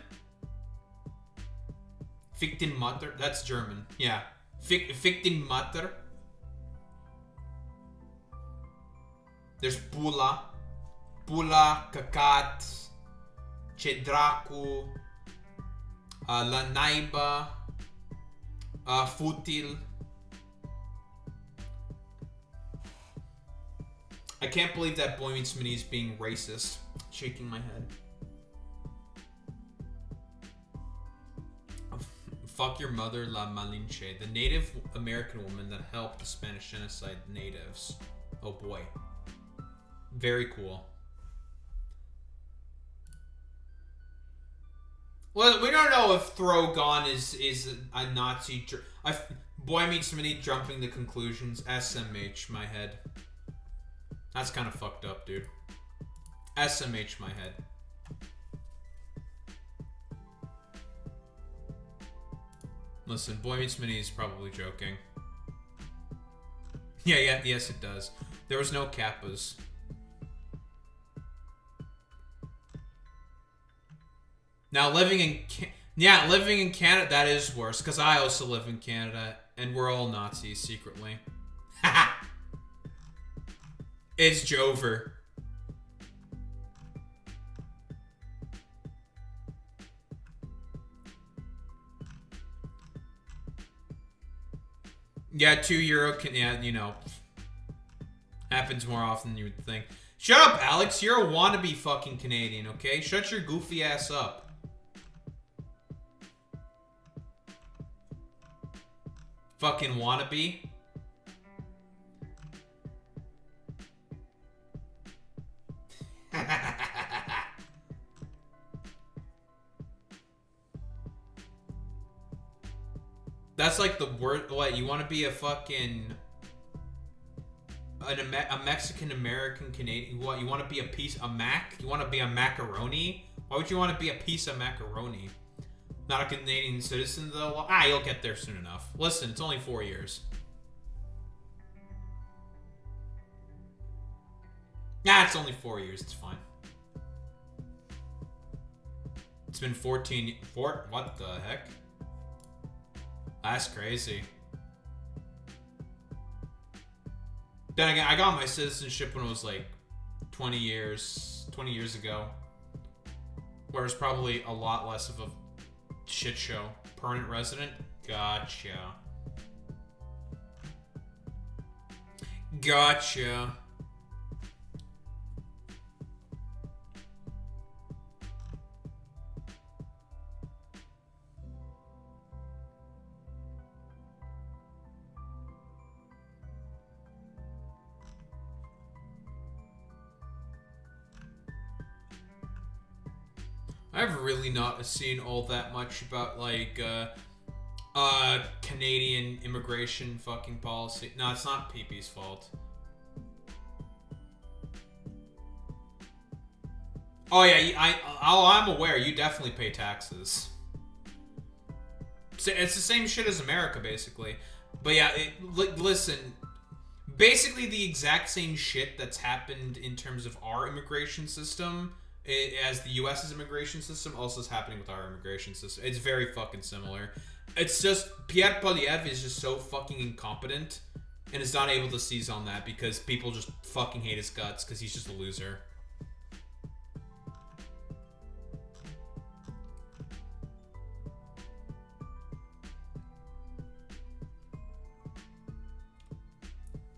Fichtin Mutter? That's German. Yeah. Fichtin Mutter. There's Pula, Kakat, Cedracu, La Naiba, Futil. I can't believe that Boy Meets Mini is being racist. Shaking my head. Fuck your mother, La Malinche. The Native American woman that helped the Spanish genocide natives. Oh boy. Very cool. Well, we don't know if Throgon is a Nazi. Boy Meets Mini jumping to conclusions. SMH, my head. That's kind of fucked up, dude. SMH, my head. Listen, Boy Meets Mini is probably joking. Yeah, yes it does. There was no kappas. Now living in Canada, that is worse, because I also live in Canada, and we're all Nazis secretly. It's Jover. Yeah, €2 can, yeah, you know, happens more often than you would think. Shut up, Alex. You're a wannabe fucking Canadian, okay? Shut your goofy ass up. Fucking wannabe. That's like the word. What, you want to be a fucking a Mexican American Canadian? What, you want to be a piece of mac? You want to be a macaroni? Why would you want to be a piece of macaroni? Not a Canadian citizen though? You'll get there soon enough. Listen, it's only 4 years. It's only 4 years. It's fine. It's been 14. What the heck? That's crazy. Then again, I got my citizenship when it was like 20 years ago. Where it's probably a lot less of a shit show. Permanent resident? Gotcha. Gotcha. I've really not seen all that much about, like, Canadian immigration fucking policy. No, it's not PP's fault. Oh yeah, I'm aware. You definitely pay taxes. It's the same shit as America, basically. But yeah, listen. Basically the exact same shit that's happened in terms of our immigration system as the U.S.'s immigration system also is happening with our immigration system. It's very fucking similar. It's just Pierre Poilievre is just so fucking incompetent and is not able to seize on that because people just fucking hate his guts because he's just a loser.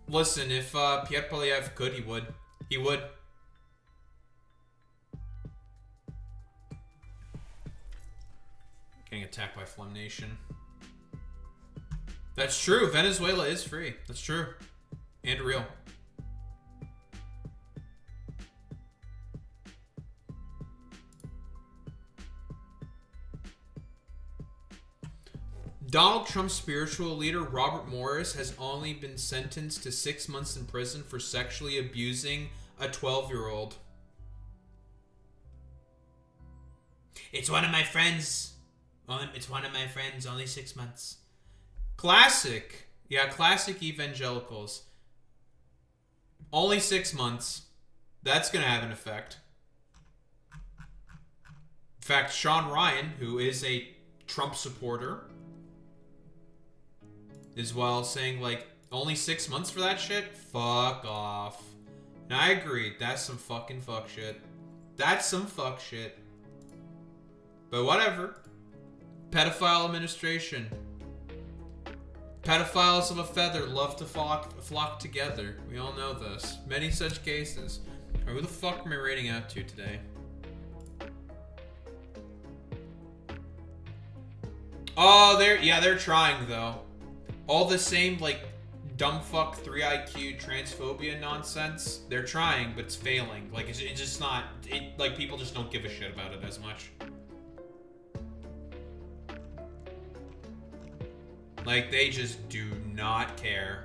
Listen, if Pierre Poilievre could, he would. He would. Getting attacked by Flem Nation. That's true. Venezuela is free. That's true. And real. Donald Trump's spiritual leader, Robert Morris, has only been sentenced to 6 months in prison for sexually abusing a 12-year-old. It's one of my friends. It's one of my friends. Only 6 months. Classic. Yeah, classic evangelicals. Only 6 months. That's going to have an effect. In fact, Sean Ryan, who is a Trump supporter, as well, saying, like, only 6 months for that shit? Fuck off. And I agree. That's some fucking fuck shit. That's some fuck shit. But whatever. Pedophile administration. Pedophiles of a feather love to flock together. We all know this. Many such cases. Alright, who the fuck am I rating out to today? Oh, they're trying, though. All the same, like, dumb fuck 3 IQ transphobia nonsense. They're trying, but it's failing. Like, it's just not... like, people just don't give a shit about it as much. Like, they just do not care.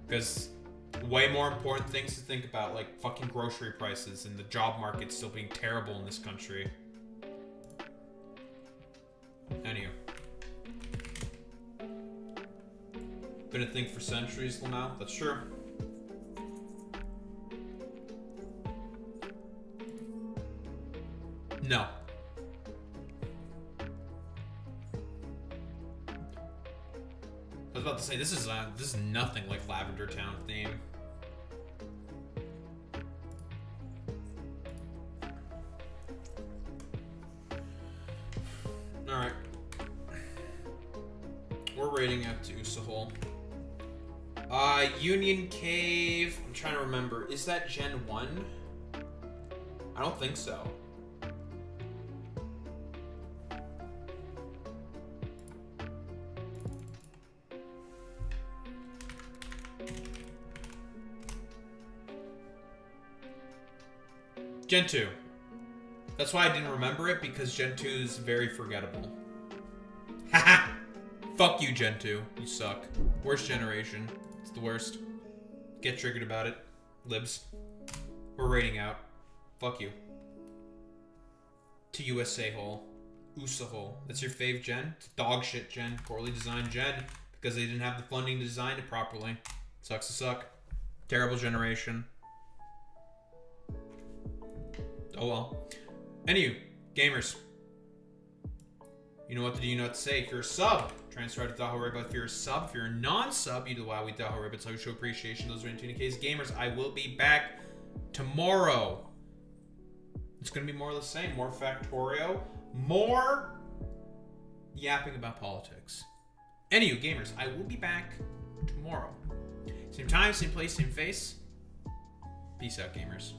Because way more important things to think about, like fucking grocery prices and the job market still being terrible in this country. Anywho. Been a thing for centuries, Lamau. That's true. No. I was about to say this is nothing like Lavender Town theme. All right. We're rating out to Usahol. Union Cave. I'm trying to remember. Is that Gen 1? I don't think so. Gen 2. That's why I didn't remember it, because Gen 2 is very forgettable. Haha! Fuck you, Gen 2. You suck. Worst generation. It's the worst. Get triggered about it. Libs. We're rating out. Fuck you. To USA hole. USA hole. That's your fave gen? It's dog shit gen. Poorly designed gen. Because they didn't have the funding to design it properly. Sucks to suck. Terrible generation. Oh well. Anywho, gamers. You know what to do, you know what to say. If you're a sub, transfer to Daho Ribbit. If you're a sub, if you're a non-sub, you do wow with Daho Ribbit. So I show appreciation. Those are in 2K's gamers. I will be back tomorrow. It's gonna be more of the same. More Factorio. More yapping about politics. Anywho, gamers, I will be back tomorrow. Same time, same place, same face. Peace out, gamers.